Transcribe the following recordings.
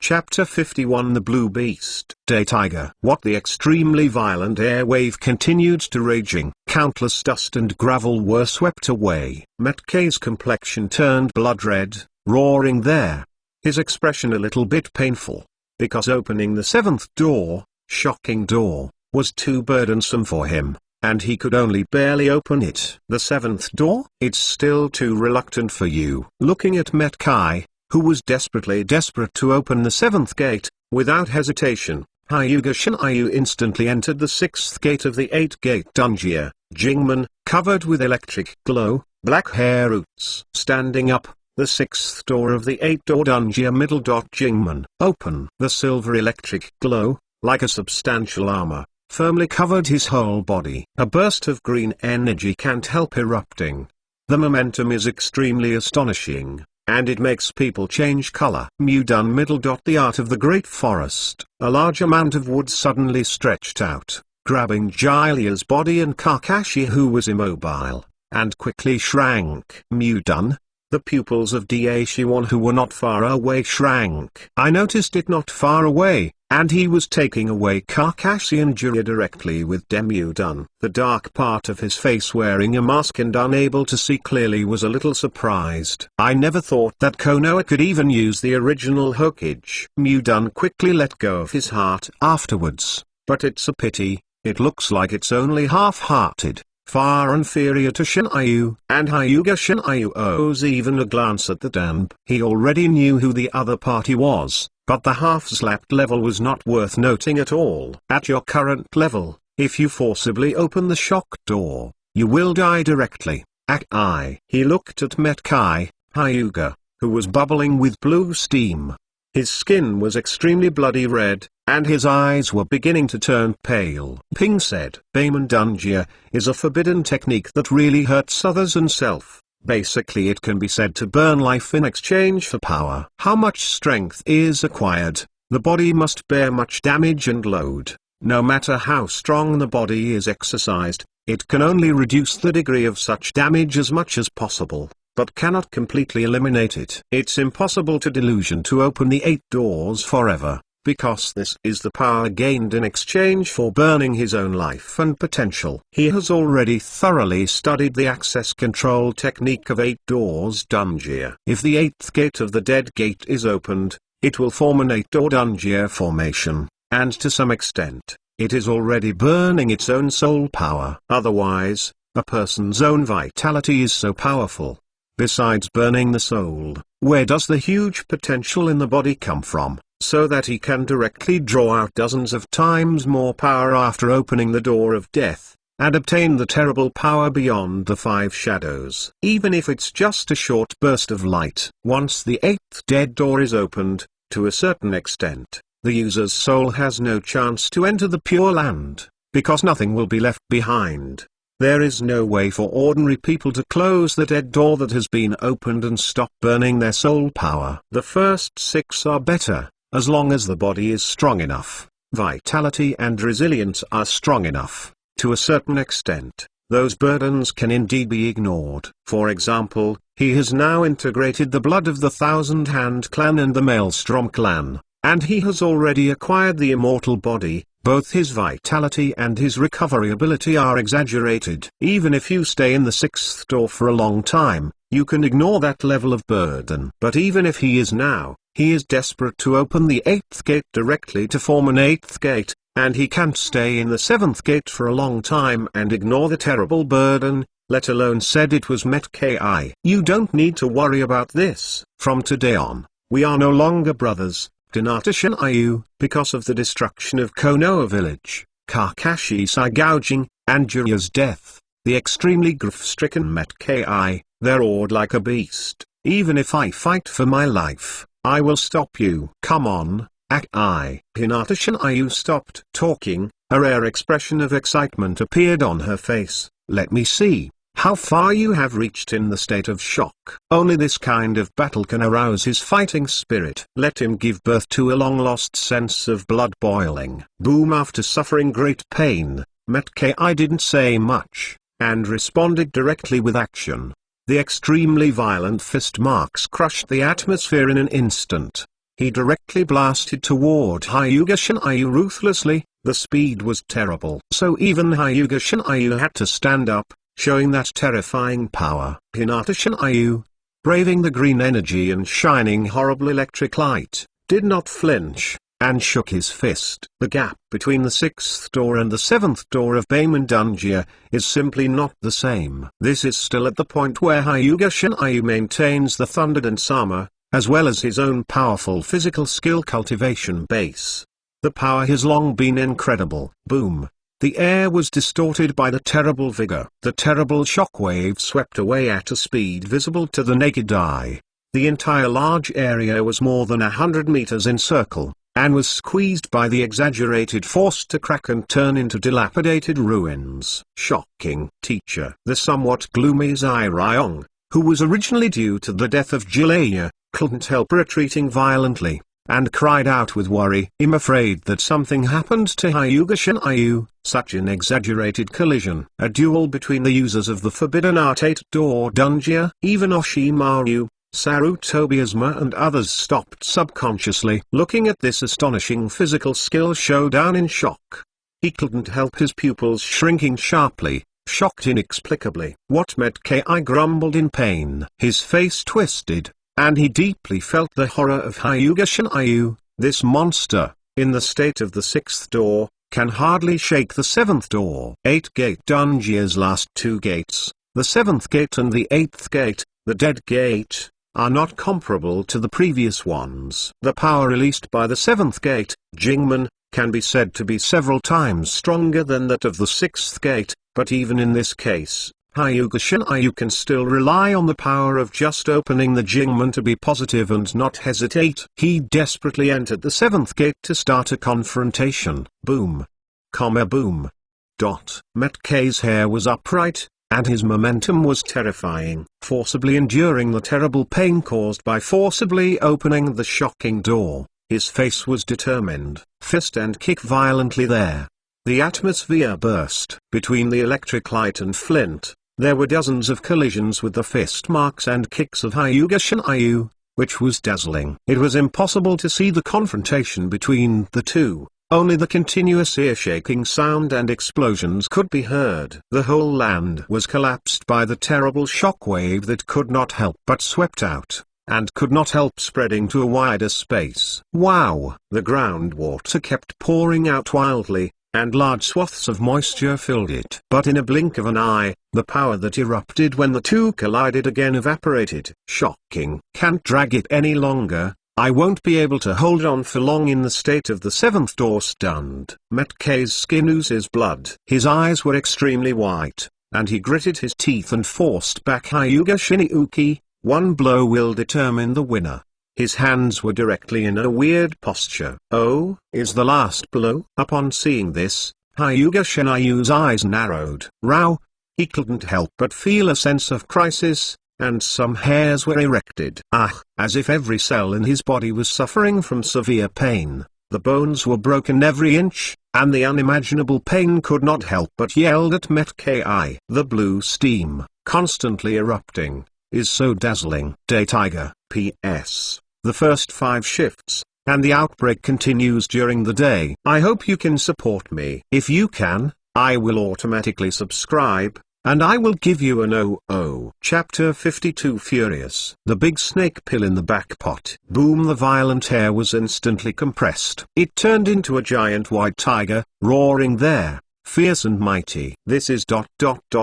Chapter 51 The Blue Beast Day Tiger. What the extremely violent air wave continued to raging. Countless dust and gravel were swept away. Metkay's complexion turned blood red, roaring there. His expression a little bit painful. Because opening the seventh door, shocking door, was too burdensome for him, and he could only barely open it. The seventh door? It's still too reluctant for you. Looking at Metkay, who was desperate to open the seventh gate, without hesitation, Hyuga Shinryu instantly entered the sixth gate of the eight-gate dungeon. Jingman, covered with electric glow, black hair roots. Standing up, the sixth door of the eight-door dungeon middle. Jingman, open. The silver electric glow, like a substantial armor, firmly covered his whole body. A burst of green energy can't help erupting. The momentum is extremely astonishing, and it makes people change color. Mudan middle. The art of the great forest. A large amount of wood suddenly stretched out, grabbing Jiraiya's body and Kakashi, who was immobile, and quickly shrank. Mudan. The pupils of Daishiwan, who were not far away, shrank. I noticed it not far away, and he was taking away Kakashi and Jiraiya directly with Demudan. The dark part of his face, wearing a mask and unable to see clearly, was a little surprised. I never thought that Konoha could even use the original Hokage. Mudan quickly let go of his heart afterwards, but it's a pity, it looks like it's only half-hearted. Far inferior to Shinryu, and Hyuga Shinryu owes even a glance at the damn. He already knew who the other party was, but the half-slapped level was not worth noting at all. At your current level, if you forcibly open the shock door, you will die directly. He looked at Metkay, Hyuga, who was bubbling with blue steam. His skin was extremely bloody red, and his eyes were beginning to turn pale. Ping said, Bayman Dunjia is a forbidden technique that really hurts others and self. Basically it can be said to burn life in exchange for power. How much strength is acquired, the body must bear much damage and load. No matter how strong the body is exercised, it can only reduce the degree of such damage as much as possible, but cannot completely eliminate it. It's impossible to delusion to open the 8 doors forever, because this is the power gained in exchange for burning his own life and potential. He has already thoroughly studied the access control technique of 8 doors dungeon. If the 8th gate of the dead gate is opened, it will form an 8-door dungeon formation, and to some extent, it is already burning its own soul power. Otherwise, a person's own vitality is so powerful. Besides burning the soul, where does the huge potential in the body come from, so that he can directly draw out dozens of times more power after opening the door of death, and obtain the terrible power beyond the 5 shadows? Even if it's just a short burst of light. Once the 8th dead door is opened, to a certain extent, the user's soul has no chance to enter the Pure Land, because nothing will be left behind. There is no way for ordinary people to close the dead door that has been opened and stop burning their soul power. The first 6 are better, as long as the body is strong enough, vitality and resilience are strong enough. To a certain extent, those burdens can indeed be ignored. For example, he has now integrated the blood of the Thousand Hand clan and the Maelstrom clan, and he has already acquired the immortal body. Both his vitality and his recovery ability are exaggerated. Even if you stay in the 6th door for a long time, you can ignore that level of burden. But even if he is desperate to open the 8th gate directly to form an 8th gate, and he can't stay in the 7th gate for a long time and ignore the terrible burden, let alone said it was Metkay. You don't need to worry about this. From today on, we are no longer brothers. Hinata Shinryu, because of the destruction of Konoha village, Kakashi's eye gouging, and Jiraiya's death, the extremely grief-stricken Metkay, they're awed like a beast. Even if I fight for my life, I will stop you. Come on, Hinata Shinryu stopped talking, a rare expression of excitement appeared on her face. Let me see how far you have reached in the state of shock. Only this kind of battle can arouse his fighting spirit. Let him give birth to a long-lost sense of blood boiling. Boom. After suffering great pain, Metkay didn't say much, and responded directly with action. The extremely violent fist marks crushed the atmosphere in an instant. he directly blasted toward Hyuga Shinryu ruthlessly. The speed was terrible. So even Hyuga Shinryu had to stand up, showing that terrifying power. Hinata Shinryu, braving the green energy and shining horrible electric light, did not flinch, and shook his fist. The gap between the 6th door and the 7th door of Baemon Dungeon is simply not the same. This is still at the point where Hyuga Shinryu maintains the Thunder Dance armor, as well as his own powerful physical skill cultivation base. The power has long been incredible. Boom. The air was distorted by the terrible vigor. The terrible shockwave swept away at a speed visible to the naked eye. The entire large area was more than 100 meters in circle, and was squeezed by the exaggerated force to crack and turn into dilapidated ruins. Shocking. Teacher. The somewhat gloomy Zai Ryong, who was originally due to the death of Jilaya, couldn't help retreating violently, and cried out with worry. "I'm afraid that something happened to Hyuga Shinryu." Such an exaggerated collision. A duel between the users of the Forbidden Art 8-door Dungeon. Even Oshimaru, Sarutobiasma and others stopped subconsciously looking at this astonishing physical skill showdown in shock. He couldn't help his pupils shrinking sharply, shocked inexplicably. "What met Ki?" grumbled in pain. His face twisted, and he deeply felt the horror of Hyuga Shinryu. This monster, in the state of the 6th door, can hardly shake the 7th door. 8-gate Dungeon's last 2 gates, the 7th gate and the 8th gate, the Dead Gate, are not comparable to the previous ones. The power released by the 7th gate, Jingmen, can be said to be several times stronger than that of the 6th gate, but even in this case, Hyuga Shinryu can still rely on the power of just opening the Jingmen to be positive and not hesitate. He desperately entered the 7th gate to start a confrontation. Boom. Boom. Metkei's hair was upright, and his momentum was terrifying. Forcibly enduring the terrible pain caused by forcibly opening the shocking door, his face was determined. Fist and kick violently there. The atmosphere burst. Between the electric light and flint, there were dozens of collisions with the fist marks and kicks of Hyuga Shinryu, which was dazzling. It was impossible to see the confrontation between the two. Only the continuous ear-shaking sound and explosions could be heard. The whole land was collapsed by the terrible shockwave that could not help but swept out, and could not help spreading to a wider space. Wow! The groundwater kept pouring out wildly, and large swaths of moisture filled it. But in a blink of an eye, the power that erupted when the two collided again evaporated. Shocking. Can't drag it any longer. I won't be able to hold on for long in the state of the 7th door. Stunned. Metkei's skin oozes blood. His eyes were extremely white, and he gritted his teeth and forced back Hyuga Shinryu. One blow will determine the winner. His hands were directly in a weird posture. Oh, is the last blow? Upon seeing this, Hyuga Shinryu's eyes narrowed. Rao! He couldn't help but feel a sense of crisis, and some hairs were erected. As if every cell in his body was suffering from severe pain. The bones were broken every inch, and the unimaginable pain could not help but yelled at Metkei. The blue steam, constantly erupting, is so dazzling. Day Tiger. P.S. The first 5 shifts, and the outbreak continues during the day. I hope you can support me. If you can, I will automatically subscribe, and I will give you an OO. Chapter 52 Furious. The big snake pill in the back pot. Boom! The violent hair was instantly compressed. It turned into a giant white tiger, roaring there, fierce and mighty. This is ...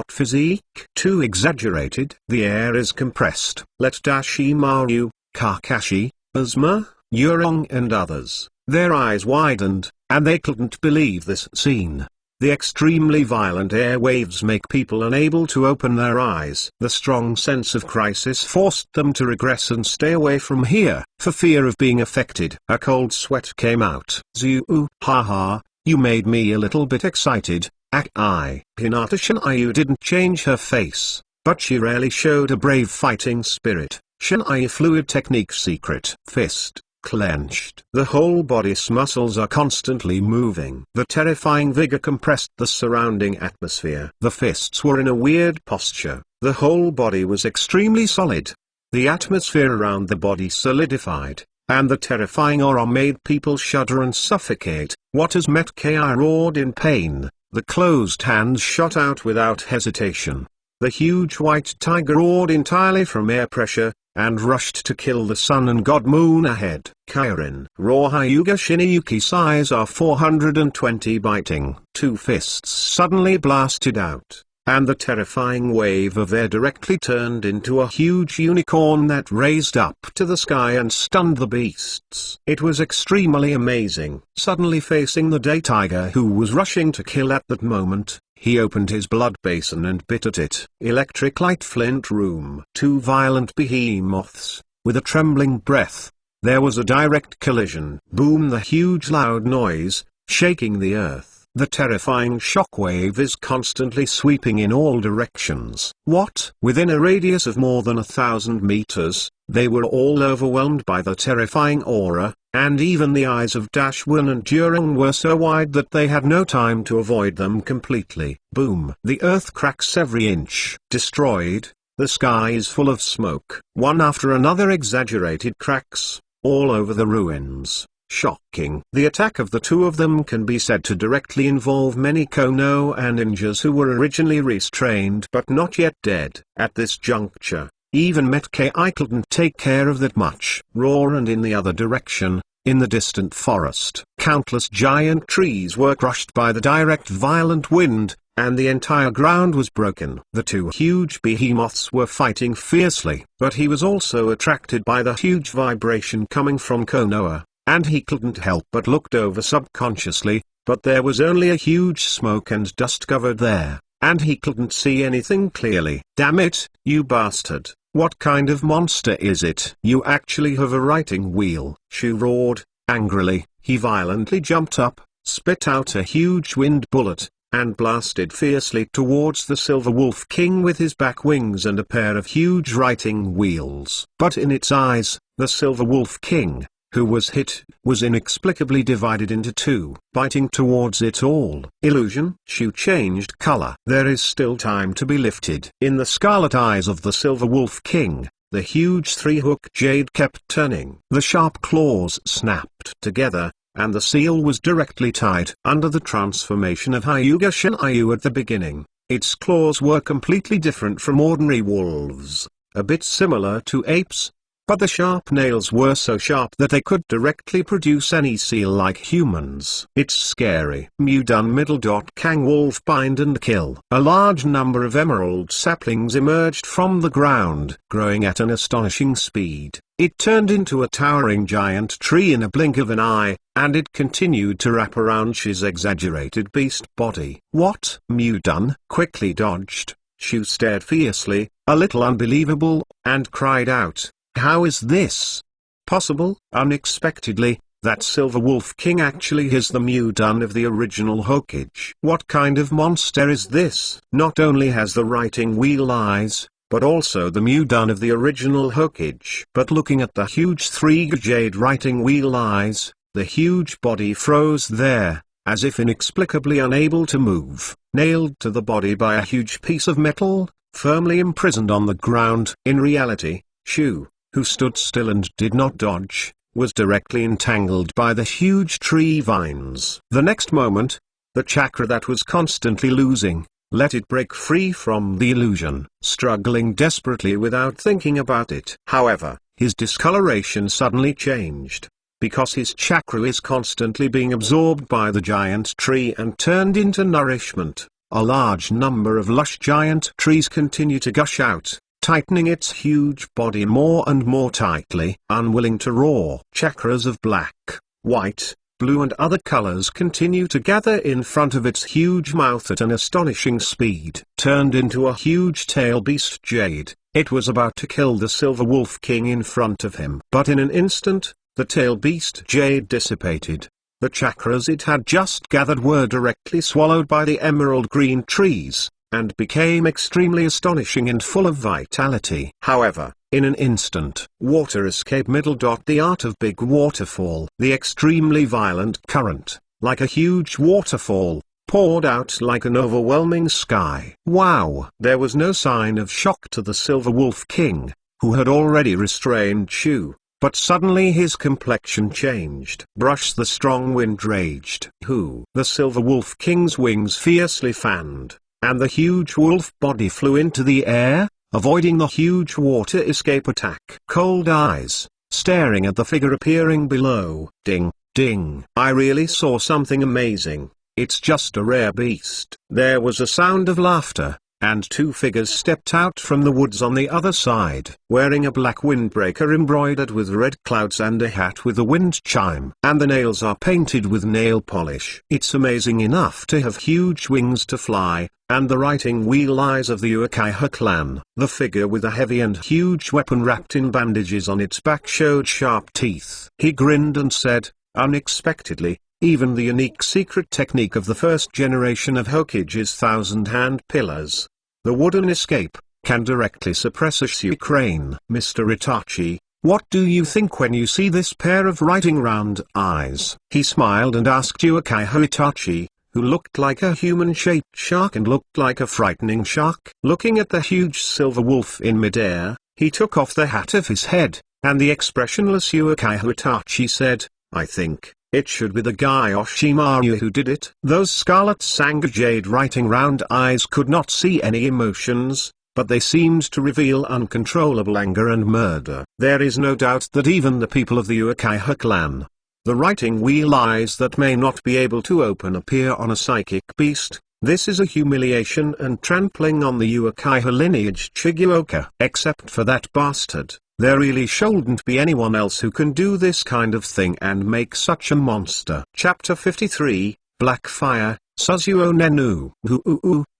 physique. Too exaggerated. The air is compressed. Let Dashimaru, Kakashi, Azuma, Yurong and others, their eyes widened, and they couldn't believe this scene. The extremely violent air waves make people unable to open their eyes. The strong sense of crisis forced them to regress and stay away from here, for fear of being affected. A cold sweat came out. Zuu, haha, you made me a little bit excited. Hinata Shinryu didn't change her face, but she rarely showed a brave fighting spirit. Shinryu fluid technique secret. Fist clenched. The whole body's muscles are constantly moving. The terrifying vigor compressed the surrounding atmosphere. The fists were in a weird posture. The whole body was extremely solid. The atmosphere around the body solidified, and the terrifying aura made people shudder and suffocate. "What has met K?" I roared in pain. The closed hands shot out without hesitation. The huge white tiger roared entirely from air pressure, and rushed to kill the sun and god moon ahead. Kairin. Raw Hyuga Shiniyuki size R420 biting. Two fists suddenly blasted out, and the terrifying wave of air directly turned into a huge unicorn that raised up to the sky and stunned the beasts. It was extremely amazing. Suddenly facing the day tiger who was rushing to kill at that moment, he opened his blood basin and bit at it. Electric light flint room. Two violent behemoths, with a trembling breath. There was a direct collision. Boom, the huge loud noise, shaking the earth. The terrifying shockwave is constantly sweeping in all directions. What? Within a radius of more than 1,000 meters, they were all overwhelmed by the terrifying aura, and even the eyes of Dashwon and Durong were so wide that they had no time to avoid them completely. Boom. The earth cracks every inch. Destroyed. The sky is full of smoke. One after another exaggerated cracks, all over the ruins. Shocking. The attack of the two of them can be said to directly involve many Konoha and ninjas who were originally restrained but not yet dead. At this juncture, even Metkai couldn't take care of that much. Roar. And in the other direction, in the distant forest, countless giant trees were crushed by the direct violent wind, and the entire ground was broken. The two huge behemoths were fighting fiercely, but he was also attracted by the huge vibration coming from Konoha, and he couldn't help but looked over subconsciously, but there was only a huge smoke and dust covered there, and he couldn't see anything clearly. "Damn it, you bastard. What kind of monster is it? You actually have a writing wheel," Shu roared, angrily. He violently jumped up, spit out a huge wind bullet, and blasted fiercely towards the Silver Wolf King with his back wings and a pair of huge writing wheels. But in its eyes, the Silver Wolf King, who was hit, was inexplicably divided into two, biting towards it all. Illusion. Shu changed color. There is still time to be lifted. In the scarlet eyes of the Silver Wolf King, the huge three-hook jade kept turning. The sharp claws snapped together, and the seal was directly tied. Under the transformation of Hyuga Shinryu at the beginning, its claws were completely different from ordinary wolves, a bit similar to apes, but the sharp nails were so sharp that they could directly produce any seal like humans. It's scary. Mudan middle dot Kang wolf bind and kill. A large number of emerald saplings emerged from the ground, growing at an astonishing speed. It turned into a towering giant tree in a blink of an eye, and it continued to wrap around Shu's exaggerated beast body. What? Mudan quickly dodged. Shu stared fiercely, a little unbelievable, and cried out, "How is this possible?" Unexpectedly, that Silver Wolf King actually is the Mudan of the original Hokage. What kind of monster is this? Not only has the writing wheel eyes, but also the Mudan of the original Hokage. But looking at the huge three jade writing wheel eyes, the huge body froze there, as if inexplicably unable to move, nailed to the body by a huge piece of metal, firmly imprisoned on the ground. In reality, Shu, who stood still and did not dodge, was directly entangled by the huge tree vines. The next moment, the chakra that was constantly losing, let it break free from the illusion, struggling desperately without thinking about it. However, his discoloration suddenly changed, because his chakra is constantly being absorbed by the giant tree and turned into nourishment. A large number of lush giant trees continue to gush out, tightening its huge body more and more tightly. Unwilling to roar, chakras of black, white, blue and other colors continue to gather in front of its huge mouth at an astonishing speed. Turned into a huge tail beast jade, it was about to kill the Silver Wolf King in front of him. But in an instant, the tail beast jade dissipated. The chakras it had just gathered were directly swallowed by the emerald green trees, and became extremely astonishing and full of vitality. However, in an instant, water escaped middle dot the art of big waterfall. The extremely violent current, like a huge waterfall, poured out like an overwhelming sky. Wow! There was no sign of shock to the Silver Wolf King, who had already restrained Shu. but suddenly his complexion changed. Brush, the strong wind raged. Who? The Silver Wolf King's wings fiercely fanned, and the huge wolf body flew into the air, avoiding the huge water escape attack. Cold eyes, staring at the figure appearing below. Ding, ding. I really saw something amazing. It's just a rare beast. There was a sound of laughter, and two figures stepped out from the woods on the other side, wearing a black windbreaker embroidered with red clouds and a hat with a wind chime. And the nails are painted with nail polish. It's amazing enough to have huge wings to fly, and the writing wheel eyes of the Uchiha clan. The figure with a heavy and huge weapon wrapped in bandages on its back showed sharp teeth. He grinned and said, unexpectedly, even the unique secret technique of the first generation of Hokage's thousand-hand pillars, the wooden escape, can directly suppress a Shu crane. Mr. Itachi, what do you think when you see this pair of writing round eyes? He smiled and asked Uchiha Itachi, who looked like a human-shaped shark and looked like a frightening shark. Looking at the huge silver wolf in midair, he took off the hat of his head, and the expressionless Uchiha Itachi said, I think it should be the guy Oshimaru who did it. Those scarlet Sangha jade writing round eyes could not see any emotions, but they seemed to reveal uncontrollable anger and murder. There is no doubt that even the people of the Uchiha clan, the writing wheel eyes that may not be able to open appear on a psychic beast. This is a humiliation and trampling on the Uchiha lineage Shigeoka. Except for that bastard, there really shouldn't be anyone else who can do this kind of thing and make such a monster. Chapter 53, Black Fire, Suzuo Nenu.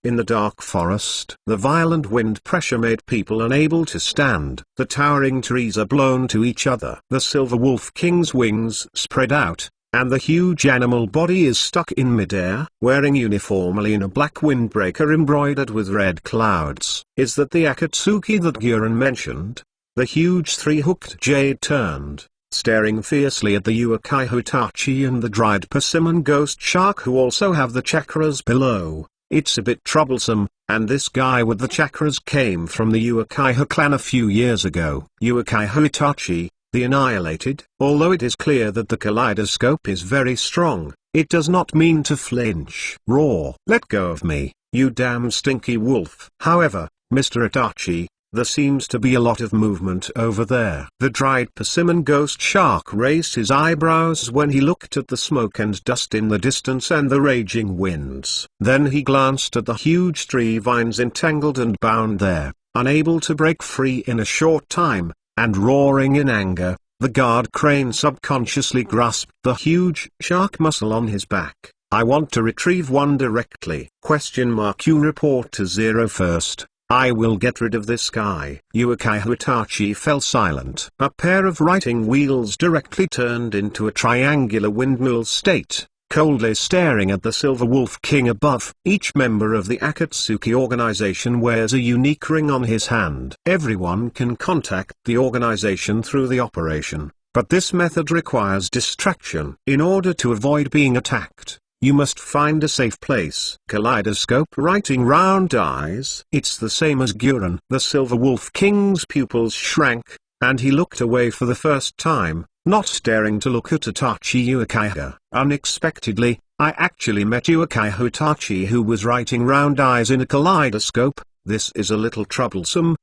In the dark forest, the violent wind pressure made people unable to stand. The towering trees are blown to each other. The Silver Wolf King's wings spread out, and the huge animal body is stuck in midair, wearing uniformly in a black windbreaker embroidered with red clouds. Is that the Akatsuki that Gurren mentioned? The huge three-hooked jade turned, staring fiercely at the Uchiha Itachi and the dried persimmon ghost shark, who also have the chakras below. It's a bit troublesome, and this guy with the chakras came from the Uchiha clan a few years ago. Uchiha Itachi, the annihilated. Although it is clear that the kaleidoscope is very strong, it does not mean to flinch. Roar! Let go of me, you damn stinky wolf. However, Mr. Itachi, there seems to be a lot of movement over there. The dried persimmon ghost shark raised his eyebrows when he looked at the smoke and dust in the distance and the raging winds. Then he glanced at the huge tree vines entangled and bound there, unable to break free in a short time, and roaring in anger. The guard crane subconsciously grasped the huge shark muscle on his back. I want to retrieve one directly. You report to Zero first. I will get rid of this guy. Uchiha Itachi fell silent. A pair of writing wheels directly turned into a triangular windmill state, coldly staring at the Silver Wolf King above. Each member of the Akatsuki organization wears a unique ring on his hand. Everyone can contact the organization through the operation, but this method requires distraction. In order to avoid being attacked, you must find a safe place. Kaleidoscope writing round eyes. It's the same as Gurren. The Silver Wolf King's pupils shrank, and he looked away for the first time, not daring to look at Itachi Uchiha. Unexpectedly, I actually met Uchiha Itachi, who was writing round eyes in a kaleidoscope. This is a little troublesome.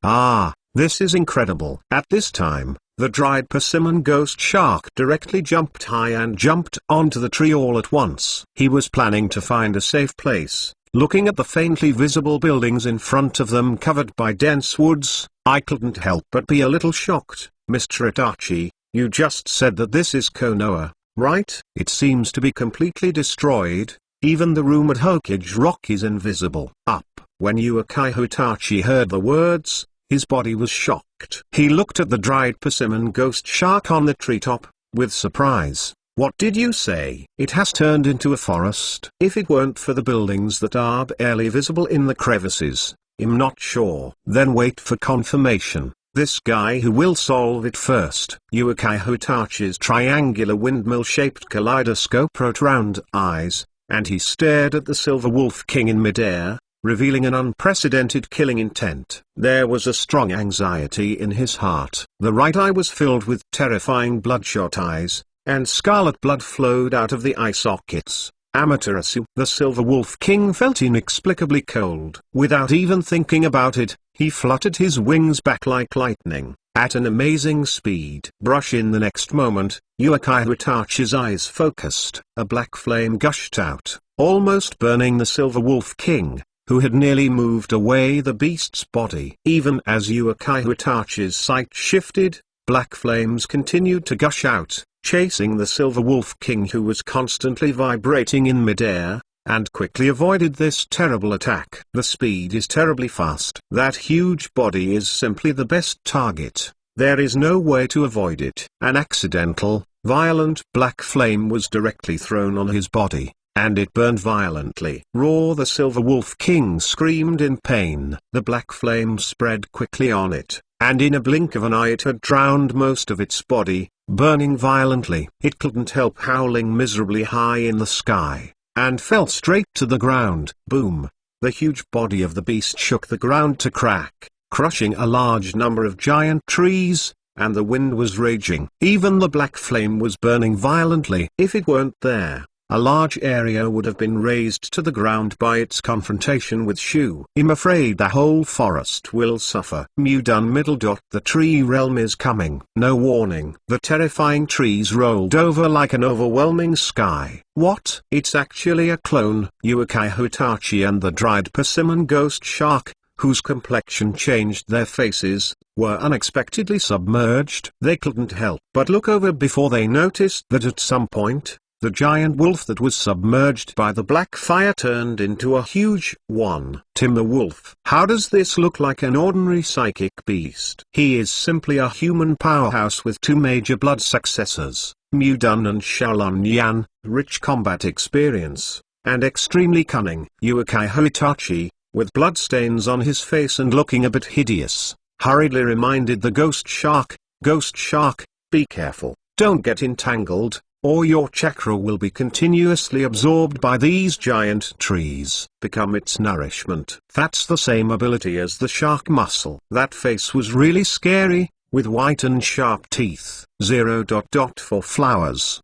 This is incredible. At this time, the dried persimmon ghost shark directly jumped high and jumped onto the tree all at once. He was planning to find a safe place. Looking at the faintly visible buildings in front of them covered by dense woods, I couldn't help but be a little shocked. Mr. Itachi, you just said that this is Konoha, right? It seems to be completely destroyed. Even the room at Hokage Rock is invisible. When Uchiha Itachi heard the words, his body was shocked. He looked at the dried persimmon ghost shark on the treetop, with surprise. What did you say? It has turned into a forest. If it weren't for the buildings that are barely visible in the crevices, I'm not sure. Then wait for confirmation. This guy who will solve it first. Uchiha Itachi's triangular windmill-shaped kaleidoscope wrote round eyes, and he stared at the Silver Wolf King in midair, revealing an unprecedented killing intent. There was a strong anxiety in his heart. The right eye was filled with terrifying bloodshot eyes, and scarlet blood flowed out of the eye sockets. Amaterasu. The Silver Wolf King felt inexplicably cold. Without even thinking about it, he fluttered his wings back like lightning, at an amazing speed. Brush in the next moment, Yukai Hitachi's eyes focused. A black flame gushed out, almost burning the Silver Wolf King, who had nearly moved away the beast's body. Even as Yukai Hitachi's sight shifted, black flames continued to gush out, chasing the Silver Wolf King, who was constantly vibrating in midair, and quickly avoided this terrible attack. The speed is terribly fast. That huge body is simply the best target. There is no way to avoid it. An accidental, violent black flame was directly thrown on his body, and it burned violently. Roar! The Silver Wolf King screamed in pain. The black flame spread quickly on it, and in a blink of an eye it had drowned most of its body, burning violently. It couldn't help howling miserably high in the sky, and fell straight to the ground. Boom! The huge body of the beast shook the ground to crack, crushing a large number of giant trees, and the wind was raging. Even the black flame was burning violently. If it weren't there, a large area would have been razed to the ground by its confrontation with Shu. I'm afraid the whole forest will suffer. Mudan middle. The tree realm is coming. No warning. The terrifying trees rolled over like an overwhelming sky. What? It's actually a clone. Yukai Hitachi and the dried persimmon ghost shark, whose complexion changed their faces, were unexpectedly submerged. They couldn't help but look over before they noticed that at some point, the giant wolf that was submerged by the black fire turned into a huge one. Tim the Wolf. How does this look like an ordinary psychic beast? He is simply a human powerhouse with two major blood successors, Mudan and Shaolin Yan, rich combat experience, and extremely cunning. Yukai Hitachi, with bloodstains on his face and looking a bit hideous, hurriedly reminded the ghost shark, be careful, don't get entangled, or your chakra will be continuously absorbed by these giant trees. Become its nourishment. That's the same ability as the shark muscle. That face was really scary, with white and sharp teeth. 0. For flowers.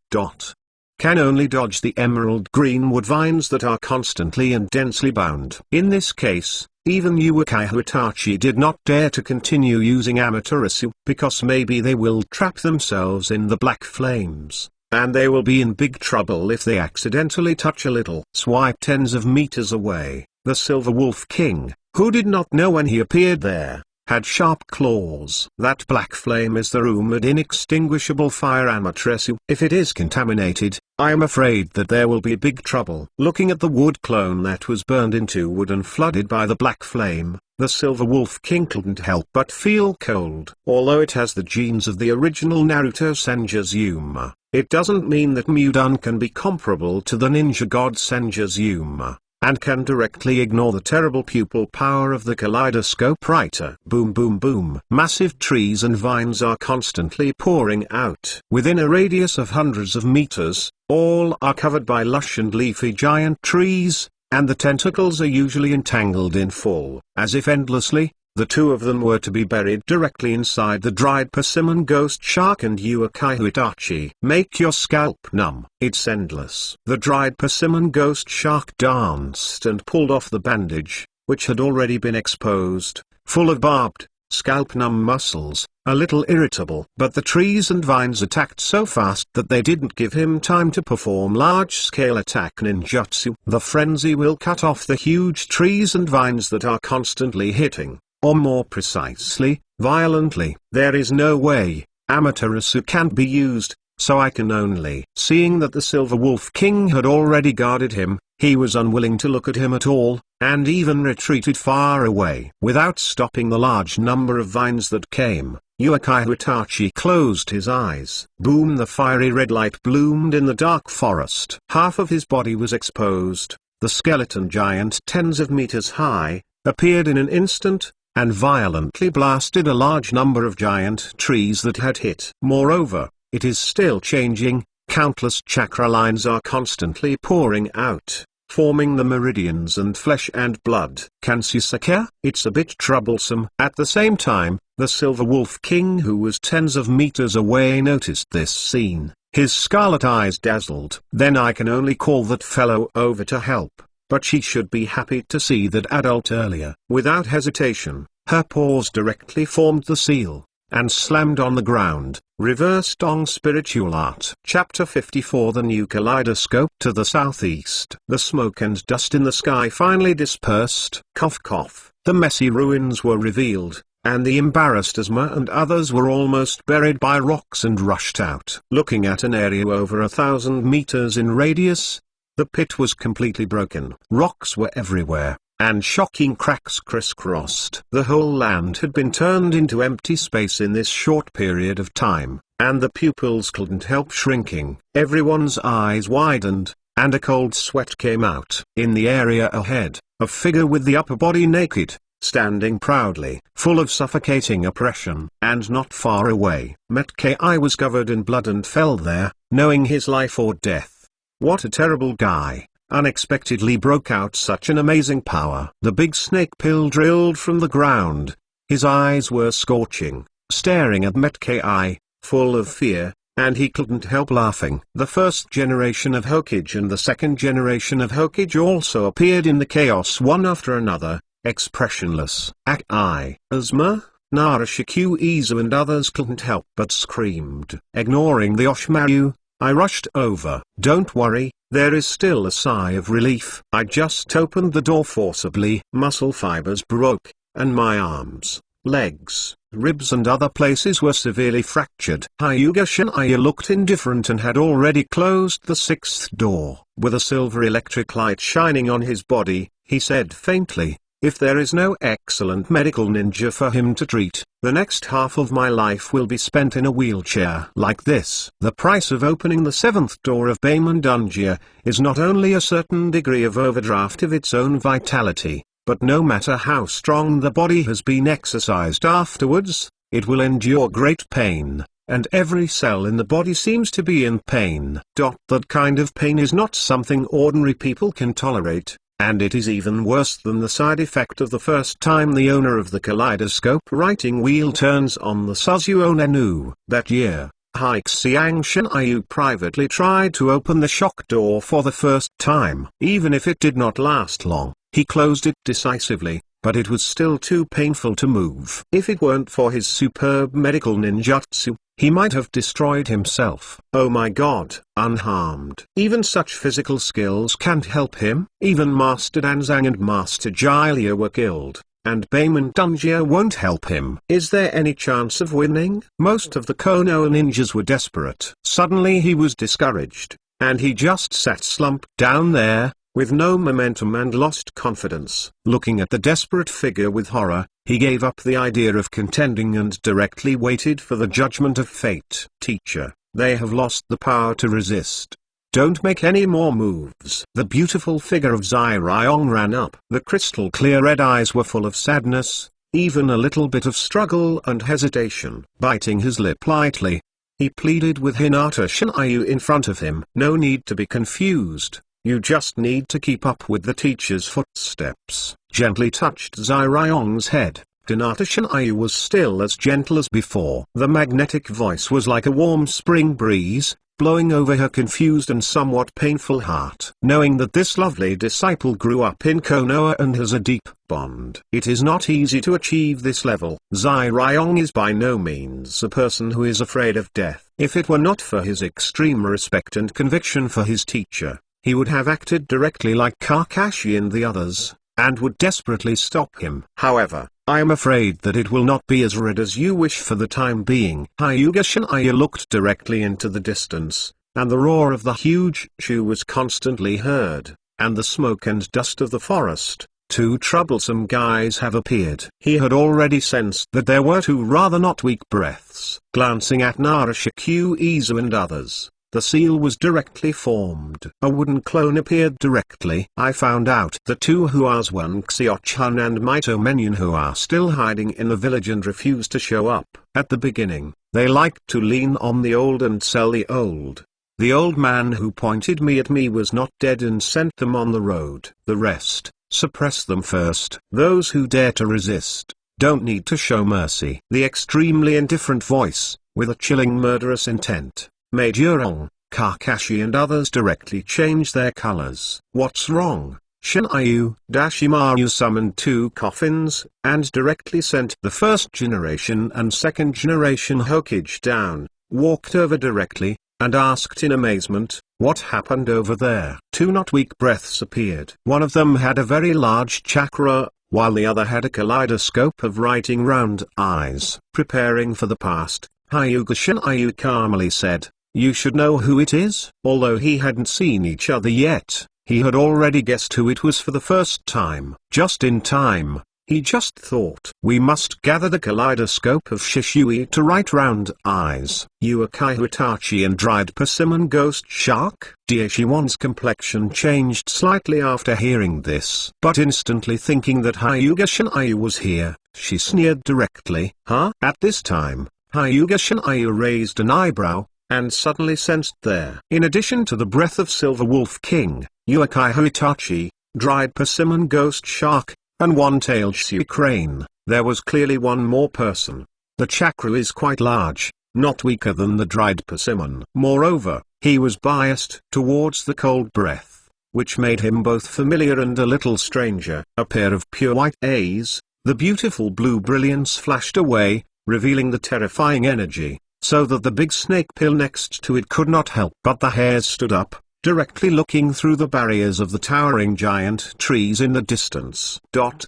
Can only dodge the emerald green wood vines that are constantly and densely bound. In this case, even Yukai Hitachi did not dare to continue using Amaterasu, because maybe they will trap themselves in the black flames, and they will be in big trouble if they accidentally touch a little. Swipe tens of meters away, the Silver Wolf King, who did not know when he appeared there, had sharp claws. That black flame is the rumored inextinguishable fire Amaterasu. If it is contaminated, I am afraid that there will be big trouble. Looking at the wood clone that was burned into wood and flooded by the black flame, the Silver Wolf King couldn't help but feel cold. Although it has the genes of the original Naruto Senjutsu, it doesn't mean that Mudan can be comparable to the ninja god Senjutsu, and can directly ignore the terrible pupil power of the kaleidoscope writer. Boom boom boom. Massive trees and vines are constantly pouring out. Within a radius of hundreds of meters, all are covered by lush and leafy giant trees, and the tentacles are usually entangled in full, as if endlessly. The two of them were to be buried directly inside the dried persimmon ghost shark and Yukai Hitachi. Make your scalp numb. It's endless. The dried persimmon ghost shark danced and pulled off the bandage, which had already been exposed, full of barbed, scalp-numb muscles, a little irritable. But the trees and vines attacked so fast that they didn't give him time to perform large-scale attack ninjutsu. The frenzy will cut off the huge trees and vines that are constantly hitting, or more precisely, violently. There is no way Amaterasu can't be used, so I can only. Seeing that the Silver Wolf King had already guarded him, he was unwilling to look at him at all, and even retreated far away. Without stopping the large number of vines that came, Yukai Hitachi closed his eyes. Boom! The fiery red light bloomed in the dark forest. Half of his body was exposed. The skeleton giant, tens of meters high, appeared in an instant, and violently blasted a large number of giant trees that had hit. Moreover, it is still changing. Countless chakra lines are constantly pouring out, forming the meridians and flesh and blood. Kansusaka, it's a bit troublesome. At the same time, the Silver Wolf King, who was tens of meters away, noticed this scene. His scarlet eyes dazzled. Then I can only call that fellow over to help, but she should be happy to see that adult earlier. Without hesitation, her paws directly formed the seal, and slammed on the ground. Reversed on Spiritual Art. Chapter 54. The new kaleidoscope. To the southeast, the smoke and dust in the sky finally dispersed. Cough cough. The messy ruins were revealed, and the embarrassed Asma and others were almost buried by rocks and rushed out. Looking at an area over 1,000 meters in radius, the pit was completely broken. Rocks were everywhere, and shocking cracks crisscrossed. The whole land had been turned into empty space in this short period of time, and the pupils couldn't help shrinking. Everyone's eyes widened, and a cold sweat came out. In the area ahead, a figure with the upper body naked, standing proudly, full of suffocating oppression. And not far away, Metki was covered in blood and fell there, knowing his life or death. What a terrible guy. Unexpectedly broke out such an amazing power. The big snake pill drilled from the ground. His eyes were scorching, staring at Metki, full of fear, and he couldn't help laughing. The first generation of Hokage and the second generation of Hokage also appeared in the chaos one after another, expressionless. Akai, Asma, Naruto, Izu and others couldn't help but screamed. Ignoring the Oshmaru, I rushed over. Don't worry, there is still a sigh of relief. I just opened the door forcibly. Muscle fibers broke, and my arms, legs, ribs and other places were severely fractured. Hyuga Shinaya looked indifferent and had already closed the sixth door. With a silver electric light shining on his body, he said faintly, if there is no excellent medical ninja for him to treat, the next half of my life will be spent in a wheelchair like this. The price of opening the seventh door of Baemon Dungeon is not only a certain degree of overdraft of its own vitality, but no matter how strong the body has been exercised afterwards, it will endure great pain, and every cell in the body seems to be in pain. That kind of pain is not something ordinary people can tolerate. And it is even worse than the side effect of the first time the owner of the kaleidoscope writing wheel turns on the Suzuo Nenu. That year, Haixiang Shinryu privately tried to open the shock door for the first time. Even if it did not last long, he closed it decisively, but it was still too painful to move. If it weren't for his superb medical ninjutsu, he might have destroyed himself. Oh my god, unharmed. Even such physical skills can't help him. Even Master Danzang and Master Jiraiya were killed, and Baemon Dungeon won't help him. Is there any chance of winning? Most of the Konoha ninjas were desperate. Suddenly he was discouraged, and he just sat slumped down there, with no momentum and lost confidence. Looking at the desperate figure with horror, he gave up the idea of contending and directly waited for the judgment of fate. Teacher, they have lost the power to resist. Don't make any more moves. The beautiful figure of Zai Ryong ran up. The crystal clear red eyes were full of sadness, even a little bit of struggle and hesitation. Biting his lip lightly, he pleaded with Hinata Shinryu in front of him. No need to be confused. You just need to keep up with the teacher's footsteps. Gently touched Zai Ryong's head. Hinata Shinryu was still as gentle as before. The magnetic voice was like a warm spring breeze, blowing over her confused and somewhat painful heart. Knowing that this lovely disciple grew up in Konoha and has a deep bond. It is not easy to achieve this level. Zai Ryong is by no means a person who is afraid of death. If it were not for his extreme respect and conviction for his teacher, he would have acted directly like Kakashi and the others, and would desperately stop him. However, I am afraid that it will not be as red as you wish for the time being. Hyuga Shinryu looked directly into the distance, and the roar of the huge shoe was constantly heard, and the smoke and dust of the forest. Two troublesome guys have appeared. He had already sensed that there were two rather not weak breaths. Glancing at Naruto, Izu and others, the seal was directly formed. A wooden clone appeared directly. I found out the two Huazwan Xiao-chan and Maito Menyon who are still hiding in the village and refused to show up. At the beginning, they liked to lean on the old and sell the old. The old man who pointed me at me was not dead and sent them on the road. The rest, suppress them first. Those who dare to resist, don't need to show mercy. The extremely indifferent voice, with a chilling murderous intent, made Yurong, Kakashi and others directly change their colors. What's wrong? Shinryu Dashimaru summoned 2 coffins, and directly sent the first generation and second generation Hokage down, walked over directly, and asked in amazement, what happened over there? 2 not weak breaths appeared. One of them had a very large chakra, while the other had a kaleidoscope of writing round eyes. Preparing for the past, Hyuga Shinryu calmly said, you should know who it is. Although he hadn't seen each other yet, he had already guessed who it was for the first time. Just in time, he just thought. We must gather the kaleidoscope of Shishui to write round eyes. Uchiha Itachi and dried persimmon ghost shark. Daishiwan's complexion changed slightly after hearing this. But instantly thinking that Hyuga Shinryu was here, she sneered directly. Huh? At this time, Hyuga Shinryu raised an eyebrow, and suddenly sensed there. In addition to the breath of Silver Wolf King, Uchiha Itachi, dried persimmon ghost shark, and one-tailed sea crane, there was clearly one more person. The chakra is quite large, not weaker than the dried persimmon. Moreover, he was biased towards the cold breath, which made him both familiar and a little stranger. A pair of pure white eyes, the beautiful blue brilliance flashed away, revealing the terrifying energy, so that the big snake pill next to it could not help but the hairs stood up, directly looking through the barriers of the towering giant trees in the distance.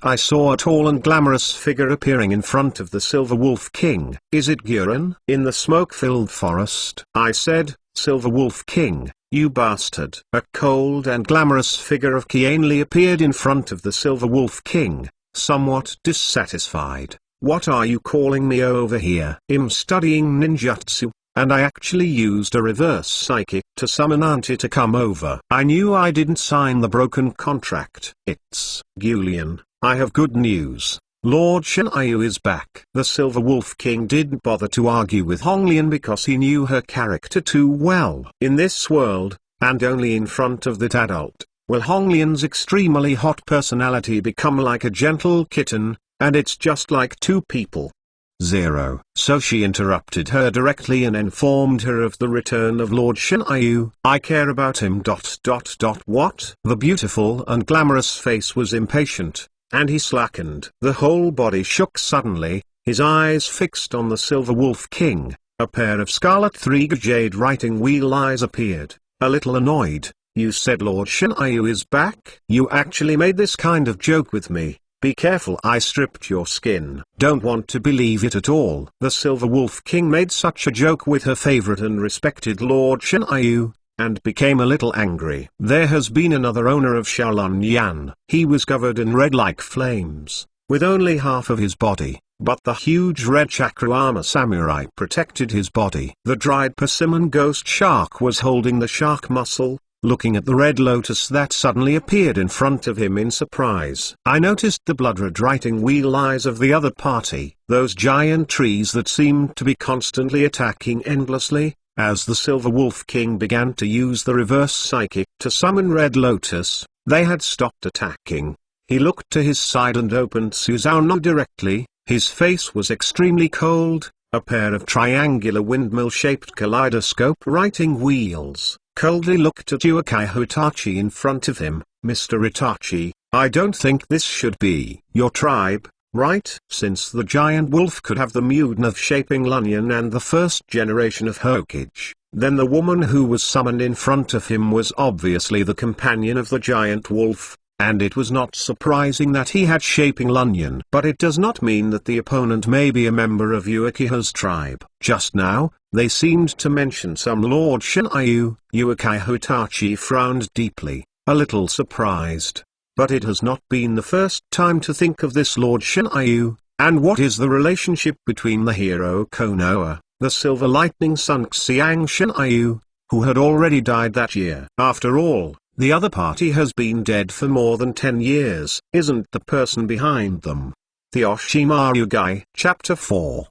I saw a tall and glamorous figure appearing in front of the Silver Wolf King. Is it Guren? In the smoke-filled forest, I said, Silver Wolf King, you bastard. A cold and glamorous figure of Kianli appeared in front of the Silver Wolf King, somewhat dissatisfied. What are you calling me over here? I'm studying ninjutsu, and I actually used a reverse psychic to summon Auntie to come over. I knew I didn't sign the broken contract. It's Gulian. I have good news. Lord Shinryu is back. The Silver Wolf King didn't bother to argue with Honglian because he knew her character too well. In this world, and only in front of that adult, will Honglian's extremely hot personality become like a gentle kitten, and it's just like 2 people. 0. So she interrupted her directly and informed her of the return of Lord Shinryu. I care about him. What? The beautiful and glamorous face was impatient, and he slackened. The whole body shook suddenly, his eyes fixed on the Silver Wolf King. A pair of scarlet 3 jade writing wheel eyes appeared, a little annoyed. You said Lord Shinryu is back? You actually made this kind of joke with me. Be careful, I stripped your skin. Don't want to believe it at all. The Silver Wolf King made such a joke with her favorite and respected Lord Shinryu, and became a little angry. There has been another owner of Shaolin Yan. He was covered in red like flames, with only half of his body, but the huge red chakra armor samurai protected his body. The dried persimmon ghost shark was holding the shark muscle, looking at the red lotus that suddenly appeared in front of him in surprise. I noticed the blood-red writing wheel eyes of the other party, those giant trees that seemed to be constantly attacking endlessly. As the Silver Wolf King began to use the reverse psychic to summon Red Lotus, they had stopped attacking. He looked to his side and opened Susanoo directly. His face was extremely cold. A pair of triangular windmill-shaped kaleidoscope writing wheels coldly looked at Uchiha Itachi in front of him. Mr. Itachi, I don't think this should be your tribe, right? Since the giant wolf could have the Muden of Shaping Lunyon and the first generation of Hokage, then the woman who was summoned in front of him was obviously the companion of the giant wolf, and it was not surprising that he had Shaping Lunyon. But it does not mean that the opponent may be a member of Uchiha's tribe. Just now, they seemed to mention some Lord Shinryu. Uchiha Itachi frowned deeply, a little surprised. But it has not been the first time to think of this Lord Shinryu. And what is the relationship between the hero Konoha, the Silver Lightning Son Xiang Shinryu, who had already died that year? After all, the other party has been dead for more than 10 years. Isn't the person behind them the Oshimaru guy? Chapter 4.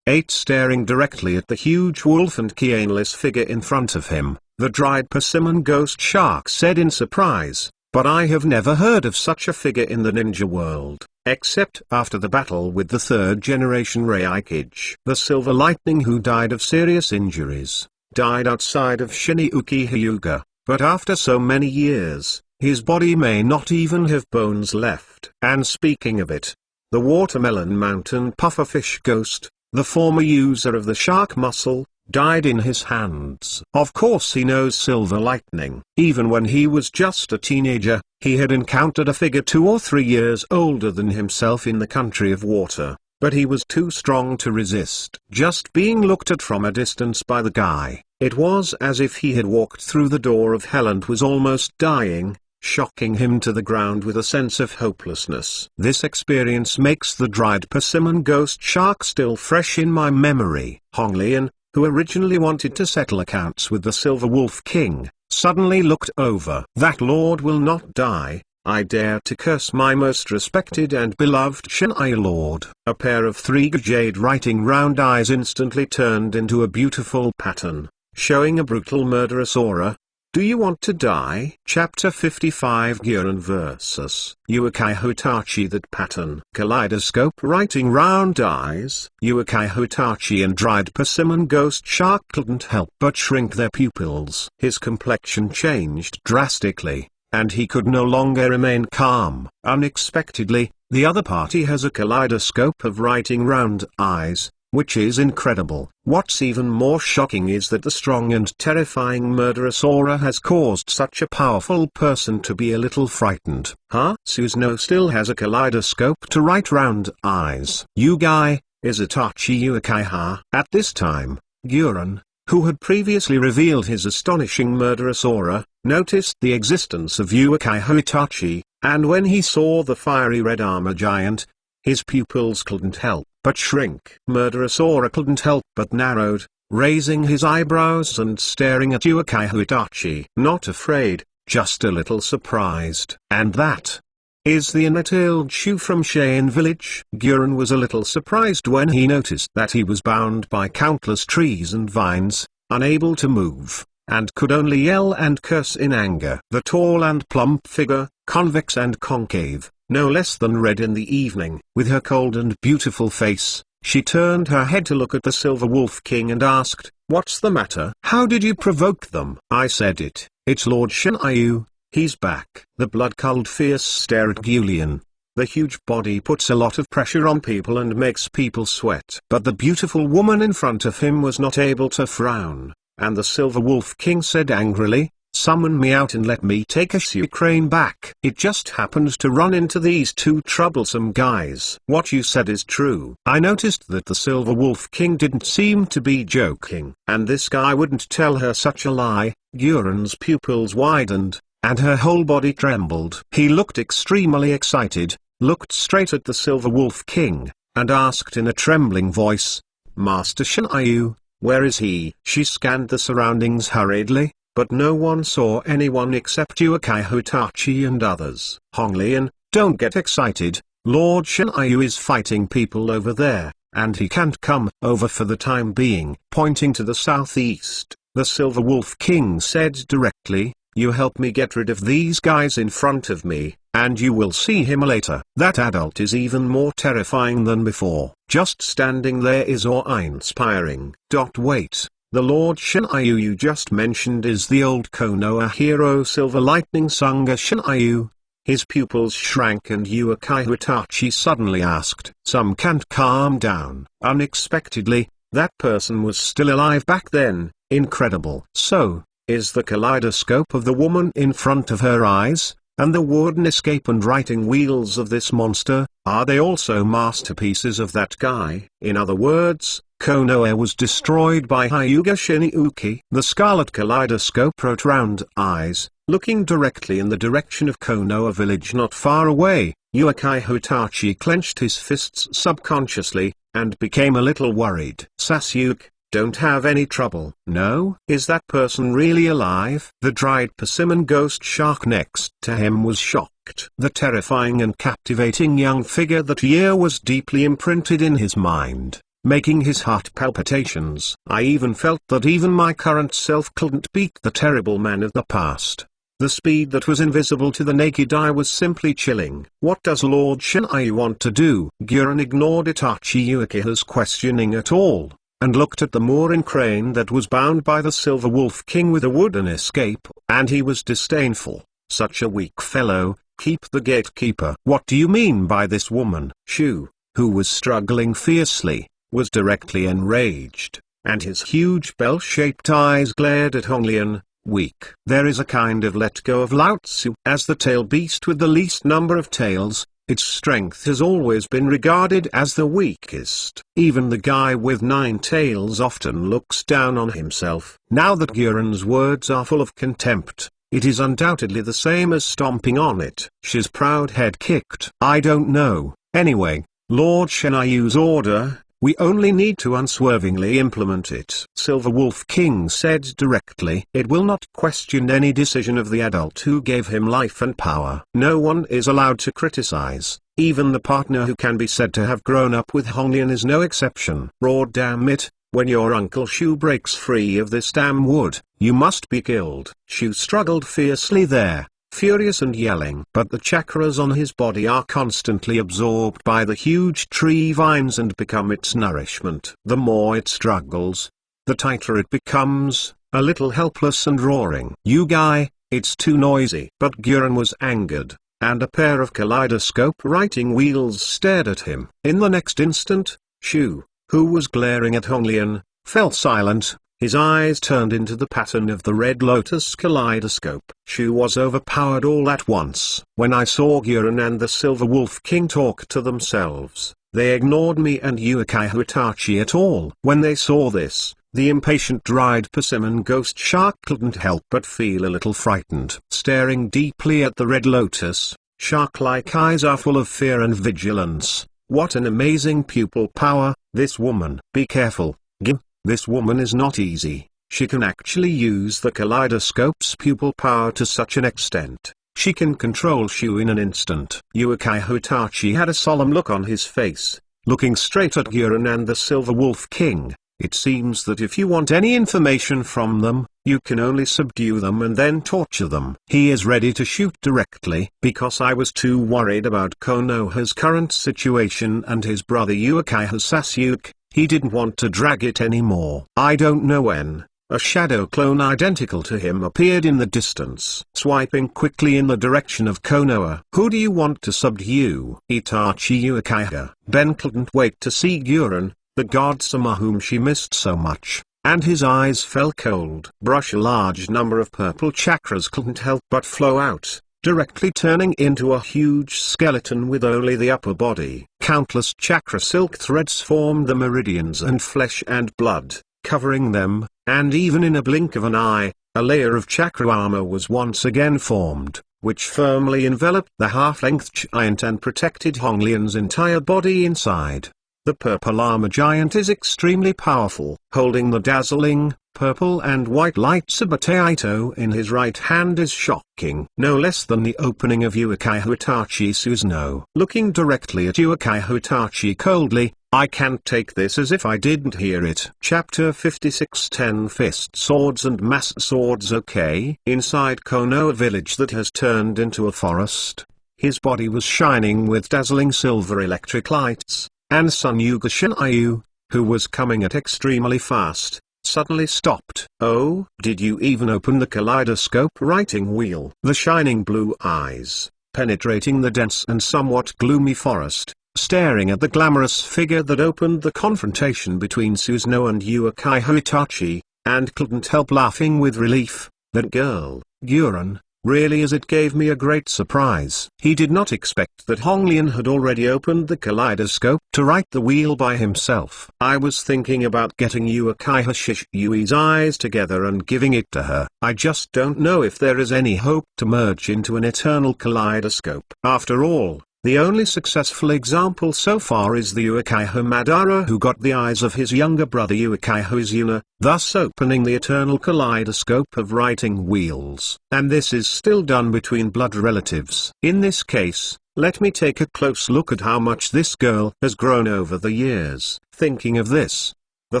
8. Staring directly at the huge wolf and Kianli's figure in front of him, the dried persimmon ghost shark said in surprise, "but I have never heard of such a figure in the ninja world, except after the battle with the third-generation Raikage. The Silver Lightning, who died of serious injuries, died outside of Shinjuku Hyuga, but after so many years, his body may not even have bones left." And speaking of it, the Watermelon Mountain Pufferfish ghost, the former user of the shark muscle, died in his hands. Of course he knows Silver Lightning. Even when he was just a teenager, he had encountered a figure 2 or 3 years older than himself in the country of water, but he was too strong to resist. Just being looked at from a distance by the guy, it was as if he had walked through the door of hell and was almost dying, shocking him to the ground with a sense of hopelessness. This experience makes the dried persimmon ghost shark still fresh in my memory. Hong Lian, who originally wanted to settle accounts with the Silver Wolf King, suddenly looked over. "That lord will not die. I dare to curse my most respected and beloved Shinai lord." A pair of 3 jade writing round eyes instantly turned into a beautiful pattern, showing a brutal murderous aura. "Do you want to die?" Chapter 55 Gyuran vs. Uekai Hotachi. That pattern. Kaleidoscope writing round eyes. Uekai Hotachi and dried persimmon ghost shark couldn't help but shrink their pupils. His complexion changed drastically, and he could no longer remain calm. Unexpectedly, the other party has a kaleidoscope of writing round eyes, which is incredible. What's even more shocking is that the strong and terrifying murderous aura has caused such a powerful person to be a little frightened. Susanoo still has a kaleidoscope to write round eyes. "Yugai, is Itachi Uekai?" At this time, Gyuran, who had previously revealed his astonishing murderous aura, noticed the existence of Uekai Itachi, and when he saw the fiery red armor giant, his pupils couldn't help but shrink. Murderous aura couldn't help but narrowed, raising his eyebrows and staring at Uekai Itachi. Not afraid, just a little surprised. "And that is the Untitled Chapter from Cheyenne Village." Gyuran was a little surprised when he noticed that he was bound by countless trees and vines, unable to move, and could only yell and curse in anger. The tall and plump figure, convex and concave, no less than red in the evening. With her cold and beautiful face, she turned her head to look at the Silver Wolf King and asked, "What's the matter? How did you provoke them?" "I said it. It's Lord Shinryu. He's back." The blood-colored fierce stare at Gyulian. The huge body puts a lot of pressure on people and makes people sweat. But the beautiful woman in front of him was not able to frown, and the Silver Wolf King said angrily, "Summon me out and let me take a crane back." "It just happened to run into these 2 troublesome guys." "What you said is true." I noticed that the Silver Wolf King didn't seem to be joking. And this guy wouldn't tell her such a lie. Gyuran's pupils widened, and her whole body trembled. He looked extremely excited, looked straight at the Silver Wolf King, and asked in a trembling voice, "Master Shinryu, where is he?" She scanned the surroundings hurriedly, but no one saw anyone except Uekai Itachi and others. "Hong Lian, don't get excited. Lord Shinryu is fighting people over there, and he can't come over for the time being." Pointing to the southeast, the Silver Wolf King said directly, "You help me get rid of these guys in front of me, and you will see him later." That adult is even more terrifying than before. Just standing there is awe-inspiring. Wait. The Lord Shinryu you just mentioned is the old Konoha hero Silver Lightning Sanga Shinryu. His pupils shrank and Uekai Itachi suddenly asked, "Some can't calm down." Unexpectedly, that person was still alive back then. Incredible. So, is the kaleidoscope of the woman in front of her eyes, and the wooden escape and writing wheels of this monster, are they also masterpieces of that guy? In other words, Konoha was destroyed by Hyuga Shinjuku. The scarlet kaleidoscope wrote round eyes, looking directly in the direction of Konoha village not far away. Uekai Itachi clenched his fists subconsciously, and became a little worried. "Sasuke, don't have any trouble." "No? Is that person really alive?" The dried persimmon ghost shark next to him was shocked. The terrifying and captivating young figure that year was deeply imprinted in his mind. making his heart palpitations. I even felt that even my current self couldn't beat the terrible man of the past. The speed that was invisible to the naked eye was simply chilling. What does Lord Shinai want to do? Gurren ignored Itachi Uchiha's questioning at all, and looked at the mooring crane that was bound by the Silver Wolf King with a wooden escape, and he was disdainful. Such a weak fellow, keep the gatekeeper. What do you mean by this woman? Shu, who was struggling fiercely, was directly enraged, and his huge bell-shaped eyes glared at Honglian. Weak. There is a kind of let go of Lao Tzu. As the tail beast with the least number of tails, its strength has always been regarded as the weakest. Even the guy with 9 tails often looks down on himself. Now that Gurren's words are full of contempt, it is undoubtedly the same as stomping on it. Shi's proud head kicked. I don't know. Anyway, Lord Shinayu's order, we only need to unswervingly implement it. Silver Wolf King said directly. It will not question any decision of the adult who gave him life and power. No one is allowed to criticize. Even the partner who can be said to have grown up with Honglian is no exception. Raw damn it, when your Uncle Shu breaks free of this damn wood, you must be killed. Shu struggled fiercely there, furious and yelling. But the chakras on his body are constantly absorbed by the huge tree vines and become its nourishment. The more it struggles, the tighter it becomes, a little helpless and roaring. You guy, it's too noisy. But Gurren was angered, and a pair of kaleidoscope writing wheels stared at him. In the next instant, Shu, who was glaring at Honglian, fell silent. His eyes turned into the pattern of the Red Lotus kaleidoscope. Shu was overpowered all at once. When I saw Gurren and the Silver Wolf King talk to themselves, they ignored me and Uchiha Itachi at all. When they saw this, the impatient dried persimmon ghost shark couldn't help but feel a little frightened. Staring deeply at the Red Lotus, shark-like eyes are full of fear and vigilance. What an amazing pupil power, this woman. Be careful, Gim. This woman is not easy. She can actually use the kaleidoscope's pupil power to such an extent. She can control Shu in an instant. Uchiha Itachi had a solemn look on his face, looking straight at Gurren and the Silver Wolf King. It seems that if you want any information from them, you can only subdue them and then torture them. He is ready to shoot directly. Because I was too worried about Konoha's current situation and his brother Uchiha Sasuke, he didn't want to drag it anymore. I don't know when, a shadow clone identical to him appeared in the distance, swiping quickly in the direction of Konoha. Who do you want to subdue? Itachi Uchiha. Ben couldn't wait to see Gurren, the god-sama whom she missed so much, and his eyes fell cold. Brush. A large number of purple chakras couldn't help but flow out, directly turning into a huge skeleton with only the upper body. Countless chakra silk threads formed the meridians and flesh and blood, covering them, and even in a blink of an eye, a layer of chakra armor was once again formed, which firmly enveloped the half-length giant and protected Honglian's entire body inside. The purple armor giant is extremely powerful. Holding the dazzling, purple and white lightsaber Taito in his right hand is shocking. No less than the opening of Uchiha Itachi Susanoo. Looking directly at Uchiha Itachi coldly, I can't take this as if I didn't hear it. Chapter 56. 10 Fist Swords and Mass Swords. Okay. Inside Konoha village that has turned into a forest, his body was shining with dazzling silver electric lights, and Son Yuga Shinryu, who was coming at extremely fast, suddenly stopped. Oh, did you even open the kaleidoscope writing wheel? The shining blue eyes, penetrating the dense and somewhat gloomy forest, staring at the glamorous figure that opened the confrontation between Susanoo and Uchiha Itachi, and couldn't help laughing with relief. That girl, Gurren, really is. It gave me a great surprise. He did not expect that Honglian had already opened the kaleidoscope to write the wheel by himself. I was thinking about getting Uchiha Shishui's eyes together and giving it to her. I just don't know if there is any hope to merge into an eternal kaleidoscope. After all, The only successful example so far is the Uchiha Madara, who got the eyes of his younger brother Uchiha Izuna, thus opening the eternal kaleidoscope of writing wheels. And this is still done between blood relatives. In this case, let me take a close look at how much this girl has grown over the years. Thinking of this, the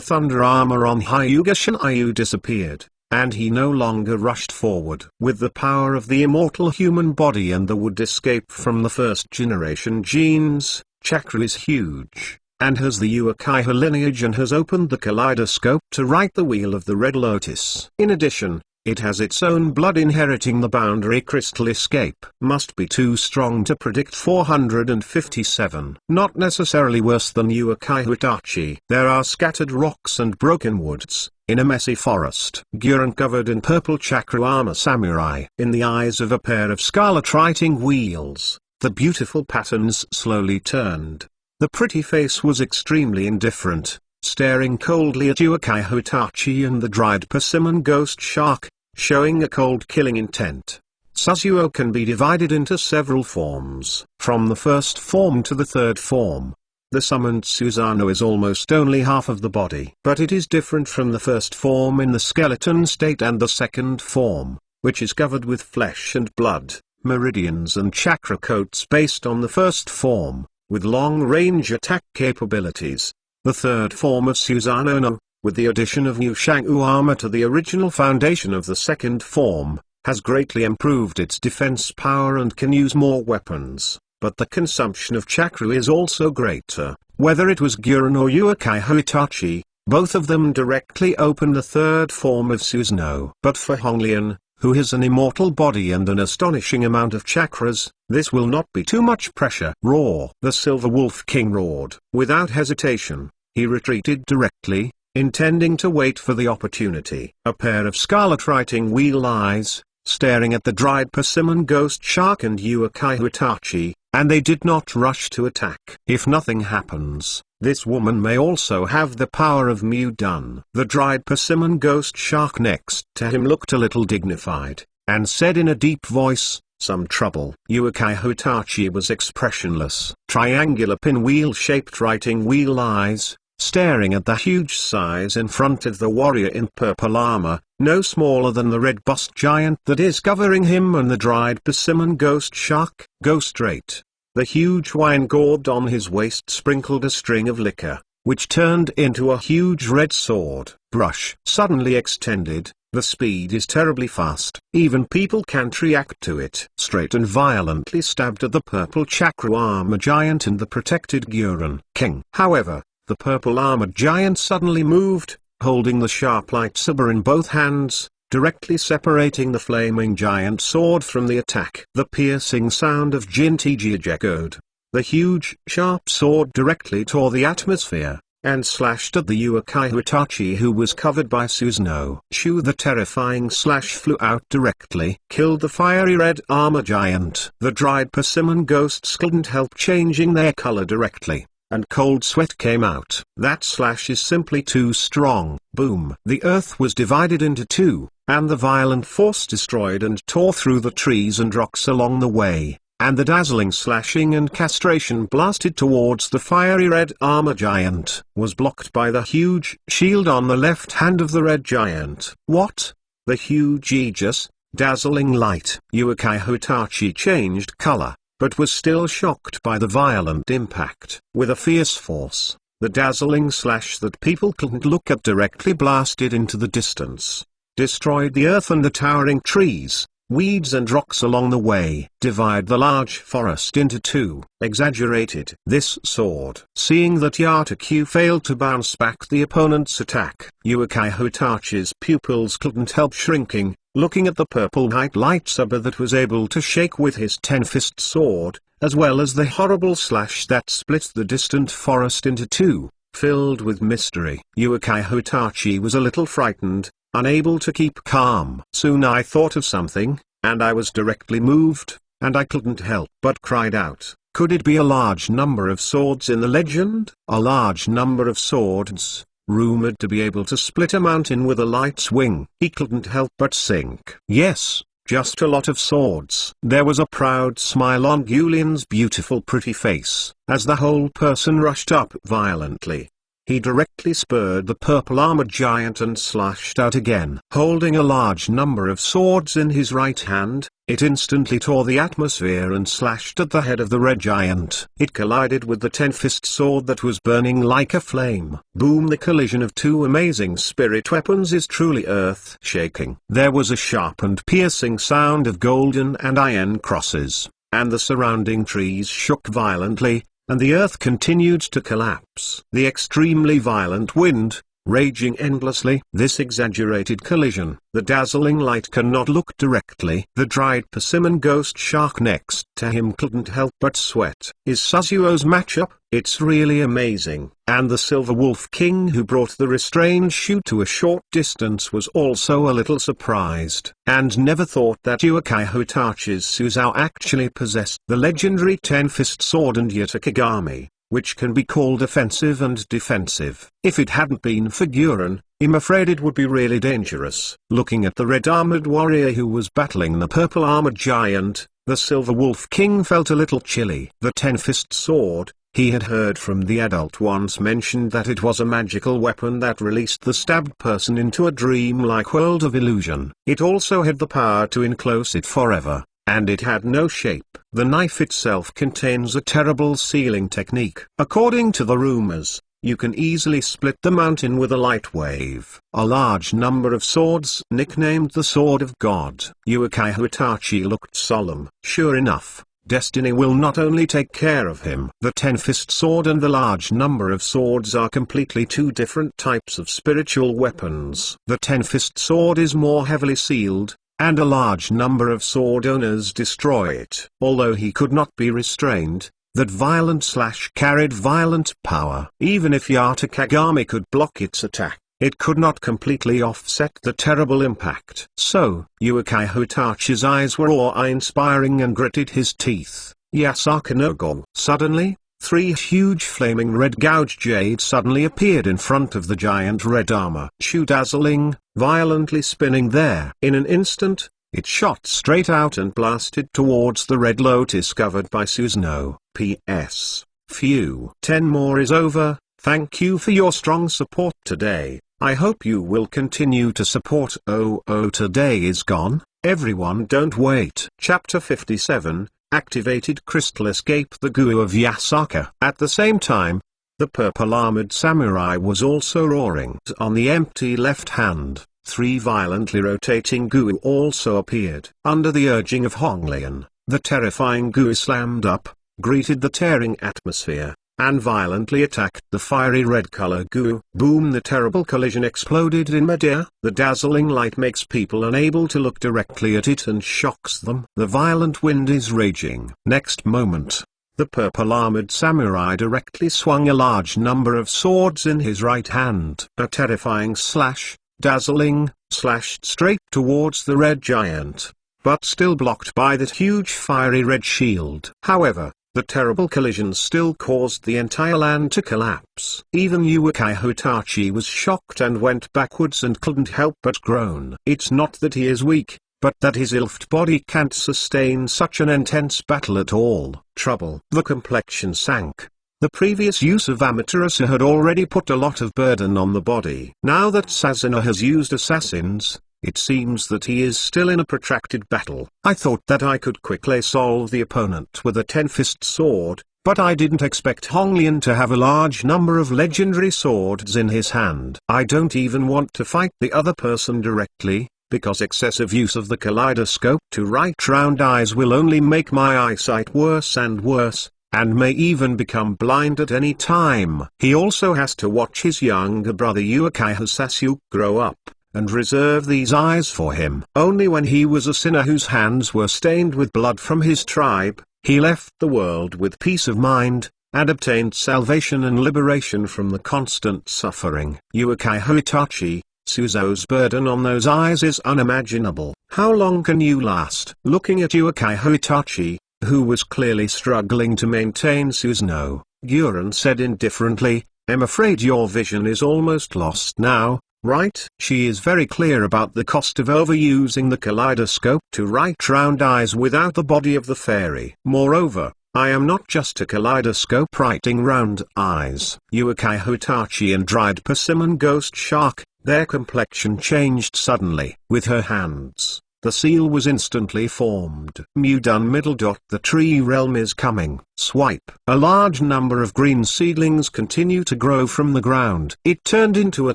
thunder armor on Hyuga Shinryu disappeared, and he no longer rushed forward. With the power of the immortal human body and the wood escape from the first generation genes, chakra is huge, and has the Uchiha lineage and has opened the kaleidoscope to right the wheel of the Red Lotus. In addition, it has its own blood inheriting the boundary crystal escape. Must be too strong to predict 457. Not necessarily worse than Uchiha Itachi. There are scattered rocks and broken woods, in a messy forest. Gurren covered in purple chakra armor samurai. In the eyes of a pair of scarlet writing wheels, the beautiful patterns slowly turned. The pretty face was extremely indifferent, staring coldly at Uchiha Itachi and the dried persimmon ghost shark, showing a cold killing intent. Suzuo can be divided into several forms, from the first form to the third form. The summoned Susanoo is almost only half of the body. But it is different from the first form in the skeleton state and the second form, which is covered with flesh and blood, meridians and chakra coats based on the first form, with long-range attack capabilities. The third form of Susanoo, with the addition of new Shanghu armor to the original foundation of the second form, has greatly improved its defense power and can use more weapons, but the consumption of chakra is also greater. Whether it was Gurren or Uchiha Itachi, both of them directly opened the third form of Susanoo. But for Honglian, who has an immortal body and an astonishing amount of chakras, this will not be too much pressure. Roar! The Silver Wolf King roared. Without hesitation, he retreated directly, intending to wait for the opportunity. A pair of scarlet writing wheel eyes, staring at the dried persimmon ghost shark and Uchiha Itachi, and they did not rush to attack. If nothing happens, this woman may also have the power of Mudan. The dried persimmon ghost shark next to him looked a little dignified, and said in a deep voice, "Some trouble." Uchiha Itachi was expressionless. Triangular pinwheel-shaped writing wheel eyes, staring at the huge size in front of the warrior in purple armor, no smaller than the red bust giant that is covering him and the dried persimmon ghost shark. Go straight. The huge wine gourd on his waist sprinkled a string of liquor, which turned into a huge red sword. Brush suddenly extended. The speed is terribly fast. Even people can't react to it. Straight and violently stabbed at the purple chakra armor giant and the protected Gurren King. However, the purple armored giant suddenly moved, holding the sharp lightsaber in both hands, directly separating the flaming giant sword from the attack. The piercing sound of Jintiji echoed. The huge, sharp sword directly tore the atmosphere, and slashed at the Uchiha Itachi who was covered by Susanoo. Shoo! The terrifying slash flew out directly, killed the fiery red armor giant. The dried persimmon ghosts couldn't help changing their color directly, and cold sweat came out. That slash is simply too strong. Boom! The earth was divided into two, and the violent force destroyed and tore through the trees and rocks along the way, and the dazzling slashing and castration blasted towards the fiery red armor giant, was blocked by the huge shield on the left hand of the red giant. What? The huge aegis, dazzling light. Uchiha Itachi changed color, but was still shocked by the violent impact. With a fierce force, the dazzling slash that people couldn't look at directly blasted into the distance, destroyed the earth and the towering trees, weeds and rocks along the way, divide the large forest into two. Exaggerated. This sword. Seeing that Yataku failed to bounce back the opponent's attack, Uchiha Itachi's pupils couldn't help shrinking, looking at the purple white lightsaber that was able to shake with his ten-fist sword, as well as the horrible slash that split the distant forest into two, filled with mystery. Uchiha Itachi was a little frightened, unable to keep calm. Soon I thought of something, and I was directly moved, and I couldn't help but cried out. Could it be a large number of swords in the legend? A large number of swords, rumored to be able to split a mountain with a light swing. He couldn't help but think. Yes, just a lot of swords. There was a proud smile on Gulian's beautiful pretty face, as the whole person rushed up violently. He directly spurred the purple-armored giant and slashed out again. Holding a large number of swords in his right hand, it instantly tore the atmosphere and slashed at the head of the red giant. It collided with the 10-fist sword that was burning like a flame. Boom! The collision of two amazing spirit weapons is truly earth-shaking. There was a sharp and piercing sound of golden and iron crosses, and the surrounding trees shook violently, and the earth continued to collapse. The extremely violent wind, raging endlessly. This exaggerated collision, the dazzling light cannot look directly. The dried persimmon ghost shark next to him couldn't help but sweat. Is Sasuo's matchup? It's really amazing. And the Silver Wolf King who brought the restrained shoe to a short distance was also a little surprised, and never thought that Uchiha Itachi's Suzuo actually possessed the legendary 10-fist sword and Yatakagami, which can be called offensive and defensive. If it hadn't been for Guren, I'm afraid it would be really dangerous. Looking at the red-armored warrior who was battling the purple-armored giant, the Silver Wolf King felt a little chilly. The 10-fist sword, he had heard from the adult once, mentioned that it was a magical weapon that released the stabbed person into a dream-like world of illusion. It also had the power to enclose it forever, and it had no shape. The knife itself contains a terrible sealing technique. According to the rumors, you can easily split the mountain with a light wave. A large number of swords, nicknamed the Sword of God. Uchiha Itachi looked solemn. Sure enough, destiny will not only take care of him. The 10-fist sword and the large number of swords are completely two different types of spiritual weapons. The 10-fist sword is more heavily sealed, and a large number of sword owners destroy it. Although he could not be restrained, that violent slash carried violent power. Even if Yatakagami could block its attack, it could not completely offset the terrible impact. So, Uchiha Itachi's eyes were awe-inspiring and gritted his teeth. Yasaka no go. Suddenly, three huge flaming red gouge jades suddenly appeared in front of the giant red armor. Shoe dazzling, violently spinning there. In an instant, it shot straight out and blasted towards the red lotus covered by Susanoo. P.S. Phew. 10 more is over. Thank you for your strong support today. I hope you will continue to support. Oh, today is gone. Everyone don't wait. Chapter 57. Activated crystal escape the goo of Yasaka. At the same time, the purple-armored samurai was also roaring. On the empty left hand, 3 violently rotating goo also appeared. Under the urging of Honglian, the terrifying goo slammed up, greeted the tearing atmosphere, and violently attacked the fiery red color goo. Boom! The terrible collision exploded in midair. The dazzling light makes people unable to look directly at it and shocks them. The violent wind is raging. Next moment, the purple-armored samurai directly swung a large number of swords in his right hand. A terrifying slash, dazzling, slashed straight towards the red giant, but still blocked by that huge fiery red shield. However, the terrible collision still caused the entire land to collapse. Even Uchiha Itachi was shocked and went backwards and couldn't help but groan. It's not that he is weak, but that his ilfed body can't sustain such an intense battle at all. Trouble. The complexion sank. The previous use of Amaterasu had already put a lot of burden on the body. Now that Sasuno has used assassins, it seems that he is still in a protracted battle. I thought that I could quickly solve the opponent with a 10-fist sword, but I didn't expect Honglian to have a large number of legendary swords in his hand. I don't even want to fight the other person directly, because excessive use of the kaleidoscope to right round eyes will only make my eyesight worse and worse, and may even become blind at any time. He also has to watch his younger brother Uchiha Sasuke grow up, and reserve these eyes for him. Only when he was a sinner whose hands were stained with blood from his tribe, he left the world with peace of mind, and obtained salvation and liberation from the constant suffering. Uchiha Itachi, Suzuo's burden on those eyes is unimaginable. How long can you last? Looking at Uchiha Itachi, who was clearly struggling to maintain Susanoo, Guren said indifferently, I'm afraid your vision is almost lost now. right? She is very clear about the cost of overusing the kaleidoscope to write round eyes without the body of the fairy. Moreover, I am not just a kaleidoscope writing round eyes. Yuukai Hitachi and dried persimmon ghost shark, their complexion changed suddenly. With her hands, the seal was instantly formed. Done middle dot. The tree realm is coming. Swipe. A large number of green seedlings continue to grow from the ground. It turned into a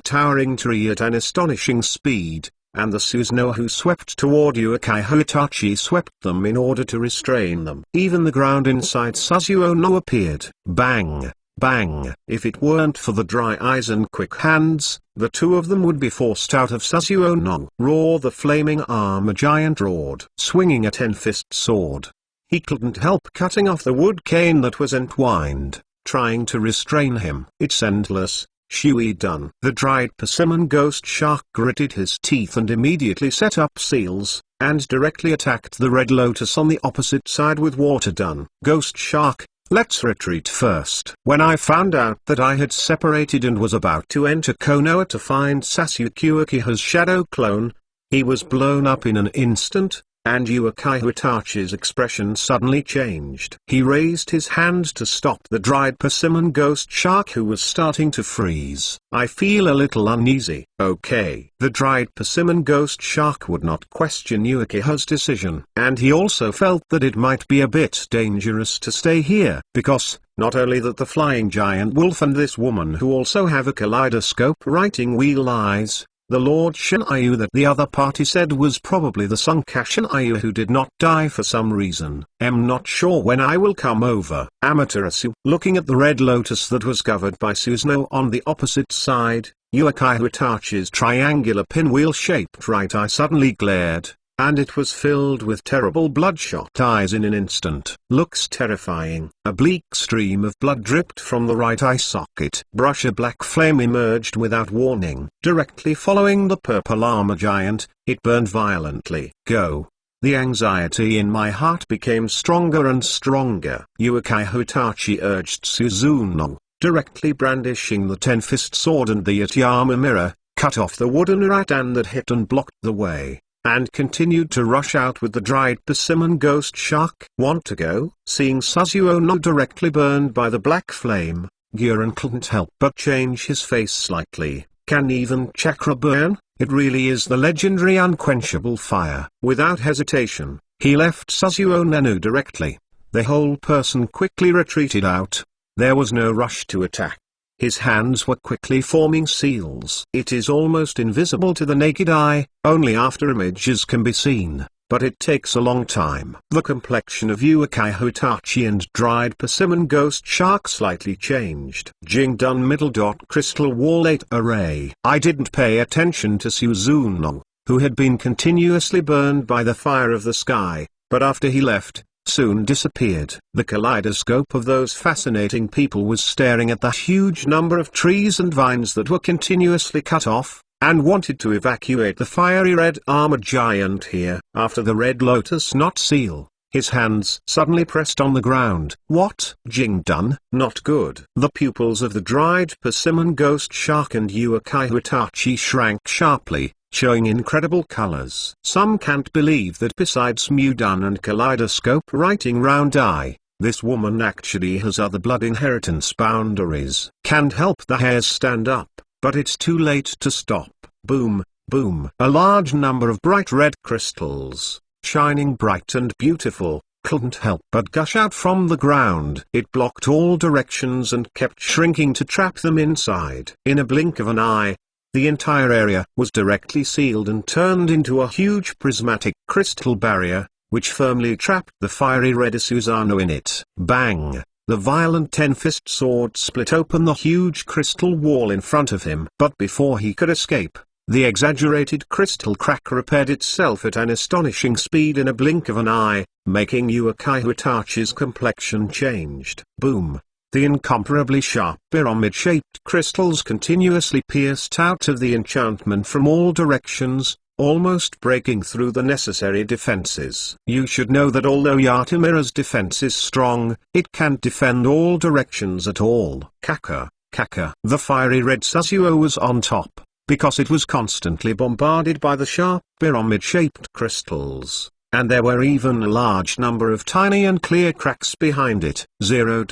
towering tree at an astonishing speed, and the Susanoo who swept toward Yuukai Hitachi swept them in order to restrain them. Even the ground inside Susanoo appeared. Bang! Bang! If it weren't for the dry eyes and quick hands, the two of them would be forced out of Susanoo. Roar! The flaming armor giant roared, swinging a 10-fist sword. He couldn't help cutting off the wood cane that was entwined, trying to restrain him. It's endless. Shui done. The dried persimmon ghost shark gritted his teeth and immediately set up seals, and directly attacked the red lotus on the opposite side with water done. Ghost shark, let's retreat first. When I found out that I had separated and was about to enter Konoha to find Sasuke Uchiha's shadow clone, he was blown up in an instant, and Yuukai Hitachi's expression suddenly changed. He raised his hand to stop the dried persimmon ghost shark who was starting to freeze. I feel a little uneasy. Okay. The dried persimmon ghost shark would not question Uchiha's decision. And he also felt that it might be a bit dangerous to stay here, because, not only that the flying giant wolf and this woman who also have a kaleidoscope writing wheel eyes, the Lord Shinryu that the other party said was probably the Sunka Shinryu who did not die for some reason. Am not sure when I will come over. Amaterasu. Looking at the red lotus that was covered by Susanoo on the opposite side, Yuukai Hitachi's triangular pinwheel-shaped right eye suddenly glared, and it was filled with terrible bloodshot eyes in an instant. Looks terrifying. A bleak stream of blood dripped from the right eye socket. Brush. A black flame emerged without warning. Directly following the purple armor giant, it burned violently. Go. The anxiety in my heart became stronger and stronger. Yuukai Hitachi urged Susanoo, directly brandishing the 10-fist sword and the Yatiyama mirror, cut off the wooden rattan that hit and blocked the way, and continued to rush out with the dried persimmon ghost shark. Want to go? Seeing Susanoo directly burned by the black flame, Guren couldn't help but change his face slightly. Can even chakra burn? It really is the legendary unquenchable fire. Without hesitation, he left Susanoo directly. The whole person quickly retreated out. There was no rush to attack. His hands were quickly forming seals. It is almost invisible to the naked eye, only after images can be seen, but it takes a long time. The complexion of Yuukai Hitachi and dried persimmon ghost shark slightly changed. Jingdun middle dot crystal wall 8 array. I didn't pay attention to Susanoo, who had been continuously burned by the fire of the sky, but after he left, soon disappeared. The kaleidoscope of those fascinating people was staring at the huge number of trees and vines that were continuously cut off, and wanted to evacuate the fiery red armor giant here. After the red lotus knot seal, his hands suddenly pressed on the ground. What? Jingdun? Not good. The pupils of the dried persimmon ghost shark and Yuukai Hitachi shrank sharply, showing incredible colors. Some can't believe that besides Mudun and kaleidoscope writing round eye, this woman actually has other blood inheritance boundaries. Can't help the hairs stand up, but it's too late to stop. Boom, boom. A large number of bright red crystals, shining bright and beautiful, couldn't help but gush out from the ground. It blocked all directions and kept shrinking to trap them inside. In a blink of an eye, the entire area was directly sealed and turned into a huge prismatic crystal barrier, which firmly trapped the fiery red Susanoo in it. Bang! The violent 10-fist sword split open the huge crystal wall in front of him. But before he could escape, the exaggerated crystal crack repaired itself at an astonishing speed in a blink of an eye, making Yuukai Hitachi's complexion changed. Boom! The incomparably sharp pyramid-shaped crystals continuously pierced out of the enchantment from all directions, almost breaking through the necessary defenses. You should know that although Yatamira's defense is strong, it can't defend all directions at all. Kaka, kaka. The fiery red Susanoo was on top, because it was constantly bombarded by the sharp pyramid-shaped crystals, and there were even a large number of tiny and clear cracks behind it. 0.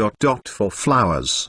For flowers.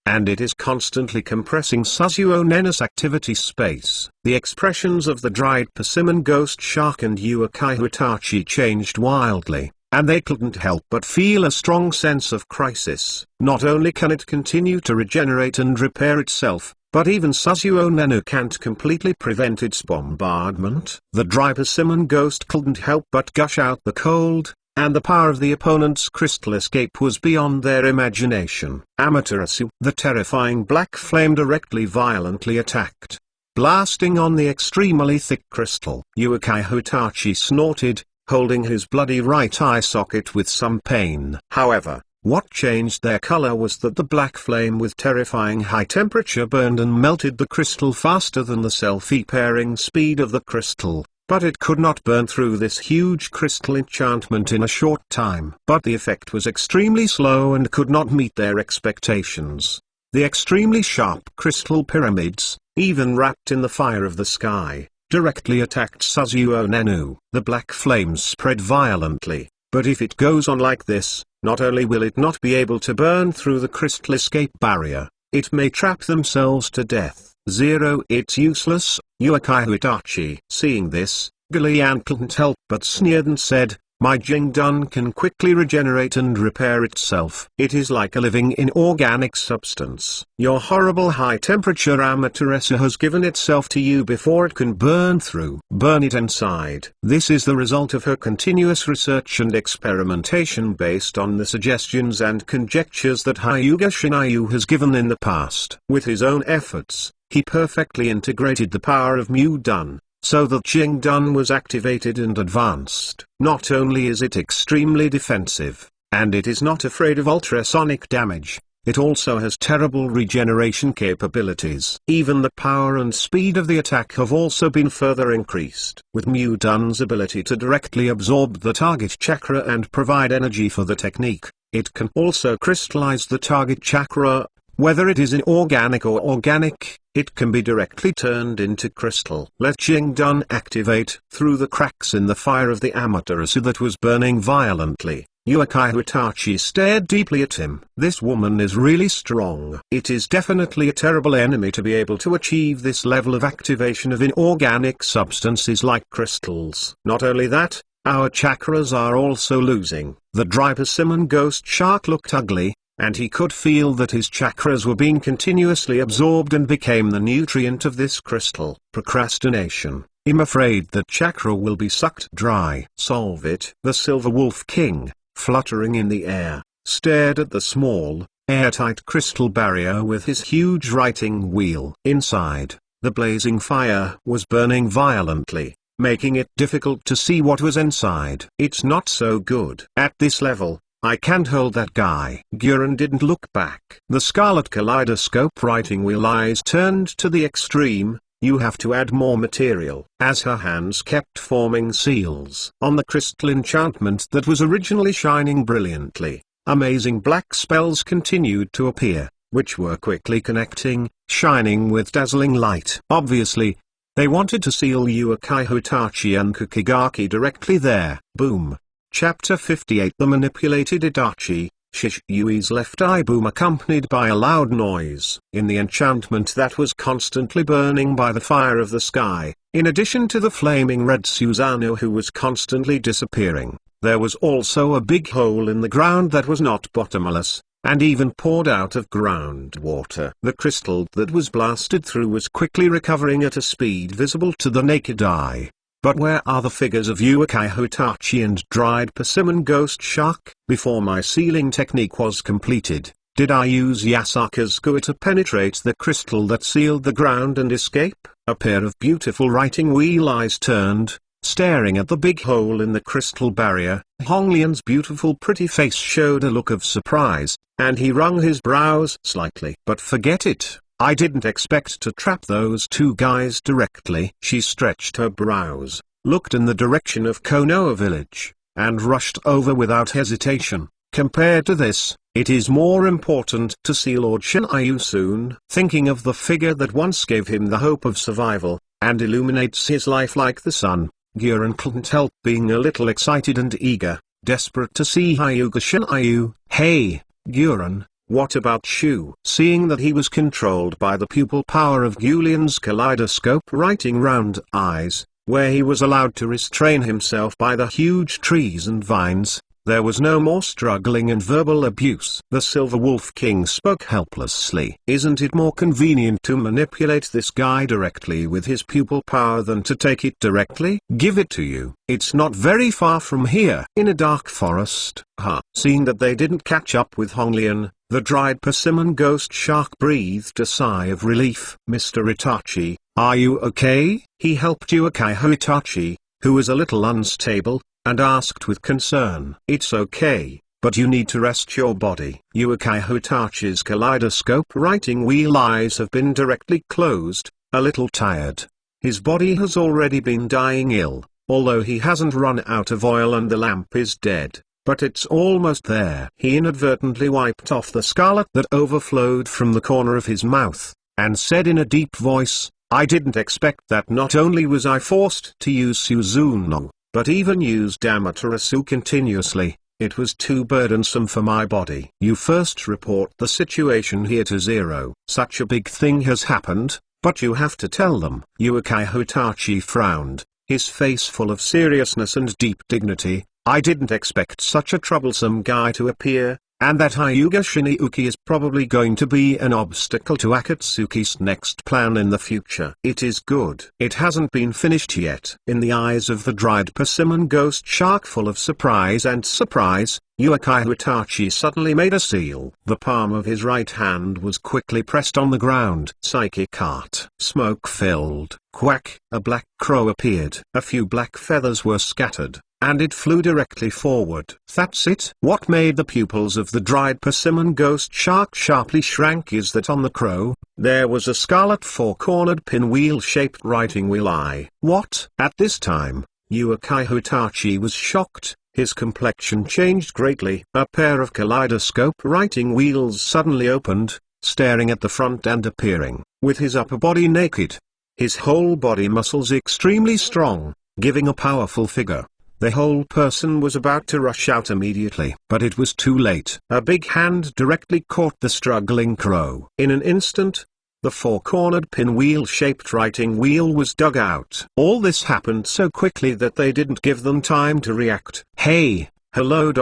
And it is constantly compressing Suzuo Nena's activity space. The expressions of the dried persimmon ghost shark and Yukai Hitachi changed wildly, and they couldn't help but feel a strong sense of crisis. Not only can it continue to regenerate and repair itself, but even Suzuo Nenu can't completely prevent its bombardment. The dry persimmon ghost couldn't help but gush out the cold, and the power of the opponent's crystal escape was beyond their imagination. Amaterasu, the terrifying black flame violently attacked, blasting on the extremely thick crystal. Yukai Hitachi snorted, holding his bloody right eye socket with some pain. However, what changed their color was that the black flame with terrifying high temperature burned and melted the crystal faster than the self-repairing speed of the crystal. But it could not burn through this huge crystal enchantment in a short time. But the effect was extremely slow and could not meet their expectations. The extremely sharp crystal pyramids, even wrapped in the fire of the sky, directly attacked Suzuo Nenu. The black flames spread violently, but if it goes on like this, not only will it not be able to burn through the crystal escape barrier, it may trap themselves to death. 0. It's useless. Yukai Hitachi. Seeing this, Gillian couldn't help but sneered and said, "My Jingdun can quickly regenerate and repair itself. It is like a living inorganic substance. Your horrible high-temperature Amaterasu has given itself to you before it can burn through. Burn it inside." This is the result of her continuous research and experimentation based on the suggestions and conjectures that Hyuga Shinayu has given in the past. With his own efforts, he perfectly integrated the power of Mu-Dun, so that Jingdun was activated and advanced. Not only is it extremely defensive, and it is not afraid of ultrasonic damage, it also has terrible regeneration capabilities. Even the power and speed of the attack have also been further increased. With Mu-Dun's ability to directly absorb the target chakra and provide energy for the technique, it can also crystallize the target chakra. Whether it is inorganic or organic, it can be directly turned into crystal. Let Jingdun activate. Through the cracks in the fire of the Amaterasu that was burning violently, Yukai Hitachi stared deeply at him. This woman is really strong. It is definitely a terrible enemy to be able to achieve this level of activation of inorganic substances like crystals. Not only that, our chakras are also losing. The dry persimmon ghost shark looked ugly, and he could feel that his chakras were being continuously absorbed and became the nutrient of this crystal. Procrastination. I'm afraid that chakra will be sucked dry. Solve it. The Silver Wolf King, fluttering in the air, stared at the small, airtight crystal barrier with his huge writing wheel. Inside, the blazing fire was burning violently, making it difficult to see what was inside. It's not so good. At this level, I can't hold that guy. Guren didn't look back. The scarlet kaleidoscope writing wheel eyes turned to the extreme. You have to add more material. As her hands kept forming seals on the crystal enchantment that was originally shining brilliantly, amazing black spells continued to appear, which were quickly connecting, shining with dazzling light. Obviously, they wanted to seal Yukai Hitachi and Kukigaki directly there. Boom. Chapter 58. The manipulated Itachi. Shishui's left eye boom accompanied by a loud noise. In the enchantment that was constantly burning by the fire of the sky, in addition to the flaming red Susanoo who was constantly disappearing, there was also a big hole in the ground that was not bottomless, and even poured out of groundwater. The crystal that was blasted through was quickly recovering at a speed visible to the naked eye. But where are the figures of Yukai Hitachi and dried persimmon ghost shark? Before my sealing technique was completed, did I use Yasaka's Gua to penetrate the crystal that sealed the ground and escape? A pair of beautiful writing wheel eyes turned, staring at the big hole in the crystal barrier. Honglian's beautiful pretty face showed a look of surprise, and he wrung his brows slightly. But forget it. I didn't expect to trap those two guys directly. She stretched her brows, looked in the direction of Konoha village, and rushed over without hesitation. Compared to this, It is more important to see Lord Shinryu soon. Thinking of the figure that once gave him the hope of survival, and illuminates his life like the sun, Gurren couldn't help being a little excited and eager, desperate to see Hyuga Shinryu. Hey, Gurren, what about Shu? Seeing that he was controlled by the pupil power of Gulian's kaleidoscope writing round eyes, where he was allowed to restrain himself by the huge trees and vines, there was no more struggling and verbal abuse. The Silver Wolf King spoke helplessly. Isn't it more convenient to manipulate this guy directly with his pupil power than to take it directly? Give it to you. It's not very far from here. In a dark forest. Seeing that they didn't catch up with Honglian, the dried persimmon ghost shark breathed a sigh of relief. Mr. Itachi, are you okay? He helped Yukai Itachi, who was a little unstable, and asked with concern. It's okay, but you need to rest your body. Yukai Itachi's kaleidoscope writing wheel eyes have been directly closed, a little tired. His body has already been dying ill, although he hasn't run out of oil and the lamp is dead, but it's almost there. He inadvertently wiped off the scarlet that overflowed from the corner of his mouth, and said in a deep voice, I didn't expect that. Not only was I forced to use Suzuno, but even used Amaterasu continuously, it was too burdensome for my body. You first report the situation here to Zero. Such a big thing has happened, but you have to tell them. Yukai Itachi frowned, his face full of seriousness and deep dignity. I didn't expect such a troublesome guy to appear, and that Hyuga Shinryu is probably going to be an obstacle to Akatsuki's next plan in the future. It is good. It hasn't been finished yet. In the eyes of the dried persimmon ghost shark full of surprise, Yukai Itachi suddenly made a seal. The palm of his right hand was quickly pressed on the ground. Psychic art. Smoke filled. Quack. A black crow appeared. A few black feathers were scattered, and it flew directly forward. That's it. What made the pupils of the dried persimmon ghost shark sharply shrank is that on the crow, there was a scarlet four-cornered pinwheel-shaped writing wheel eye. What? At this time, Yukai Itachi was shocked. His complexion changed greatly. A pair of kaleidoscope writing wheels suddenly opened, staring at the front and appearing, with his upper body naked. His whole body muscles extremely strong, giving a powerful figure. The whole person was about to rush out immediately, but it was too late. A big hand directly caught the struggling crow. In an instant, the four-cornered pinwheel-shaped writing wheel was dug out. All this happened so quickly that they didn't give them time to react. Hey, hello ...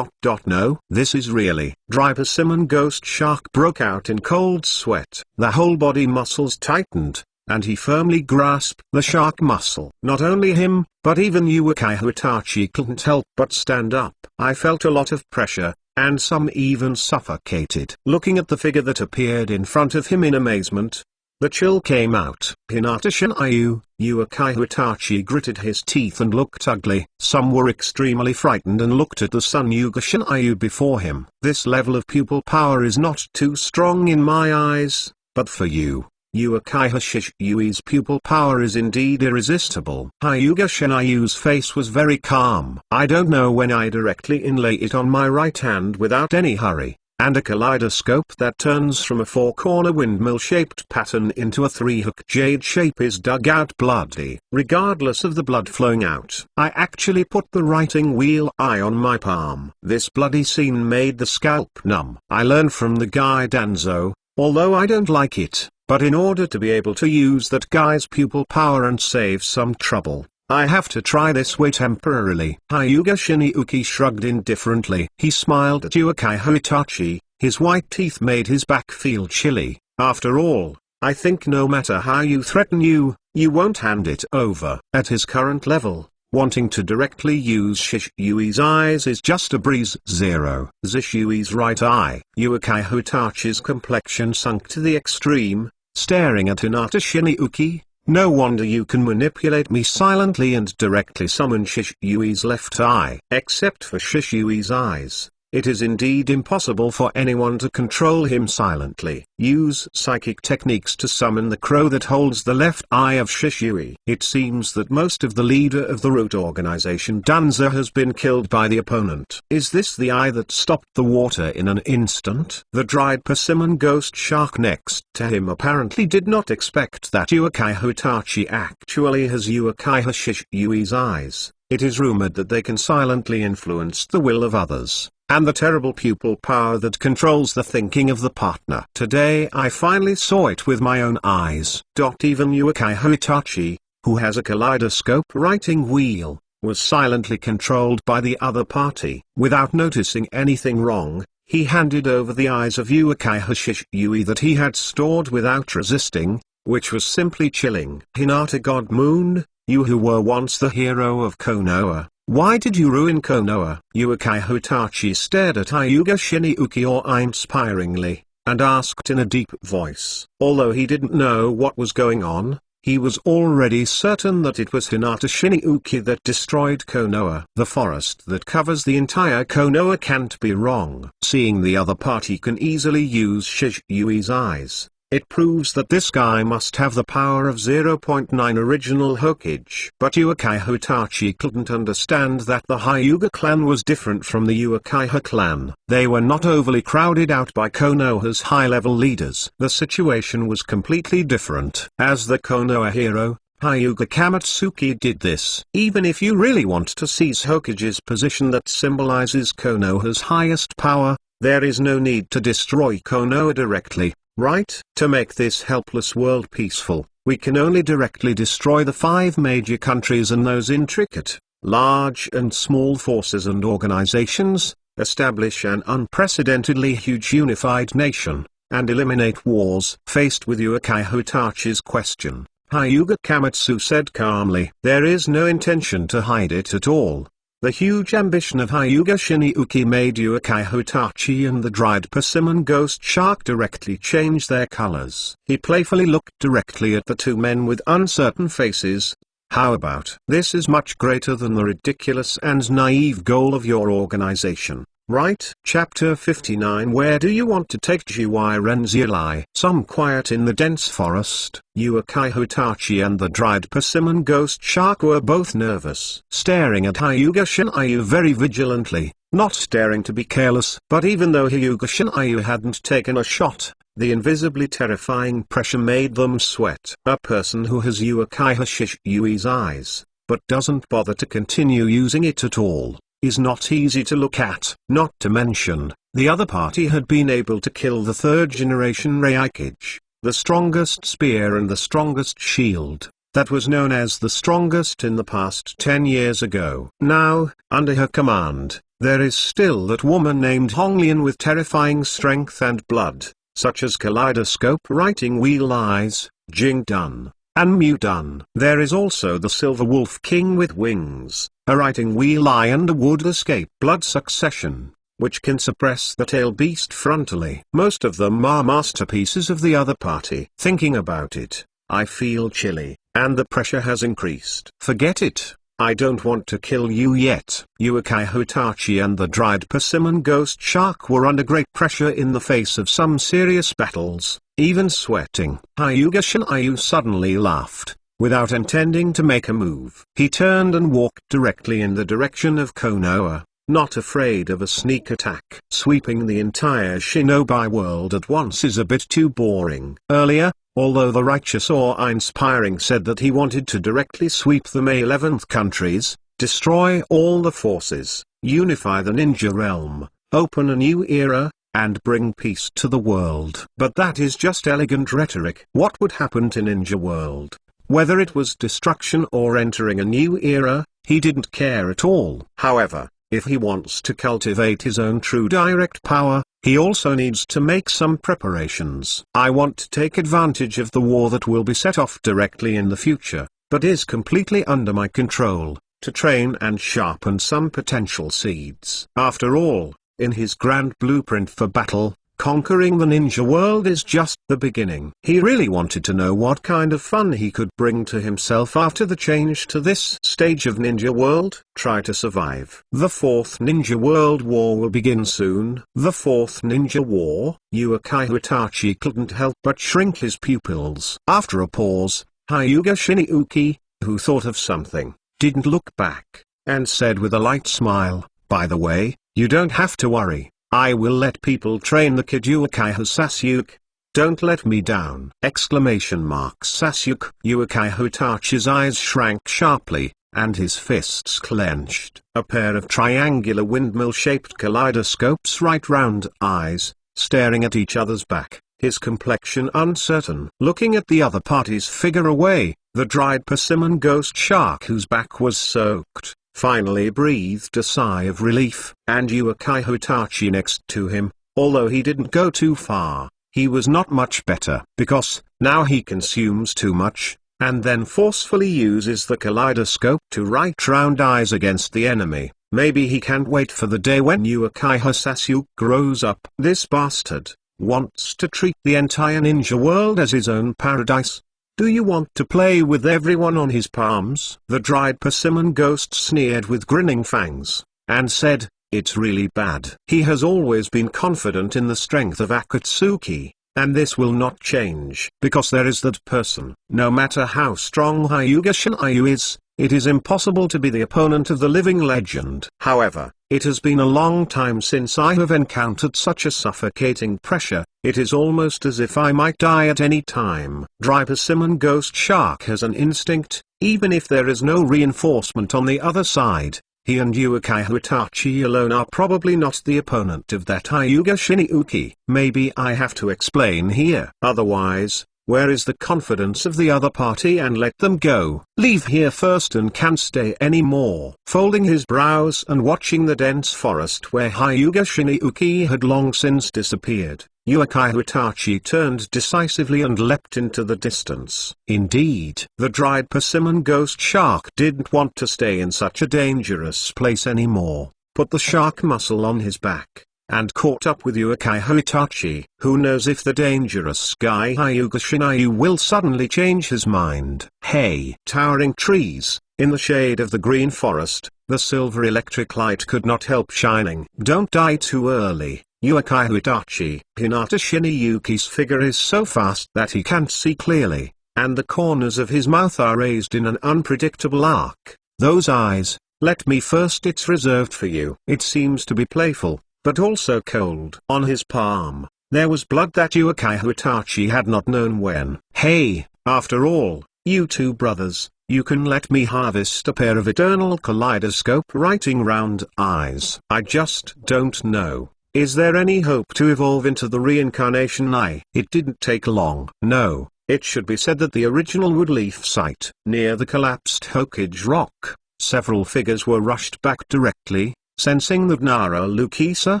No, this is really. Dry persimmon ghost shark broke out in cold sweat. The whole body muscles tightened, and he firmly grasped the shark muscle. Not only him, but even Yukai Itachi couldn't help but stand up. I felt a lot of pressure, and some even suffocated. Looking at the figure that appeared in front of him in amazement, the chill came out. Hinata Shinryu. Yukai Itachi gritted his teeth and looked ugly. Some were extremely frightened and looked at the son Yuga Shinryu before him. This level of pupil power is not too strong in my eyes, but for you, Yukai Shinryu's pupil power is indeed irresistible. Hyuga Shinryu's face was very calm. I don't know when I directly inlay it on my right hand without any hurry, and a kaleidoscope that turns from a four-corner windmill-shaped pattern into a three-hook jade shape is dug out bloody. Regardless of the blood flowing out, I actually put the writing wheel eye on my palm. This bloody scene made the scalp numb. I learned from the guy Danzo, although I don't like it. But in order to be able to use that guy's pupil power and save some trouble, I have to try this way temporarily. Hyuga Shinryu shrugged indifferently. He smiled at Yukai Itachi, his white teeth made his back feel chilly. After all, I think no matter how you threaten you won't hand it over. At his current level, wanting to directly use Shishui's eyes is just a breeze. Zero. Zishui's right eye. Yukai Itachi's complexion sunk to the extreme, staring at Hinata Shinryu. No wonder you can manipulate me silently and directly summon Shishui's left eye. Except for Shishui's eyes, It is indeed impossible for anyone to control him silently. Use psychic techniques to summon the crow that holds the left eye of Shishui. It seems that most of the leader of the root organization Danza has been killed by the opponent. Is this the eye that stopped the water in an instant? The dried persimmon ghost shark next to him apparently did not expect that Uchiha Itachi actually has Uchiha Shishui's eyes. It is rumored that they can silently influence the will of others, and the terrible pupil power that controls the thinking of the partner. Today I finally saw it with my own eyes. Even Uchiha Itachi, who has a kaleidoscope writing wheel, was silently controlled by the other party. Without noticing anything wrong, he handed over the eyes of Uchiha Shishui that he had stored without resisting, which was simply chilling. Hinata God Moon, you who were once the hero of Konoha, why did you ruin Konoha? Uchiha Itachi stared at Hyuga Shinjuku inspiringly, and asked in a deep voice. Although he didn't know what was going on, he was already certain that it was Hinata Shinjuku that destroyed Konoha. The forest that covers the entire Konoha can't be wrong. Seeing the other party can easily use Shishui's eyes, it proves that this guy must have the power of 0.9 original Hokage. But Uchiha Itachi couldn't understand that the Hyuga clan was different from the Uchiha clan. They were not overly crowded out by Konoha's high-level leaders. The situation was completely different. As the Konoha hero, Hyuga Kamatsuki did this. Even if you really want to seize Hokage's position that symbolizes Konoha's highest power, there is no need to destroy Konoha directly. Right? To make this helpless world peaceful, we can only directly destroy the 5 major countries and those intricate, large and small forces and organizations, establish an unprecedentedly huge unified nation, and eliminate wars. Faced with Uchiha Itachi's question, Hyuga Kamatsu said calmly, there is no intention to hide it at all. The huge ambition of Hyuga Shinjuku made Uchiha Itachi and the dried persimmon ghost shark directly change their colors. He playfully looked directly at the two men with uncertain faces. How about? This is much greater than the ridiculous and naive goal of your organization, right? Chapter 59. Where do you want to take Jiwai Renzulai? Some quiet in the dense forest, Uchiha Itachi and the dried persimmon ghost shark were both nervous. Staring at Hyuga Shinjuku very vigilantly, not staring to be careless. But even though Hyuga Shinjuku hadn't taken a shot, the invisibly terrifying pressure made them sweat. A person who has Uchiha Shishui's eyes, but doesn't bother to continue using it at all, is not easy to look at. Not to mention, the other party had been able to kill the 3rd generation Raikage, the strongest spear and the strongest shield, that was known as the strongest in the past 10 years ago. Now, under her command, there is still that woman named Honglian with terrifying strength and blood, such as kaleidoscope writing wheel eyes, Jing Dun, and Mu Dun. There is also the Silver Wolf King with wings, a writing wheel eye and a wood escape blood succession, which can suppress the tail beast frontally. Most of them are masterpieces of the other party. Thinking about it, I feel chilly, and the pressure has increased. Forget it. I don't want to kill you yet. Uchiha Itachi and the dried persimmon ghost shark were under great pressure in the face of some serious battles, even sweating. Hyuga Shinjuku suddenly laughed, without intending to make a move. He turned and walked directly in the direction of Konoha, not afraid of a sneak attack. Sweeping the entire shinobi world at once is a bit too boring. Earlier, although the righteous awe-inspiring said that he wanted to directly sweep the May 11th countries, destroy all the forces, unify the ninja realm, open a new era, and bring peace to the world. But that is just elegant rhetoric. What would happen to ninja world? Whether it was destruction or entering a new era, he didn't care at all. However, if he wants to cultivate his own true direct power, he also needs to make some preparations. I want to take advantage of the war that will be set off directly in the future, but is completely under my control, to train and sharpen some potential seeds. After all, in his grand blueprint for battle, Conquering the ninja world is just the beginning. He really wanted to know what kind of fun he could bring to himself after the change to this stage of ninja world. Try to survive. The fourth Ninja World War will begin soon. The fourth Ninja War. Uchiha Itachi couldn't help but shrink his pupils. After a pause, Hyuga Shinjuki, who thought of something, didn't look back, and said with a light smile, "By the way, you don't have to worry. I will let people train the kid Uchiha Sasuke. Don't let me down!" Sasuke. Uchiha Itachi's eyes shrank sharply, and his fists clenched. A pair of triangular windmill-shaped kaleidoscopes right round eyes, staring at each other's back, his complexion uncertain. Looking at the other party's figure away, the dried persimmon ghost shark whose back was soaked, finally breathed a sigh of relief. And Uchiha Itachi next to him, although he didn't go too far, he was not much better. Because, now he consumes too much, and then forcefully uses the kaleidoscope to right round eyes against the enemy. Maybe he can't wait for the day when Uchiha Sasuke grows up. This bastard wants to treat the entire ninja world as his own paradise. Do you want to play with everyone on his palms? The dried persimmon ghost sneered with grinning fangs, and said, "It's really bad." He has always been confident in the strength of Akatsuki, and this will not change. Because there is that person. No matter how strong Hyuga Shinryu is, it is impossible to be the opponent of the living legend. However, it has been a long time since I have encountered such a suffocating pressure. It is almost as if I might die at any time. Dry persimmon ghost shark has an instinct, even if there is no reinforcement on the other side. He and Uchiha Itachi alone are probably not the opponent of that Hyuga Shinjuki. Maybe I have to explain here. Otherwise, where is the confidence of the other party? And let them go. Leave here first and can't stay anymore. Folding his brows and watching the dense forest where Hyuga Shinjuki had long since disappeared, Uchiha Itachi turned decisively and leapt into the distance. Indeed, the dried persimmon ghost shark didn't want to stay in such a dangerous place anymore, put the shark muscle on his back, and caught up with Uchiha Itachi. Who knows if the dangerous guy Hyuga Shinryu will suddenly change his mind. Hey! Towering trees, in the shade of the green forest, the silver electric light could not help shining. Don't die too early. Uchiha Itachi. Hinata Shinjuki's figure is so fast that he can't see clearly, and the corners of his mouth are raised in an unpredictable arc. Those eyes, let me first, it's reserved for you. It seems to be playful, but also cold. On his palm, there was blood that Uchiha Itachi had not known when. Hey, after all, you two brothers, you can let me harvest a pair of eternal kaleidoscope writing round eyes. I just don't know. Is there any hope to evolve into the reincarnation eye? It didn't take long. No, it should be said that the original woodleaf site, near the collapsed Hokage rock, several figures were rushed back directly, sensing that Nara Lukisa,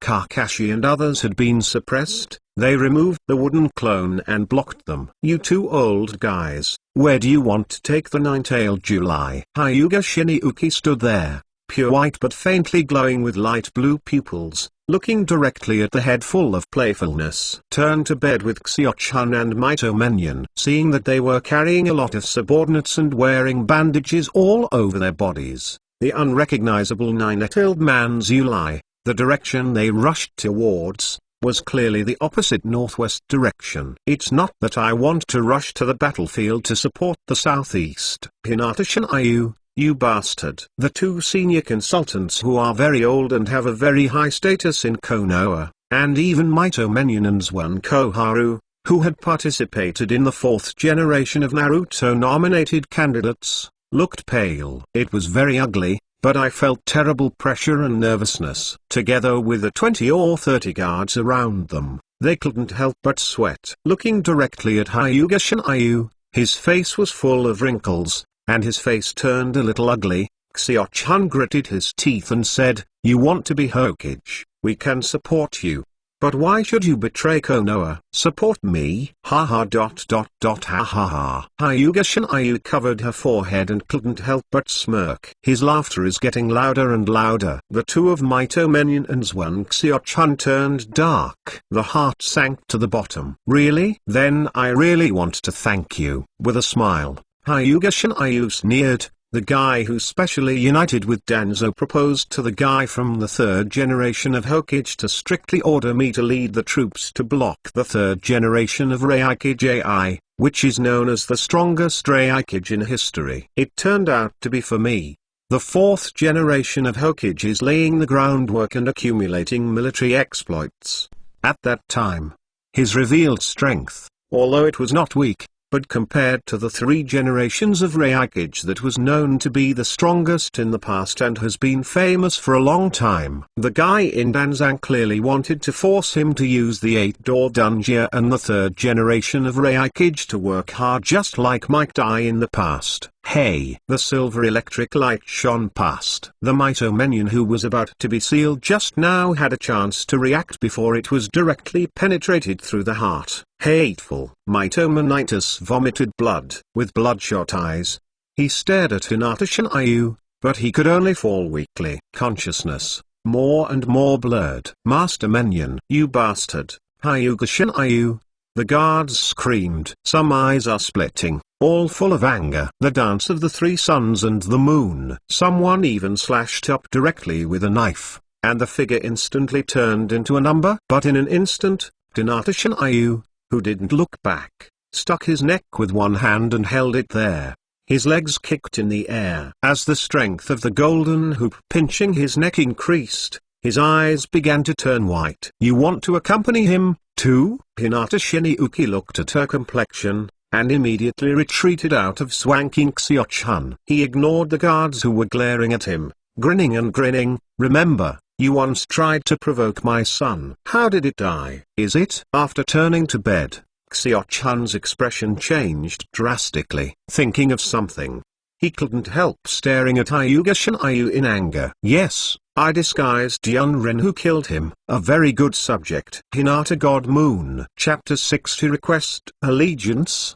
Kakashi and others had been suppressed. They removed the wooden clone and blocked them. You two old guys, where do you want to take the nine-tailed July? Hyuga Shinjuki stood there, pure white but faintly glowing with light blue pupils, looking directly at the head full of playfulness. Turned to bed with Xiao-chan and Maito Menyon. Seeing that they were carrying a lot of subordinates and wearing bandages all over their bodies, the unrecognizable nine-tailed man's Yulai, the direction they rushed towards, was clearly the opposite northwest direction. It's not that I want to rush to the battlefield to support the southeast. Hinata Shinryu, you bastard. The two senior consultants who are very old and have a very high status in Konoha, and even Maito Menyon and Zwan Koharu, who had participated in the fourth generation of Naruto-nominated candidates, looked pale. It was very ugly, but I felt terrible pressure and nervousness. Together with the 20 or 30 guards around them, they couldn't help but sweat. Looking directly at Hyuga Shinryu, his face was full of wrinkles, and his face turned a little ugly. Xiao-chan gritted his teeth and said, "You want to be Hokage? We can support you. But why should you betray Konoha? Support me, ha ha ha ha ha. Hyuga Shinryu covered her forehead and couldn't help but smirk. His laughter is getting louder and louder. The two of Mito Menion's one Xiao-chan turned dark. The heart sank to the bottom. Really? Then I really want to thank you. With a smile, Hyuga Shinryu sneered. The guy who specially united with Danzo proposed to the guy from the third generation of Hokage to strictly order me to lead the troops to block the third generation of Raikage, which is known as the strongest Raikage in history. It turned out to be for me. The fourth generation of Hokage is laying the groundwork and accumulating military exploits. At that time, his revealed strength, although it was not weak, but compared to the three generations of Raikage that was known to be the strongest in the past and has been famous for a long time. The guy in Danzang clearly wanted to force him to use the 8-door Dunjia and the third generation of Raikage to work hard just like Mike Dai in the past. Hey! The silver electric light shone past. The Mito Menion who was about to be sealed just now had a chance to react before it was directly penetrated through the heart. Hateful. Mito Menitus vomited blood. With bloodshot eyes, he stared at Hinata Shinryu, but he could only fall weakly. Consciousness, more and more blurred. Master Menion, you bastard. Hyuga Shinryu. The guards screamed. Some eyes are splitting, all full of anger. The dance of the three suns and the moon. Someone even slashed up directly with a knife, and the figure instantly turned into a number. But in an instant, Hinata Shinryu, who didn't look back, stuck his neck with one hand and held it there. His legs kicked in the air. As the strength of the golden hoop pinching his neck increased, his eyes began to turn white. You want to accompany him, too? Hinata Shinryu looked at her complexion, and immediately retreated out of swanking Xiao-chan. He ignored the guards who were glaring at him, grinning and grinning. Remember, you once tried to provoke my son. How did it die? Is it? After turning to bed, Xiao-chan's expression changed drastically. Thinking of something, he couldn't help staring at Hyuga Shinryu in anger. Yes, I disguised Yunren who killed him. A very good subject. Hinata God Moon. Chapter 60 Request Allegiance.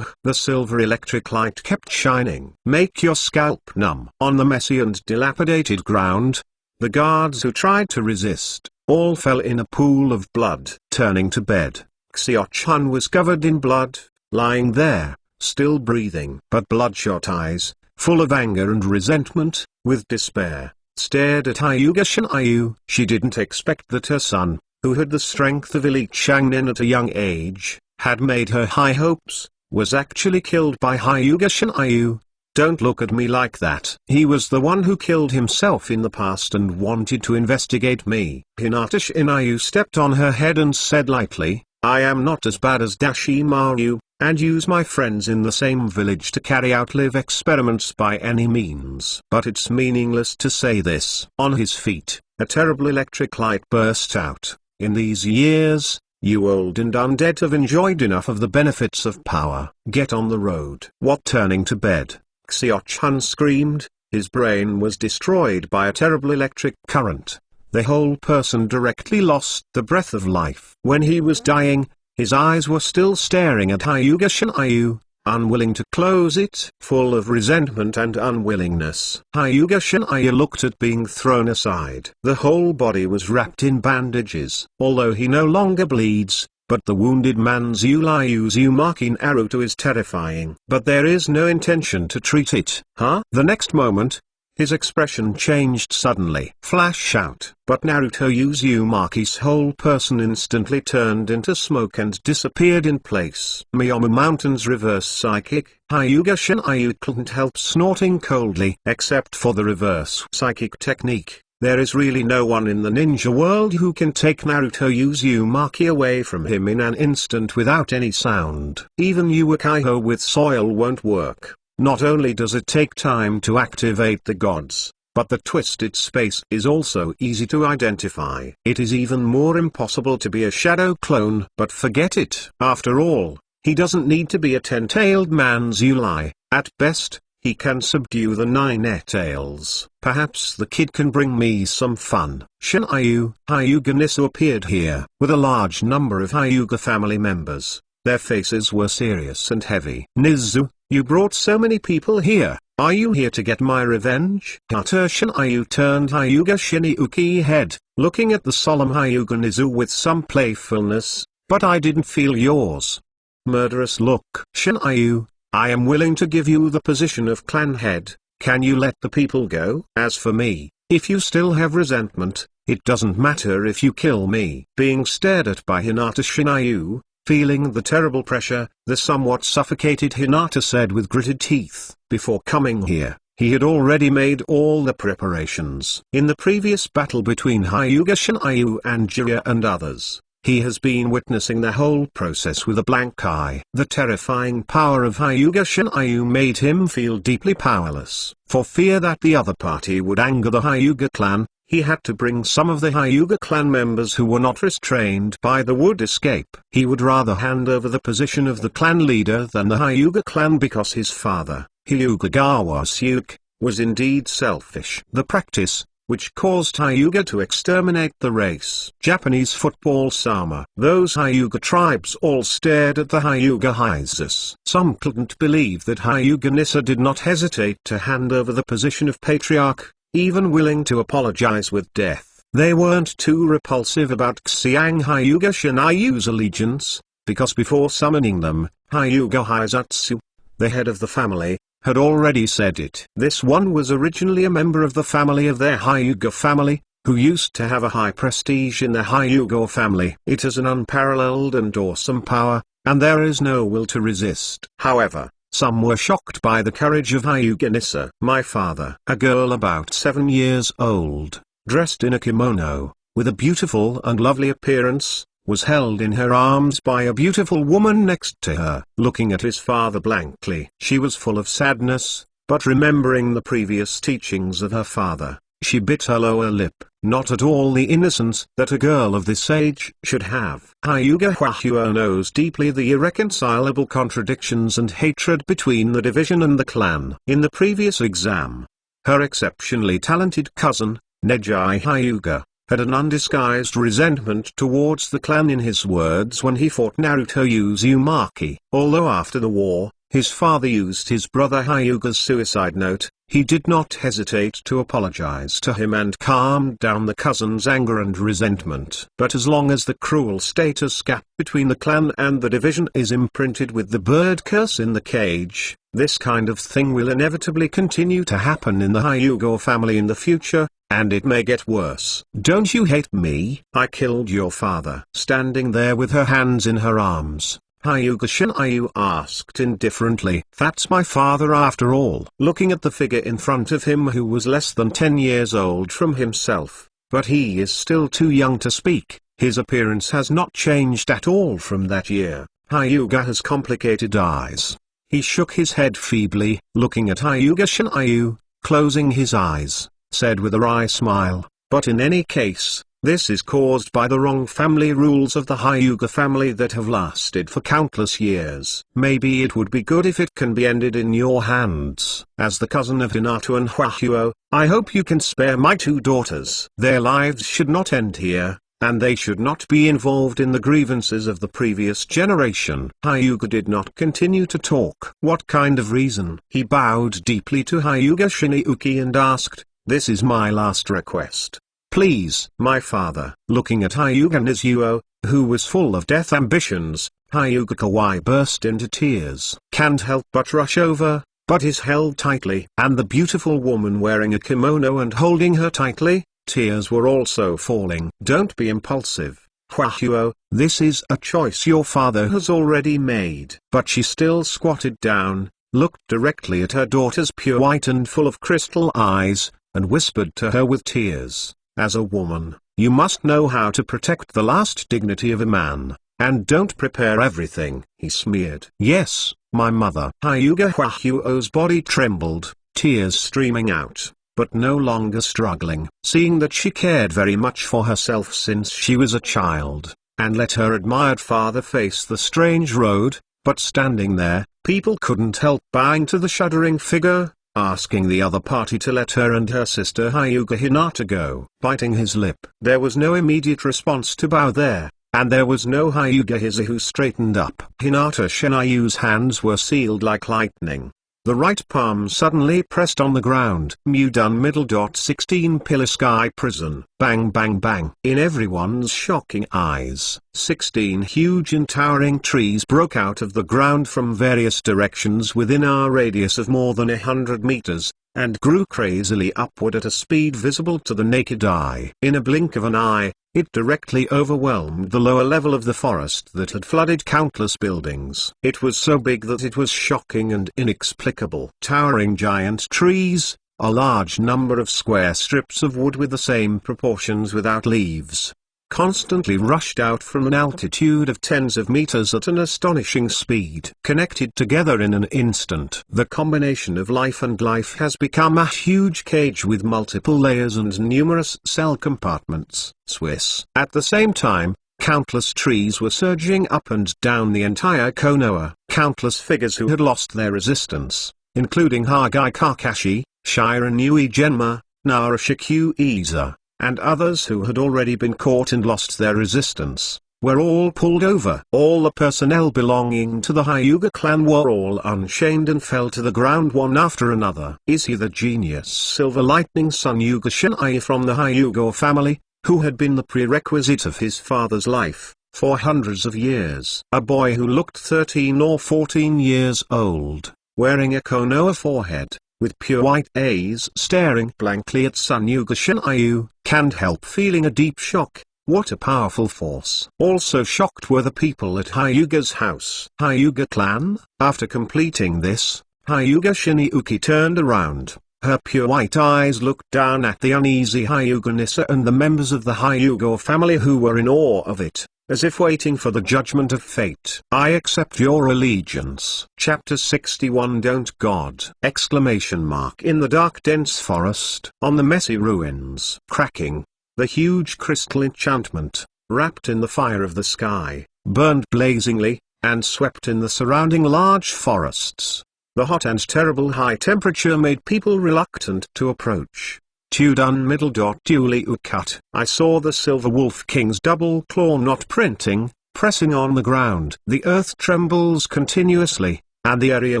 The silver electric light kept shining. Make your scalp numb. On the messy and dilapidated ground, the guards who tried to resist, all fell in a pool of blood. Turning to bed, Xiao-chan was covered in blood, lying there, still breathing. But bloodshot eyes, full of anger and resentment, with despair, stared at Hyuga Shinryu. She didn't expect that her son, who had the strength of elite Shangnen at a young age, had made her high hopes, was actually killed by Hyuga Shinryu. Don't look at me like that. He was the one who killed himself in the past and wanted to investigate me. Hinata Shinryu stepped on her head and said lightly, I am not as bad as Dashimaru, and use my friends in the same village to carry out live experiments by any means. But it's meaningless to say this. On his feet, a terrible electric light burst out. In these years, you old and undead have enjoyed enough of the benefits of power. Get on the road. What? Turning to bed, Xiao-chan screamed. His brain was destroyed by a terrible electric current. The whole person directly lost the breath of life. When he was dying, his eyes were still staring at Hyuga Shinryu, unwilling to close it. Full of resentment and unwillingness, Hyuga Shinryu looked at being thrown aside. The whole body was wrapped in bandages. Although he no longer bleeds, but the wounded man's Uzumaki Naruto is terrifying. But there is no intention to treat it. Huh? The next moment, his expression changed suddenly. Flash out. But Naruto Uzumaki's whole person instantly turned into smoke and disappeared in place. Miyama Mountain's reverse psychic. Hyuga Shinryu couldn't help snorting coldly. Except for the reverse psychic technique, there is really no one in the ninja world who can take Naruto Uzumaki away from him in an instant without any sound. Even Uekaiho with soil won't work. Not only does it take time to activate the gods, but the twisted space is also easy to identify. It is even more impossible to be a shadow clone. But forget it. After all, he doesn't need to be a 10-tailed man's Uli. At best, He can subdue the 9 tails. Perhaps the kid can bring me some fun. Shinryu, Hyuga Nisu appeared here, with a large number of Hyuga family members. Their faces were serious and heavy. Nizu, you brought so many people here. Are you here to get my revenge? After Shinryu turned Hyuga Shinryuki head, looking at the solemn Hyuga Nizu with some playfulness, but I didn't feel yours. Murderous look. Shinryu, I am willing to give you the position of clan head. Can you let the people go? As for me, if you still have resentment, it doesn't matter if you kill me. Being stared at by Hinata, Shinryu, feeling the terrible pressure, the somewhat suffocated Hinata said with gritted teeth, before coming here, he had already made all the preparations. In the previous battle between Hyuga Shinryu and Jiraiya and others, he has been witnessing the whole process with a blank eye. The terrifying power of Hyuga Shinryu made him feel deeply powerless. For fear that the other party would anger the Hyuga clan, he had to bring some of the Hyuga clan members who were not restrained by the wood escape. He would rather hand over the position of the clan leader than the Hyuga clan because his father, Hyuga Suke, was indeed selfish. The practice, which caused Hyuga to exterminate the race. Japanese football Sama. Those Hyuga tribes all stared at the Hyuga Hyzus. Some couldn't believe that Hyuga Nissa did not hesitate to hand over the position of patriarch, even willing to apologize with death. They weren't too repulsive about Xiang Hyuga Shinryu's allegiance, because before summoning them, Hyuga Hyzutsu, the head of the family, had already said it. This one was originally a member of the family of their Hyuga family, who used to have a high prestige in the Hyuga family. It is an unparalleled and awesome power, and there is no will to resist. However, some were shocked by the courage of Hyuga Nissa. My father, a girl about 7 years old, dressed in a kimono, with a beautiful and lovely appearance, was held in her arms by a beautiful woman next to her. Looking at his father blankly, she was full of sadness, but remembering the previous teachings of her father, she bit her lower lip. Not at all the innocence that a girl of this age should have. Hyuga Hwahuo knows deeply the irreconcilable contradictions and hatred between the division and the clan. In the previous exam, her exceptionally talented cousin, Neji Hyuga, had an undisguised resentment towards the clan in his words when he fought Naruto Uzumaki. Although after the war, his father used his brother Hyuga's suicide note, he did not hesitate to apologize to him and calm down the cousin's anger and resentment. But as long as the cruel status gap between the clan and the division is imprinted with the bird curse in the cage, this kind of thing will inevitably continue to happen in the Hyuga family in the future, and it may get worse. Don't you hate me? I killed your father. Standing there with her hands in her arms, Hyuga Shinryu asked indifferently. That's my father after all. Looking at the figure in front of him who was less than 10 years old from himself, but he is still too young to speak, his appearance has not changed at all from that year. Hyuga has complicated eyes. He shook his head feebly, looking at Hyuga Shinryu, closing his eyes, said with a wry smile, but in any case, this is caused by the wrong family rules of the Hyuga family that have lasted for countless years. Maybe it would be good if it can be ended in your hands. As the cousin of Hinata and Hwahuo, I hope you can spare my 2 daughters. Their lives should not end here, and they should not be involved in the grievances of the previous generation. Hyuga did not continue to talk. What kind of reason? He bowed deeply to Hyuga Shinryuki and asked, this is my last request. Please. My father. Looking at Hyuga Nizuo, who was full of death ambitions, Hyuga Kawai burst into tears. Can't help but rush over, but is held tightly. And the beautiful woman wearing a kimono and holding her tightly, tears were also falling. Don't be impulsive, Hwahuo, this is a choice your father has already made. But she still squatted down, looked directly at her daughter's pure white and full of crystal eyes, and whispered to her with tears, as a woman, you must know how to protect the last dignity of a man, and don't prepare everything, he smeared. Yes, my mother. Hyuga Hwahuo's body trembled, tears streaming out, but no longer struggling. Seeing that she cared very much for herself since she was a child, and let her admired father face the strange road, but standing there, People couldn't help bowing to the shuddering figure, asking the other party to let her and her sister Hyuga Hinata go. Biting his lip. There was no immediate response to bow there, and there was no Hyuga Hiza who straightened up. Hinata Shinayu's hands were sealed like lightning. The right palm suddenly pressed on the ground. Mudan middle. 16 Pillar Sky Prison. Bang bang bang. In everyone's shocking eyes, 16 huge and towering trees broke out of the ground from various directions within our radius of more than 100 meters, and grew crazily upward at a speed visible to the naked eye. In a blink of an eye, it directly overwhelmed the lower level of the forest that had flooded countless buildings. It was so big that it was shocking and inexplicable. Towering giant trees, a large number of square strips of wood with the same proportions without leaves, constantly rushed out from an altitude of tens of meters at an astonishing speed. Connected together in an instant. The combination of life and life has become a huge cage with multiple layers and numerous cell compartments. Swiss. At the same time, countless trees were surging up and down the entire Konoha. Countless figures who had lost their resistance, including Hagai Kakashi, Shiranui Genma, Narashikyu Iza, and others who had already been caught and lost their resistance, were all pulled over. All the personnel belonging to the Hyuga clan were all unchained and fell to the ground one after another. Is he the genius Silver Lightning Son Yuga Shinai from the Hyuga family, who had been the prerequisite of his father's life, for hundreds of years? A boy who looked 13 or 14 years old, wearing a Konoha forehead, with pure white eyes staring blankly at Son Yuga Shinai, can't help feeling a deep shock. What a powerful force. Also shocked were the people at Hyuga's house. Hyuga clan? After completing this, Hyuga Shinjuki turned around. Her pure white eyes looked down at the uneasy Hyuga Nissa and the members of the Hyuga family who were in awe of it, as if waiting for the judgment of fate. I accept your allegiance. Chapter 61 Don't God! Exclamation mark. In the dark dense forest, on the messy ruins, cracking, the huge crystal enchantment, wrapped in the fire of the sky, burned blazingly, and swept in the surrounding large forests. The hot and terrible high temperature made people reluctant to approach. Tudun middle. Duly cut. I saw the Silver Wolf King's double claw knot printing, pressing on the ground. The earth trembles continuously, and the area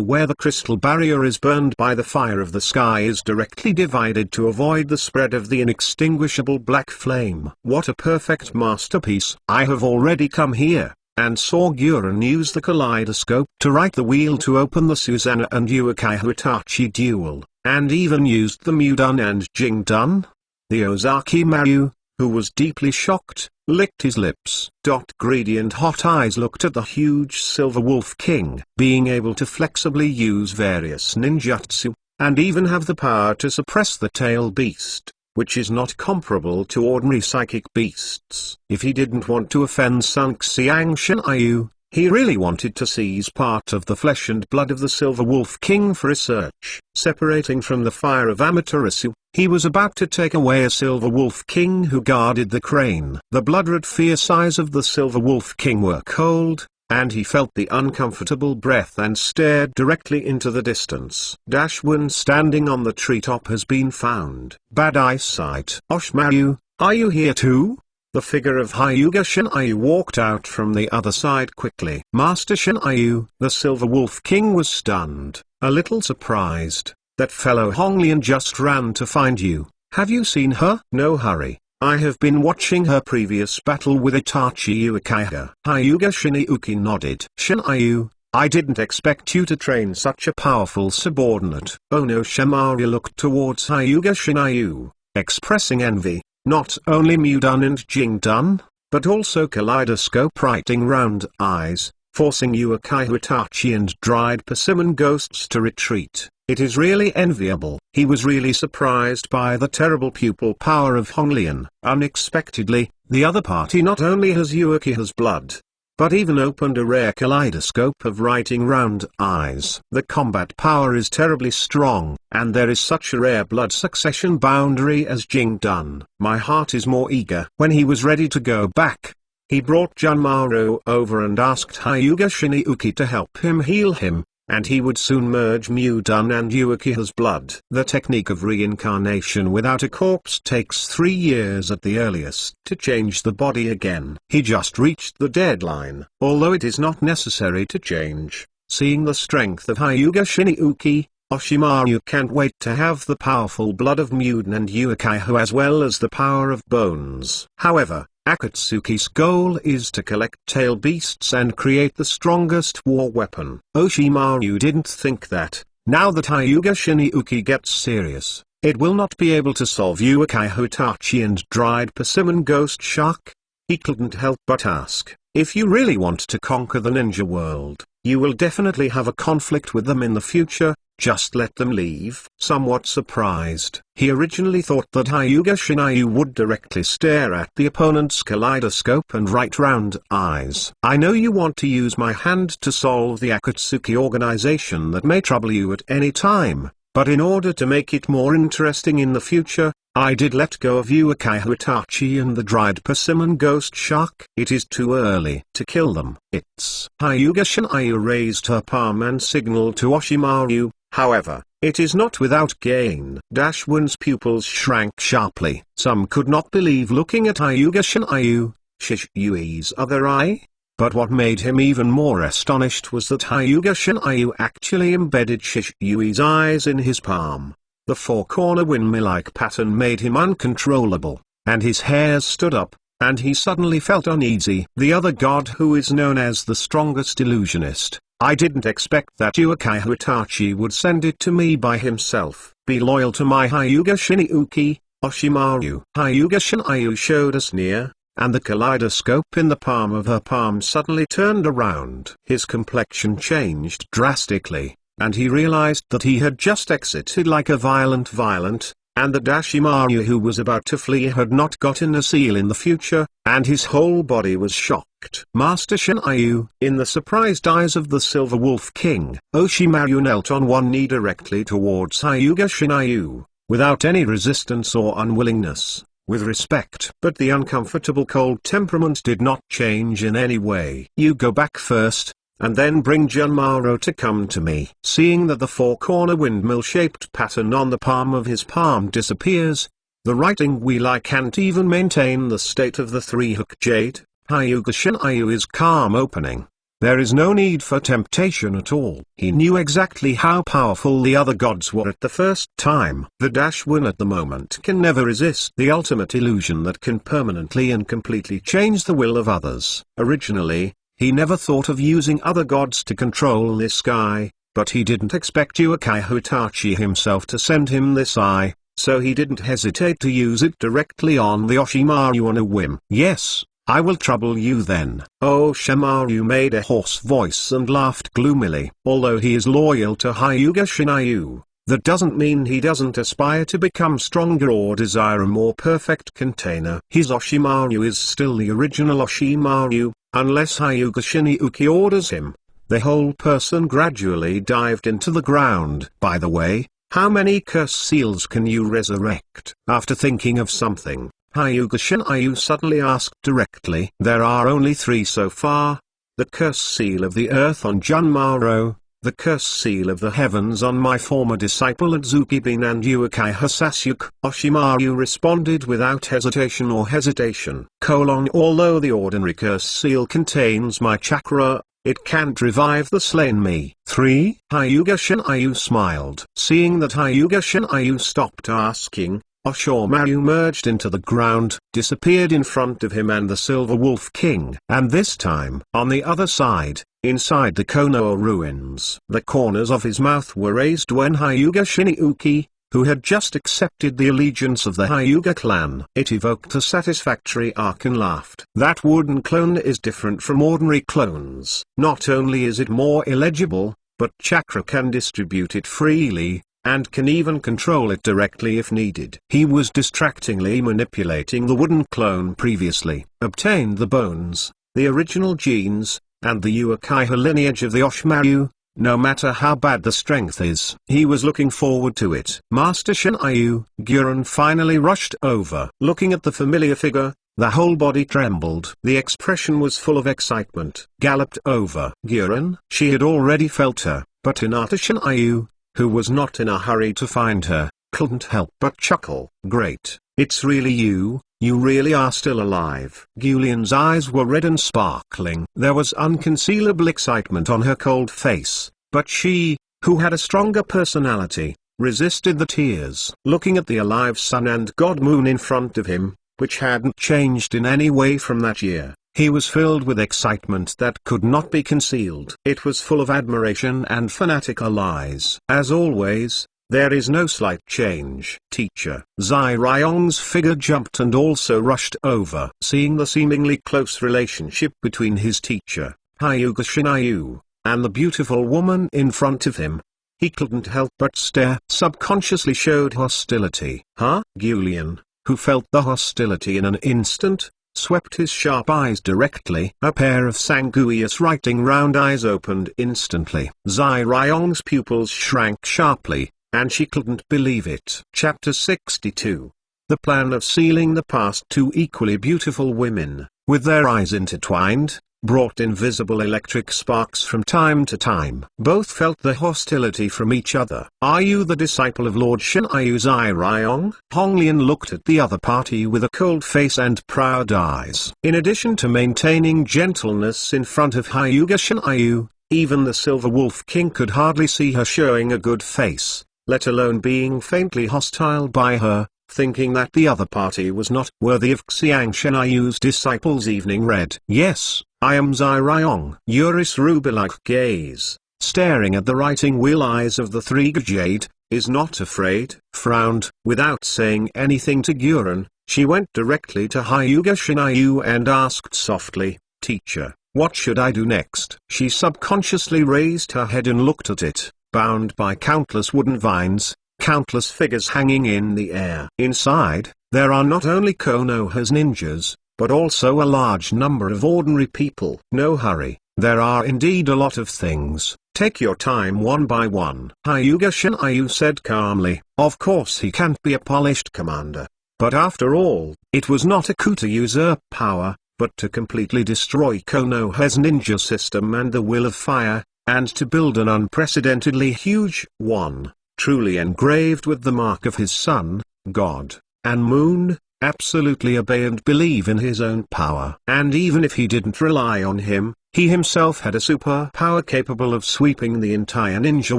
where the crystal barrier is burned by the fire of the sky is directly divided to avoid the spread of the inextinguishable black flame. What a perfect masterpiece. I have already come here, and saw Guren use the kaleidoscope to right the wheel to open the Susanna and Uchiha Hitachi duel, and even used the Mudan and Jingdun. The Ozaki Maru, who was deeply shocked, licked his lips. Greedy and hot eyes looked at the huge Silver Wolf King. Being able to flexibly use various ninjutsu, and even have the power to suppress the tail beast, which is not comparable to ordinary psychic beasts. If he didn't want to offend Sun Xiang Shinryu, he really wanted to seize part of the flesh and blood of the Silver Wolf King for research. Separating from the fire of Amaterasu, he was about to take away a Silver Wolf King who guarded the crane. The blood-red fierce eyes of the Silver Wolf King were cold, and he felt the uncomfortable breath and stared directly into the distance. One standing on the treetop has been found. Bad eyesight. Oshmaru, are you here too? The figure of Hyuga Shinryu walked out from the other side quickly. Master Shinryu, the Silver Wolf King was stunned, a little surprised. That fellow Honglian just ran to find you. Have you seen her? No hurry. I have been watching her previous battle with Itachi Uchiha. Hyuga Shinjuki nodded. Shinryu, I didn't expect you to train such a powerful subordinate. Onoshimari looked towards Hyuga Shinryu, expressing envy. Not only Mudan and Jingdun, but also kaleidoscope writing round eyes, forcing Uchiha Itachi and dried persimmon ghosts to retreat. It is really enviable. He was really surprised by the terrible pupil power of Honglian. Unexpectedly, the other party not only has Uchiha's blood, but even opened a rare kaleidoscope of writing round eyes. The combat power is terribly strong, and there is such a rare blood succession boundary as Jingdun. My heart is more eager. When he was ready to go back, he brought Junmaro over and asked Hyuga Shinjuki to help him heal him, and he would soon merge Mudun and Uchiha's blood. The technique of reincarnation without a corpse takes 3 years at the earliest to change the body again. He just reached the deadline, although it is not necessary to change. Seeing the strength of Hyuga Shinjuki, Oshimaru can't wait to have the powerful blood of Muden and Uchiha as well as the power of bones. However, Akatsuki's goal is to collect tail beasts and create the strongest war weapon. Oshimaru didn't think that, now that Hyuga Shinjuki gets serious, it will not be able to solve Uchiha Itachi and dried persimmon ghost shark. He couldn't help but ask, if you really want to conquer the ninja world, you will definitely have a conflict with them in the future. Just let them leave. Somewhat surprised, he originally thought that Hyuga Shinryu would directly stare at the opponent's kaleidoscope and right round eyes. I know you want to use my hand to solve the Akatsuki organization that may trouble you at any time, but in order to make it more interesting in the future, I did let go of Uchiha Itachi and the dried persimmon ghost shark. It is too early to kill them. It's Hyuga Shinryu raised her palm and signaled to Oshimaru. However, it is not without gain. Dashwin's pupils shrank sharply. Some could not believe looking at Hyuga Shinryu, Shishui's other eye. But what made him even more astonished was that Hyuga Shinryu actually embedded Shishui's eyes in his palm. The four-corner windmill-like pattern made him uncontrollable, and his hairs stood up, and he suddenly felt uneasy. The other god who is known as the strongest illusionist. I didn't expect that Uchiha Itachi would send it to me by himself. Be loyal to my Hyuga Shinjuki, Oshimaru. Hyuga Shinryu showed us near, and the kaleidoscope in the palm of her palm suddenly turned around. His complexion changed drastically, and he realized that he had just exited like a violent, and that Oshimaru who was about to flee had not gotten a seal in the future, and his whole body was shocked. Master Shinryu, in the surprised eyes of the Silver Wolf King, Oshimaru knelt on one knee directly towards Hyuga Shinryu, without any resistance or unwillingness, with respect. But the uncomfortable cold temperament did not change in any way. You go back first, and then bring Junmaro to come to me. Seeing that the four-corner windmill-shaped pattern on the palm of his palm disappears, the writing wheel can't even maintain the state of the three-hook jade, Hyuga Shinryu is calm opening. There is no need for temptation at all. He knew exactly how powerful the other gods were at the first time. The Dashwin at the moment can never resist the ultimate illusion that can permanently and completely change the will of others. Originally, he never thought of using other gods to control this guy, but he didn't expect Uchiha Itachi himself to send him this eye, so he didn't hesitate to use it directly on the Oshimaru on a whim. Yes, I will trouble you then. Oshimaru made a hoarse voice and laughed gloomily. Although he is loyal to Hyuga Shinryu, that doesn't mean he doesn't aspire to become stronger or desire a more perfect container. His Oshimaru is still the original Oshimaru, unless Hyuga Shinjuki orders him. The whole person gradually dived into the ground. By the way, how many curse seals can you resurrect? After thinking of something, Hyuga Shinryu suddenly asked directly. There are only 3 so far. The curse seal of the earth on Junmaro, the curse seal of the heavens on my former disciple Adzukibin and Uchiha Sasuke. Oshimaru responded without hesitation. Although the ordinary curse seal contains my chakra, it can't revive the slain me. 3. Hyuga Shinryu smiled. Seeing that Hyuga Shinryu stopped asking, Oshimaru merged into the ground, disappeared in front of him and the Silver Wolf King. And this time, on the other side, inside the Konoha ruins, the corners of his mouth were raised when Hyuga Shinjuki, who had just accepted the allegiance of the Hyuga clan, it evoked a satisfactory arc and laughed. That wooden clone is different from ordinary clones. Not only is it more illegible, but chakra can distribute it freely, and can even control it directly if needed. He was distractingly manipulating the wooden clone previously, obtained the bones, the original genes, and the Uchiha lineage of the Oshimaru. No matter how bad the strength is, he was looking forward to it. Master Shinryu, Guren finally rushed over. Looking at the familiar figure, the whole body trembled. The expression was full of excitement. Galloped over. Guren? She had already felt her. But Hinata Shinayu, who was not in a hurry to find her, couldn't help but chuckle. Great, it's really you really are still alive. Julian's eyes were red and sparkling. There was unconcealable excitement on her cold face, but she, who had a stronger personality, resisted the tears. Looking at the alive sun and god moon in front of him, which hadn't changed in any way from that year, he was filled with excitement that could not be concealed. It was full of admiration and fanatical eyes. As always, there is no slight change. Teacher. Zai Ryong's figure jumped and also rushed over. Seeing the seemingly close relationship between his teacher, Hyuga Shinayu, and the beautiful woman in front of him, he couldn't help but stare. Subconsciously showed hostility. Huh? Julian, who felt the hostility in an instant, swept his sharp eyes directly. A pair of sanguineous writing round eyes opened instantly. Zai Ryong's pupils shrank sharply, and she couldn't believe it. Chapter 62. The plan of sealing the past. Two equally beautiful women, with their eyes intertwined, brought invisible electric sparks from time to time. Both felt the hostility from each other. Are you the disciple of Lord Shinayu? Zai Ryong? Hong Lian looked at the other party with a cold face and proud eyes. In addition to maintaining gentleness in front of Hyuga Shinayu, even the Silver Wolf King could hardly see her showing a good face, let alone being faintly hostile by her, thinking that the other party was not worthy of Xiang Shenayu's disciples. Evening read. Yes, I am Zai Ryong. Yuri's ruby-like gaze, staring at the writing wheel eyes of the three Jade, is not afraid, frowned. Without saying anything to Guren, she went directly to Hyuga Shinayu and asked softly, Teacher, what should I do next? She subconsciously raised her head and looked at it, bound by countless wooden vines, countless figures hanging in the air. Inside, there are not only Konoha's ninjas, but also a large number of ordinary people. No hurry, there are indeed a lot of things. Take your time one by one. Hyuga Shinayu said calmly. Of course he can't be a polished commander. But after all, it was not a coup to usurp power, but to completely destroy Konoha's ninja system and the will of fire, and to build an unprecedentedly huge one, truly engraved with the mark of his sun, God, and moon, absolutely obey and believe in his own power. And even if he didn't rely on him, he himself had a superpower capable of sweeping the entire ninja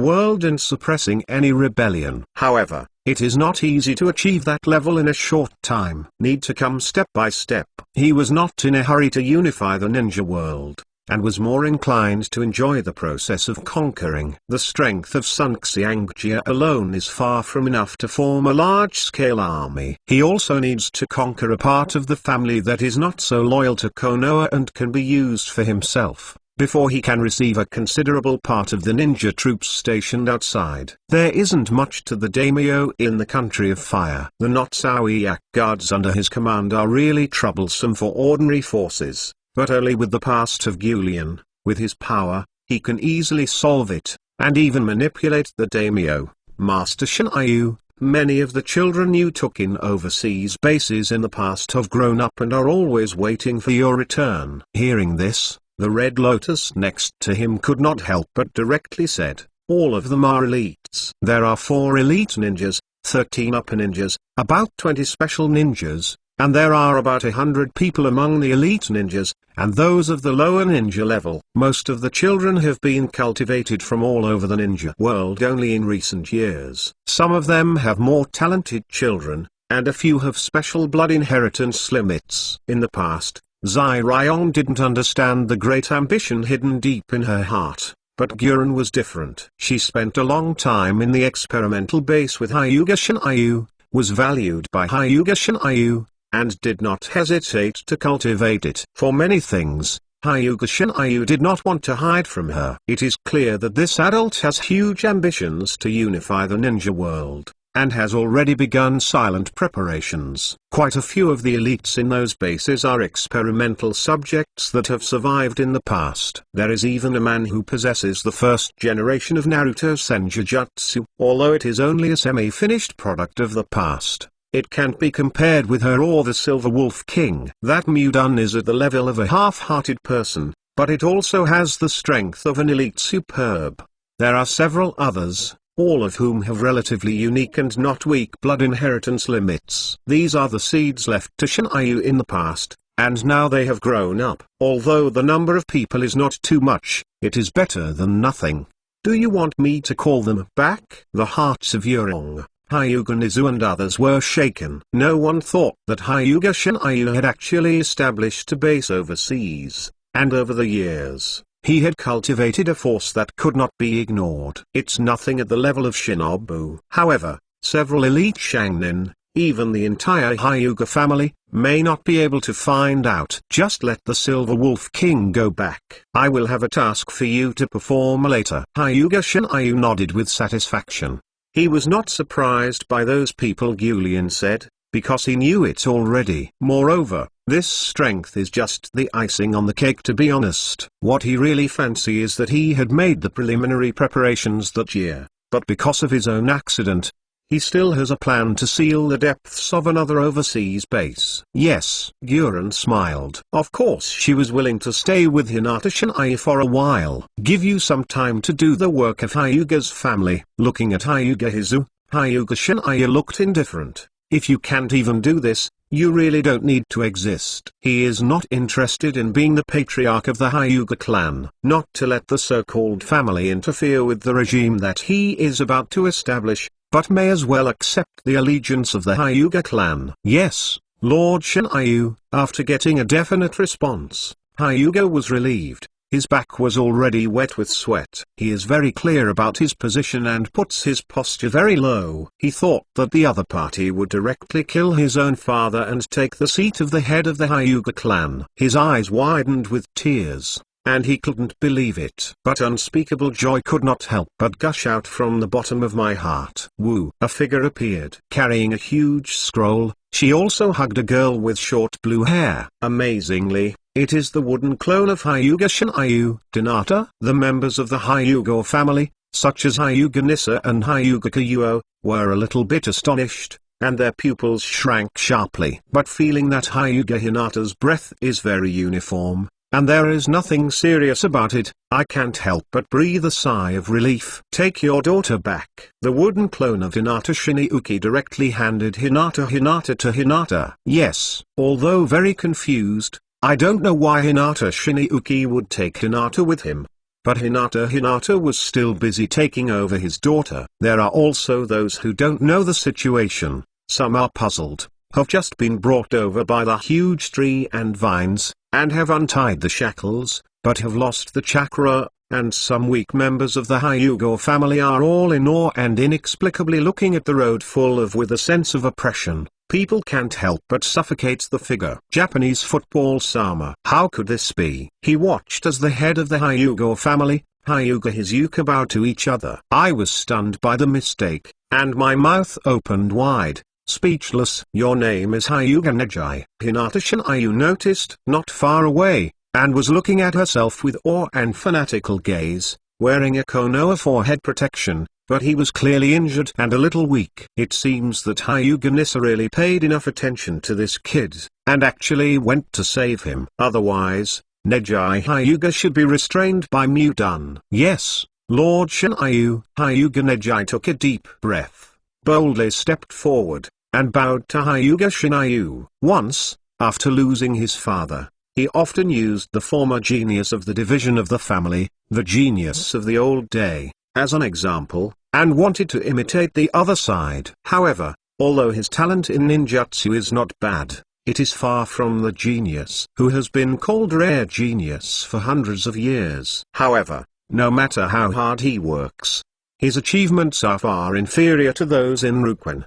world and suppressing any rebellion. However, it is not easy to achieve that level in a short time. Need to come step by step. He was not in a hurry to unify the ninja world, and was more inclined to enjoy the process of conquering. The strength of Sun Xiangjia alone is far from enough to form a large-scale army. He also needs to conquer a part of the family that is not so loyal to Konoha and can be used for himself, before he can receive a considerable part of the ninja troops stationed outside. There isn't much to the daimyo in the country of fire. The Notsuiyak guards under his command are really troublesome for ordinary forces. But only with the past of Julian. With his power, he can easily solve it, and even manipulate the daimyo. Master Shinayu, many of the children you took in overseas bases in the past have grown up and are always waiting for your return. Hearing this, the Red Lotus next to him could not help but directly said, all of them are elites. There are 4 elite ninjas, 13 upper ninjas, about 20 special ninjas, and there are about 100 people among the elite ninjas, and those of the lower ninja level. Most of the children have been cultivated from all over the ninja world only in recent years. Some of them have more talented children, and a few have special blood inheritance limits. In the past, Zai Ryong didn't understand the great ambition hidden deep in her heart, but Guren was different. She spent a long time in the experimental base with Hyuga Shinayu, was valued by Hyuga Shinayu, and did not hesitate to cultivate it. For many things, Hyuga Shinayu did not want to hide from her. It is clear that this adult has huge ambitions to unify the ninja world, and has already begun silent preparations. Quite a few of the elites in those bases are experimental subjects that have survived in the past. There is even a man who possesses the first generation of Naruto Senjutsu. Although it is only a semi-finished product of the past, it can't be compared with her or the Silver Wolf King. That Mudun is at the level of a half-hearted person, but it also has the strength of an elite superb. There are several others, all of whom have relatively unique and not weak blood inheritance limits. These are the seeds left to Shinryu in the past, and now they have grown up. Although the number of people is not too much, it is better than nothing. Do you want me to call them back? The hearts of Yurong, Hyuga Nizu and others were shaken. No one thought that Hyuga Shinryu had actually established a base overseas, and over the years, he had cultivated a force that could not be ignored. It's nothing at the level of Shinobu. However, several elite Shangnin, even the entire Hyuga family, may not be able to find out. Just let the Silver Wolf King go back. I will have a task for you to perform later. Hyuga Shinryu nodded with satisfaction. He was not surprised by those people, Julian said, because he knew it already. Moreover, this strength is just the icing on the cake, to be honest. What he really fancies is that he had made the preliminary preparations that year, but because of his own accident, he still has a plan to seal the depths of another overseas base. Yes, Guren smiled. Of course she was willing to stay with Hinata Shinryu for a while. Give you some time to do the work of Hyuga's family. Looking at Hyuga Hizu, Hyuga Shinryu looked indifferent. If you can't even do this, you really don't need to exist. He is not interested in being the patriarch of the Hyuga clan. Not to let the so-called family interfere with the regime that he is about to establish, but may as well accept the allegiance of the Hyuga clan. Yes, Lord Shinryu. After getting a definite response, Hyuga was relieved. His back was already wet with sweat. He is very clear about his position and puts his posture very low. He thought that the other party would directly kill his own father and take the seat of the head of the Hyuga clan. His eyes widened with tears, and he couldn't believe it. But unspeakable joy could not help but gush out from the bottom of my heart. Woo! A figure appeared, carrying a huge scroll. She also hugged a girl with short blue hair. Amazingly, it is the wooden clone of Hyuga Shinryu. Hinata. The members of the Hyuga family, such as Hyuga Nissa and Hyuga Kayuo, were a little bit astonished, and their pupils shrank sharply. But feeling that Hyuga Hinata's breath is very uniform, and there is nothing serious about it, I can't help but breathe a sigh of relief. Take your daughter back. The wooden clone of Hinata Shinryuki directly handed Hinata to Hinata. Yes, although very confused, I don't know why Hinata Shinryuki would take Hinata with him. But Hinata was still busy taking over his daughter. There are also those who don't know the situation. Some are puzzled, have just been brought over by the huge tree and vines, and have untied the shackles, but have lost the chakra, and some weak members of the Hyuga family are all in awe and inexplicably looking at the road full of with a sense of oppression. People can't help but suffocate the figure. Japanese football Sama. How could this be? He watched as the head of the Hyuga family, Hyuga Hizuka, bowed to each other. I was stunned by the mistake, and my mouth opened wide, speechless. Your name is Hyuga Neji. Hinata Shinryu noticed, not far away, and was looking at herself with awe and fanatical gaze, wearing a Konoha forehead protection. But he was clearly injured and a little weak. It seems that Hyuga Nissa really paid enough attention to this kid, and actually went to save him. Otherwise, Neji Hyuga should be restrained by Mudun. Yes, Lord Shinryu. Hyuga Neji took a deep breath, boldly stepped forward, and bowed to Hyuga Shinryu. Once, after losing his father, he often used the former genius of the division of the family, the genius of the old day, as an example, and wanted to imitate the other side. However, although his talent in ninjutsu is not bad, it is far from the genius who has been called rare genius for hundreds of years. However, no matter how hard he works, his achievements are far inferior to those in Ruquin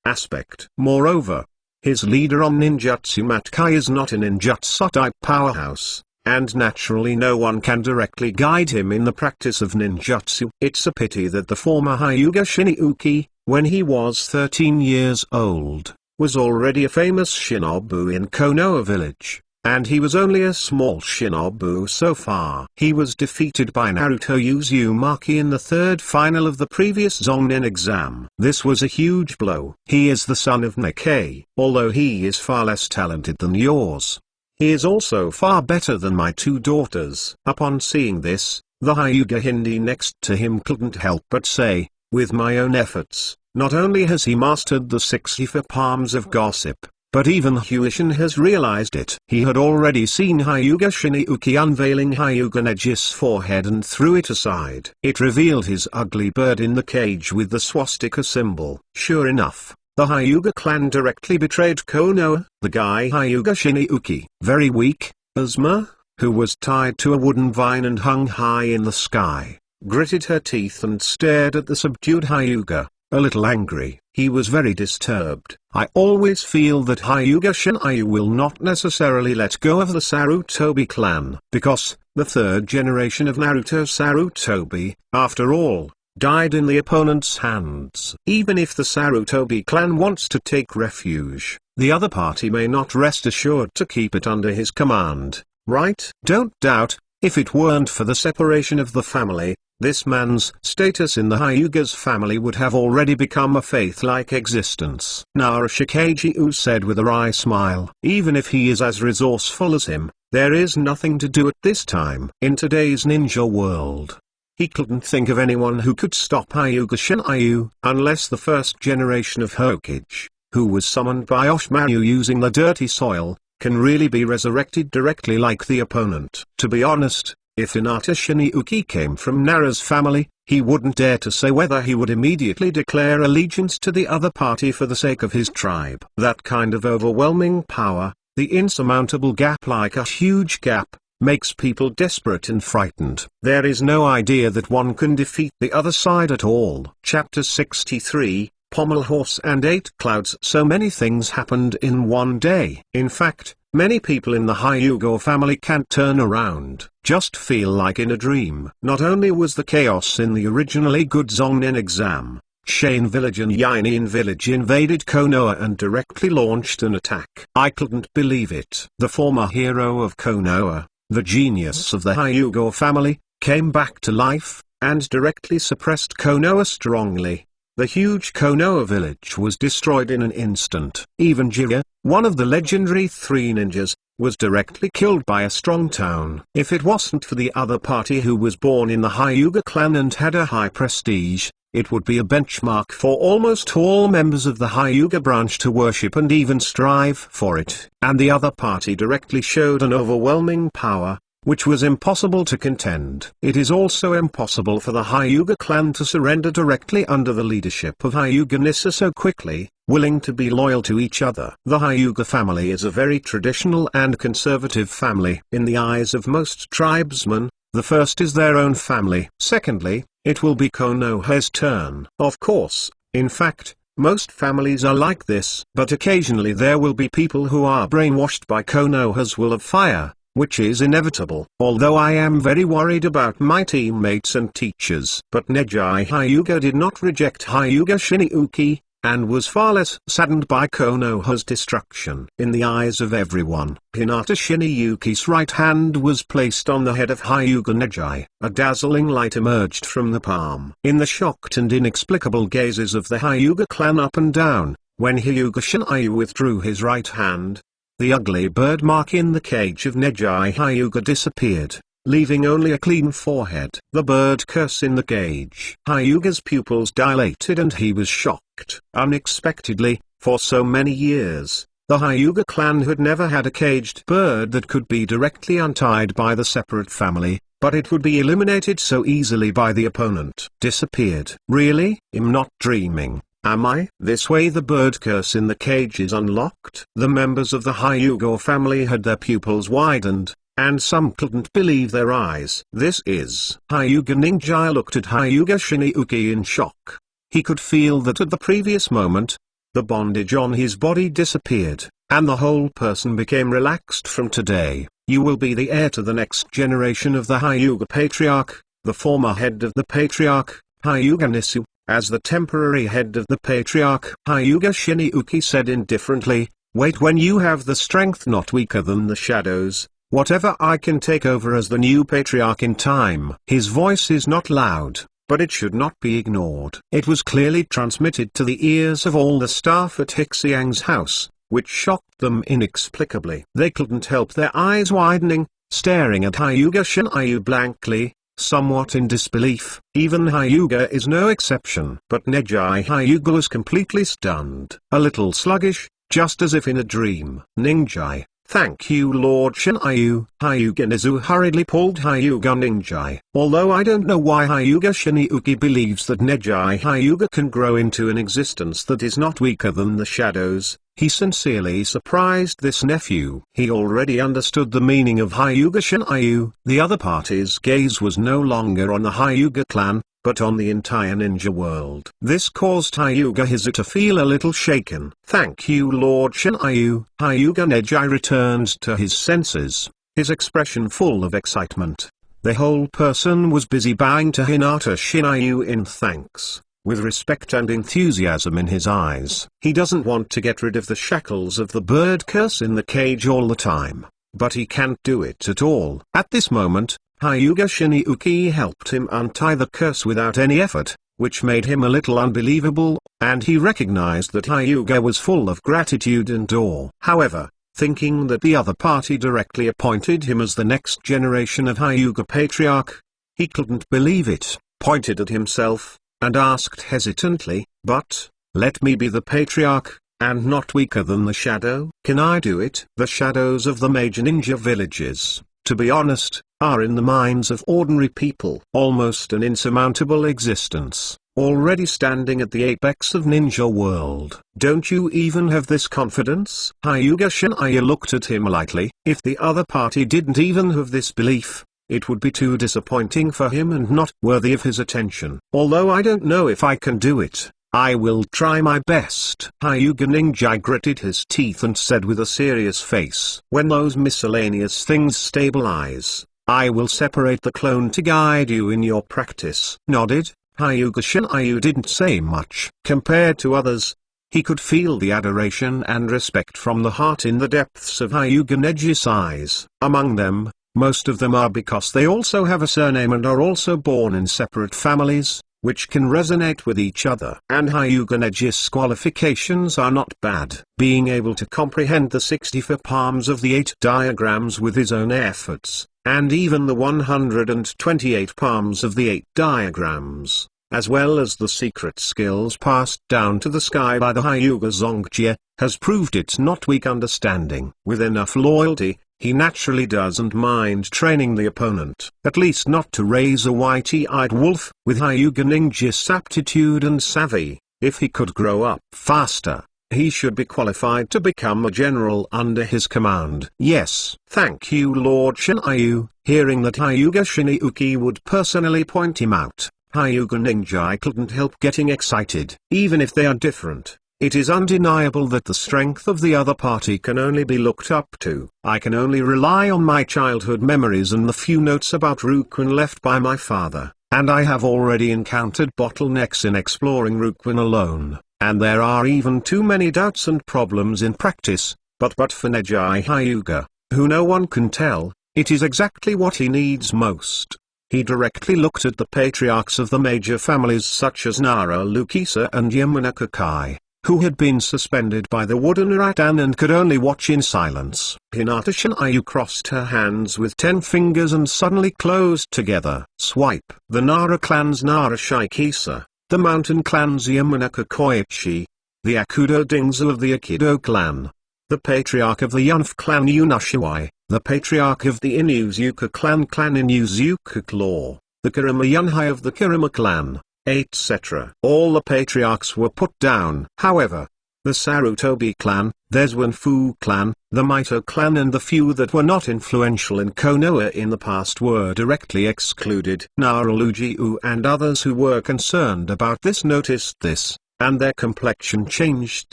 aspect. Moreover, his leader on ninjutsu Matkai is not a ninjutsu-type powerhouse, and naturally no one can directly guide him in the practice of ninjutsu. It's a pity that the former Hyuga Shinryuki, when he was 13 years old, was already a famous shinobu in Konoha village, and he was only a small shinobu so far. He was defeated by Naruto Uzumaki in the third final of the previous Zonnin exam. This was a huge blow. He is the son of Nikkei. Although he is far less talented than yours, he is also far better than my two daughters. Upon seeing this, The Hyuga Hindi next to him couldn't help but say, with my own efforts, not only has he mastered the 64 palms of gossip, but even Huishin has realized it. He had already seen Hyuga Shinjuki unveiling Hyuga Neji's forehead and threw it aside. It revealed his ugly bird in the cage with the swastika symbol. Sure enough, the Hyuga clan directly betrayed Konoha, the guy Hyuga Shinjuki. Very weak, Asuma, who was tied to a wooden vine and hung high in the sky, gritted her teeth and stared at the subdued Hyuga. A little angry, he was very disturbed. I always feel that Hyuga Shinryu will not necessarily let go of the Sarutobi clan, because, the third generation of Naruto Sarutobi, after all, died in the opponent's hands. Even if the Sarutobi clan wants to take refuge, the other party may not rest assured to keep it under his command, right? Don't doubt, if it weren't for the separation of the family, this man's status in the Hyuga's family would have already become a faith-like existence. Narashikageru said with a wry smile. Even if he is as resourceful as him, there is nothing to do at this time. In today's ninja world, he couldn't think of anyone who could stop Hyuga Shinryu, unless the first generation of Hokage, who was summoned by Oshimaru using the dirty soil, can really be resurrected directly like the opponent. To be honest, if Hinata Shinjuki came from Nara's family, he wouldn't dare to say whether he would immediately declare allegiance to the other party for the sake of his tribe. That kind of overwhelming power, the insurmountable gap like a huge gap, makes people desperate and frightened. There is no idea that one can defeat the other side at all. Chapter 63, Pommel Horse and 8 Clouds. So many things happened in one day. In fact, many people in the Hyuga family can't turn around, just feel like in a dream. Not only was the chaos in the originally good Zongnen exam, Shane Village and Yainin Village invaded Konoha and directly launched an attack. I couldn't believe it. The former hero of Konoha, the genius of the Hyuga family, came back to life, and directly suppressed Konoha strongly. The huge Konoha village was destroyed in an instant. Even Jiraiya, one of the legendary 3 ninjas, was directly killed by a strong town. If it wasn't for the other party who was born in the Hyuga clan and had a high prestige, it would be a benchmark for almost all members of the Hyuga branch to worship and even strive for it. And the other party directly showed an overwhelming power, which was impossible to contend. It is also impossible for the Hyuga clan to surrender directly under the leadership of Hyuga Nissa so quickly, willing to be loyal to each other. The Hyuga family is a very traditional and conservative family. In the eyes of most tribesmen, the first is their own family. Secondly, it will be Konoha's turn. Of course, in fact, most families are like this. But occasionally there will be people who are brainwashed by Konoha's will of fire, which is inevitable. Although I am very worried about my teammates and teachers. But Neji Hyuga did not reject Hyuga Shinjuki, and was far less saddened by Konoha's destruction. In the eyes of everyone, Hinata Shinjuki's right hand was placed on the head of Hyuga Neji. A dazzling light emerged from the palm. In the shocked and inexplicable gazes of the Hyuga clan up and down, when Hyuga Shinryu withdrew his right hand, the ugly bird mark in the cage of Neji Hyuga disappeared, leaving only a clean forehead. The bird curse in the cage. Hyuga's pupils dilated and he was shocked. Unexpectedly, for so many years, the Hyuga clan had never had a caged bird that could be directly untied by the separate family, but it would be eliminated so easily by the opponent. Disappeared. Really? I'm not dreaming, am I? This way the bird curse in the cage is unlocked. The members of the Hyuga family had their pupils widened, and some couldn't believe their eyes. This is. Hyuga Ninja looked at Hyuga Shinjuki in shock. He could feel that at the previous moment, the bondage on his body disappeared, and the whole person became relaxed. From today, you will be the heir to the next generation of the Hyuga Patriarch, the former head of the Patriarch, Hyuga Nisu. As the temporary head of the Patriarch, Hyuga Shinjuki said indifferently, wait, when you have the strength not weaker than the shadows, whatever I can take over as the new Patriarch in time. His voice is not loud, but it should not be ignored. It was clearly transmitted to the ears of all the staff at Hixiang's house, which shocked them inexplicably. They couldn't help their eyes widening, staring at Hyuga Shinryu blankly. somewhat in disbelief. Even Hyuga is no exception. But Neji Hyuga was completely stunned. A little sluggish, just as if in a dream. Ninjai, thank you Lord Shinryu. Hyuga Nizu hurriedly pulled Hyuga Ninjai. Although I don't know why Hyuga Shinryuki believes that Neji Hyuga can grow into an existence that is not weaker than the shadows, he sincerely surprised this nephew. He already understood the meaning of Hyuga Shinryu. The other party's gaze was no longer on the Hyuga clan, but on the entire ninja world. This caused Hyuga Hizu to feel a little shaken. Thank you Lord Shinryu. Hyuga Neji returned to his senses, his expression full of excitement. The whole person was busy bowing to Hinata Shinryu in thanks, with respect and enthusiasm in his eyes. He doesn't want to get rid of the shackles of the bird curse in the cage all the time, but he can't do it at all. At this moment, Hyuga Shinryuki helped him untie the curse without any effort, which made him a little unbelievable, and he recognized that Hyuga was full of gratitude and awe. However, thinking that the other party directly appointed him as the next generation of Hyuga Patriarch, he couldn't believe it, pointed at himself, and asked hesitantly, but, let me be the Patriarch, and not weaker than the shadow? Can I do it? The shadows of the major ninja villages, to be honest, are in the minds of ordinary people almost an insurmountable existence, already standing at the apex of ninja world. Don't you even have this confidence? Hyuga Shinryu looked at him lightly. If the other party didn't even have this belief, it would be too disappointing for him and not worthy of his attention. Although I don't know if I can do it, I will try my best. Hyuga Ninja gritted his teeth and said with a serious face, when those miscellaneous things stabilize, I will separate the clone to guide you in your practice. Nodded. Hyuga Shinryu didn't say much. Compared to others, he could feel the adoration and respect from the heart in the depths of Hyuga Neji's eyes. Among them, most of them are because they also have a surname and are also born in separate families, which can resonate with each other. And Hyuga Neji's qualifications are not bad. Being able to comprehend the 64 palms of the 8 diagrams with his own efforts, and even the 128 palms of the 8 diagrams, as well as the secret skills passed down to the sky by the Hyuga Zongjie, has proved it's not weak understanding. With enough loyalty, he naturally doesn't mind training the opponent. At least not to raise a white-eyed wolf. With Hyuga Ninja's aptitude and savvy, if he could grow up faster, he should be qualified to become a general under his command. Yes. Thank you Lord Shinryu. Hearing that Hyuga Shinryuki would personally point him out, Hyuga Ninja couldn't help getting excited. Even if they are different, it is undeniable that the strength of the other party can only be looked up to. I can only rely on my childhood memories and the few notes about Rukwin left by my father, and I have already encountered bottlenecks in exploring Rukwin alone, and there are even too many doubts and problems in practice, but for Neji Hyuga, who no one can tell, it is exactly what he needs most. He directly looked at the patriarchs of the major families such as Nara Lukisa and Yamanaka Kai, who had been suspended by the wooden rattan and could only watch in silence. Hinata Shinryu crossed her hands with 10 fingers and suddenly closed together. Swipe. The Nara clan's Nara Shikisa, the mountain clan's Yamanaka Koichi, the Akudo Dingzu of the Akido clan, the patriarch of the Yunf clan Yunashiwai, the patriarch of the Inuzuka clan Inuzuka Claw, the Kirima Yunhai of the Kirima clan, etc. All the patriarchs were put down. However, the Sarutobi clan, the Zwanfu clan, the Mito clan and the few that were not influential in Konoha in the past were directly excluded. Naruto and others who were concerned about this noticed this, and their complexion changed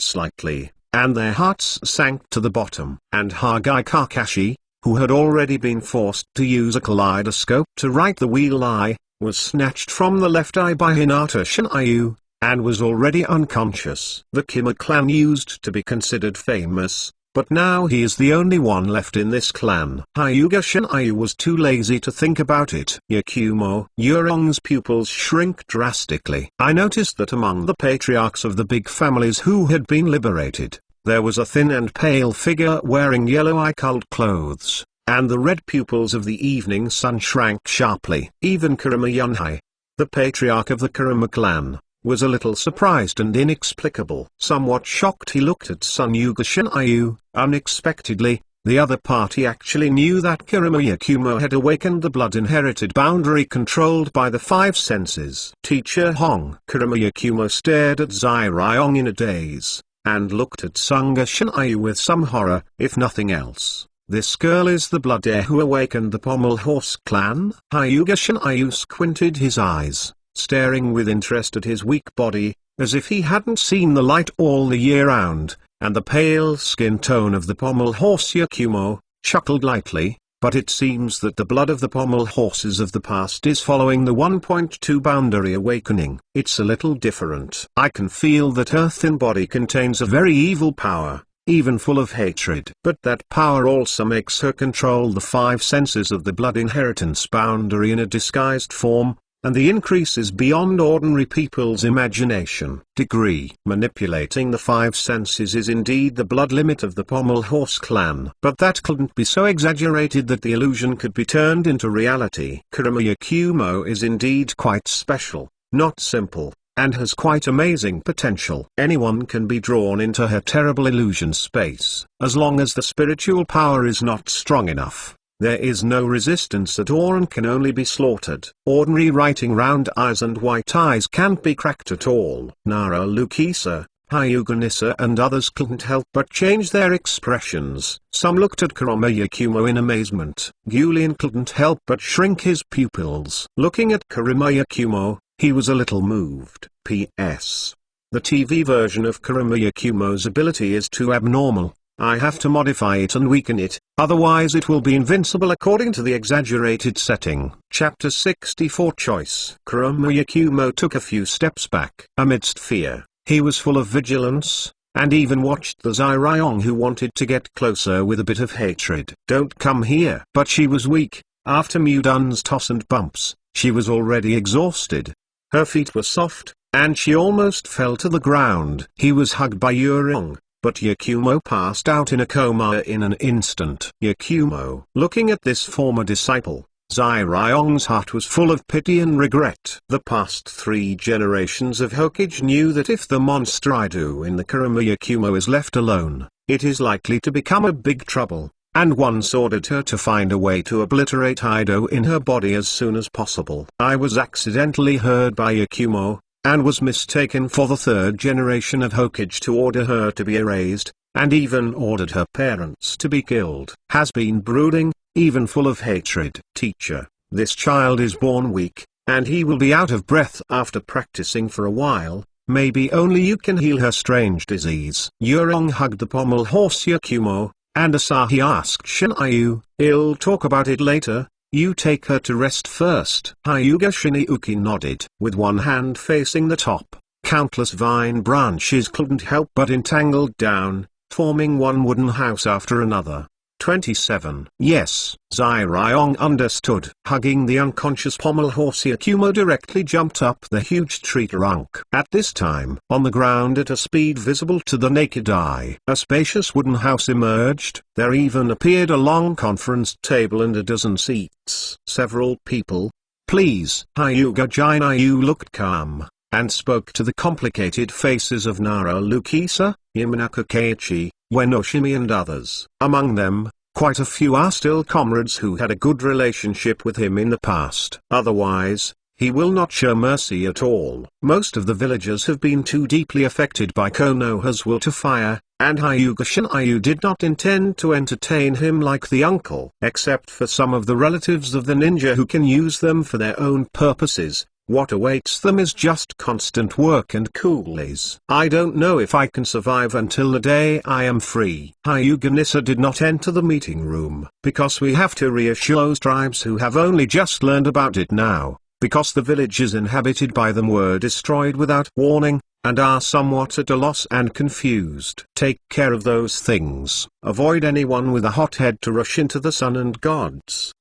slightly, and their hearts sank to the bottom. And Hagai Kakashi, who had already been forced to use a kaleidoscope to write the wheel eye, was snatched from the left eye by Hinata Shinryu, and was already unconscious. The Kima clan used to be considered famous, but now he is the only one left in this clan. Hyuga Shinryu was too lazy to think about it. Yakumo Yurong's pupils shrink drastically. I noticed that among the patriarchs of the big families who had been liberated, there was a thin and pale figure wearing yellow occult clothes, and the red pupils of the evening sun shrank sharply. Even Kurama Yunhei, the patriarch of the Kurama clan, was a little surprised and inexplicable. Somewhat shocked, he looked at son Yuga Shinryu. Unexpectedly, the other party actually knew that Kurama Yakumo had awakened the blood-inherited boundary controlled by the five senses. Teacher Hong. Kurama Yakumo stared at Zai Ryong in a daze, and looked at Sunga Shinryu with some horror. If nothing else, this girl is the blood heir who awakened the Pommel Horse clan? Hyuga Shinryu squinted his eyes, staring with interest at his weak body, as if he hadn't seen the light all the year round, and the pale skin tone of the Pommel Horse. Yakumo chuckled lightly, but it seems that the blood of the Pommel Horses of the past is following the 1.2 boundary awakening. It's a little different. I can feel that her thin body contains a very evil power, even full of hatred. But that power also makes her control the five senses of the blood inheritance boundary in a disguised form, and the increase is beyond ordinary people's imagination. Degree. Manipulating the five senses is indeed the blood limit of the Pommel Horse clan. But that couldn't be so exaggerated that the illusion could be turned into reality. Kurama Yakumo is indeed quite special, not simple, and has quite amazing potential. Anyone can be drawn into her terrible illusion space. As long as the spiritual power is not strong enough, there is no resistance at all and can only be slaughtered. Ordinary writing round eyes and white eyes can't be cracked at all. Naruto Kisa, Hyuga Nissa and others couldn't help but change their expressions. Some looked at Kurama Yakumo in amazement. Gulian couldn't help but shrink his pupils. Looking at Kurama Yakumo, he was a little moved. P.S. The TV version of Kurama Yakumo's ability is too abnormal. I have to modify it and weaken it, otherwise it will be invincible according to the exaggerated setting. Chapter 64 Choice. Kurama Yakumo took a few steps back. Amidst fear, he was full of vigilance, and even watched the Zai Ryong who wanted to get closer with a bit of hatred. Don't come here. But she was weak. After Mudun's toss and bumps, she was already exhausted. Her feet were soft, and she almost fell to the ground. He was hugged by Yurong, but Yakumo passed out in a coma in an instant. Yakumo. Looking at this former disciple, Zai Ryong's heart was full of pity and regret. The past 3 generations of Hokage knew that if the monster Ido in the Kurama Yakumo is left alone, it is likely to become a big trouble, and once ordered her to find a way to obliterate Ido in her body as soon as possible. I was accidentally heard by Yakumo, and was mistaken for the 3rd generation of Hokage to order her to be erased, and even ordered her parents to be killed. Has been brooding, even full of hatred. Teacher, this child is born weak, and he will be out of breath after practicing for a while. Maybe only you can heal her strange disease. Yurong hugged the Pommel Horse Yakumo, and Asahi asked Shinryu, "I'll talk about it later. You take her to rest first." Hyuga Shinryu nodded. With one hand facing the top, countless vine branches couldn't help but entangled down, forming one wooden house after another. 27. Yes, Zai Ryong understood. Hugging the unconscious Pommel Horse Yakumo directly jumped up the huge tree trunk. At this time, on the ground at a speed visible to the naked eye, a spacious wooden house emerged. There even appeared a long conference table and a dozen seats. Several people. Please. Hyuga Shinryu looked calm, and spoke to the complicated faces of Naruto Kisa, Yamanaka Keiichi, Uenoshimi and others. Among them, quite a few are still comrades who had a good relationship with him in the past. Otherwise, he will not show mercy at all. Most of the villagers have been too deeply affected by Konoha's will to fire, and Hyuga Shinryu did not intend to entertain him like the uncle. Except for some of the relatives of the ninja who can use them for their own purposes, what awaits them is just constant work and coolies. I don't know if I can survive until the day I am free. Hyuga Nissa did not enter the meeting room, because we have to reassure those tribes who have only just learned about it now, because the villages inhabited by them were destroyed without warning, and are somewhat at a loss and confused. Take care of those things. Avoid anyone with a hot head to rush into the sun and gods.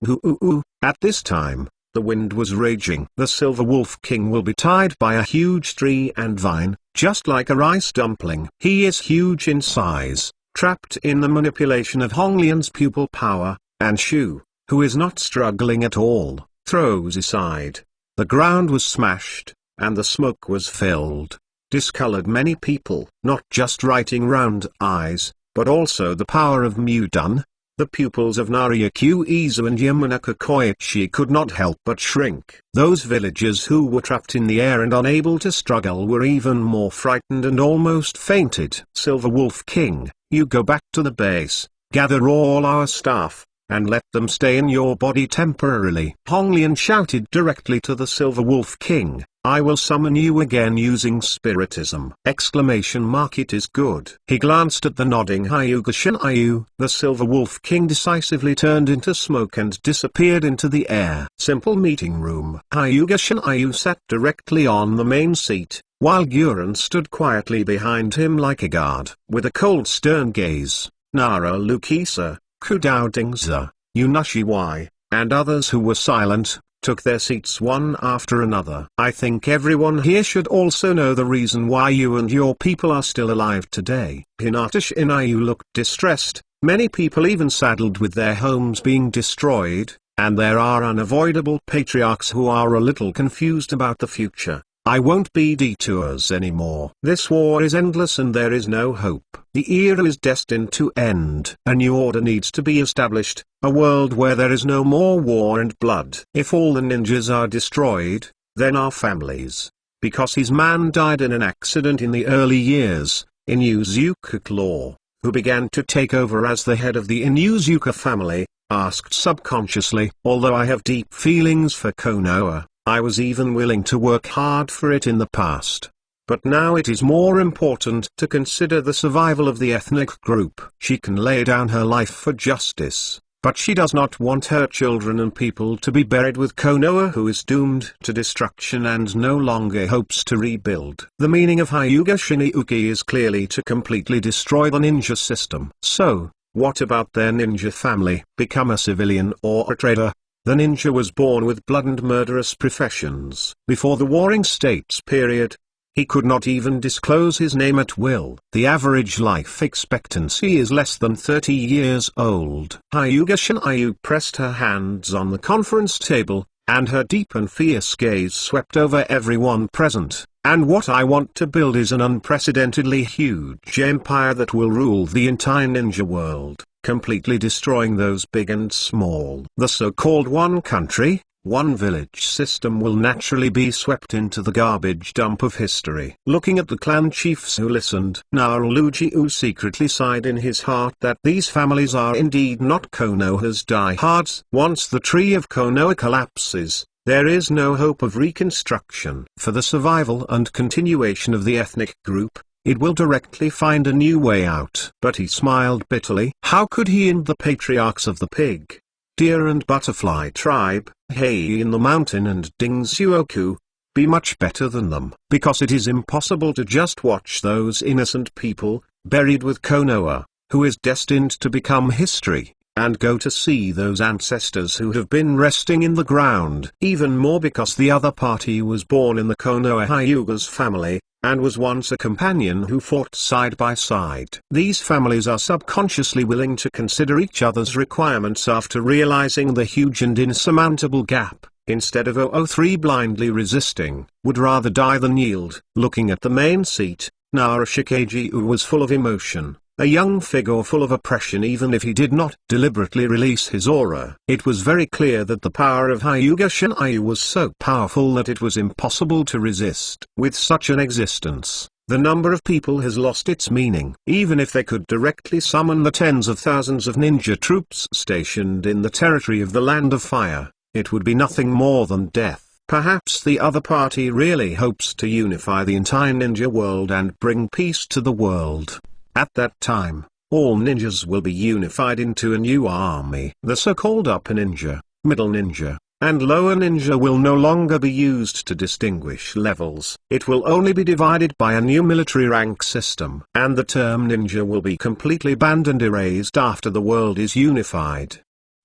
At this time, the wind was raging. The Silver Wolf King will be tied by a huge tree and vine, just like a rice dumpling. He is huge in size, trapped in the manipulation of Honglian's pupil power, and Shu, who is not struggling at all, throws aside. The ground was smashed, and the smoke was filled. Discolored many people, not just writing round eyes, but also the power of Mudun. The pupils of Naryaku Izu and Yamanaka Koichi could not help but shrink. Those villagers who were trapped in the air and unable to struggle were even more frightened and almost fainted. Silver Wolf King, you go back to the base, gather all our staff, and let them stay in your body temporarily. Hong Lian shouted directly to the Silver Wolf King, I will summon you again using spiritism! It is good. He glanced at the nodding Hyuga Shinryu. The Silver Wolf King decisively turned into smoke and disappeared into the air. Simple meeting room. Hyuga Shinryu sat directly on the main seat, while Guren stood quietly behind him like a guard. With a cold stern gaze, Nara Lukisa, Kudao Dingza, Yunushi Y, and others who were silent, took their seats one after another. I think everyone here should also know the reason why you and your people are still alive today. Hinata Shinryu looked distressed, many people even saddled with their homes being destroyed, and there are unavoidable patriarchs who are a little confused about the future. I won't be detours anymore. This war is endless and there is no hope. The era is destined to end. A new order needs to be established, a world where there is no more war and blood. If all the ninjas are destroyed, then our families. Because his man died in an accident in the early years, Inuzuka Claw, who began to take over as the head of the Inuzuka family, asked subconsciously, although I have deep feelings for Konoha, I was even willing to work hard for it in the past. But now it is more important to consider the survival of the ethnic group. She can lay down her life for justice, but she does not want her children and people to be buried with Konoha, who is doomed to destruction and no longer hopes to rebuild. The meaning of Hyuga Shinryu is clearly to completely destroy the ninja system. So, what about their ninja family? Become a civilian or a trader? The ninja was born with blood and murderous professions. Before the Warring States period, he could not even disclose his name at will. The average life expectancy is less than 30 years old. Hyuga Shinryu pressed her hands on the conference table, and her deep and fierce gaze swept over everyone present. And what I want to build is an unprecedentedly huge empire that will rule the entire ninja world, completely destroying those big and small. The so-called one country, one village system will naturally be swept into the garbage dump of history. Looking at the clan chiefs who listened, Naruto secretly sighed in his heart that these families are indeed not Konoha's diehards. Once the tree of Konoha collapses, there is no hope of reconstruction. For the survival and continuation of the ethnic group, it will directly find a new way out. But he smiled bitterly. How could he and the patriarchs of the pig, deer and butterfly tribe, Hei in the mountain and Dingzuoku, be much better than them? Because it is impossible to just watch those innocent people, buried with Konoha, who is destined to become history, and go to see those ancestors who have been resting in the ground. Even more because the other party was born in the Konoha Hyuga's family, and was once a companion who fought side by side. These families are subconsciously willing to consider each other's requirements after realizing the huge and insurmountable gap. Instead of 003 blindly resisting, would rather die than yield. Looking at the main seat, Narashikeiji was full of emotion. A young figure full of oppression even if he did not deliberately release his aura. It was very clear that the power of Hyuga Shinryu was so powerful that it was impossible to resist. With such an existence, the number of people has lost its meaning. Even if they could directly summon the tens of thousands of ninja troops stationed in the territory of the Land of Fire, it would be nothing more than death. Perhaps the other party really hopes to unify the entire ninja world and bring peace to the world. At that time, all ninjas will be unified into a new army. The so-called upper ninja, middle ninja, and lower ninja will no longer be used to distinguish levels. It will only be divided by a new military rank system. And the term ninja will be completely banned and erased after the world is unified.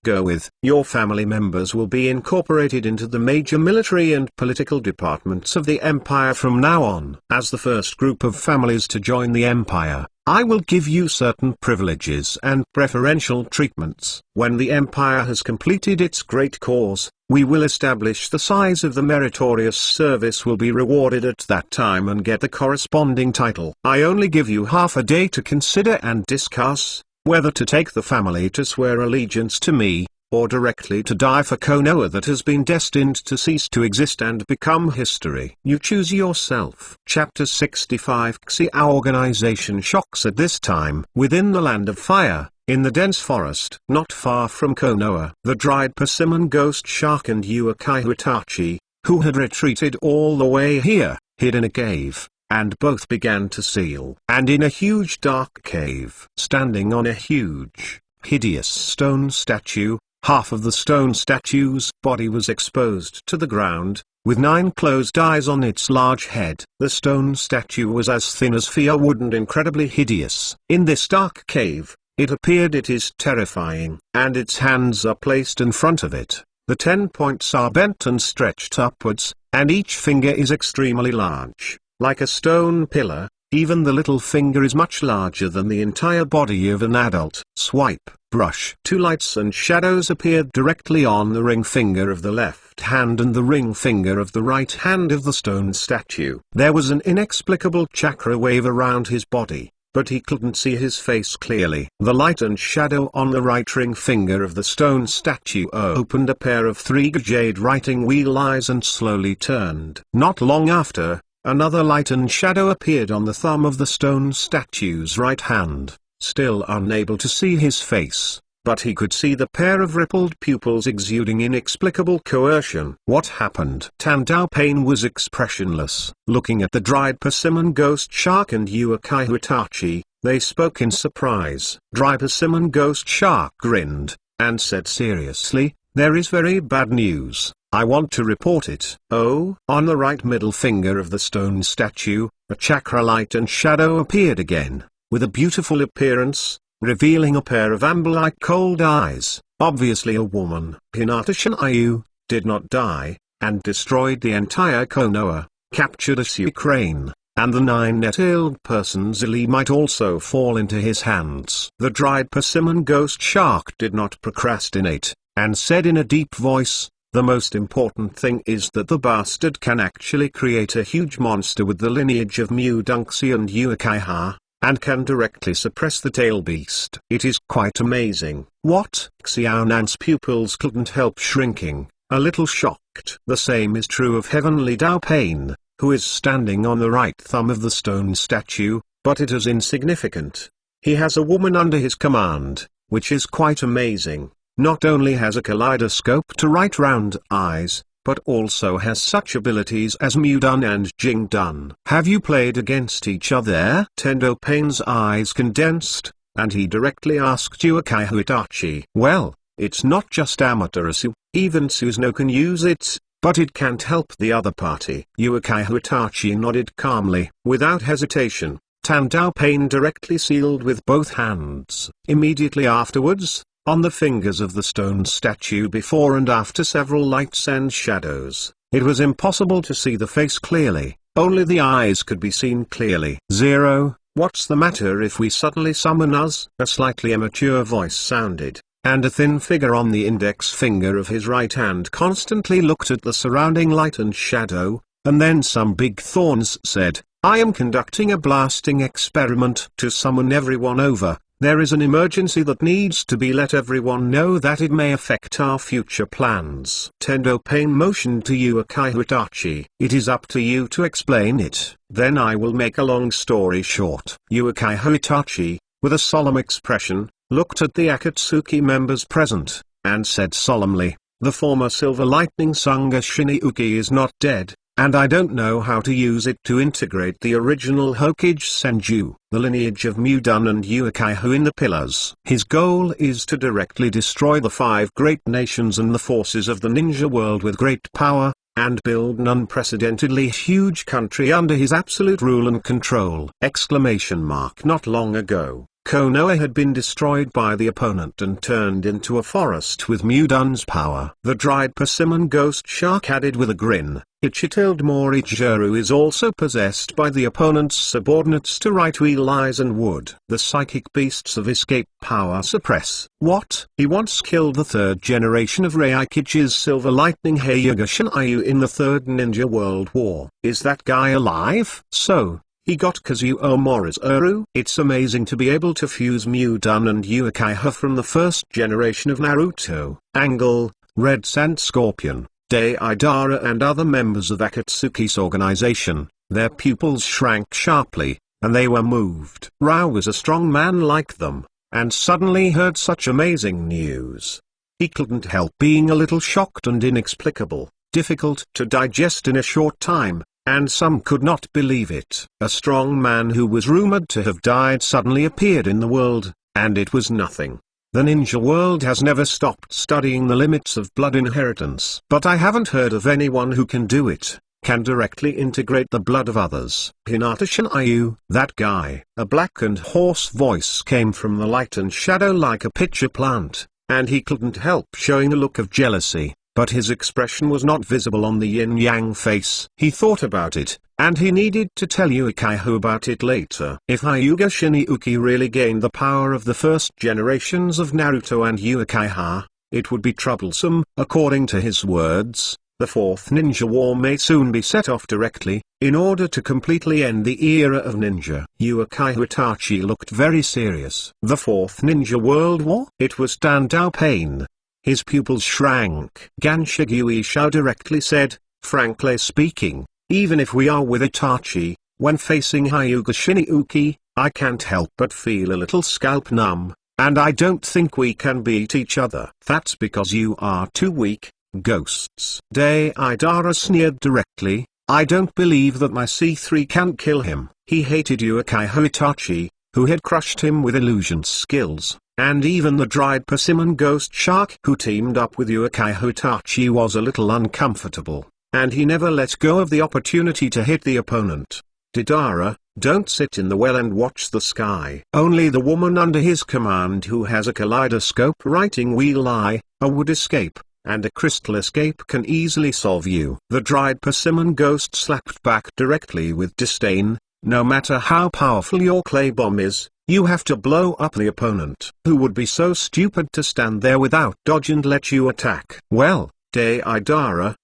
go with. Your family members will be incorporated into the major military and political departments of the Empire from now on. As the first group of families to join the Empire, I will give you certain privileges and preferential treatments. When the Empire has completed its great cause, we will establish the size of the meritorious service will be rewarded at that time and get the corresponding title. I only give you half a day to consider and discuss whether to take the family to swear allegiance to me, or directly to die for Konoha that has been destined to cease to exist and become history. You choose yourself. Chapter 65. Our organization shocks at this time. Within the Land of Fire, in the dense forest not far from Konoha, the dried persimmon ghost shark and Uchiha Itachi, who had retreated all the way here, hid in a cave, and both began to seal. And in a huge dark cave, standing on a huge, hideous stone statue, half of the stone statue's body was exposed to the ground, with 9 closed eyes on its large head. The stone statue was as thin as firewood and incredibly hideous. In this dark cave, it appeared it is terrifying, and its hands are placed in front of it. The 10 points are bent and stretched upwards, and each finger is extremely large. Like a stone pillar, even the little finger is much larger than the entire body of an adult. Swipe, brush. 2 lights and shadows appeared directly on the ring finger of the left hand and the ring finger of the right hand of the stone statue. There was an inexplicable chakra wave around his body, but he couldn't see his face clearly. The light and shadow on the right ring finger of the stone statue opened a pair of 3 jade writing wheel eyes and slowly turned. Not long after, another light and shadow appeared on the thumb of the stone statue's right hand. Still unable to see his face, but he could see the pair of rippled pupils exuding inexplicable coercion. What happened? Tandao Pain was expressionless. Looking at the dried persimmon ghost shark and Uchiha Itachi, they spoke in surprise. Dry persimmon ghost shark grinned, and said seriously, "There is very bad news. I want to report it." Oh! On the right middle finger of the stone statue, a chakra light and shadow appeared again, with a beautiful appearance, revealing a pair of amber-like cold eyes, obviously a woman. Hinata Shinayu did not die, and destroyed the entire Konoha, captured a sea crane, and the 9 net-tailed persons Zili might also fall into his hands. The dried persimmon ghost shark did not procrastinate, and said in a deep voice, "The most important thing is that the bastard can actually create a huge monster with the lineage of Mudunxi and Uchiha, and can directly suppress the tail beast. It is quite amazing." What? Xiaonan's pupils couldn't help shrinking, a little shocked. The same is true of Heavenly Dao Pain, who is standing on the right thumb of the stone statue, but it is insignificant. He has a woman under his command, which is quite amazing. Not only has a kaleidoscope to write round eyes, but also has such abilities as Mudun and Jingdun. Have you played against each other? Tendo Pain's eyes condensed, and he directly asked Uchiha Itachi. Well, it's not just Amaterasu, even Susanoo can use it, but it can't help the other party. Uchiha Itachi nodded calmly. Without hesitation, Tandao Pain directly sealed with both hands. Immediately afterwards, on the fingers of the stone statue before and after several lights and shadows, it was impossible to see the face clearly, only the eyes could be seen clearly. "Zero, what's the matter if we suddenly summon us?" a slightly immature voice sounded, and a thin figure on the index finger of his right hand constantly looked at the surrounding light and shadow, and then some big thorns said, "I am conducting a blasting experiment to summon everyone over. There is an emergency that needs to be let everyone know that it may affect our future plans." Tendo Pain motioned to Uchiha Itachi. "It is up to you to explain it, then I will make a long story short." Uchiha Itachi, with a solemn expression, looked at the Akatsuki members present, and said solemnly, "The former Silver Lightning Sangha Shinjuki is not dead, and I don't know how to use it to integrate the original Hokage Senju, the lineage of Mudun and Uchiha in the pillars. His goal is to directly destroy the 5 great nations and the forces of the ninja world with great power, and build an unprecedentedly huge country under his absolute rule and control. Not long ago, Konoha had been destroyed by the opponent and turned into a forest with Mudun's power. The dried persimmon ghost shark added with a grin. Ichitailed Morijiru is also possessed by the opponent's subordinates to right wheel lies and wood. The psychic beasts of escape power suppress. What? He once killed the third generation of Reikichi's Silver Lightning Hyuga Shinryu in the Third Ninja World War. Is that guy alive? So, he got Kazuo Morijiru. It's amazing to be able to fuse Mudun and Uchiha from the first generation of Naruto. Angle, Red Sand Scorpion, Deidara and other members of Akatsuki's organization, their pupils shrank sharply, and they were moved. Rao was a strong man like them, and suddenly heard such amazing news. He couldn't help being a little shocked and inexplicable, difficult to digest in a short time, and some could not believe it. A strong man who was rumored to have died suddenly appeared in the world, and it was nothing. The ninja world has never stopped studying the limits of blood inheritance. But I haven't heard of anyone who can do it, can directly integrate the blood of others. Hinata Shinryu, that guy. A black and hoarse voice came from the light and shadow like a pitcher plant, and he couldn't help showing a look of jealousy, but his expression was not visible on the yin-yang face. He thought about it, and he needed to tell Uchiha about it later. If Hyuga Shinryu really gained the power of the first generations of Naruto and Uchiha, it would be troublesome. According to his words, the fourth ninja war may soon be set off directly, in order to completely end the era of ninja. Uchiha Itachi looked very serious. The fourth ninja world war? It was Tandao Pain. His pupils shrank. Ganshigui Shao directly said, frankly speaking, even if we are with Itachi, when facing Hyuga Shinryu, I can't help but feel a little scalp numb, and I don't think we can beat each other. That's because you are too weak, ghosts. Deidara sneered directly, I don't believe that my C3 can kill him. He hated Uchiha Itachi, who had crushed him with illusion skills, and even the dried persimmon ghost shark who teamed up with Uchiha Itachi was a little uncomfortable, and he never let go of the opportunity to hit the opponent. Deidara, don't sit in the well and watch the sky. Only the woman under his command who has a kaleidoscope writing wheel eye, a wood escape, and a crystal escape can easily solve you. The dried persimmon ghost slapped back directly with disdain, no matter how powerful your clay bomb is, you have to blow up the opponent. Who would be so stupid to stand there without dodge and let you attack? Well, Deidara,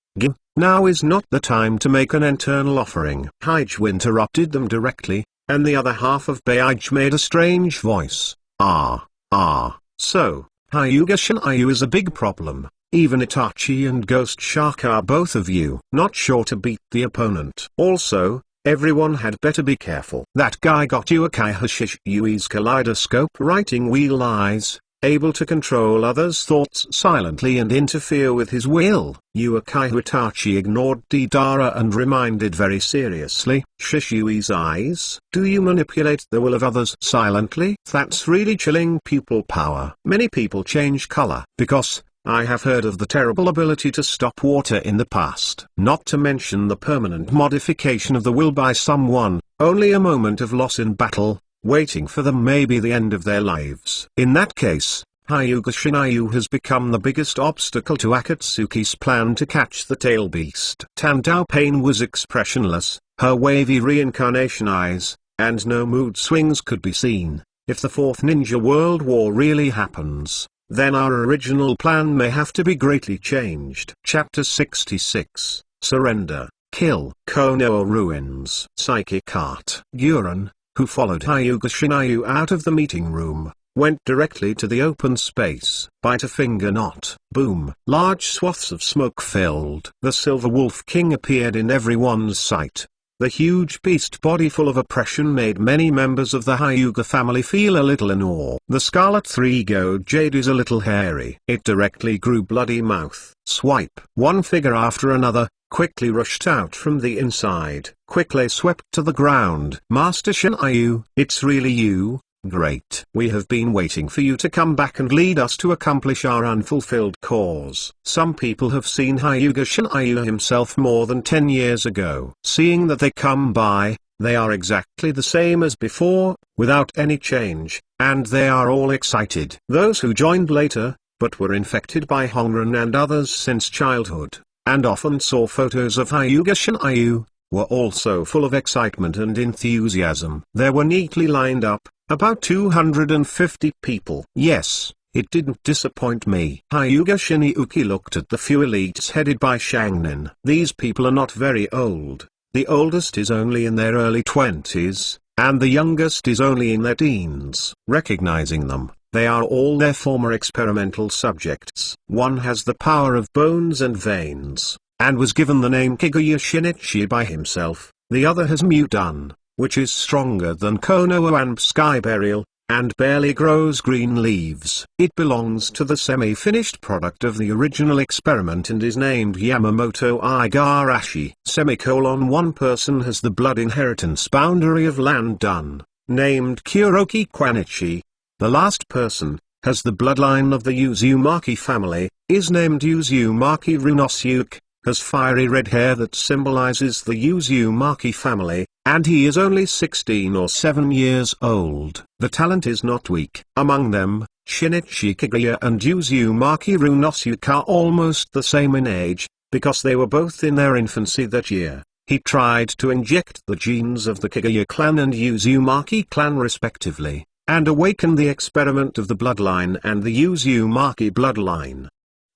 now is not the time to make an internal offering. Hyuga interrupted them directly, and the other half of Hyuga made a strange voice. So, Hyuga Shinryu is a big problem. Even Itachi and Ghost Shark are both of you not sure to beat the opponent. Also, everyone had better be careful. That guy got Uchiha Shinryu's kaleidoscope writing wheel eyes, able to control others' thoughts silently and interfere with his will. Uchiha Itachi ignored Deidara and reminded very seriously, Shishui's eyes? Do you manipulate the will of others silently? That's really chilling pupil power. Many people change color because I have heard of the terrible ability to stop water in the past. Not to mention the permanent modification of the will by someone, only a moment of loss in battle, waiting for them may be the end of their lives. In that case, Hyuga Shinryu has become the biggest obstacle to Akatsuki's plan to catch the tail beast. Tandao Pain was expressionless, her wavy reincarnation eyes, and no mood swings could be seen. If the Fourth Ninja World War really happens, then our original plan may have to be greatly changed. Chapter 66, Surrender, Kill. Konoha Ruins. Psychic Art. Guren, who followed Hyuga Shinryu out of the meeting room, went directly to the open space. Bite a finger knot. Boom. Large swaths of smoke filled. The Silver Wolf King appeared in everyone's sight. The huge beast body full of oppression made many members of the Hyuga family feel a little in awe. The Scarlet Three-Goat Jade is a little hairy. It directly grew bloody mouth. Swipe. One figure after another, quickly rushed out from the inside. Quickly swept to the ground. Master Shinryu, it's really you? Great. We have been waiting for you to come back and lead us to accomplish our unfulfilled cause. Some people have seen Hyuga Shinryu himself more than 10 years ago. Seeing that they come by, They are exactly the same as before, without any change, and they are all excited. Those who joined later, but were infected by Hongren and others since childhood, and often saw photos of Hyuga Shinryu, were also full of excitement and enthusiasm. They were neatly lined up, about 250 people. Yes, it didn't disappoint me. Hyuga Shinryuki looked at the few elites headed by Shangnin. These people are not very old. The oldest is only in their early 20s, and the youngest is only in their teens. Recognizing them, they are all their former experimental subjects. One has the power of bones and veins, and was given the name Kiguya Shinichi by himself. The other has Mudan, which is stronger than Konoha and Sky Burial, and barely grows green leaves. It belongs to the semi-finished product of the original experiment and is named Yamamoto Igarashi. One person has the blood inheritance boundary of land done, named Kuroki Kwanichi. The last person has the bloodline of the Uzumaki family, is named Uzumaki Runosuke, has fiery red hair that symbolizes the Uzumaki family, and he is only 16 or 7 years old. The talent is not weak. Among them, Shinichi Kiguya and Uzumaki Runosuke are almost the same in age, because they were both in their infancy that year. He tried to inject the genes of the Kiguya clan and Uzumaki clan respectively, and awaken the experiment of the bloodline and the Uzumaki bloodline.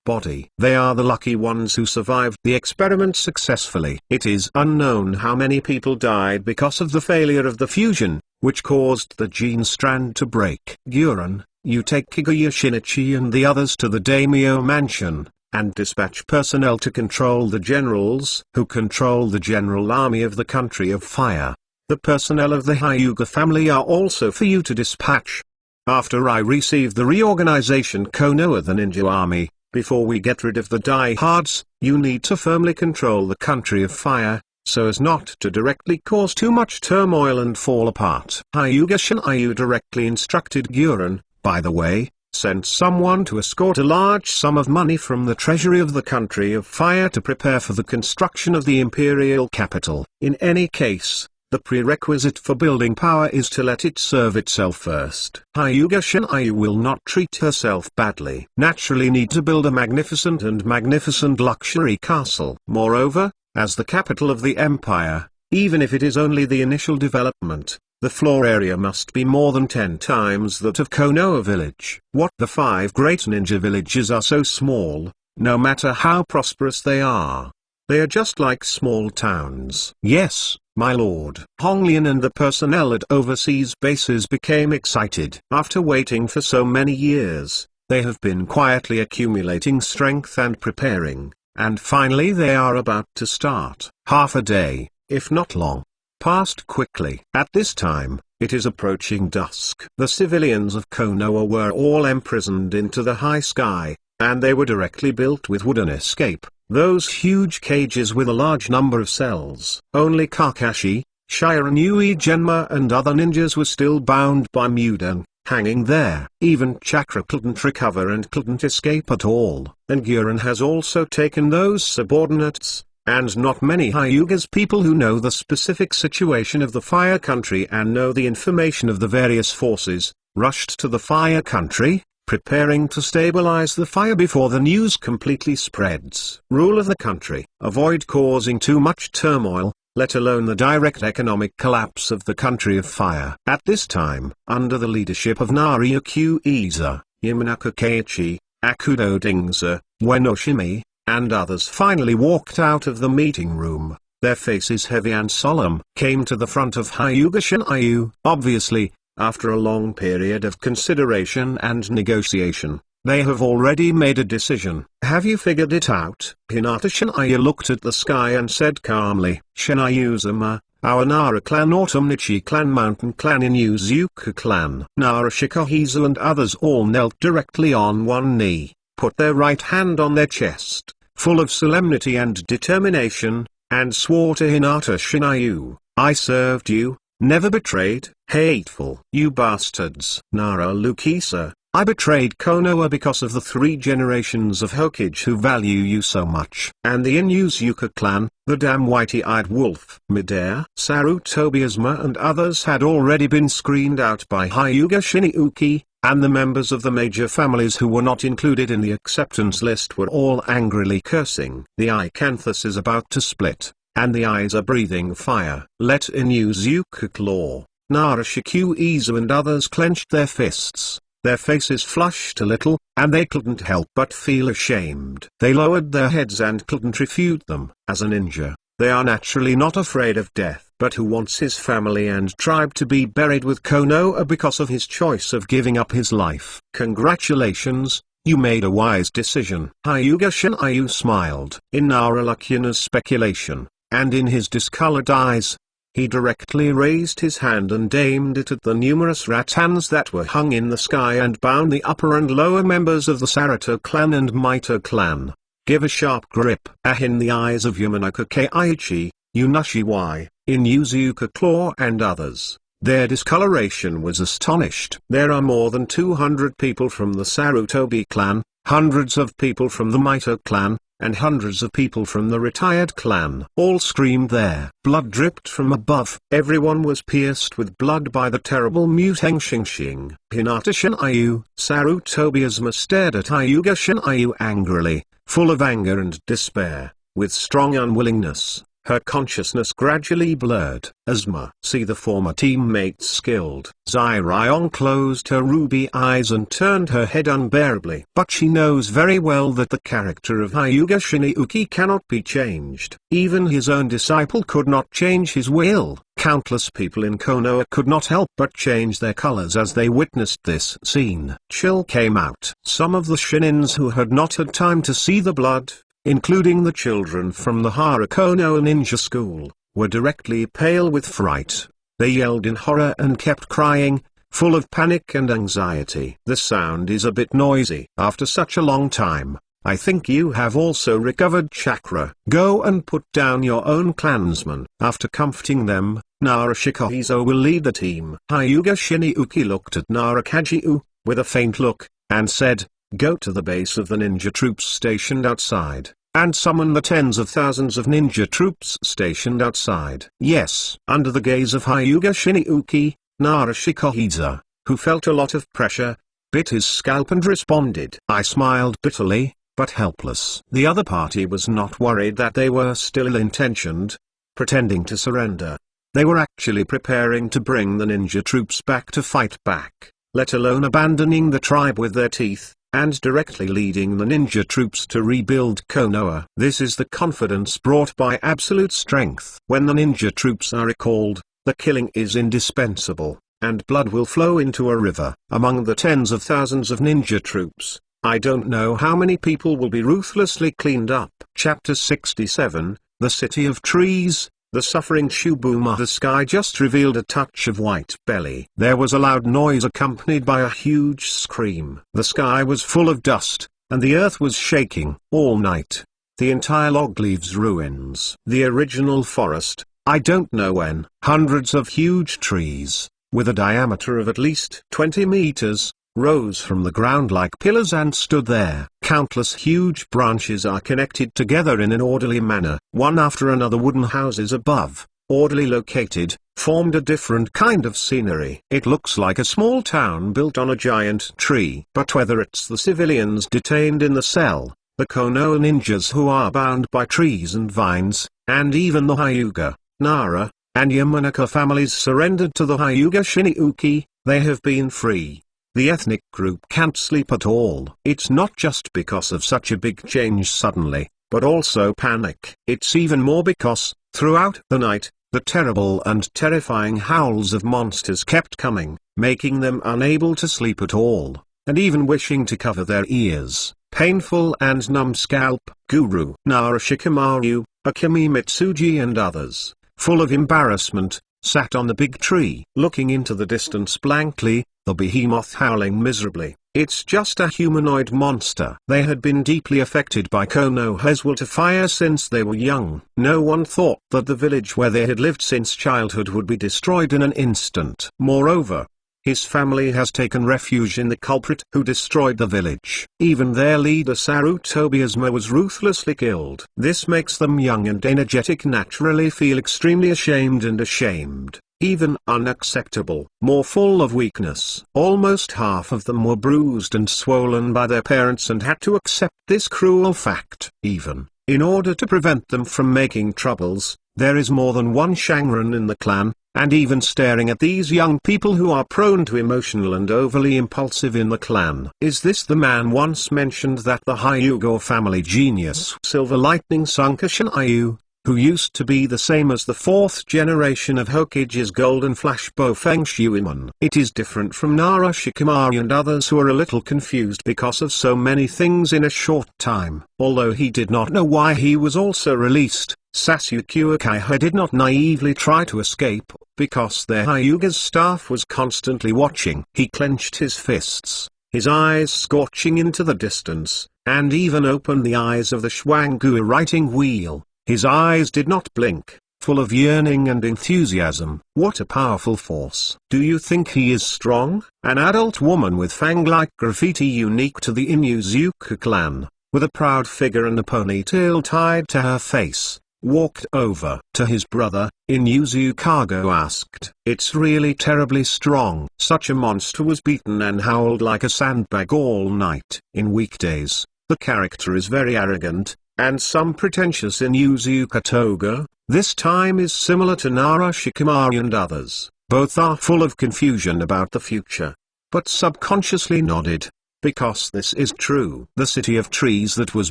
Body. They are the lucky ones who survived the experiment successfully. It is unknown how many people died because of the failure of the fusion, which caused the gene strand to break. Guren, you take Kiguya Shinichi and the others to the daimyo mansion, and dispatch personnel to control the generals who control the general army of the country of fire. The personnel of the Hyuga family are also for you to dispatch. After I receive the reorganization Konoha the ninja army, before we get rid of the diehards, you need to firmly control the country of fire, so as not to directly cause too much turmoil and fall apart. Hyuga Shinryu directly instructed Guren, by the way, sent someone to escort a large sum of money from the treasury of the country of fire to prepare for the construction of the imperial capital. In any case, the prerequisite for building power is to let it serve itself first. Hyuga Shinryu will not treat herself badly. Naturally need to build a magnificent luxury castle. Moreover, as the capital of the empire, even if it is only the initial development, the floor area must be more than 10 times that of Konoha village. What? The 5 great ninja villages are so small, no matter how prosperous they are. They are just like small towns. Yes, my lord. Honglian and the personnel at overseas bases became excited. After waiting for so many years, they have been quietly accumulating strength and preparing, and finally they are about to start. Half a day, if not long, passed quickly. At this time, it is approaching dusk. The civilians of Konoha were all imprisoned into the high sky, and they were directly built with wooden escape. Those huge cages with a large number of cells. Only Kakashi, Shiranui Genma and other ninjas were still bound by Mudan, hanging there. Even Chakra couldn't recover and couldn't escape at all. And Guren has also taken those subordinates, and not many Hyuga's people who know the specific situation of the fire country and know the information of the various forces, rushed to the fire country, preparing to stabilize the fire before the news completely spreads. Rule of the country. Avoid causing too much turmoil, let alone the direct economic collapse of the country of fire. At this time, under the leadership of Naruto Iza, Yamanaka Keiichi, Akudo Dingza, Uenoshimi, and others finally walked out of the meeting room, their faces heavy and solemn, came to the front of Hyuga Shinryu. Obviously, after a long period of consideration and negotiation, they have already made a decision. Have you figured it out? Hinata Shinryu looked at the sky and said calmly, Shinryu-sama, our Nara clan, Autumnichi clan, Mountain clan, Inuzuka clan, Nara Shikahizu and others all knelt directly on one knee, put their right hand on their chest, full of solemnity and determination, and swore to Hinata Shinryu, I served you, never betrayed. Hateful. You bastards. Nara Lukisa, I betrayed Konoha because of the 3 generations of Hokage who value you so much. And the Inuzuka clan, the damn whitey-eyed wolf. Midair, Sarutobi Asuma and others had already been screened out by Hyuga Shinjuku, and the members of the major families who were not included in the acceptance list were all angrily cursing. The Icanthus is about to split, and the eyes are breathing fire. Let Inuzuka claw. Narashiku Izu and others clenched their fists. Their faces flushed a little, and they couldn't help but feel ashamed. They lowered their heads and couldn't refute them. As a ninja, they are naturally not afraid of death. But who wants his family and tribe to be buried with Konoha because of his choice of giving up his life? Congratulations, you made a wise decision. Hyuga Shinryu smiled. In Naralakya's speculation, and in his discolored eyes, he directly raised his hand and aimed it at the numerous rattans that were hung in the sky and bound the upper and lower members of the Saruto clan and Mito clan. Give a sharp grip. In the eyes of Yamanaka Keiichi, Unushiwai, Inuzuka Claw and others, their discoloration was astonished. There are more than 200 people from the Sarutobi clan, hundreds of people from the Mito clan, and hundreds of people from the retired clan. All screamed there. Blood dripped from above. Everyone was pierced with blood by the terrible Muteng Xingxing. Hinata Shinryu. Sarutobi Asuma stared at Hyuga Shinryu angrily, full of anger and despair, with strong unwillingness. Her consciousness gradually blurred. Asuma. See the former teammates skilled. Ziraion closed her ruby eyes and turned her head unbearably. But she knows very well that the character of Hyuga Shinjuku cannot be changed. Even his own disciple could not change his will. Countless people in Konoha could not help but change their colors as they witnessed this scene. Chill came out. Some of the Shinins who had not had time to see the blood, including the children from the Harakonoha ninja school, were directly pale with fright. They yelled in horror and kept crying, full of panic and anxiety. The sound is a bit noisy. After such a long time, I think you have also recovered chakra. Go and put down your own clansmen. After comforting them, Narashikahizo will lead the team. Hyuga Shinjuku looked at Narakajiu, with a faint look, and said, go to the base of the ninja troops stationed outside, and summon the tens of thousands of ninja troops stationed outside. Yes. Under the gaze of Hyuga Shinjuku, Narashikahiza, who felt a lot of pressure, bit his scalp and responded. I smiled bitterly, but helpless. The other party was not worried that they were still ill-intentioned, pretending to surrender. They were actually preparing to bring the ninja troops back to fight back, let alone abandoning the tribe with their teeth, and directly leading the ninja troops to rebuild Konoha. This is the confidence brought by absolute strength. When the ninja troops are recalled, the killing is indispensable, and blood will flow into a river. Among the tens of thousands of ninja troops, I don't know how many people will be ruthlessly cleaned up. Chapter 67, The City of Trees. The suffering Shubuma. The sky just revealed a touch of white belly. There was a loud noise accompanied by a huge scream. The sky was full of dust, and the earth was shaking. All night, the entire log leaves ruins. The original forest, I don't know when. Hundreds of huge trees, with a diameter of at least 20 meters, rose from the ground like pillars and stood there. Countless huge branches are connected together in an orderly manner. One after another wooden houses above, orderly located, formed a different kind of scenery. It looks like a small town built on a giant tree. But whether it's the civilians detained in the cell, the Konoha ninjas who are bound by trees and vines, and even the Hyuga, Nara, and Yamanaka families surrendered to the Hyuga Shinjuku, they have been free. The ethnic group can't sleep at all. It's not just because of such a big change suddenly, but also panic. It's even more because, throughout the night, the terrible and terrifying howls of monsters kept coming, making them unable to sleep at all, and even wishing to cover their ears. Painful and numb scalp. Guru, Narashikamaru, Akemi Mitsuji and others, full of embarrassment, sat on the big tree. Looking into the distance blankly, the behemoth howling miserably. It's just a humanoid monster. They had been deeply affected by Konoha's will to fire since they were young. No one thought that the village where they had lived since childhood would be destroyed in an instant. Moreover, His family has taken refuge in the culprit who destroyed the village. Even their leader Sarutobiasma was ruthlessly killed. This makes them young and energetic naturally feel extremely ashamed and ashamed, even unacceptable, more full of weakness. Almost half of them were bruised and swollen by their parents and had to accept this cruel fact. Even, in order to prevent them from making troubles, there is more than one Shangren in the clan, and even staring at these young people who are prone to emotional and overly impulsive in the clan. Is this the man once mentioned that the Hyuga family genius Silver Lightning Sunkashin Ayu, who used to be the same as the fourth generation of Hokage's Golden Flash Bofeng Shuiman? It is different from Nara Shikamaru and others who are a little confused because of so many things in a short time. Although he did not know why he was also released, Sasuke Uchiha did not naively try to escape, because their Hyuga's staff was constantly watching. He clenched his fists, his eyes scorching into the distance, and even opened the eyes of the Schwangua writing wheel. His eyes did not blink, full of yearning and enthusiasm. What a powerful force. Do you think he is strong? An adult woman with fang-like graffiti unique to the Inuzuka clan, with a proud figure and a ponytail tied to her face, walked over to his brother. Inuzukago asked. It's really terribly strong. Such a monster was beaten and howled like a sandbag all night. In weekdays, the character is very arrogant, and some pretentious Inuzuka Toga. This time is similar to Nara Shikamaru and others. Both are full of confusion about the future, but subconsciously nodded, because this is true. The city of trees that was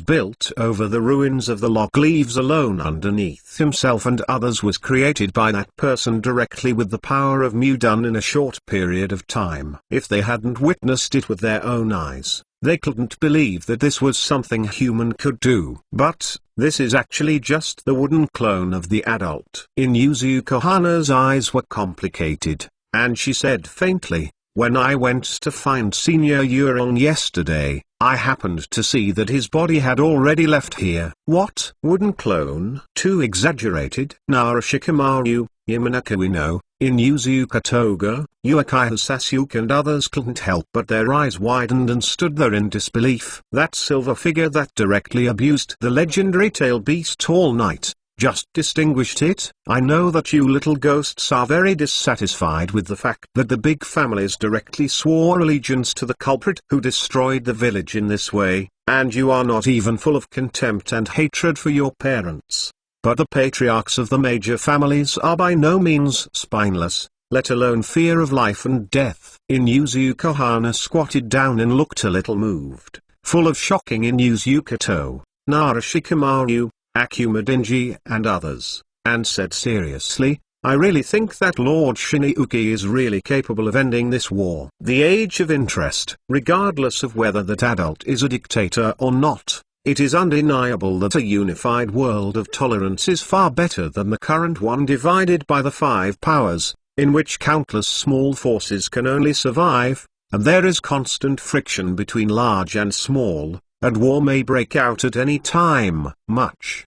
built over the ruins of the lock leaves alone underneath himself and others was created by that person directly with the power of Mu done in a short period of time. If they hadn't witnessed it with their own eyes, they couldn't believe that this was something human could do. But, this is actually just the wooden clone of the adult. Inuzuka Hana's eyes were complicated, and she said faintly, when I went to find Senior Yuron yesterday, I happened to see that his body had already left here. What? Wooden clone? Too exaggerated? Nara Shikamaru, Yamanaka Ueno, Inuzuka Toga, Uchiha Sasuke and others couldn't help but their eyes widened and stood there in disbelief. That silver figure that directly abused the legendary tail beast all night, just distinguished it. I know that you little ghosts are very dissatisfied with the fact that the big families directly swore allegiance to the culprit who destroyed the village in this way, and you are not even full of contempt and hatred for your parents. But the patriarchs of the major families are by no means spineless, let alone fear of life and death. Inuzuka Hana squatted down and looked a little moved, full of shocking Inuzuka To, Nara Shikamaru, Akuma Denji and others, and said seriously, I really think that Lord Shinjuku is really capable of ending this war. The age of interest, regardless of whether that adult is a dictator or not, it is undeniable that a unified world of tolerance is far better than the current one divided by the five powers, in which countless small forces can only survive, and there is constant friction between large and small, and war may break out at any time.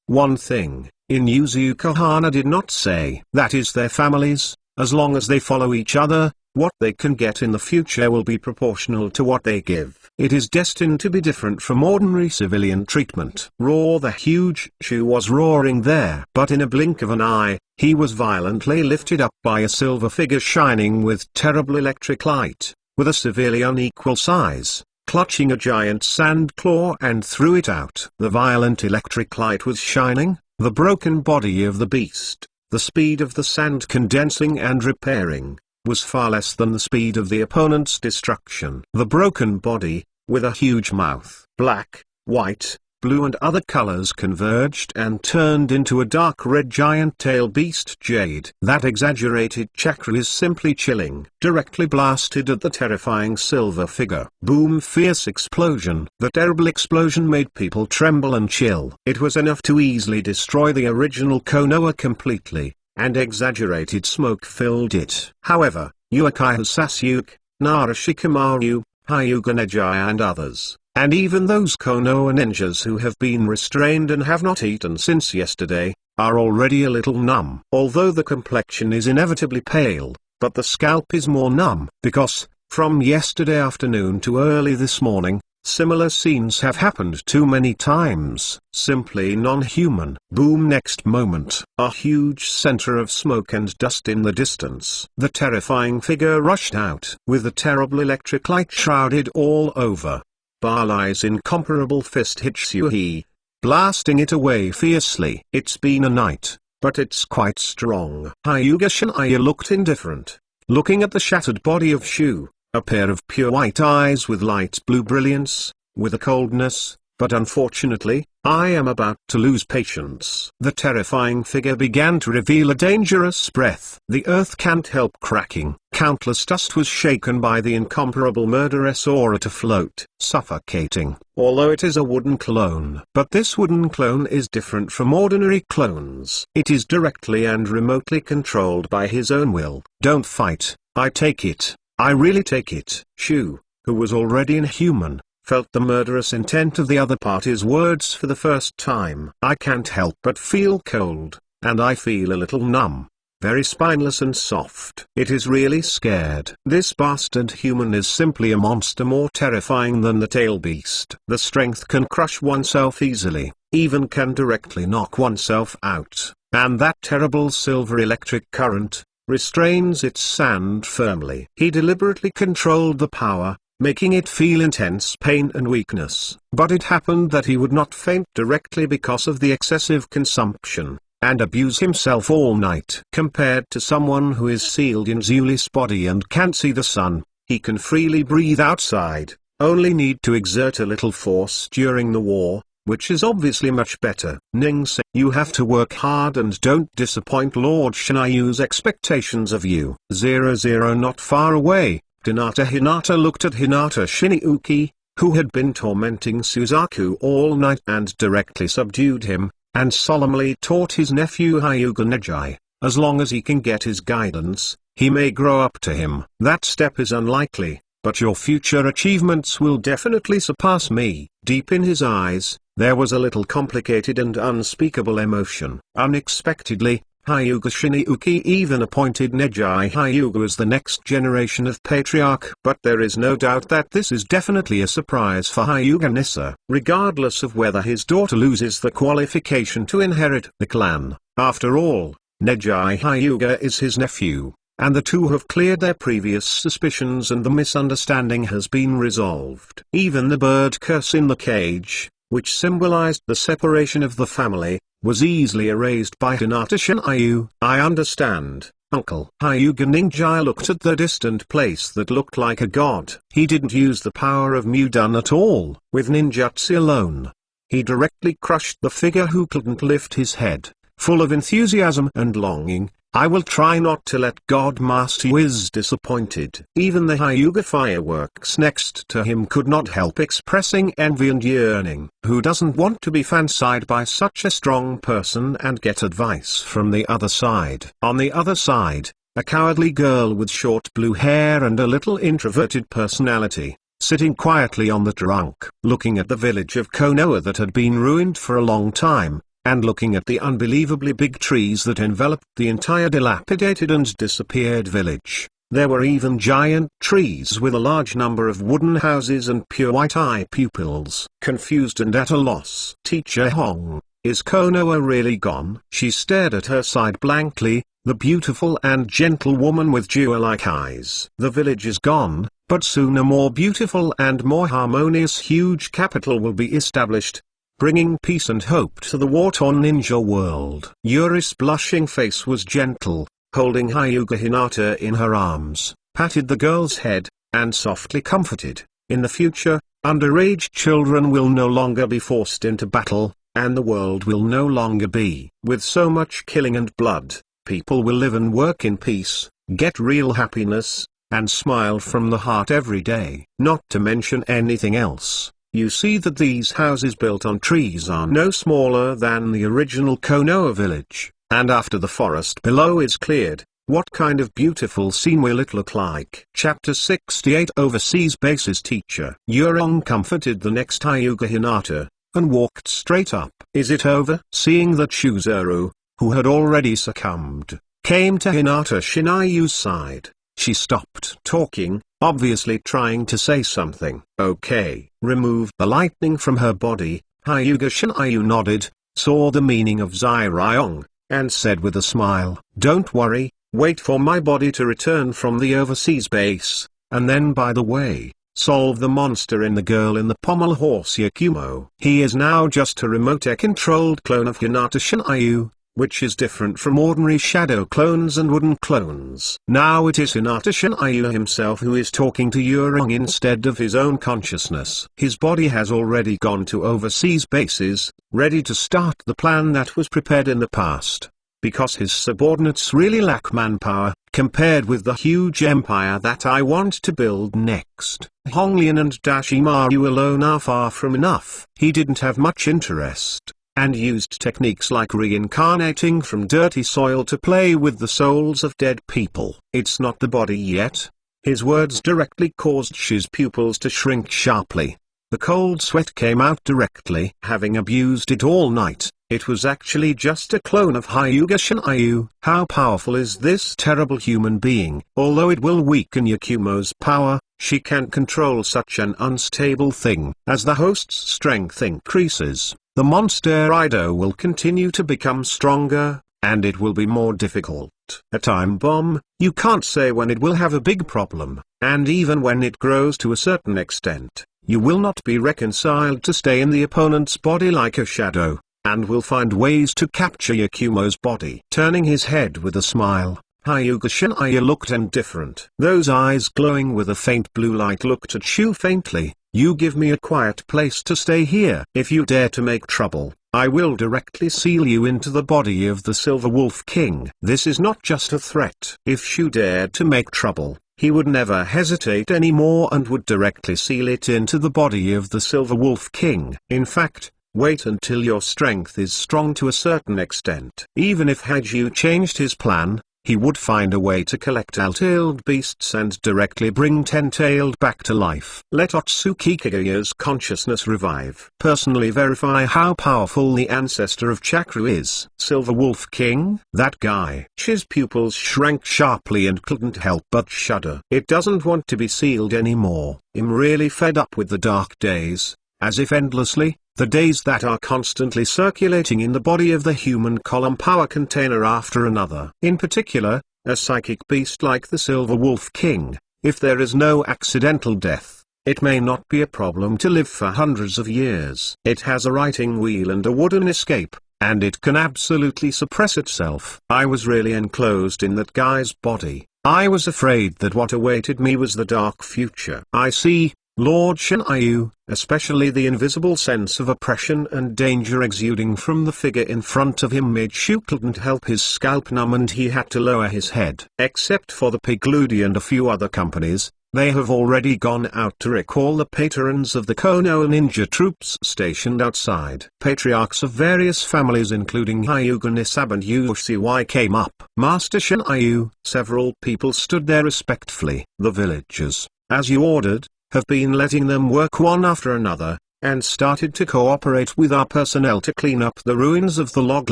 One thing, Inuzuka Hana did not say. That is their families, as long as they follow each other, what they can get in the future will be proportional to what they give. It is destined to be different from ordinary civilian treatment. Roar! The huge Shu was roaring there. But in a blink of an eye, he was violently lifted up by a silver figure shining with terrible electric light, with a severely unequal size, clutching a giant sand claw and threw it out. The violent electric light was shining, the broken body of the beast, the speed of the sand condensing and repairing, was far less than the speed of the opponent's destruction. The broken body, with a huge mouth, black, white, blue and other colors converged and turned into a dark red giant tail beast jade. That exaggerated chakra is simply chilling. Directly blasted at the terrifying silver figure. Boom! Fierce explosion. The terrible explosion made people tremble and chill. It was enough to easily destroy the original Konoha completely, and exaggerated smoke filled it. However, Uchiha Sasuke, Nara Shikamaru, Hyuga Neji and others, and even those Konoha ninjas who have been restrained and have not eaten since yesterday, are already a little numb. Although the complexion is inevitably pale, but the scalp is more numb. Because, from yesterday afternoon to early this morning, similar scenes have happened too many times. Simply non-human. Boom. Next moment, a huge center of smoke and dust in the distance. The terrifying figure rushed out with a terrible electric light shrouded all over. Barley's incomparable fist hits you, blasting it away fiercely. It's been a night, but it's quite strong. Hyuga Shinaya looked indifferent, looking at the shattered body of Shu, a pair of pure white eyes with light blue brilliance, with a coldness, but unfortunately, I am about to lose patience. The terrifying figure began to reveal a dangerous breath. The earth can't help cracking. Countless dust was shaken by the incomparable murderess aura to float, suffocating, although it is a wooden clone. But this wooden clone is different from ordinary clones. It is directly and remotely controlled by his own will. Don't fight, I take it. I really take it. Shu, who was already inhuman, felt the murderous intent of the other party's words for the first time. I can't help but feel cold, and I feel a little numb. Very spineless and soft. It is really scared. This bastard human is simply a monster more terrifying than the tail beast. The strength can crush oneself easily, even can directly knock oneself out, and that terrible silver electric current restrains its sand firmly. He deliberately controlled the power, making it feel intense pain and weakness. But it happened that he would not faint directly because of the excessive consumption, and abuse himself all night. Compared to someone who is sealed in Zuli's body and can't see the sun, he can freely breathe outside, only need to exert a little force during the war, which is obviously much better. Ning said, you have to work hard and don't disappoint Lord Shinayu's expectations of you. 00 Not far away, Hinata looked at Hinata Shinjuki, who had been tormenting Suzaku all night and directly subdued him, and solemnly taught his nephew Hyuga Neji, as long as he can get his guidance, he may grow up to him. That step is unlikely, but your future achievements will definitely surpass me. Deep in his eyes, there was a little complicated and unspeakable emotion. Unexpectedly, Hyuga Shinjuki even appointed Neji Hyuga as the next generation of patriarch. But there is no doubt that this is definitely a surprise for Hyuga Nissa. Regardless of whether his daughter loses the qualification to inherit the clan, after all, Neji Hyuga is his nephew, and the two have cleared their previous suspicions and the misunderstanding has been resolved. Even the bird curse in the cage, which symbolized the separation of the family, was easily erased by Hinata Shinryu. I understand, uncle. Hyuga Ninja looked at the distant place that looked like a god. He didn't use the power of Mudun at all. With ninjutsu alone, he directly crushed the figure who couldn't lift his head. Full of enthusiasm and longing, I will try not to let God Master Wiz disappointed. Even the Hyuga fireworks next to him could not help expressing envy and yearning. Who doesn't want to be fancied by such a strong person and get advice from the other side? On the other side, a cowardly girl with short blue hair and a little introverted personality, sitting quietly on the trunk, looking at the village of Konoha that had been ruined for a long time, and looking at the unbelievably big trees that enveloped the entire dilapidated and disappeared village. There were even giant trees with a large number of wooden houses and pure white eye pupils. Confused and at a loss. Teacher Hong, is Konoha really gone? She stared at her side blankly, the beautiful and gentle woman with jewel-like eyes. The village is gone, but soon a more beautiful and more harmonious huge capital will be established, bringing peace and hope to the war-torn ninja world. Yuri's blushing face was gentle, holding Hyuga Hinata in her arms, patted the girl's head, and softly comforted. In the future, underage children will no longer be forced into battle, and the world will no longer be with so much killing and blood. People will live and work in peace, get real happiness, and smile from the heart every day. Not to mention anything else. You see that these houses built on trees are no smaller than the original Konoha village, and after the forest below is cleared, what kind of beautiful scene will it look like? Chapter 68 Overseas Bases Teacher Yurong comforted the next Hyuga Hinata, and walked straight up. Is it over? Seeing that Shuzuru, who had already succumbed, came to Hinata Shinayu's side. She stopped talking, obviously trying to say something. Okay. Remove the lightning from her body. Hyuga Shinayu nodded, saw the meaning of Zairyong, and said with a smile, "Don't worry, wait for my body to return from the overseas base, and then by the way, solve the monster in the girl in the pommel horse Yakumo. He is now just a remote-controlled clone of Hinata Shinayu, which is different from ordinary shadow clones and wooden clones. Now it is Hinata Shinayu himself who is talking to Yurong instead of his own consciousness. His body has already gone to overseas bases, ready to start the plan that was prepared in the past. Because his subordinates really lack manpower, compared with the huge empire that I want to build next. Honglian and Dashimaru alone are far from enough. He didn't have much interest, and used techniques like reincarnating from dirty soil to play with the souls of dead people. It's not the body yet. His words directly caused Shi's pupils to shrink sharply. The cold sweat came out directly. Having abused it all night, it was actually just a clone of Hyuga Shinayu. How powerful is this terrible human being? Although it will weaken Yakumo's power, she can't control such an unstable thing. As the host's strength increases, the monster Ido will continue to become stronger, and it will be more difficult. A time bomb, you can't say when it will have a big problem, and even when it grows to a certain extent, you will not be reconciled to stay in the opponent's body like a shadow, and will find ways to capture Yakumo's body. Turning his head with a smile, Hyuga Shinayu looked indifferent. Those eyes glowing with a faint blue light looked at Shu faintly. You give me a quiet place to stay here. If you dare to make trouble, I will directly seal you into the body of the Silver Wolf King. This is not just a threat. If Shu dared to make trouble, he would never hesitate anymore and would directly seal it into the body of the Silver Wolf King. In fact, wait until your strength is strong to a certain extent. Even if Haju changed his plan, he would find a way to collect tailed beasts and directly bring Ten-tailed back to life. Let Otsuki Kagaya's consciousness revive. Personally verify how powerful the ancestor of Chakru is. Silver Wolf King? That guy. His pupils shrank sharply and couldn't help but shudder. It doesn't want to be sealed anymore. I'm really fed up with the dark days, as if endlessly. The days that are constantly circulating in the body of the human column power container after another. In particular, a psychic beast like the Silver Wolf King, if there is no accidental death, it may not be a problem to live for hundreds of years. It has a writing wheel and a wooden escape, and it can absolutely suppress itself. I was really enclosed in that guy's body. I was afraid that what awaited me was the dark future. I see, Lord Shinayu, especially the invisible sense of oppression and danger exuding from the figure in front of him made Shu couldn't help his scalp numb and he had to lower his head. Except for the Pigludi and a few other companies, they have already gone out to recall the patrons of the Konoha ninja troops stationed outside. Patriarchs of various families including Hyuga Nisab and Yoshiwai came up. Master Shinayu, several people stood there respectfully. The villagers, as you ordered, have been letting them work one after another, and started to cooperate with our personnel to clean up the ruins of the log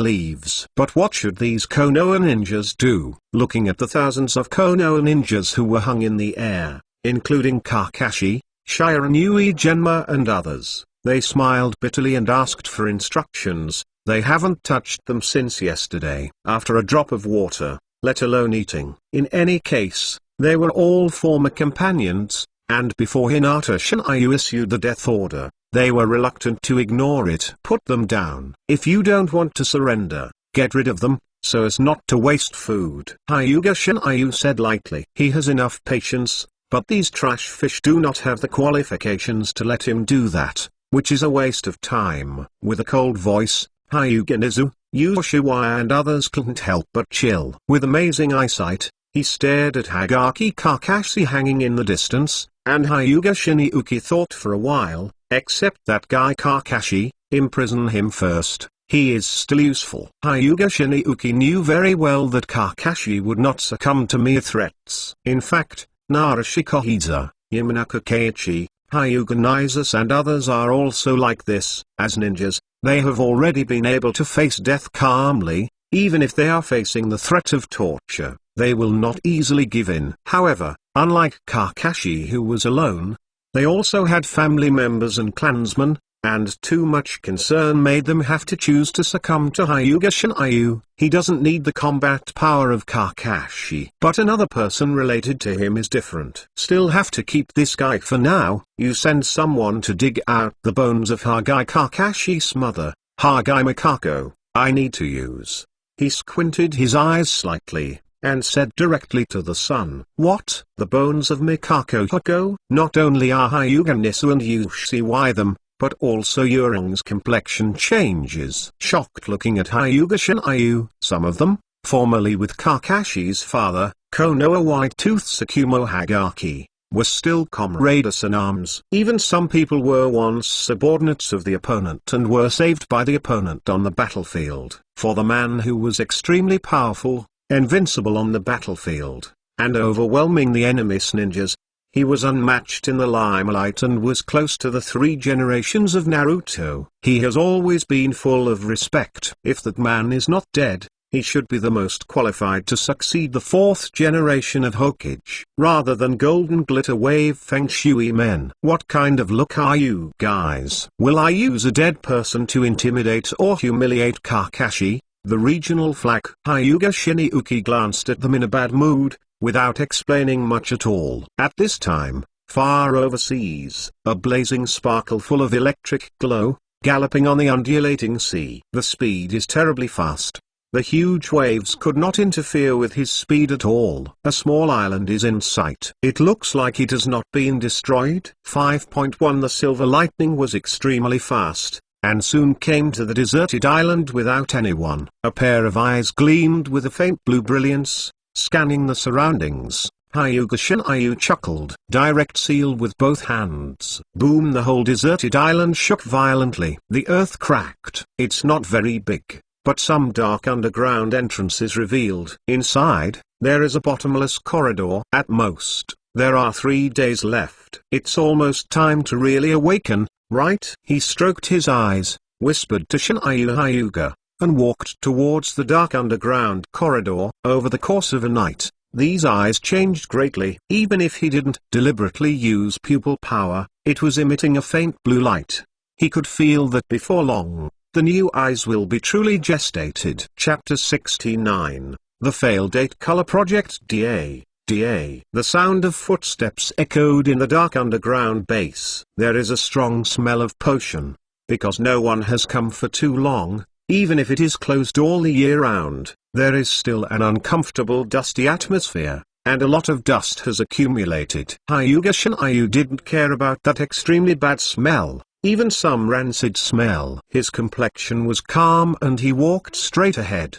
leaves. But what should these Konoha ninjas do? Looking at the thousands of Konoha ninjas who were hung in the air, including Kakashi, Shiran Yui Genma and others, they smiled bitterly and asked for instructions. They haven't touched them since yesterday. After a drop of water, let alone eating. In any case, they were all former companions, and before Hinata Shinayu issued the death order, they were reluctant to ignore it. Put them down. If you don't want to surrender, get rid of them, so as not to waste food. Hyuga Shinayu said lightly. He has enough patience, but these trash fish do not have the qualifications to let him do that, which is a waste of time. With a cold voice, Hyuga Nizu, Yoshiwai and others couldn't help but chill. With amazing eyesight, he stared at Hagaki Kakashi hanging in the distance, and Hyuga Shinjuki thought for a while, except that guy Kakashi, imprison him first, he is still useful. Hyuga Shinjuki knew very well that Kakashi would not succumb to mere threats. In fact, Narashi Kohiza, Yamanaka Keiichi, Hyuga Nisus and others are also like this. As ninjas, they have already been able to face death calmly, Even if they are facing the threat of torture, they will not easily give in. However, unlike Kakashi, who was alone, they also had family members and clansmen, and too much concern made them have to choose to succumb to Hyuga Shinryu. He doesn't need the combat power of Kakashi, but another person related to him is different. Still have to keep this guy for now. You send someone to dig out the bones of Hagai, Kakashi's mother, Hagai Mikako. I need to use. He squinted his eyes slightly, and said directly to the sun, "What? The bones of Mikako Hako? Not only are Hyuga Nisu and Yushi them, but also Urong's complexion changes." Shocked looking at Hyuga Shinryu, some of them, formerly with Kakashi's father, Konoha White-Tooth Tsukumo Hagaki, were still comrades in arms. Even some people were once subordinates of the opponent and were saved by the opponent on the battlefield. For the man who was extremely powerful, invincible on the battlefield, and overwhelming the enemy's ninjas, he was unmatched in the limelight and was close to the 3 generations of Naruto. He has always been full of respect. If that man is not dead, he should be the most qualified to succeed the 4th generation of Hokage, rather than Golden Glitter Wave Feng Shui men. What kind of look are you guys? Will I use a dead person to intimidate or humiliate Kakashi, the regional flag? Hyuga Shinryu glanced at them in a bad mood, without explaining much at all. At this time, far overseas, a blazing sparkle full of electric glow, galloping on the undulating sea. The speed is terribly fast. The huge waves could not interfere with his speed at all. A small island is in sight. It looks like it has not been destroyed. 5.1 The silver lightning was extremely fast, and soon came to the deserted island without anyone. A pair of eyes gleamed with a faint blue brilliance, scanning the surroundings. Hyuga Shinryu chuckled. Direct seal with both hands. Boom! The whole deserted island shook violently. The earth cracked. It's not very big, but some dark underground entrance is revealed. Inside, there is a bottomless corridor. At most, there are 3 days left. It's almost time to really awaken, right? He stroked his eyes, whispered to Shinryu Hyuga, and walked towards the dark underground corridor. Over the course of a night, these eyes changed greatly. Even if he didn't deliberately use pupil power, it was emitting a faint blue light. He could feel that before long, the new eyes will be truly gestated. Chapter 69, The Failed 8-Color Project DA. The sound of footsteps echoed in the dark underground base. There is a strong smell of potion, because no one has come for too long. Even if it is closed all the year round, there is still an uncomfortable dusty atmosphere, and a lot of dust has accumulated. Hyuga Shinryu didn't care about that extremely bad smell, even some rancid smell. His complexion was calm and he walked straight ahead.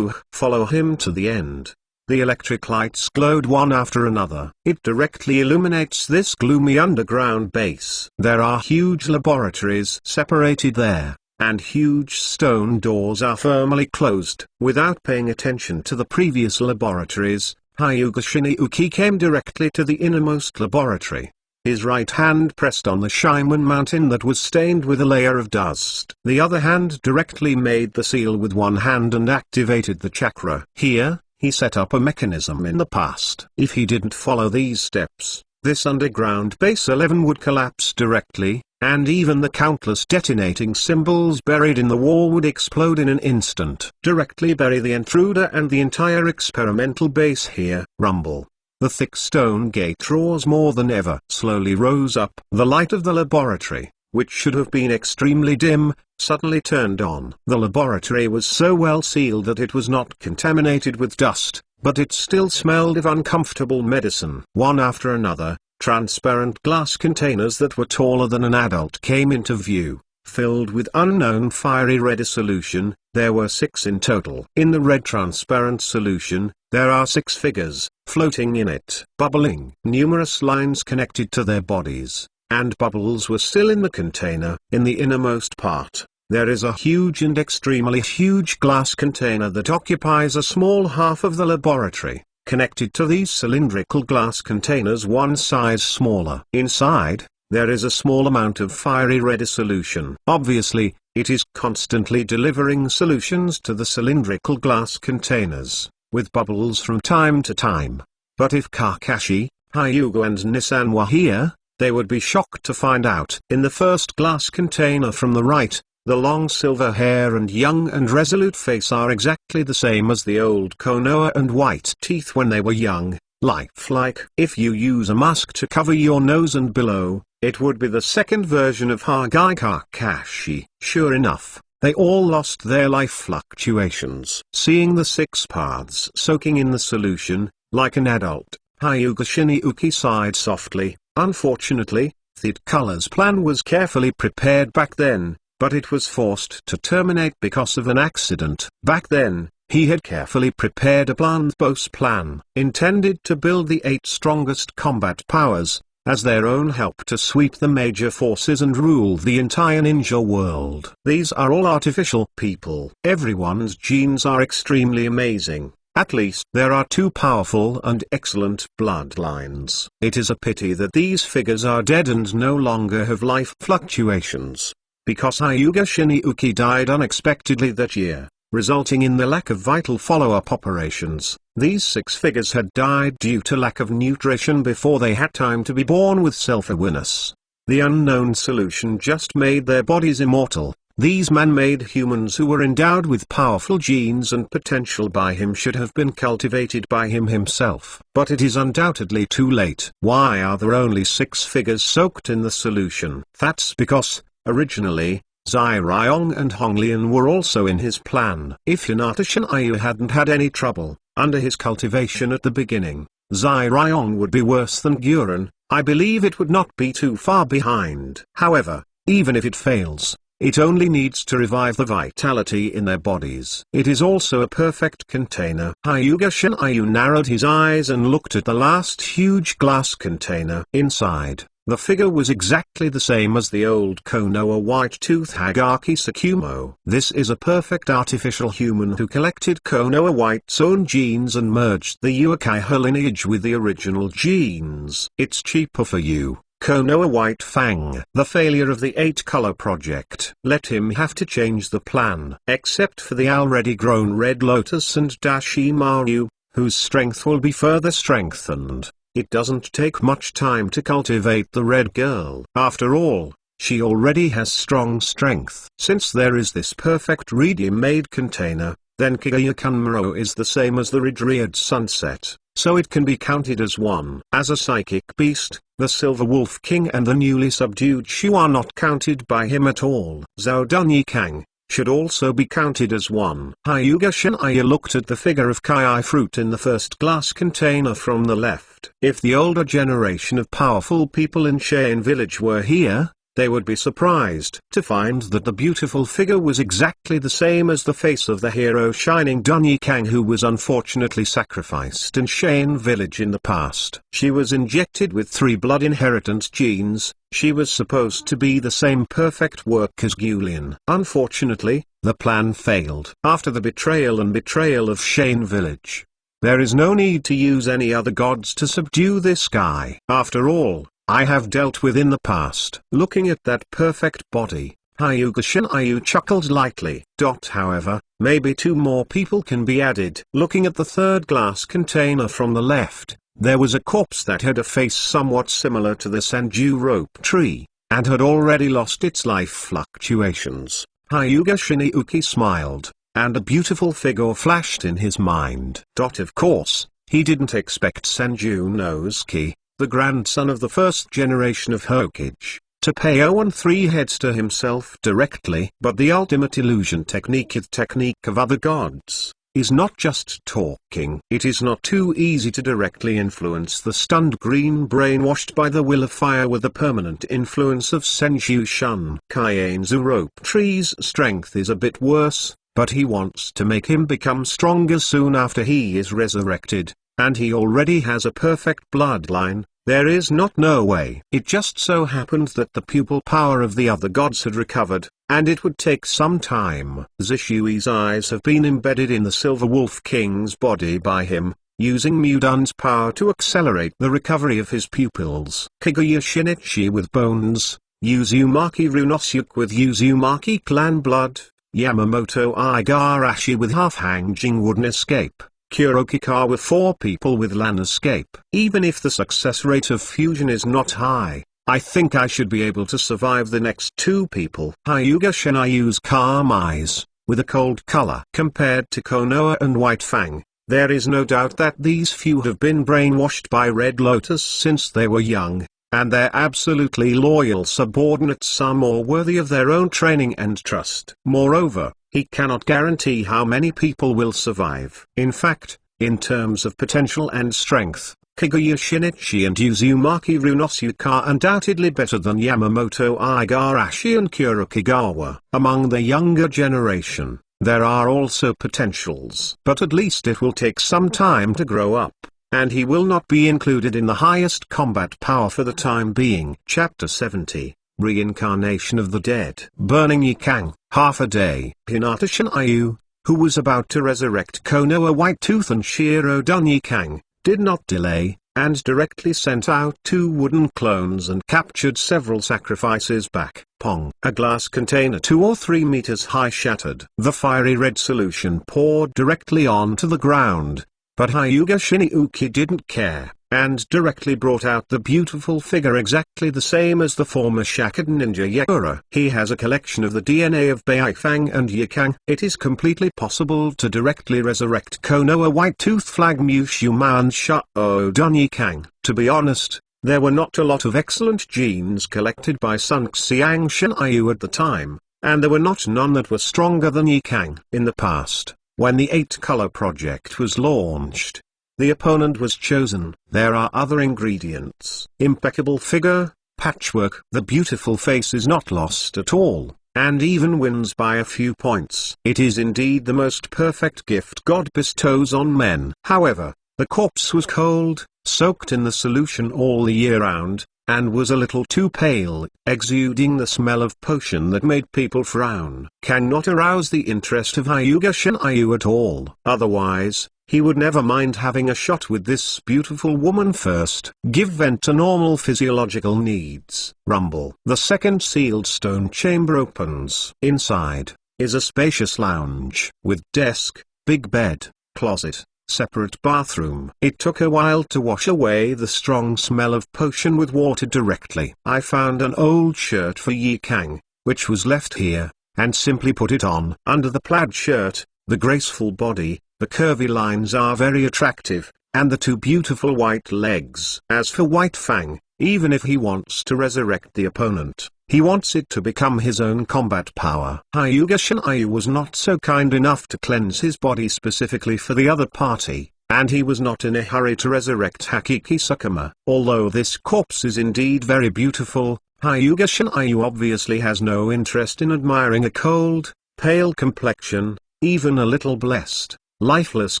Follow him to the end. The electric lights glowed one after another. It directly illuminates this gloomy underground base. There are huge laboratories separated there, and huge stone doors are firmly closed. Without paying attention to the previous laboratories, Hyuga Shinryu came directly to the innermost laboratory. His right hand pressed on the Shimon mountain that was stained with a layer of dust. The other hand directly made the seal with one hand and activated the chakra. Here, he set up a mechanism in the past. If he didn't follow these steps, this underground base 11 would collapse directly, and even the countless detonating symbols buried in the wall would explode in an instant. Directly bury the intruder and the entire experimental base here. Rumble. The thick stone gate roars more than ever. Slowly rose up. The light of the laboratory, which should have been extremely dim, suddenly turned on. The laboratory was so well sealed that it was not contaminated with dust, but it still smelled of uncomfortable medicine. One after another, transparent glass containers that were taller than an adult came into view, filled with unknown fiery red solution. There were 6 in total. In the red transparent solution, there are 6 figures, floating in it, bubbling. Numerous lines connected to their bodies, and bubbles were still in the container. In the innermost part, there is a huge and extremely huge glass container that occupies a small half of the laboratory. Connected to these cylindrical glass containers one size smaller. Inside, there is a small amount of fiery red solution. Obviously, It is constantly delivering solutions to the cylindrical glass containers, with bubbles from time to time. But if Kakashi, Hyuga and Nissan were here, they would be shocked to find out. In the first glass container from the right, the long silver hair and young and resolute face are exactly the same as the old Konoha and white teeth when they were young, lifelike. If you use a mask to cover your nose and below, it would be the second version of Hagai Kakashi. Sure enough, they all lost their life fluctuations. Seeing the 6 paths soaking in the solution, like an adult, Hyuga Shinjuki sighed softly. Unfortunately, the Color's plan was carefully prepared back then, but it was forced to terminate because of an accident. Back then, he had carefully prepared a planned boss plan, intended to build the 8 strongest combat powers, as their own help to sweep the major forces and rule the entire ninja world. These are all artificial people. Everyone's genes are extremely amazing. At least there are 2 powerful and excellent bloodlines. It is a pity that these figures are dead and no longer have life fluctuations. Because Hyuga Shinjuki died unexpectedly that year, resulting in the lack of vital follow-up operations, these 6 figures had died due to lack of nutrition before they had time to be born with self-awareness. The unknown solution just made their bodies immortal. These man-made humans who were endowed with powerful genes and potential by him should have been cultivated by him himself. But it is undoubtedly too late. Why are there only 6 figures soaked in the solution? That's because, originally, Zai Ryong and Hong Lian were also in his plan. If Hinata Shinryu hadn't had any trouble, under his cultivation at the beginning, Zai Ryong would be worse than Guren. I believe it would not be too far behind. However, even if it fails, it only needs to revive the vitality in their bodies. It is also a perfect container. Hyuga Shinryu narrowed his eyes and looked at the last huge glass container. Inside, the figure was exactly the same as the old Konoha White-Tooth Hagaki Tsukumo. This is a perfect artificial human who collected Konoha White's own genes and merged the Uchiha lineage with the original genes. It's cheaper for you, Konoha White Fang. The failure of the 8-color project let him have to change the plan. Except for the already grown Red Lotus and Dashimaru, whose strength will be further strengthened, it doesn't take much time to cultivate the Red Girl. After all, she already has strong strength. Since there is this perfect ready-made container, then Kaguya-kunmuro is the same as the Red Sunset, so it can be counted as one. As a psychic beast, the Silver Wolf King and the newly subdued Shu are not counted by him at all. Zhao Dunyikang should also be counted as one. Hyuga Shinryu looked at the figure of Kai fruit in the first glass container from the left. If the older generation of powerful people in Shane Village were here, they would be surprised to find that the beautiful figure was exactly the same as the face of the hero Shining Dunyikang, who was unfortunately sacrificed in Shane Village in the past. She was injected with 3 blood inheritance genes. She was supposed to be the same perfect work as Gulian. Unfortunately, the plan failed. After the betrayal of Shane Village, there is no need to use any other gods to subdue this guy. After all, I have dealt with in the past. Looking at that perfect body, Hyuga Shinryu chuckled lightly. However, maybe 2 more people can be added. Looking at the 3rd glass container from the left, there was a corpse that had a face somewhat similar to the Senju rope tree, and had already lost its life fluctuations. Hyuga Shinjuki smiled, and a beautiful figure flashed in his mind. Of course, he didn't expect Senju Nosuke, the grandson of the first generation of Hokage, to pay 0 heads to himself directly. But the ultimate illusion technique, the technique of other gods, is not just talking. It is not too easy to directly influence the stunned green brainwashed by the will of fire with the permanent influence of Senju Shun. Kaienzu rope tree's strength is a bit worse, but he wants to make him become stronger soon after he is resurrected, and he already has a perfect bloodline. There is no way. It just so happened that the pupil power of the other gods had recovered, and it would take some time. Zishui's eyes have been embedded in the Silver Wolf King's body by him, using Mudun's power to accelerate the recovery of his pupils. Kaguya Shinichi with bones, Uzumaki Runosuke with Uzumaki clan blood, Yamamoto Igarashi with half-hanging wooden escape, Kurokika with 4 people with LAN escape. Even if the success rate of fusion is not high, I think I should be able to survive the next 2 people. Hyuga Shinryu's calm eyes, with a cold color. Compared to Konoha and White Fang, there is no doubt that these few have been brainwashed by Red Lotus since they were young, and their absolutely loyal subordinates are more worthy of their own training and trust. Moreover, he cannot guarantee how many people will survive. In fact, in terms of potential and strength, Kaguya Shinichi and Uzumaki Runosuke are undoubtedly better than Yamamoto Igarashi and Kurokigawa. Among the younger generation, there are also potentials. But at least it will take some time to grow up, and he will not be included in the highest combat power for the time being. Chapter 70, Reincarnation of the Dead. Burning Yikang, half a day. Hinata Shinryu, who was about to resurrect Konoha Whitetooth and Shirodon Yikang, did not delay, and directly sent out 2 wooden clones and captured several sacrifices back. Pong. A glass container 2 or 3 meters high shattered. The fiery red solution poured directly onto the ground, but Hyuga Shinryuki didn't care, and directly brought out the beautiful figure exactly the same as the former Shakugan ninja Yakura. He has a collection of the DNA of Baifang and Yikang. It is completely possible to directly resurrect Konoha Whitetooth Flag Mushuma and Shirodon Yikang. To be honest, there were not a lot of excellent genes collected by Sun Xiang Shinryu at the time, and there were not none that were stronger than Yikang. In the past, when the 8-color project was launched, the opponent was chosen. There are other ingredients. Impeccable figure, patchwork. The beautiful face is not lost at all, and even wins by a few points. It is indeed the most perfect gift God bestows on men. However, the corpse was cold, soaked in the solution all the year round, and was a little too pale, exuding the smell of potion that made people frown. Cannot arouse the interest of Hyuga Shinryu at all. Otherwise, he would never mind having a shot with this beautiful woman first. Give vent to normal physiological needs. Rumble. The second sealed stone chamber opens. Inside is a spacious lounge with desk, big bed, closet, separate bathroom. It took a while to wash away the strong smell of potion with water directly. I found an old shirt for Yikang, which was left here, and simply put it on. Under the plaid shirt, the graceful body, the curvy lines are very attractive, and the 2 beautiful white legs. As for White Fang, even if he wants to resurrect the opponent, he wants it to become his own combat power. Hyuga Shinryu was not so kind enough to cleanse his body specifically for the other party, and he was not in a hurry to resurrect Hakiki Sukuma. Although this corpse is indeed very beautiful, Hyuga Shinryu obviously has no interest in admiring a cold, pale complexion, even a little blessed, lifeless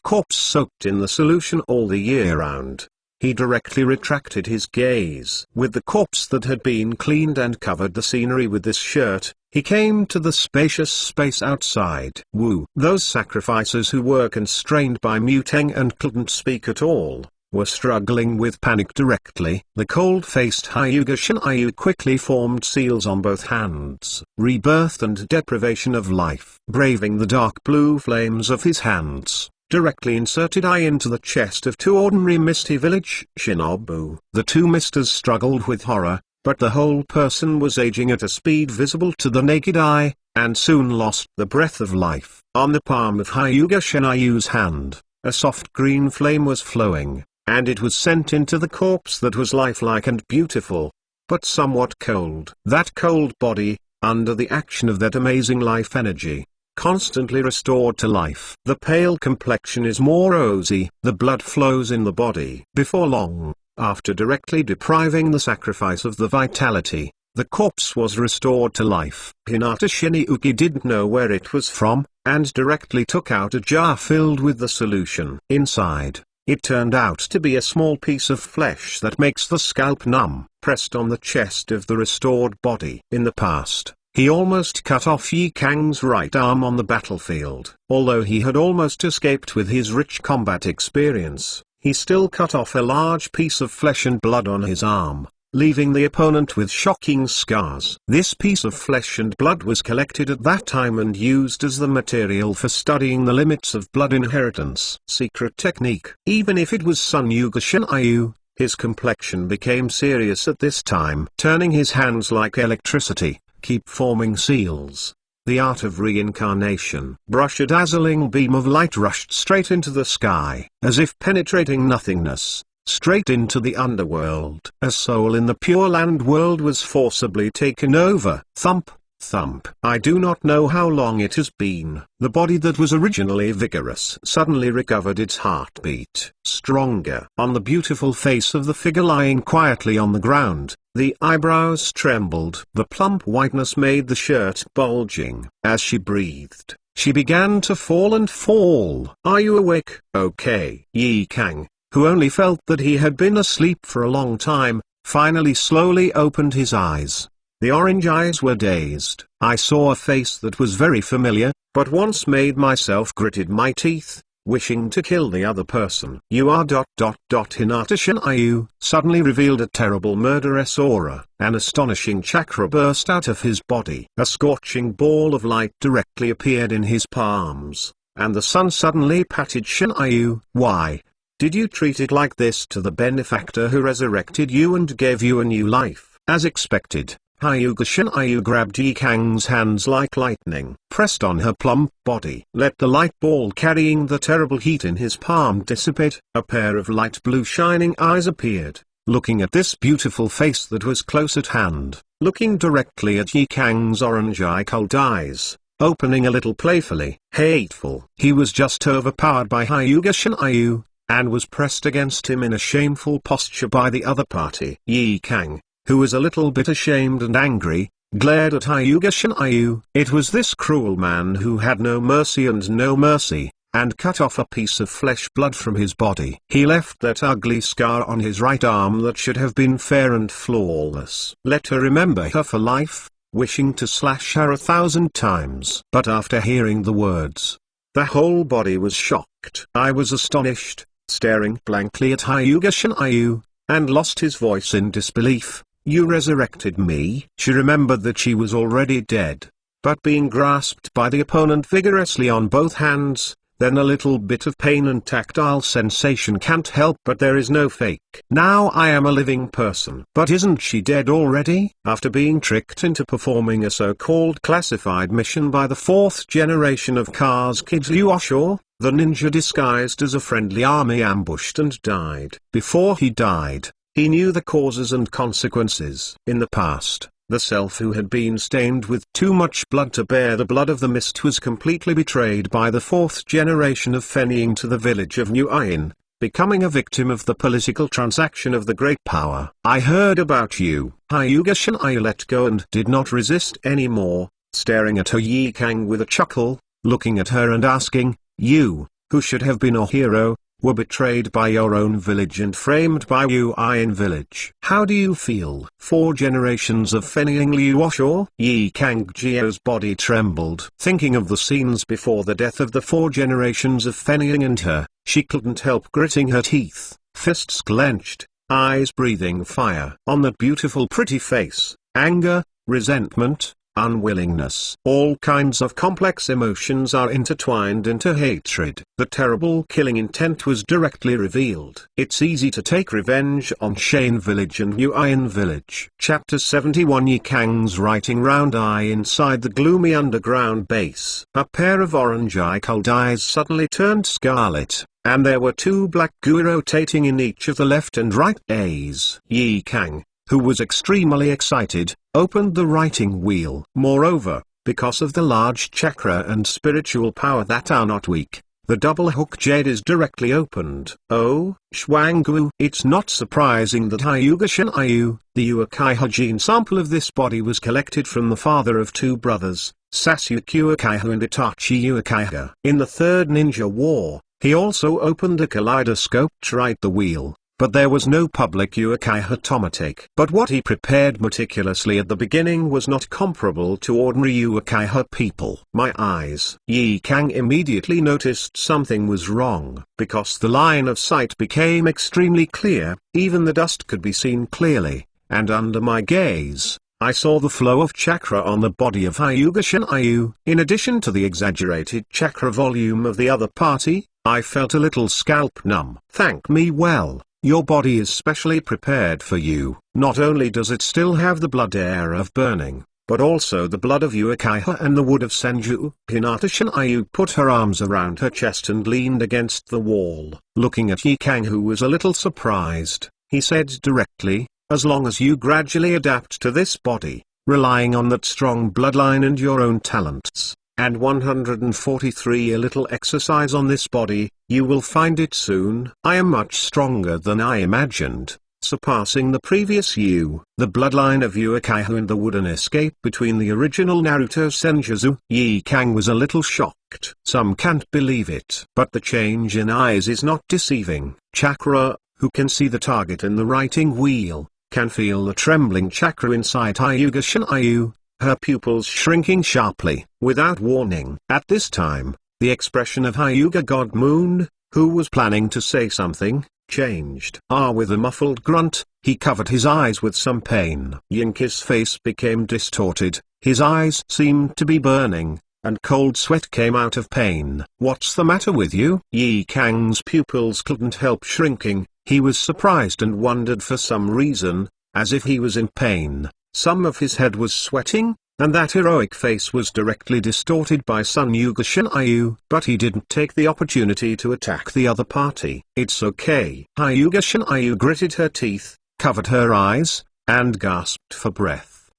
corpse soaked in the solution all the year round. He directly retracted his gaze. With the corpse that had been cleaned and covered the scenery with this shirt, he came to the spacious space outside. Woo! Those sacrifices who were constrained by Muteng and couldn't speak at all, were struggling with panic directly. The cold-faced Hyuga Shinryu quickly formed seals on both hands. Rebirth and deprivation of life. Braving the dark blue flames of his hands, directly inserted eye into the chest of 2 ordinary Misty Village shinobu. The 2 misters struggled with horror, but the whole person was aging at a speed visible to the naked eye, and soon lost the breath of life. On the palm of Hyuga Shinryu's hand, a soft green flame was flowing, and it was sent into the corpse that was lifelike and beautiful, but somewhat cold. That cold body, under the action of that amazing life energy, constantly restored to life. The pale complexion is more rosy. The blood flows in the body. Before long, after directly depriving the sacrifice of the vitality, the corpse was restored to life. Hinata Shinryuki didn't know where it was from, and directly took out a jar filled with the solution. Inside, it turned out to be a small piece of flesh that makes the scalp numb. Pressed on the chest of the restored body. In the past, he almost cut off Yikang's right arm on the battlefield. Although he had almost escaped with his rich combat experience, he still cut off a large piece of flesh and blood on his arm, leaving the opponent with shocking scars. This piece of flesh and blood was collected at that time and used as the material for studying the limits of blood inheritance. Secret technique. Even if it was Sun Yuga Shinryu, his complexion became serious at this time. Turning his hands like electricity, keep forming seals. The art of reincarnation. Brush. A dazzling beam of light rushed straight into the sky, as if penetrating nothingness, straight into the underworld. A soul in the Pure Land world was forcibly taken over. Thump, thump. I do not know how long it has been. The body that was originally vigorous suddenly recovered its heartbeat. Stronger. On the beautiful face of the figure lying quietly on the ground, the eyebrows trembled. The plump whiteness made the shirt bulging. As she breathed, she began to fall and fall. Are you awake? Okay. Yi Kang, who only felt that he had been asleep for a long time, finally slowly opened his eyes. The orange eyes were dazed. I saw a face that was very familiar, but once made myself gritted my teeth, wishing to kill the other person. Hinata Shinryu suddenly revealed a terrible murderous aura. An astonishing chakra burst out of his body. A scorching ball of light directly appeared in his palms, and the sun suddenly patted Shinryu. Why did you treat it like this to the benefactor who resurrected you and gave you a new life? As expected, Hyuga Shinryu grabbed Yi Kang's hands like lightning, pressed on her plump body. Let the light ball carrying the terrible heat in his palm dissipate. A pair of light blue shining eyes appeared, looking at this beautiful face that was close at hand, looking directly at Yi Kang's orange-eye cult eyes, opening a little playfully. Hateful. He was just overpowered by Hyuga Shinryu, and was pressed against him in a shameful posture by the other party. Yi Kang, who was a little bit ashamed and angry, glared at Hyuga Shinryu. It was this cruel man who had no mercy, and cut off a piece of flesh blood from his body. He left that ugly scar on his right arm that should have been fair and flawless. Let her remember her for life, wishing to slash her 1,000 times. But after hearing the words, the whole body was shocked. I was astonished, staring blankly at Hyuga Shinryu, and lost his voice in disbelief. You resurrected me? She remembered that she was already dead, but being grasped by the opponent vigorously on both hands, then a little bit of pain and tactile sensation can't help but there is no fake. Now I am a living person. But isn't she dead already? After being tricked into performing a so-called classified mission by the 4th generation of Kars Kid Yuosho, the ninja disguised as a friendly army ambushed and died. Before he died, he knew the causes and consequences. In the past, the self who had been stained with too much blood to bear the blood of the mist was completely betrayed by the 4th generation of Fenning to the village of New Ain, becoming a victim of the political transaction of the great power. I heard about you. Hyuga Shinryu let go and did not resist anymore, staring at her Yi Kang with a chuckle, looking at her and asking, you, who should have been a hero, were betrayed by your own village and framed by you in village. How do you feel? 4 generations of Fenning Yuosho? Yi Kang Jio's body trembled. Thinking of the scenes before the death of the 4 generations of Fenning and her, she couldn't help gritting her teeth, fists clenched, eyes breathing fire. On that beautiful pretty face, anger, resentment, unwillingness. All kinds of complex emotions are intertwined into hatred. The terrible killing intent was directly revealed. It's easy to take revenge on Shane Village and New Ain Village. Chapter 71. Yi Kang's writing round eye inside the gloomy underground base. A pair of orange-eye cult eyes suddenly turned scarlet, and there were 2 black goo rotating in each of the left and right eyes. Yi Kang, who was extremely excited, opened the writing wheel. Moreover, because of the large chakra and spiritual power that are not weak, the double hook jade is directly opened. Oh, Shwangu. It's not surprising that Hyuga Shinryu, the Uchiha gene sample of this body was collected from the father of 2 brothers, Sasuke Uchiha and Itachi Uchiha. In the 3rd Ninja War, he also opened a kaleidoscope to write the wheel, but there was no public Uchiha tomatake. But what he prepared meticulously at the beginning was not comparable to ordinary Uchiha people. My eyes. Yi Kang immediately noticed something was wrong, because the line of sight became extremely clear, even the dust could be seen clearly, and under my gaze, I saw the flow of chakra on the body of Hyuga Shinryu. In addition to the exaggerated chakra volume of the other party, I felt a little scalp numb. Thank me well, your body is specially prepared for you. Not only does it still have the blood air of burning, but also the blood of Uchiha and the wood of Senju. Hinata Shinryu put her arms around her chest and leaned against the wall. Looking at Yi Kang, who was a little surprised, he said directly, as long as you gradually adapt to this body, relying on that strong bloodline and your own talents, and 143 a little exercise on this body, you will find it soon. I am much stronger than I imagined, surpassing the previous you. The bloodline of Uchiha and the wooden escape between the original Naruto Senjutsu. Yi Kang was a little shocked. Some can't believe it. But the change in eyes is not deceiving. Chakra, who can see the target in the writing wheel, can feel the trembling chakra inside Hyuga Shinryu, her pupils shrinking sharply, without warning. At this time, the expression of Hyuga God Moon, who was planning to say something, changed. With a muffled grunt, he covered his eyes with some pain. Yinki's face became distorted, his eyes seemed to be burning, and cold sweat came out of pain. What's the matter with you? Yi Kang's pupils couldn't help shrinking. He was surprised and wondered for some reason, as if he was in pain. Some of his head was sweating, and that heroic face was directly distorted by Sun Yuga Shinryu. But he didn't take the opportunity to attack the other party. It's okay. Hyuga Shinryu gritted her teeth, covered her eyes, and gasped for breath.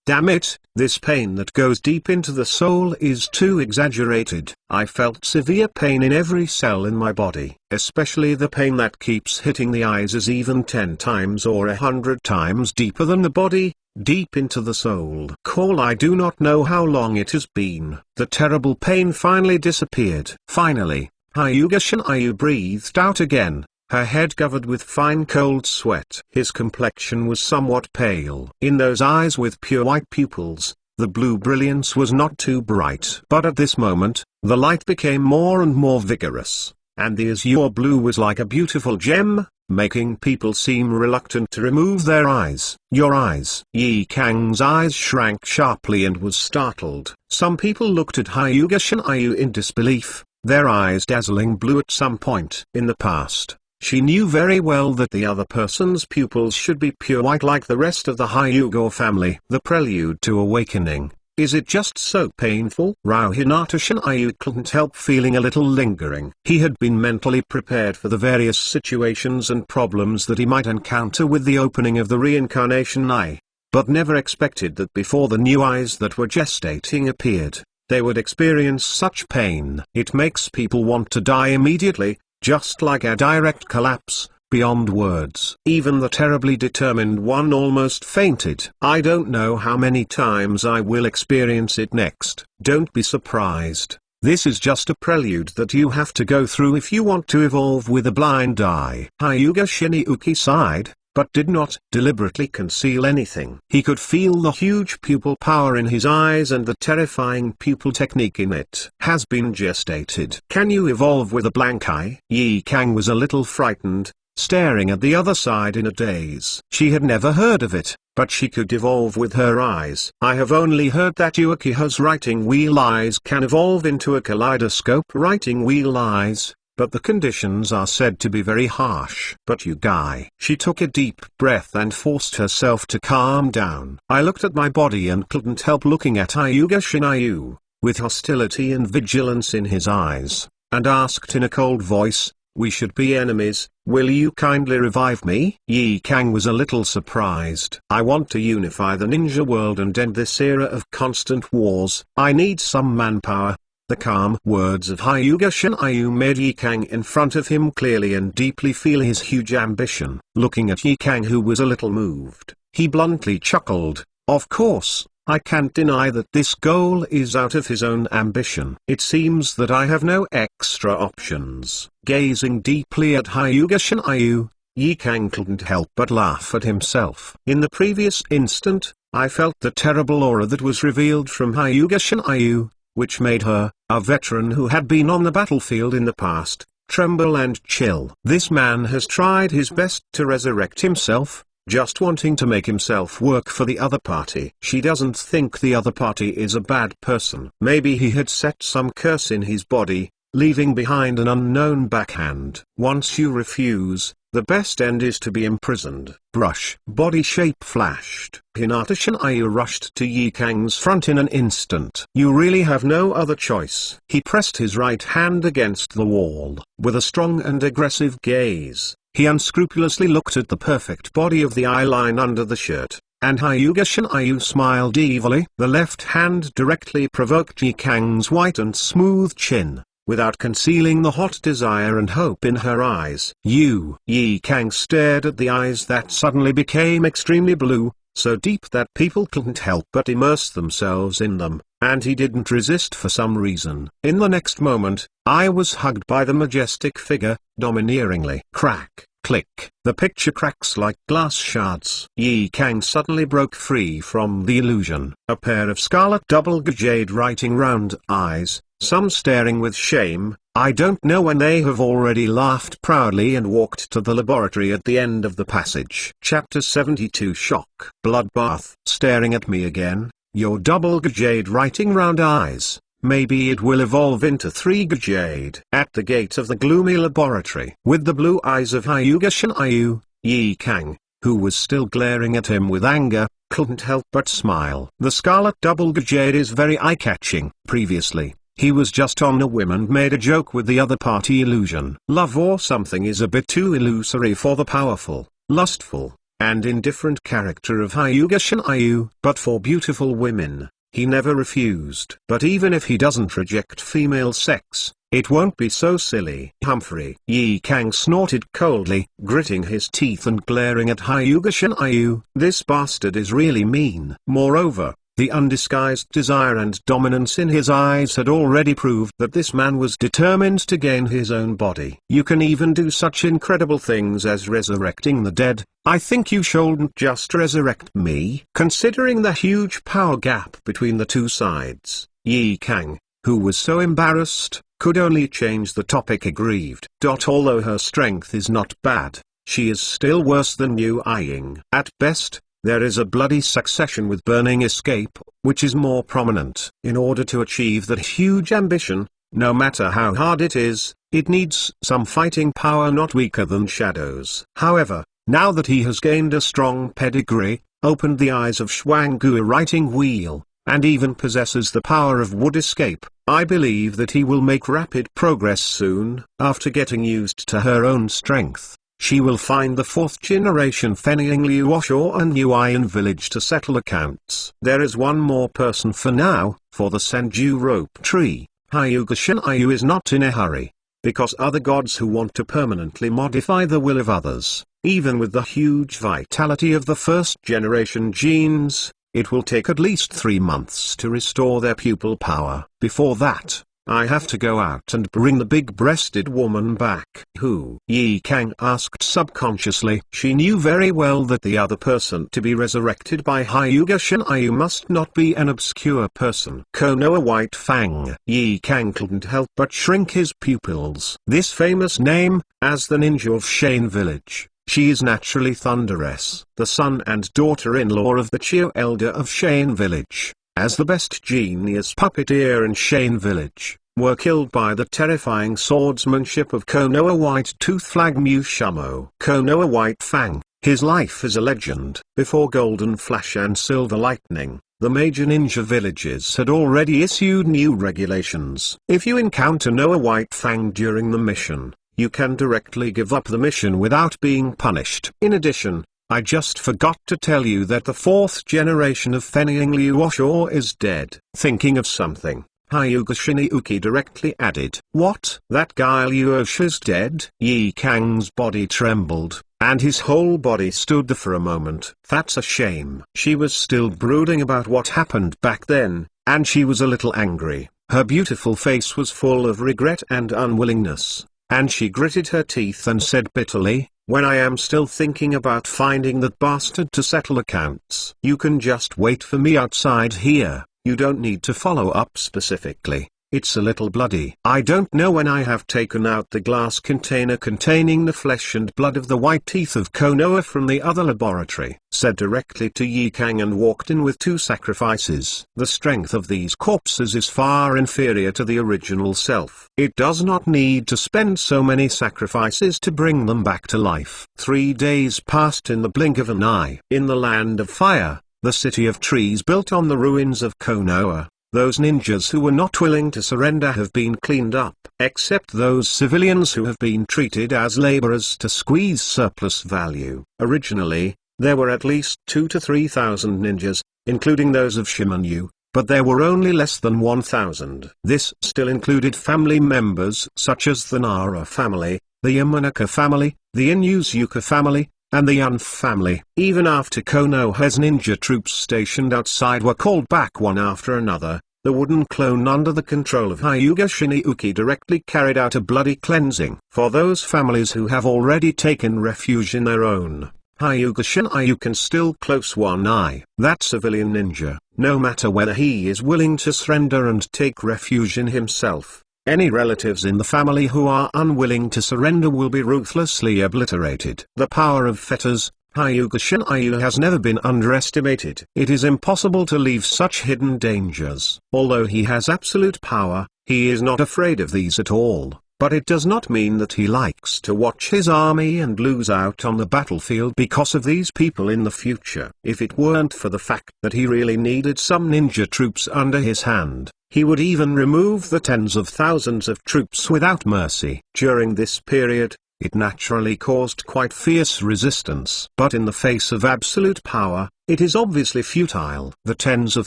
Damn it, this pain that goes deep into the soul is too exaggerated. I felt severe pain in every cell in my body. Especially the pain that keeps hitting the eyes is even 10 times or 100 times deeper than the body, deep into the soul. I do not know how long it has been. The terrible pain finally disappeared. Finally, Hyuga Shinryu breathed out again, her head covered with fine cold sweat. His complexion was somewhat pale. In those eyes with pure white pupils, the blue brilliance was not too bright. But at this moment, the light became more and more vigorous, and the azure blue was like a beautiful gem, making people seem reluctant to remove their eyes. Your eyes. Yi Kang's eyes shrank sharply and was startled. Some people looked at Hyuga Shinryu in disbelief, their eyes dazzling blue at some point in the past. She knew very well that the other person's pupils should be pure white like the rest of the Hyuga family. The prelude to awakening. Is it just so painful? Hinata Shinryu couldn't help feeling a little lingering. He had been mentally prepared for the various situations and problems that he might encounter with the opening of the reincarnation eye, but never expected that before the new eyes that were gestating appeared, they would experience such pain. It makes people want to die immediately, just like a direct collapse, beyond words. Even the terribly determined one almost fainted. I don't know how many times I will experience it next. Don't be surprised. This is just a prelude that you have to go through if you want to evolve with a blind eye. Hyuga Shinryu sighed, but did not deliberately conceal anything. He could feel the huge pupil power in his eyes and the terrifying pupil technique in it. Has been gestated. Can you evolve with a blank eye? Yi Kang was a little frightened, staring at the other side in a daze. She had never heard of it, but she could evolve with her eyes. I have only heard that Uchiha's writing wheel eyes can evolve into a kaleidoscope writing wheel eyes, but the conditions are said to be very harsh. But you guy. She took a deep breath and forced herself to calm down. I looked at my body and couldn't help looking at Hyuga Shinryu, with hostility and vigilance in his eyes, and asked in a cold voice, we should be enemies, will you kindly revive me? Yi Kang was a little surprised. I want to unify the ninja world and end this era of constant wars. I need some manpower. The calm words of Hyuga Shinryu made Yi Kang in front of him clearly and deeply feel his huge ambition. Looking at Yi Kang, who was a little moved, he bluntly chuckled. Of course, I can't deny that this goal is out of his own ambition. It seems that I have no extra options. Gazing deeply at Hyuga Shinryu, Yi Kang couldn't help but laugh at himself. In the previous instant, I felt the terrible aura that was revealed from Hyuga Shinryu, which made her, a veteran who had been on the battlefield in the past, tremble and chill. This man has tried his best to resurrect himself, just wanting to make himself work for the other party. She doesn't think the other party is a bad person. Maybe he had set some curse in his body, leaving behind an unknown backhand. Once you refuse, the best end is to be imprisoned. Brush. Body shape flashed. Hinata Shinayu rushed to Yi Kang's front in an instant. You really have no other choice. He pressed his right hand against the wall. With a strong and aggressive gaze, he unscrupulously looked at the perfect body of the eyeline under the shirt, and Hyuga Shinayu smiled evilly. The left hand directly provoked Yi Kang's white and smooth chin, without concealing the hot desire and hope in her eyes. Yi Kang stared at the eyes that suddenly became extremely blue, so deep that people couldn't help but immerse themselves in them, and he didn't resist for some reason. In the next moment, I was hugged by the majestic figure, domineeringly. Crack, click. The picture cracks like glass shards. Yi Kang suddenly broke free from the illusion. A pair of scarlet double jade writing round eyes, some staring with shame, I don't know when they have already laughed proudly and walked to the laboratory at the end of the passage. Chapter 72 Shock. Bloodbath. Staring at me again, your double jade writing round eyes. Maybe it will evolve into 3 jade. At the gate of the gloomy laboratory, with the blue eyes of Hyuga Shinayu, Yi Kang, who was still glaring at him with anger, couldn't help but smile. The scarlet double jade is very eye-catching. Previously, he was just on a whim and made a joke with the other party illusion. Love or something is a bit too illusory for the powerful, lustful, and indifferent character of Hyuga Shinayu. But for beautiful women, he never refused. But even if he doesn't reject female sex, it won't be so silly. Humphrey. Yi Kang snorted coldly, gritting his teeth and glaring at Hyuga Shinayu. This bastard is really mean. Moreover, the undisguised desire and dominance in his eyes had already proved that this man was determined to gain his own body. You can even do such incredible things as resurrecting the dead. I think you shouldn't just resurrect me. Considering the huge power gap between the two sides, Yi Kang, who was so embarrassed, could only change the topic aggrieved. Although her strength is not bad, she is still worse than Yu Ying. At best, there is a bloody succession with burning escape, which is more prominent. In order to achieve that huge ambition, no matter how hard it is, it needs some fighting power not weaker than shadows. However, now that he has gained a strong pedigree, opened the eyes of Shuanggu writing wheel, and even possesses the power of wood escape, I believe that he will make rapid progress soon. After getting used to her own strength, she will find the 4th generation Fenying Liuosho and Yuan village to settle accounts. There is one more person for now. For the Senju rope tree, Hyuga Shinayu is not in a hurry, because other gods who want to permanently modify the will of others, even with the huge vitality of the 1st generation genes, it will take at least 3 months to restore their pupil power. Before that, I have to go out and bring the big-breasted woman back. Who? Yi Kang asked subconsciously. She knew very well that the other person to be resurrected by Hyuga Shinayu must not be an obscure person. Konoha White Fang. Yi Kang couldn't help but shrink his pupils. This famous name, as the ninja of Shane Village. She is naturally Thunderess, the son and daughter-in-law of the Chiyo elder of Shane Village, as the best genius puppeteer in Shane Village, were killed by the terrifying swordsmanship of Konoha White Tooth Flag Mushumo. Konoha White Fang, his life is a legend. Before Golden Flash and Silver Lightning, the major ninja villages had already issued new regulations. If you encounter Noah White Fang during the mission, you can directly give up the mission without being punished. In addition, I just forgot to tell you that the 4th generation of Fenying Liuosho is dead. Thinking of something, Hyuga Shinjuki directly added, "What? That guy Liuosho's dead?" Yi Kang's body trembled, and his whole body stood there for a moment. That's a shame. She was still brooding about what happened back then, and she was a little angry. Her beautiful face was full of regret and unwillingness, and she gritted her teeth and said bitterly, "When I am still thinking about finding that bastard to settle accounts. You can just wait for me outside here, you don't need to follow up specifically." It's a little bloody. I don't know when I have taken out the glass container containing the flesh and blood of the white teeth of Konoha from the other laboratory, said directly to Ye Kang, and walked in with 2 sacrifices. The strength of these corpses is far inferior to the original self. It does not need to spend so many sacrifices to bring them back to life. 3 days passed in the blink of an eye. In the land of fire, the city of trees built on the ruins of Konoha, those ninjas who were not willing to surrender have been cleaned up, except those civilians who have been treated as laborers to squeeze surplus value. Originally, there were at least 2,000 to 3,000 ninjas, including those of Shimonyu, but there were only less than 1,000. This still included family members such as the Nara family, the Yamanaka family, the Inuzuka family, and the Yun family. Even after Konoha's ninja troops stationed outside were called back one after another, the wooden clone under the control of Hyuga Shinjuku directly carried out a bloody cleansing. For those families who have already taken refuge in their own, Hyuga Shinjuku can still close one eye. That civilian ninja, no matter whether he is willing to surrender and take refuge in himself, any relatives in the family who are unwilling to surrender will be ruthlessly obliterated. The power of fetters, Hyuga Shinjuku, has never been underestimated. It is impossible to leave such hidden dangers. Although he has absolute power, he is not afraid of these at all. But it does not mean that he likes to watch his army and lose out on the battlefield because of these people in the future. If it weren't for the fact that he really needed some ninja troops under his hand, he would even remove the tens of thousands of troops without mercy. During this period, it naturally caused quite fierce resistance. But in the face of absolute power, it is obviously futile. The tens of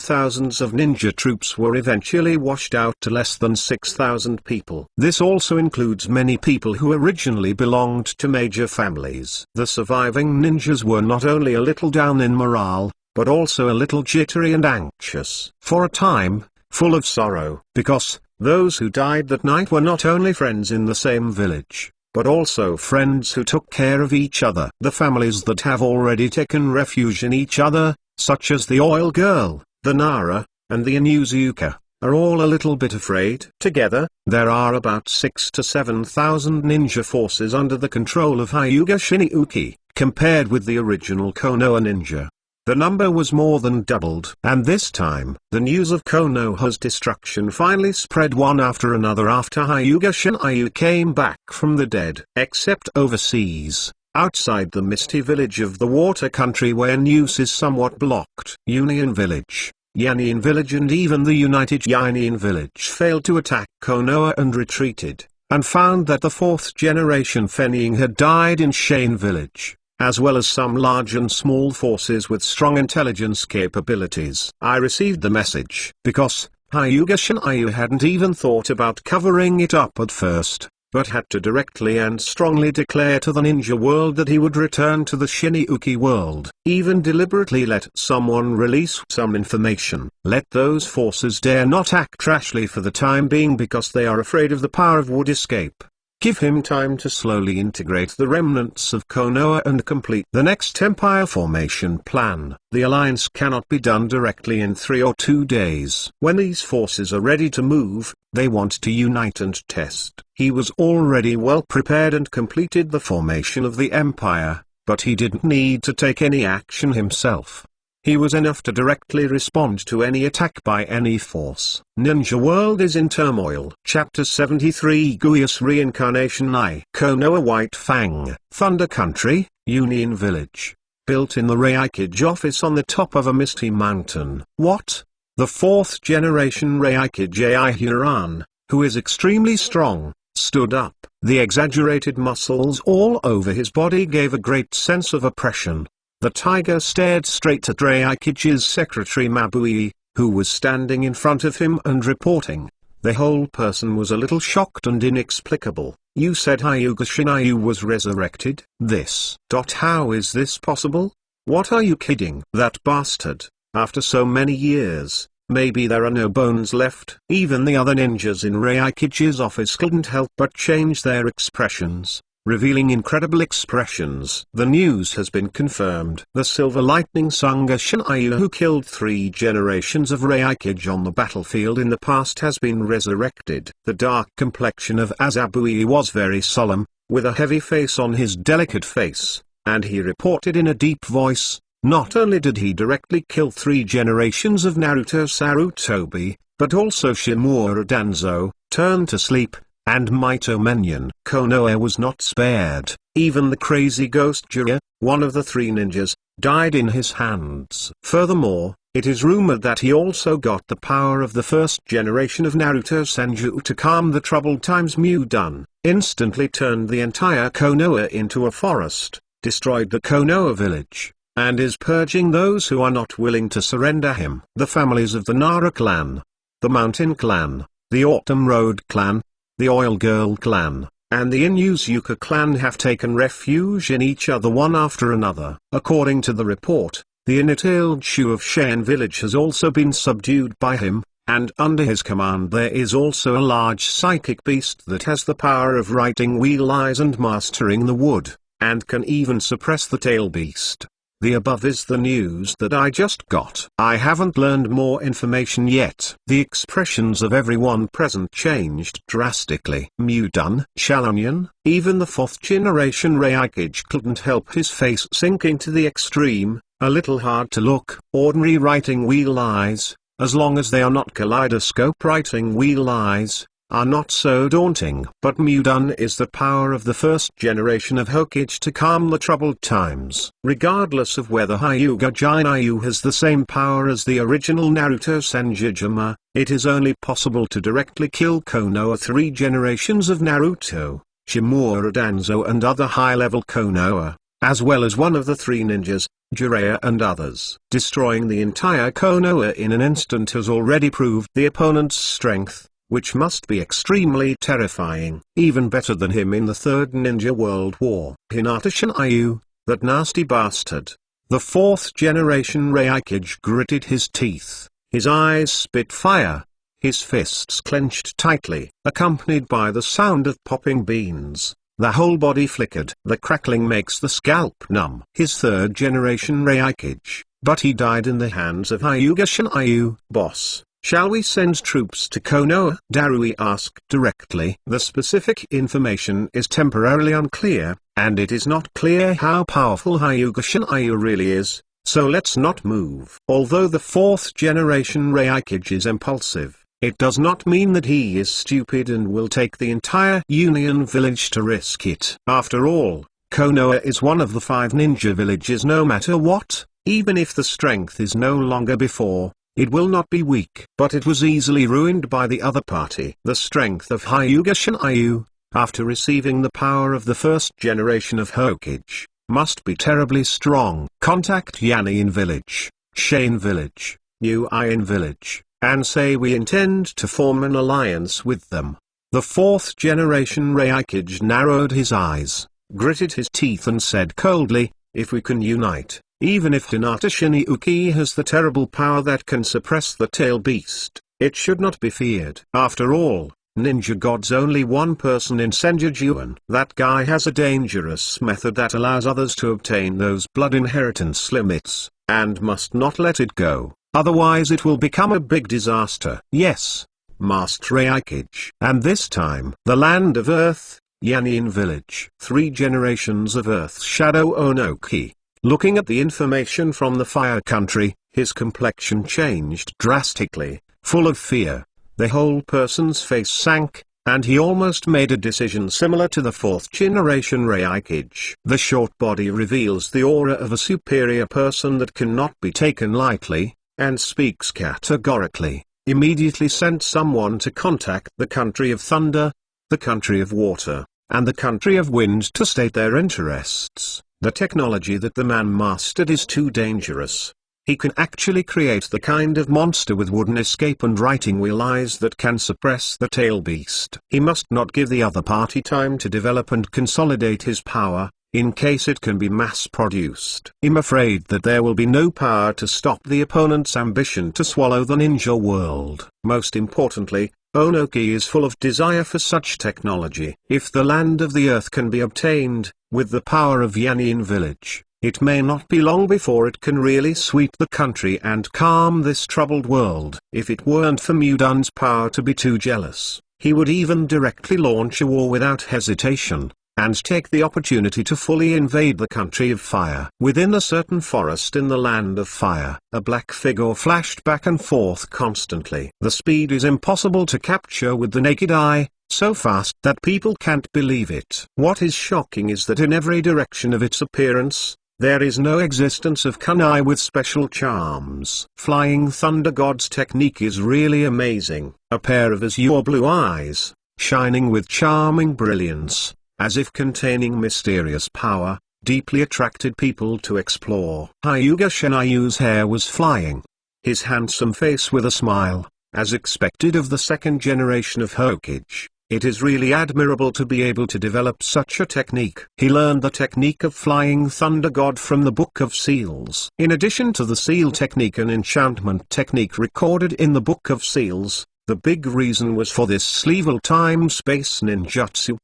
thousands of ninja troops were eventually washed out to less than 6,000 people. This also includes many people who originally belonged to major families. The surviving ninjas were not only a little down in morale, but also a little jittery and anxious. For a time, full of sorrow, because those who died that night were not only friends in the same village, but also friends who took care of each other. The families that have already taken refuge in each other, such as the Oil Girl, the Nara, and the Inuzuka, are all a little bit afraid. Together, there are about 6,000 to 7,000 ninja forces under the control of Hyuga Shinjuku, compared with the original Konoha ninja. The number was more than doubled. And this time, the news of Konoha's destruction finally spread one after another after Hyuga Shinjuku came back from the dead. Except overseas, outside the misty village of the water country where news is somewhat blocked. Union Village, Yanin Village and even the United Yanin Village failed to attack Konoha and retreated, and found that the 4th generation Fenying had died in Shane Village, as well as some large and small forces with strong intelligence capabilities. I received the message because Hyuga Shinjuku hadn't even thought about covering it up at first, but had to directly and strongly declare to the ninja world that he would return to the Shinjuku world. Even deliberately let someone release some information. Let those forces dare not act rashly for the time being because they are afraid of the power of would escape. Give him time to slowly integrate the remnants of Konoha and complete the next empire formation plan. The alliance cannot be done directly in 3 or 2 days. When these forces are ready to move, they want to unite and test. He was already well prepared and completed the formation of the empire, but he didn't need to take any action himself. He was enough to directly respond to any attack by any force. Ninja World is in turmoil. Chapter 73 Guia's Reincarnation I. Konoha White Fang, Thunder Country, Union Village. Built in the Reikage office on the top of a misty mountain. What? The 4th generation Reikage AI Huron, who is extremely strong, stood up. The exaggerated muscles all over his body gave a great sense of oppression. The tiger stared straight at Reikage's secretary Mabui, who was standing in front of him and reporting. The whole person was a little shocked and inexplicable. You said Hyuga Shinjuku was resurrected? This. How is this possible? What are you kidding? That bastard, after so many years, maybe there are no bones left. Even the other ninjas in Reikage's office couldn't help but change their expressions. revealing incredible expressions. The news has been confirmed. The Silver Lightning Sangha Shinryu, who killed 3 generations of Raikage on the battlefield in the past, has been resurrected. The dark complexion of Azabui was very solemn, with a heavy face on his delicate face, and he reported in a deep voice, not only did he directly kill 3 generations of Naruto Sarutobi, but also Shimura Danzo, Turn to Sleep, and Mito Menyon. Konoha was not spared. Even the crazy ghost Jiraiya, one of the 3 ninjas, died in his hands. Furthermore, it is rumored that he also got the power of the first generation of Naruto Senju to calm the troubled times. Mudun instantly turned the entire Konoha into a forest, destroyed the Konoha village, and is purging those who are not willing to surrender him. The families of the Nara clan, the Mountain clan, the Autumn Road clan, the Oil Girl clan, and the Inuzuka clan have taken refuge in each other one after another. According to the report, the Untitled Chapter of Cheyenne village has also been subdued by him, and under his command there is also a large psychic beast that has the power of writing wheel eyes and mastering the wood, and can even suppress the tail beast. The above is the news that I just got. I haven't learned more information yet. The expressions of everyone present changed drastically. Mudun, Shalonian, even the 4th generation Raikage couldn't help his face sinking to the extreme, a little hard to look. Ordinary writing wheel eyes, as long as they are not kaleidoscope writing wheel eyes, are not so daunting. But Mudun is the power of the first generation of Hokage to calm the troubled times. Regardless of whether Hyuga Jinryu has the same power as the original Naruto Senjujima, it is only possible to directly kill Konoha 3 generations of Naruto, Shimura Danzo and other high-level Konoha, as well as one of the 3 ninjas, Jiraiya and others. Destroying the entire Konoha in an instant has already proved the opponent's strength, which must be extremely terrifying. Even better than him in the 3rd Ninja World War. Hinata Shinryu, that nasty bastard. The 4th generation Raikage gritted his teeth, his eyes spit fire, his fists clenched tightly, accompanied by the sound of popping beans. The whole body flickered. The crackling makes the scalp numb. His 3rd generation Raikage, but he died in the hands of Hyuga Shinryu. Boss, shall we send troops to Konoha? Darui asked directly. The specific information is temporarily unclear, and it is not clear how powerful Hyuga Shinryu really is, so let's not move. Although the 4th generation Raikage is impulsive, it does not mean that he is stupid and will take the entire Union village to risk it. After all, Konoha is one of the 5 ninja villages. No matter what, even if the strength is no longer before, it will not be weak. But it was easily ruined by the other party. The strength of Hyuga Shinryu, after receiving the power of the first generation of Hokage, must be terribly strong. Contact Yanin village, Shane village, Uin village, and say we intend to form an alliance with them. The 4th generation Raikage narrowed his eyes, gritted his teeth and said coldly, if we can unite, even if Hinata Shinryu has the terrible power that can suppress the tail beast, it should not be feared. After all, Ninja God's only one person in Senjujuan. That guy has a dangerous method that allows others to obtain those blood inheritance limits, and must not let it go, otherwise it will become a big disaster. Yes, Master Raikage. And this time, the land of Earth, Yanin village. 3 generations of Earth's shadow Onoki. Looking at the information from the Fire Country, his complexion changed drastically, full of fear. The whole person's face sank, and he almost made a decision similar to the 4th generation Raikage. The short body reveals the aura of a superior person that cannot be taken lightly, and speaks categorically. Immediately sent someone to contact the country of thunder, the country of water, and the country of wind to state their interests. The technology that the man mastered is too dangerous. He can actually create the kind of monster with wooden escape and writing wheel eyes that can suppress the tail beast. He must not give the other party time to develop and consolidate his power, in case it can be mass-produced. I'm afraid that there will be no power to stop the opponent's ambition to swallow the ninja world. Most importantly, Onoki is full of desire for such technology. If the land of the earth can be obtained, with the power of Yanin village, it may not be long before it can really sweep the country and calm this troubled world. If it weren't for Mudun's power to be too jealous, he would even directly launch a war without hesitation, and take the opportunity to fully invade the country of fire. Within a certain forest in the land of fire, a black figure flashed back and forth constantly. The speed is impossible to capture with the naked eye, so fast that people can't believe it. What is shocking is that in every direction of its appearance, there is no existence of kunai with special charms. Flying Thunder God's technique is really amazing. A pair of azure blue eyes, shining with charming brilliance, as if containing mysterious power, deeply attracted people to explore. Hyuga Shinayu's hair was flying. His handsome face with a smile, as expected of the second generation of Hokage. It is really admirable to be able to develop such a technique. He learned the technique of Flying Thunder God from the Book of Seals. In addition to the seal technique and enchantment technique recorded in the Book of Seals, the big reason was for this sleevel time-space ninjutsu.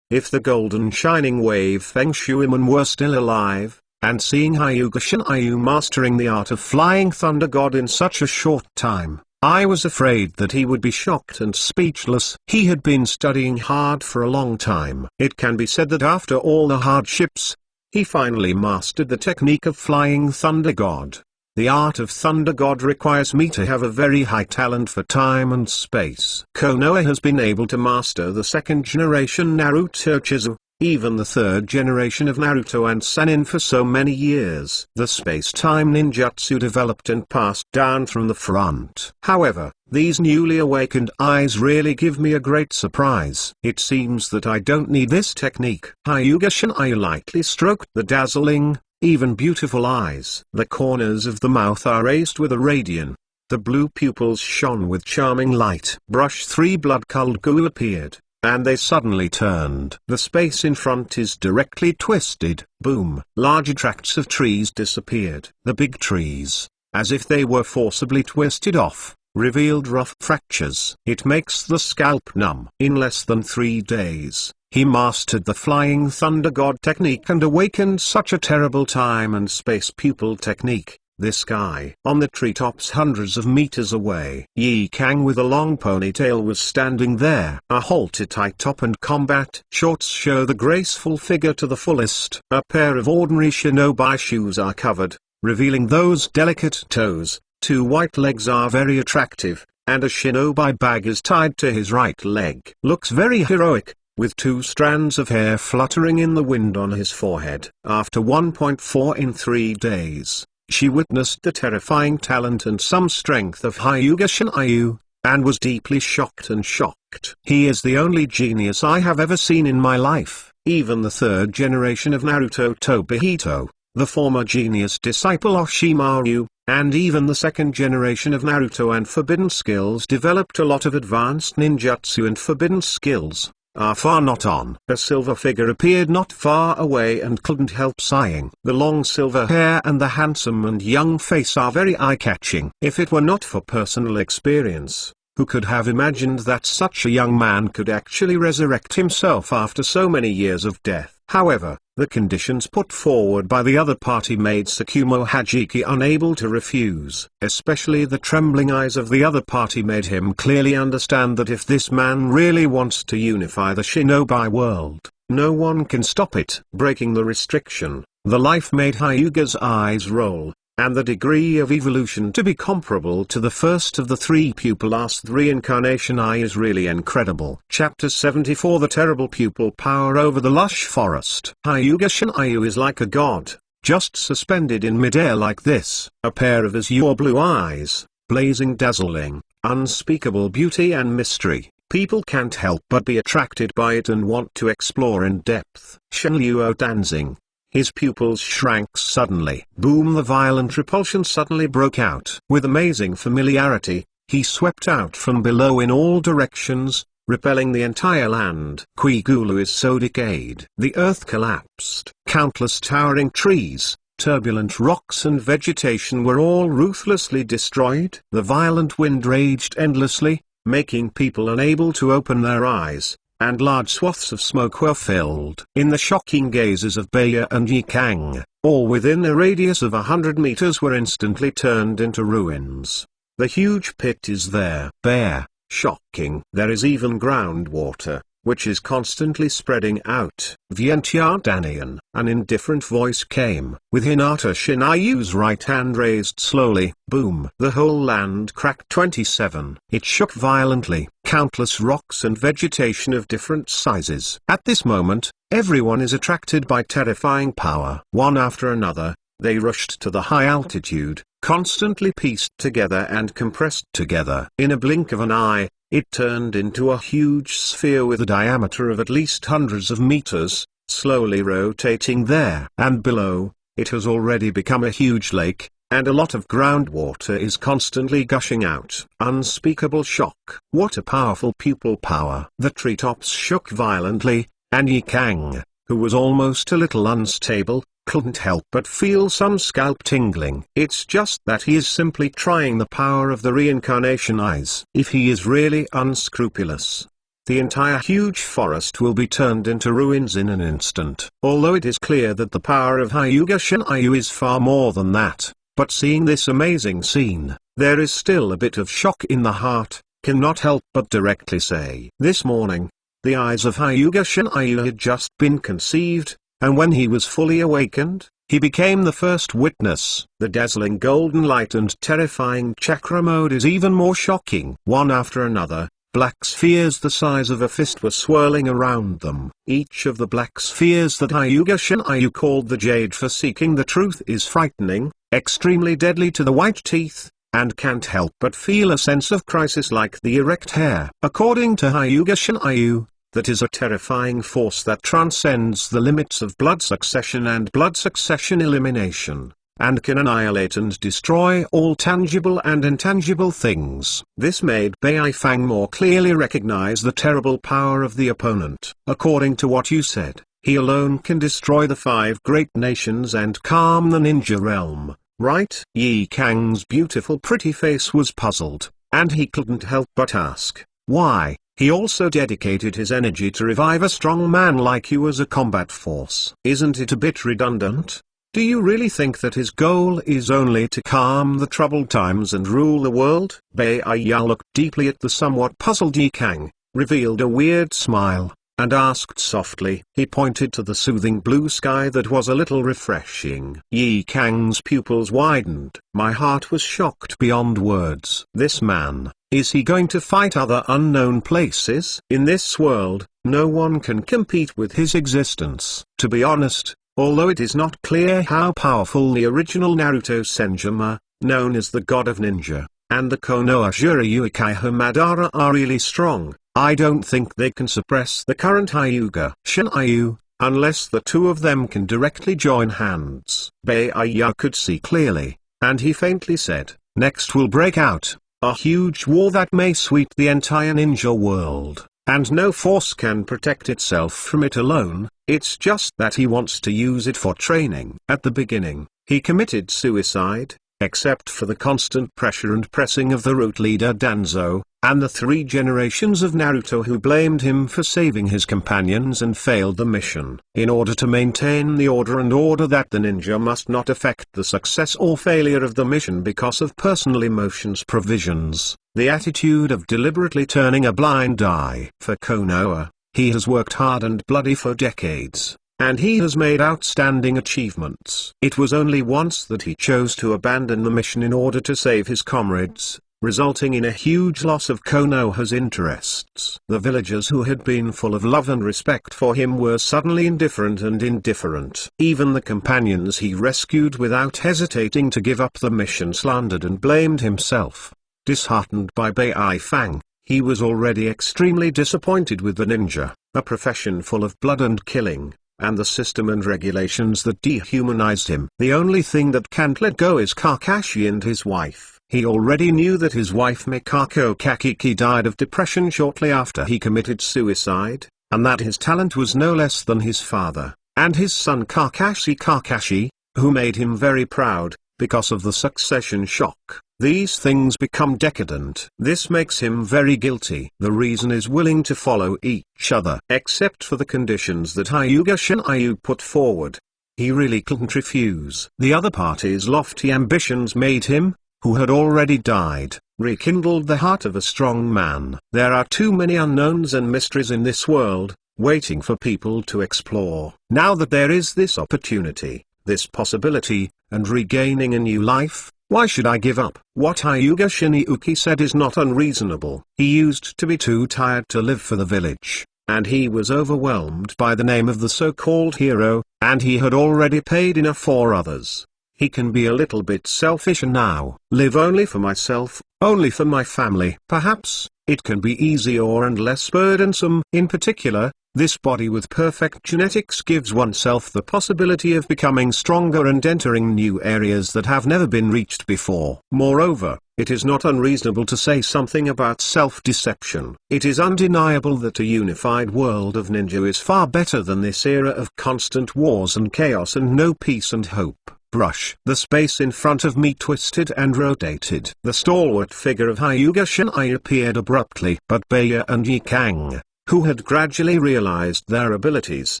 If the golden shining wave Feng Shuiman were still alive, and seeing Hyuga Shinayu mastering the art of Flying Thunder God in such a short time, I was afraid that he would be shocked and speechless. He had been studying hard for a long time. It can be said that after all the hardships, he finally mastered the technique of Flying Thunder God. The art of Thunder God requires me to have a very high talent for time and space. Konoha has been able to master the second generation Naruto Chizu, even the third generation of Naruto and Sannin for so many years. The space-time ninjutsu developed and passed down from the front. However, these newly awakened eyes really give me a great surprise. It seems that I don't need this technique. Hyuga Shinayu lightly stroked the dazzling, even beautiful eyes. The corners of the mouth are raised with a radiance. The blue pupils shone with charming light. Brush 3 blood-colored goo appeared, and they suddenly turned. The space in front is directly twisted. Boom! Larger tracts of trees disappeared. The big trees, as if they were forcibly twisted off, revealed rough fractures. It makes the scalp numb. In less than 3 days, he mastered the Flying Thunder God technique and awakened such a terrible time and space pupil technique. This guy. On the treetops hundreds of meters away, Yi Kang with a long ponytail was standing there. A halter tie top and combat shorts show the graceful figure to the fullest. A pair of ordinary shinobi shoes are covered, revealing those delicate toes. 2 white legs are very attractive, and a shinobi bag is tied to his right leg. Looks very heroic, with 2 strands of hair fluttering in the wind on his forehead. After 1.4 in 3 days, she witnessed the terrifying talent and some strength of Hyuga Shinayu, and was deeply shocked and shocked. He is the only genius I have ever seen in my life. Even the third generation of Naruto Tobihito, the former genius disciple Oshimaru, and even the second generation of Naruto and Forbidden Skills developed a lot of advanced ninjutsu and forbidden skills, are far not on. A silver figure appeared not far away and couldn't help sighing. The long silver hair and the handsome and young face are very eye-catching. If it were not for personal experience, who could have imagined that such a young man could actually resurrect himself after so many years of death? However, the conditions put forward by the other party made Tsukumo Hajiki unable to refuse. Especially the trembling eyes of the other party made him clearly understand that if this man really wants to unify the shinobi world, no one can stop it. Breaking the restriction, the life made Hyuga's eyes roll, and the degree of evolution to be comparable to the first of the 3 pupil-last reincarnation eye is really incredible. Chapter 74 The Terrible Pupil Power Over the Lush Forest. Hyuga Shinayu is like a god, just suspended in midair like this. A pair of azure blue eyes, blazing dazzling, unspeakable beauty and mystery. People can't help but be attracted by it and want to explore in depth. Shenluo dancing. His pupils shrank suddenly. Boom! The violent repulsion suddenly broke out. With amazing familiarity, he swept out from below in all directions, repelling the entire land. Quigulu is so decayed. The earth collapsed. Countless towering trees, turbulent rocks and vegetation were all ruthlessly destroyed. The violent wind raged endlessly, making people unable to open their eyes, and large swaths of smoke were filled. In the shocking gazes of Baya and Yi Kang, all within a radius of 100 meters were instantly turned into ruins. The huge pit is there. Bare, shocking. There is even groundwater, which is constantly spreading out. Vientiane Danian. An indifferent voice came. With Hinata Shinayu's right hand raised slowly. Boom. The whole land cracked. 27. It shook violently. Countless rocks and vegetation of different sizes. At this moment, everyone is attracted by terrifying power. One after another, they rushed to the high altitude, constantly pieced together and compressed together. In a blink of an eye, it turned into a huge sphere with a diameter of at least hundreds of meters, slowly rotating there. And below, it has already become a huge lake, and a lot of groundwater is constantly gushing out. Unspeakable shock. What a powerful pupil power. The treetops shook violently, and Yi Kang, who was almost a little unstable, couldn't help but feel some scalp tingling. It's just that he is simply trying the power of the reincarnation eyes. If he is really unscrupulous, the entire huge forest will be turned into ruins in an instant. Although it is clear that the power of Hyuga Shinryu is far more than that, but seeing this amazing scene, there is still a bit of shock in the heart, cannot help but directly say. This morning, the eyes of Hyuga Shinryu had just been conceived, and when he was fully awakened, he became the first witness. The dazzling golden light and terrifying chakra mode is even more shocking. One after another, black spheres the size of a fist were swirling around them. Each of the black spheres that Hyuga Shinryu called the Jade for seeking the truth is frightening, extremely deadly to the white teeth, and can't help but feel a sense of crisis like the erect hair. According to Hyuga Shinryu, that is a terrifying force that transcends the limits of blood succession and blood succession elimination, and can annihilate and destroy all tangible and intangible things. This made Bai Fang more clearly recognize the terrible power of the opponent. According to what you said, he alone can destroy the 5 great nations and calm the ninja realm, right? Yi Kang's beautiful pretty face was puzzled, and he couldn't help but ask, why? He also dedicated his energy to revive a strong man like you as a combat force. Isn't it a bit redundant? Do you really think that his goal is only to calm the troubled times and rule the world? Bai-ya looked deeply at the somewhat puzzled Yi Kang, revealed a weird smile, and asked softly. He pointed to the soothing blue sky that was a little refreshing. Yi Kang's pupils widened. My heart was shocked beyond words. This man, is he going to fight other unknown places? In this world, no one can compete with his existence. To be honest, although it is not clear how powerful the original Naruto Senjima, known as the God of Ninja, and the Konoha Juryu Uchiha Madara are really strong, I don't think they can suppress the current Hyuga Shinryu, unless the two of them can directly join hands. Bai-ya could see clearly, and he faintly said, next will break out a huge war that may sweep the entire ninja world, and no force can protect itself from it alone. It's just that he wants to use it for training. At the beginning, he committed suicide, except for the constant pressure and pressing of the root leader Danzo, and the 3 generations of Naruto who blamed him for saving his companions and failed the mission. In order to maintain the order and order that the ninja must not affect the success or failure of the mission because of personal emotions provisions, the attitude of deliberately turning a blind eye. For Konoha, he has worked hard and bloody for decades, and he has made outstanding achievements. It was only once that he chose to abandon the mission in order to save his comrades, resulting in a huge loss of Konoha's interests. The villagers who had been full of love and respect for him were suddenly indifferent and indifferent. Even the companions he rescued without hesitating to give up the mission slandered and blamed himself. Disheartened by Bai Fang, he was already extremely disappointed with the ninja, a profession full of blood and killing, and the system and regulations that dehumanized him. The only thing that can't let go is Kakashi and his wife. He already knew that his wife Mikako Kakiki died of depression shortly after he committed suicide, and that his talent was no less than his father, and his son Kakashi, who made him very proud, because of the succession shock, these things become decadent. This makes him very guilty. The reason is willing to follow each other, except for the conditions that Hyuga Shinryu put forward. He really couldn't refuse. The other party's lofty ambitions made him, who had already died, rekindled the heart of a strong man. There are too many unknowns and mysteries in this world, waiting for people to explore. Now that there is this opportunity, this possibility, and regaining a new life, why should I give up? What Hyuga Shinryu said is not unreasonable. He used to be too tired to live for the village, and he was overwhelmed by the name of the so-called hero, and he had already paid enough for others. He can be a little bit selfish and now live only for myself, only for my family. Perhaps, it can be easier and less burdensome. In particular, this body with perfect genetics gives oneself the possibility of becoming stronger and entering new areas that have never been reached before. Moreover, it is not unreasonable to say something about self-deception. It is undeniable that a unified world of ninja is far better than this era of constant wars and chaos and no peace and hope. Brush. The space in front of me twisted and rotated. The stalwart figure of Hyuga Shinryu appeared abruptly. But Baya and Yi Kang, who had gradually realized their abilities,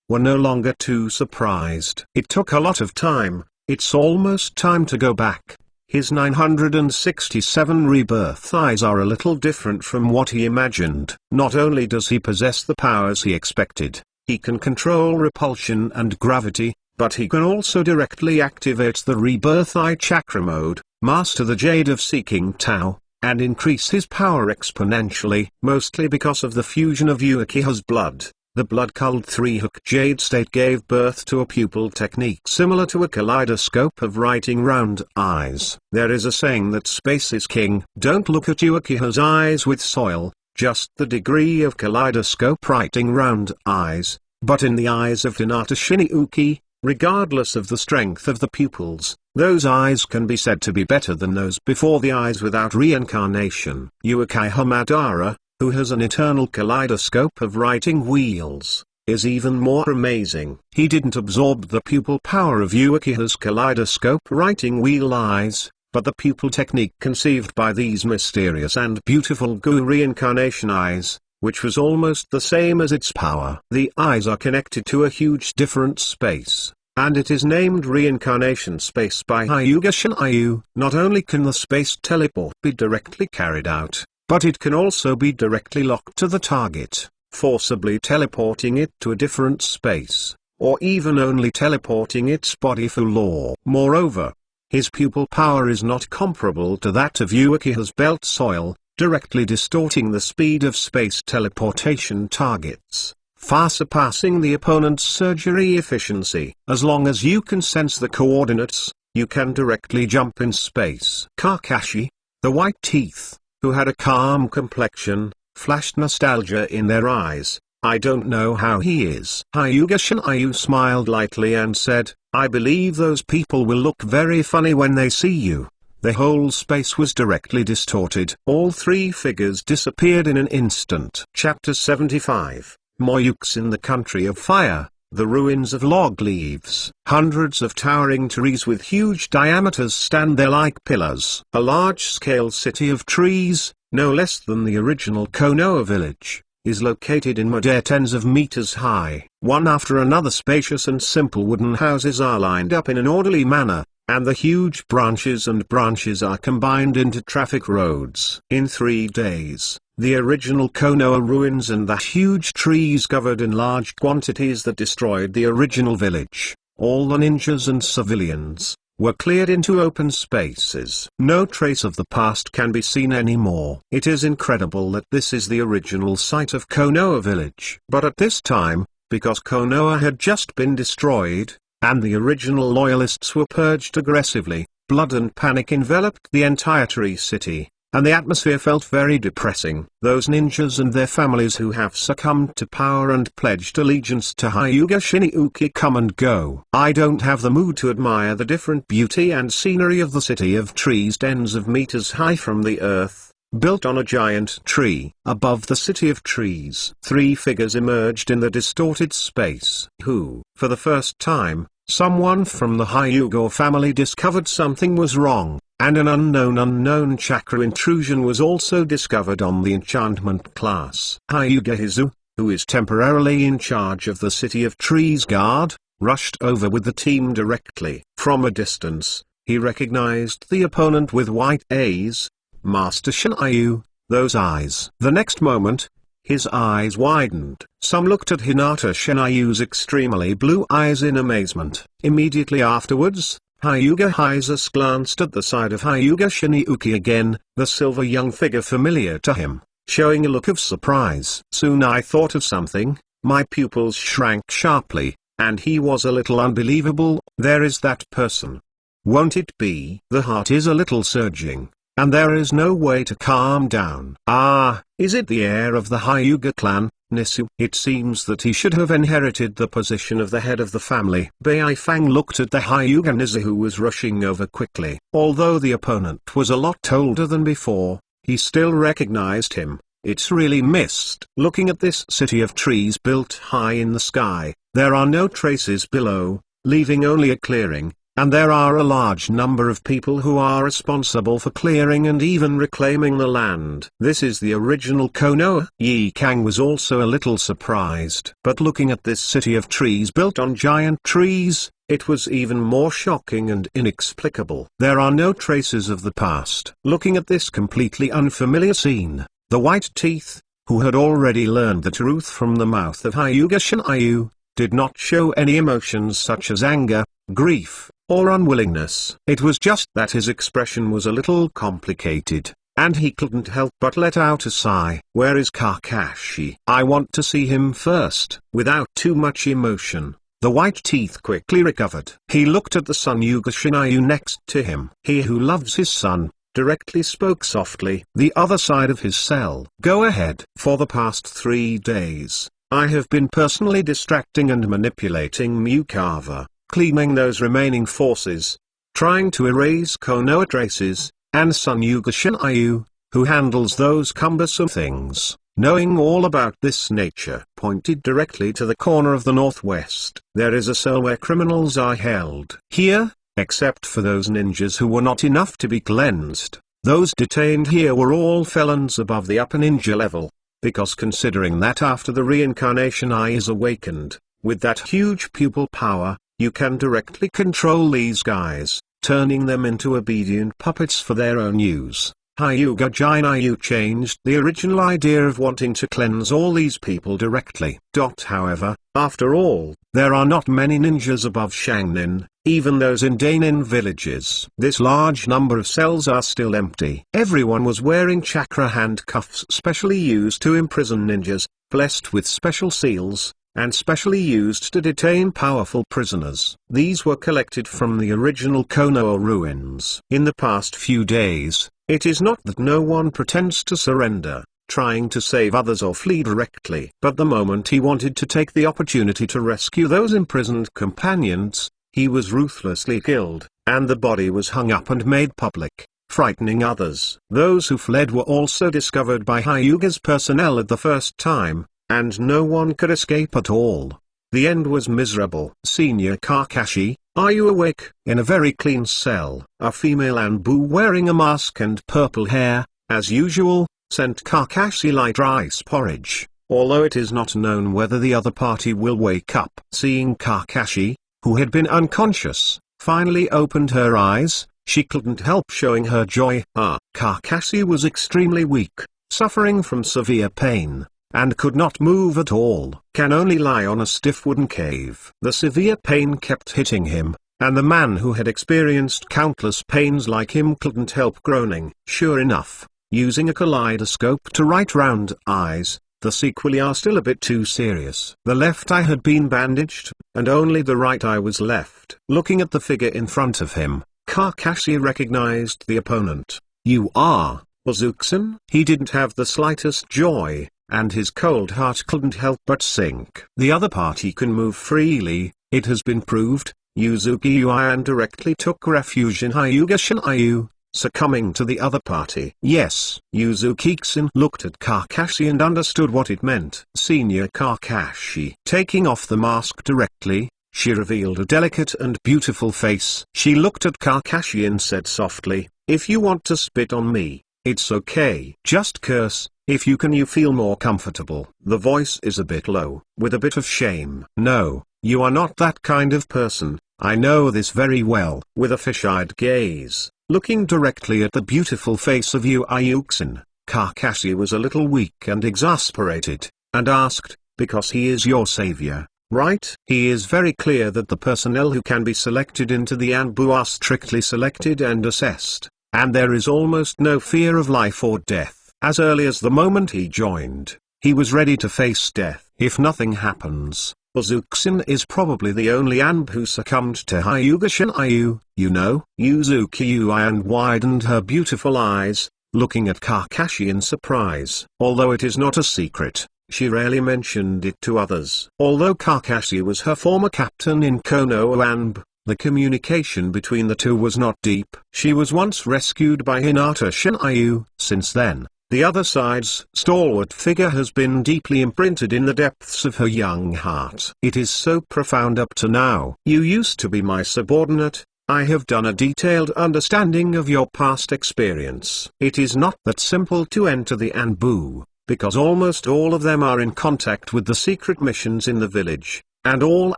were no longer too surprised. It took a lot of time. It's almost time to go back. His 967 rebirth eyes are a little different from what he imagined. Not only does he possess the powers he expected, he can control repulsion and gravity, but he can also directly activate the Rebirth Eye Chakra mode, master the Jade of Seeking Tao, and increase his power exponentially. Mostly because of the fusion of Uchiha's blood, the blood-colored three-hook Jade state gave birth to a pupil technique similar to a kaleidoscope of writing round eyes. There is a saying that space is king. Don't look at Uchiha's eyes with soil, just the degree of kaleidoscope writing round eyes, but in the eyes of Hinata Shinryu, regardless of the strength of the pupils, those eyes can be said to be better than those before the eyes without reincarnation. Uchiha Madara, who has an eternal kaleidoscope of writing wheels, is even more amazing. He didn't absorb the pupil power of Uchiha's kaleidoscope writing wheel eyes, but the pupil technique conceived by these mysterious and beautiful Gu reincarnation eyes, which was almost the same as its power. The eyes are connected to a huge different space, and it is named reincarnation space by Hyuga Shinryu. Not only can the space teleport be directly carried out, but it can also be directly locked to the target, forcibly teleporting it to a different space, or even only teleporting its body full law. Moreover, his pupil power is not comparable to that of Uchiha's belt soil, directly distorting the speed of space teleportation targets, far surpassing the opponent's surgery efficiency. As long as you can sense the coordinates, you can directly jump in space. Kakashi, the white teeth, who had a calm complexion, flashed nostalgia in their eyes. I don't know how he is. Hyuga Shinryu smiled lightly and said, I believe those people will look very funny when they see you. The whole space was directly distorted. All three figures disappeared in an instant. Chapter 75. Moyuks in the Country of Fire, the ruins of log leaves. Hundreds of towering trees with huge diameters stand there like pillars. A large-scale city of trees, no less than the original Konoha village, is located in midair tens of meters high. One after another spacious and simple wooden houses are lined up in an orderly manner, and the huge branches are combined into traffic roads. In 3 days, the original Konoha ruins and the huge trees covered in large quantities that destroyed the original village, all the ninjas and civilians, were cleared into open spaces. No trace of the past can be seen anymore. It is incredible that this is the original site of Konoha village. But at this time, because Konoha had just been destroyed, and the original loyalists were purged aggressively, blood and panic enveloped the entire tree city, and the atmosphere felt very depressing. Those ninjas and their families who have succumbed to power and pledged allegiance to Hyuga Shinryu come and go. I don't have the mood to admire the different beauty and scenery of the city of trees tens of meters high from the earth, built on a giant tree. Above the city of trees, 3 figures emerged in the distorted space, who, for the first time, Someone from the Hyuga family discovered something was wrong, and an unknown chakra intrusion was also discovered on the enchantment class. Hyuga Hizu, who is temporarily in charge of the City of Trees Guard, rushed over with the team directly. From a distance, he recognized the opponent with white eyes. Master Shinryu, those eyes. The next moment, his eyes widened. Some looked at Hinata Shinryu's extremely blue eyes in amazement. Immediately afterwards, Hyuga Hisus glanced at the side of Hyuga Shinryuki again, the silver young figure familiar to him, showing a look of surprise. Soon I thought of something, my pupils shrank sharply, and he was a little unbelievable. There is that person. Won't it be? The heart is a little surging, and there is no way to calm down. Ah, is it the heir of the Hyuga clan, Nisu? It seems that he should have inherited the position of the head of the family. Beifang looked at the Hyuga Nisu who was rushing over quickly. Although the opponent was a lot older than before, he still recognized him. It's really missed. Looking at this city of trees built high in the sky, there are no traces below, leaving only a clearing. And there are a large number of people who are responsible for clearing and even reclaiming the land. This is the original Konoha. Yi Kang was also a little surprised. But looking at this city of trees built on giant trees, it was even more shocking and inexplicable. There are no traces of the past. Looking at this completely unfamiliar scene, the white teeth, who had already learned the truth from the mouth of Hyuga Shinryu, did not show any emotions such as anger, grief, or unwillingness. It was just that his expression was a little complicated, and he couldn't help but let out a sigh. Where is Kakashi? I want to see him first. Without too much emotion, the white teeth quickly recovered. He looked at the son Yuga Shinryu next to him. He who loves his son, directly spoke softly. The other side of his cell. Go ahead. For the past 3 days, I have been personally distracting and manipulating Mukava, cleaning those remaining forces, trying to erase Konoha traces, and Son Yuga Shinryu, who handles those cumbersome things, knowing all about this nature, pointed directly to the corner of the northwest. There is a cell where criminals are held. Here, except for those ninjas who were not enough to be cleansed, those detained here were all felons above the upper ninja level, because considering that after the reincarnation eye is awakened, with that huge pupil power, you can directly control these guys, turning them into obedient puppets for their own use. Hyuga Shinryu changed the original idea of wanting to cleanse all these people directly. However, after all, there are not many ninjas above Shangnin, even those in Dainin villages. This large number of cells are still empty. Everyone was wearing chakra handcuffs specially used to imprison ninjas, blessed with special seals, and specially used to detain powerful prisoners. These were collected from the original Konoha ruins. In the past few days, it is not that no one pretends to surrender, trying to save others or flee directly. But the moment he wanted to take the opportunity to rescue those imprisoned companions, he was ruthlessly killed, and the body was hung up and made public, frightening others. Those who fled were also discovered by Hyuga's personnel at the first time, and no one could escape at all. The end was miserable. Senior Kakashi, are you awake? In a very clean cell, a female Anbu wearing a mask and purple hair, as usual, sent Kakashi light rice porridge, although it is not known whether the other party will wake up. Seeing Kakashi, who had been unconscious, finally opened her eyes, she couldn't help showing her joy. Kakashi was extremely weak, suffering from severe pain, and could not move at all, can only lie on a stiff wooden cave. The severe pain kept hitting him, and the man who had experienced countless pains like him couldn't help groaning. Sure enough, using a kaleidoscope to right round eyes, the sequelae are still a bit too serious. The left eye had been bandaged, and only the right eye was left. Looking at the figure in front of him, Kakashi recognized the opponent. You are Bazuksan? He didn't have the slightest joy, and his cold heart couldn't help but sink. The other party can move freely, it has been proved. Yuzuki Yuan directly took refuge in Hyuga Shinryu, succumbing to the other party. Yes, Yuzuki-san looked at Kakashi and understood what it meant. Senior Kakashi. Taking off the mask directly, She revealed a delicate and beautiful face. She looked at Kakashi and said softly, "If you want to spit on me, it's okay. Just curse, if you can. You feel more comfortable." The voice is a bit low, with a bit of shame. "No, you are not that kind of person. I know this very well." With a fish-eyed gaze, looking directly at the beautiful face of Yu Ayuxin, Kakashi was a little weak and exasperated, and asked, "Because he is your savior, right?" He is very clear that the personnel who can be selected into the Anbu are strictly selected and assessed, and there is almost no fear of life or death. As early as the moment he joined, he was ready to face death. If nothing happens, Uzuki is probably the only Anbu who succumbed to Hyuga Shinryu, you know. Yuzuki Uian widened her beautiful eyes, looking at Kakashi in surprise. Although it is not a secret, she rarely mentioned it to others. Although Kakashi was her former captain in Konoha Anbu, the communication between the two was not deep. She was once rescued by Hinata Shinryu. Since then, the other side's stalwart figure has been deeply imprinted in the depths of her young heart. It is so profound up to now. "You used to be my subordinate. I have done a detailed understanding of your past experience. It is not that simple to enter the Anbu, because almost all of them are in contact with the secret missions in the village, and all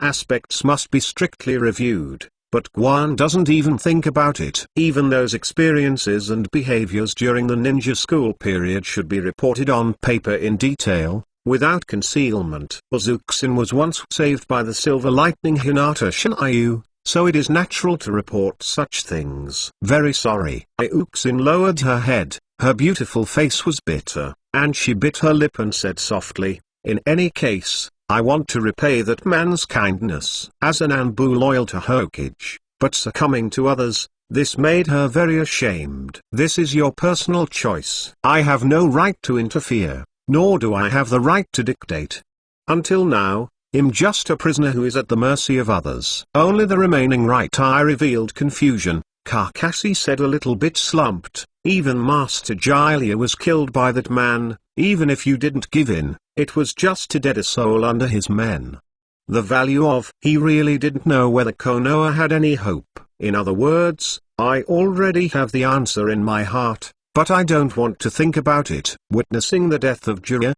aspects must be strictly reviewed. But Guan doesn't even think about it. Even those experiences and behaviors during the ninja school period should be reported on paper in detail, without concealment." Uzuki was once saved by the Silver Lightning Hinata Shinryu, so it is natural to report such things. "Very sorry." Ayuxin lowered her head, her beautiful face was bitter, and she bit her lip and said softly, "In any case, I want to repay that man's kindness." As an Anbu loyal to Hokage, but succumbing to others, this made her very ashamed. "This is your personal choice. I have no right to interfere, nor do I have the right to dictate. Until now, I'm just a prisoner who is at the mercy of others. Only the remaining right." I revealed confusion. Kakashi said a little bit slumped, "Even Master Jiraiya was killed by that man. Even if you didn't give in, it was just to dead a soul under his men. The value of—" He really didn't know whether Konoha had any hope. In other words, "I already have the answer in my heart, but I don't want to think about it." Witnessing the death of Jiraiya,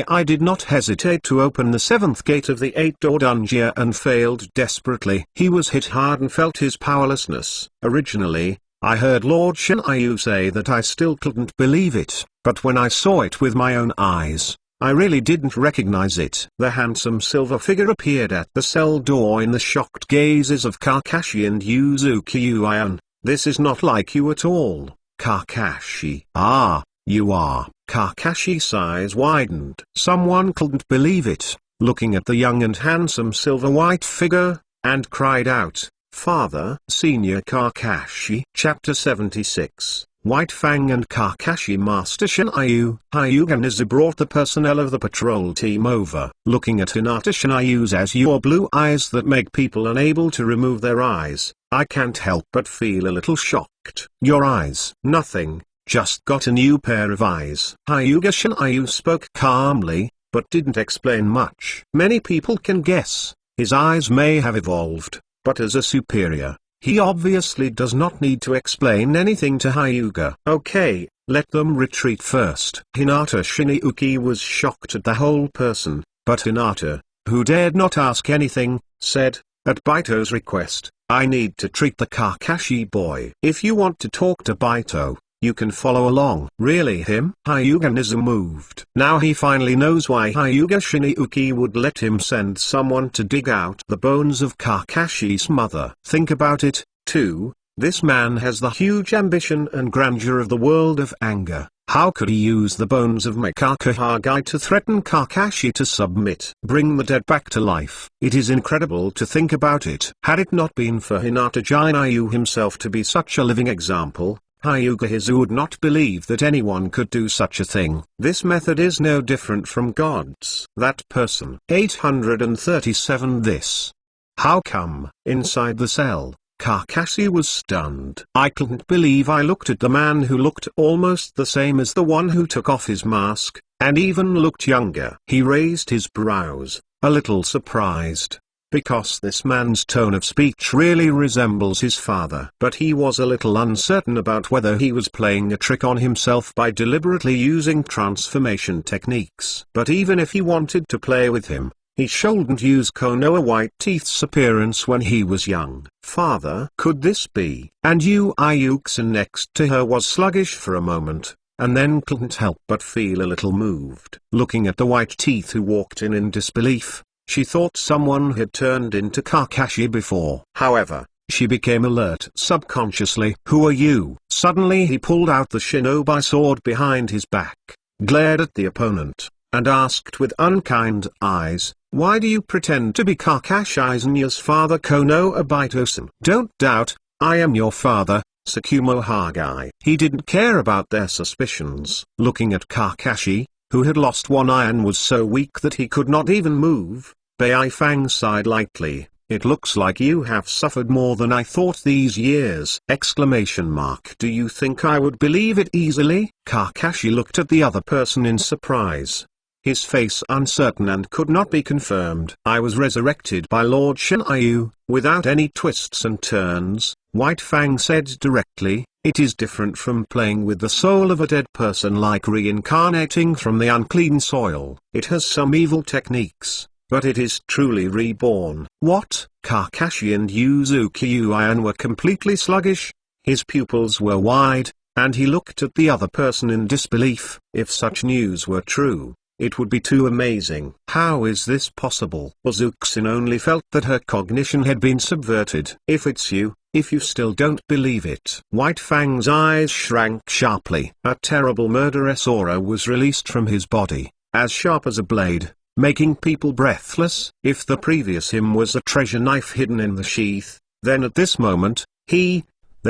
I did not hesitate to open the seventh gate of the eight-door dungeon and failed desperately. He was hit hard and felt his powerlessness. Originally, I heard Lord Shinryu say that I still couldn't believe it, but when I saw it with my own eyes, I really didn't recognize it. The handsome silver figure appeared at the cell door in the shocked gazes of Kakashi and Yuzuki Uian. "This is not like you at all, Kakashi." "Ah, you are." Kakashi's eyes widened. Someone couldn't believe it, looking at the young and handsome silver-white figure, and cried out, "Father!" Senior Kakashi. Chapter 76. White Fang and Kakashi. Master Shinryu. Hyuga Nizu brought the personnel of the patrol team over. Looking at Hinata Shinryu's azure blue eyes that make people unable to remove their eyes, I can't help but feel a little shocked. "Your eyes?" "Nothing, just got a new pair of eyes." Hyuga Shinryu spoke calmly, but didn't explain much. Many people can guess, his eyes may have evolved, but as a superior, he obviously does not need to explain anything to Hyuga. "Okay, let them retreat first." Hinata Shinryuki was shocked at the whole person, but Hinata, who dared not ask anything, said, at Baito's request, "I need to treat the Kakashi boy. If you want to talk to Baito, you can follow along." "Really him?" Hyuga Nizu moved. Now he finally knows why Hyuga Shinryuki would let him send someone to dig out the bones of Kakashi's mother. Think about it, too, this man has the huge ambition and grandeur of the world of anger. How could he use the bones of Mikako Hagai to threaten Kakashi to submit? Bring the dead back to life. It is incredible to think about it. Had it not been for Hinata Shinryu himself to be such a living example, Hyuga Hizu would not believe that anyone could do such a thing. This method is no different from God's. That person. 837. This. How come? Inside the cell, Kakashi was stunned. I couldn't believe I looked at the man who looked almost the same as the one who took off his mask, and even looked younger. He raised his brows, a little surprised. because this man's tone of speech really resembles his father. But he was a little uncertain about whether he was playing a trick on himself by deliberately using transformation techniques. But even if he wanted to play with him, he shouldn't use Konoha Whiteteeth's appearance when he was young. Father, could this be? And Yuxin next to her was sluggish for a moment, and then couldn't help but feel a little moved. Looking at the Whiteteeth who walked in disbelief, she thought someone had turned into Kakashi before. However, she became alert subconsciously. Who are you? Suddenly he pulled out the shinobi sword behind his back, glared at the opponent, and asked with unkind eyes, "Why do you pretend to be Kakashi Izuna's father, Konoha Obito-san?" "Don't doubt, I am your father, Tsukumo Hagai." He didn't care about their suspicions. Looking at Kakashi, who had lost one eye and was so weak that he could not even move, Bai Fang sighed lightly. "It looks like you have suffered more than I thought these years!" Do you think I would believe it easily? Kakashi looked at the other person in surprise, his face uncertain and could not be confirmed. "I was resurrected by Lord Shinryu, without any twists and turns," White Fang said directly. "It is different from playing with the soul of a dead person, like reincarnating from the unclean soil. It has some evil techniques, but it is truly reborn." "What?" Kakashi and Uzuki were completely sluggish. His pupils were wide, and he looked at the other person in disbelief. If such news were true, it would be too amazing. How is this possible? Uzuki only felt that her cognition had been subverted. If you still don't believe it." White Fang's eyes shrank sharply. A terrible murderous aura was released from his body, as sharp as a blade, making people breathless. If the previous him was a treasure knife hidden in the sheath, then at this moment, the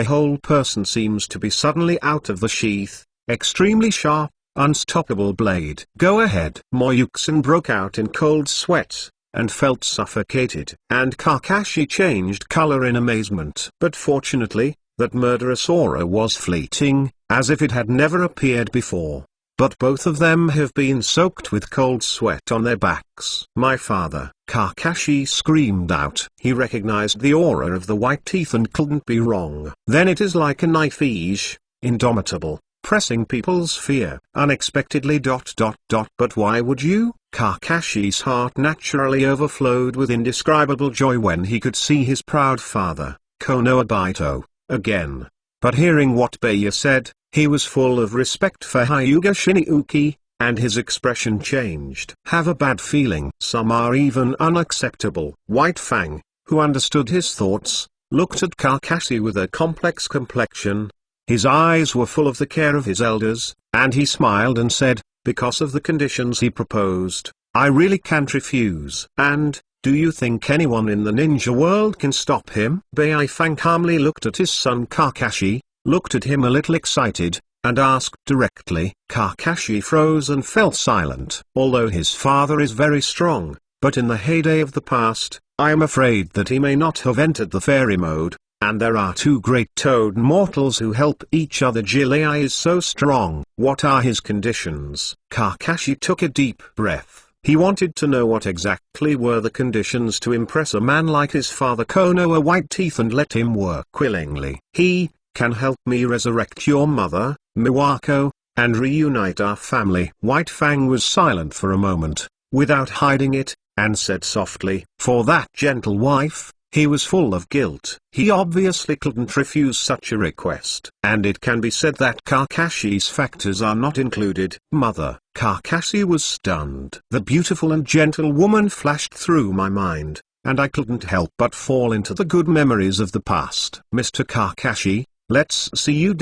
whole person seems to be suddenly out of the sheath, extremely sharp, unstoppable blade. "Go ahead." Moyuxin broke out in cold sweat, and felt suffocated. And Kakashi changed color in amazement. But fortunately, that murderous aura was fleeting, as if it had never appeared before. But both of them have been soaked with cold sweat on their backs. "My father!" Kakashi screamed out. He recognized the aura of the Whiteteeth and couldn't be wrong. "Then it is like a knife edge, indomitable, pressing people's fear unexpectedly. But why would you?" Kakashi's heart naturally overflowed with indescribable joy when he could see his proud father, Konoha Obito, again. But hearing what Baya said, he was full of respect for Hyuga Shinjuki, and his expression changed. "Have a bad feeling." Some are even unacceptable. White Fang, who understood his thoughts, looked at Kakashi with a complex complexion. His eyes were full of the care of his elders, and he smiled and said, "Because of the conditions he proposed, I really can't refuse." "And, do you think anyone in the ninja world can stop him?" Bai Fang calmly looked at his son Kakashi, looked at him a little excited, and asked directly. Kakashi froze and fell silent. "Although his father is very strong, but in the heyday of the past, I am afraid that he may not have entered the fairy mode. And there are two great toad mortals who help each other. Jiraiya is so strong." "What are his conditions?" Kakashi took a deep breath. He wanted to know what exactly were the conditions to impress a man like his father Konoha Whiteteeth and let him work willingly. "He can help me resurrect your mother, Miwako, and reunite our family." White Fang was silent for a moment, without hiding it, and said softly, "For that gentle wife." He was full of guilt. He obviously couldn't refuse such a request. And it can be said that Kakashi's factors are not included. "Mother." Kakashi was stunned. The beautiful and gentle woman flashed through my mind, and I couldn't help but fall into the good memories of the past. "Mr. Kakashi, let's see you.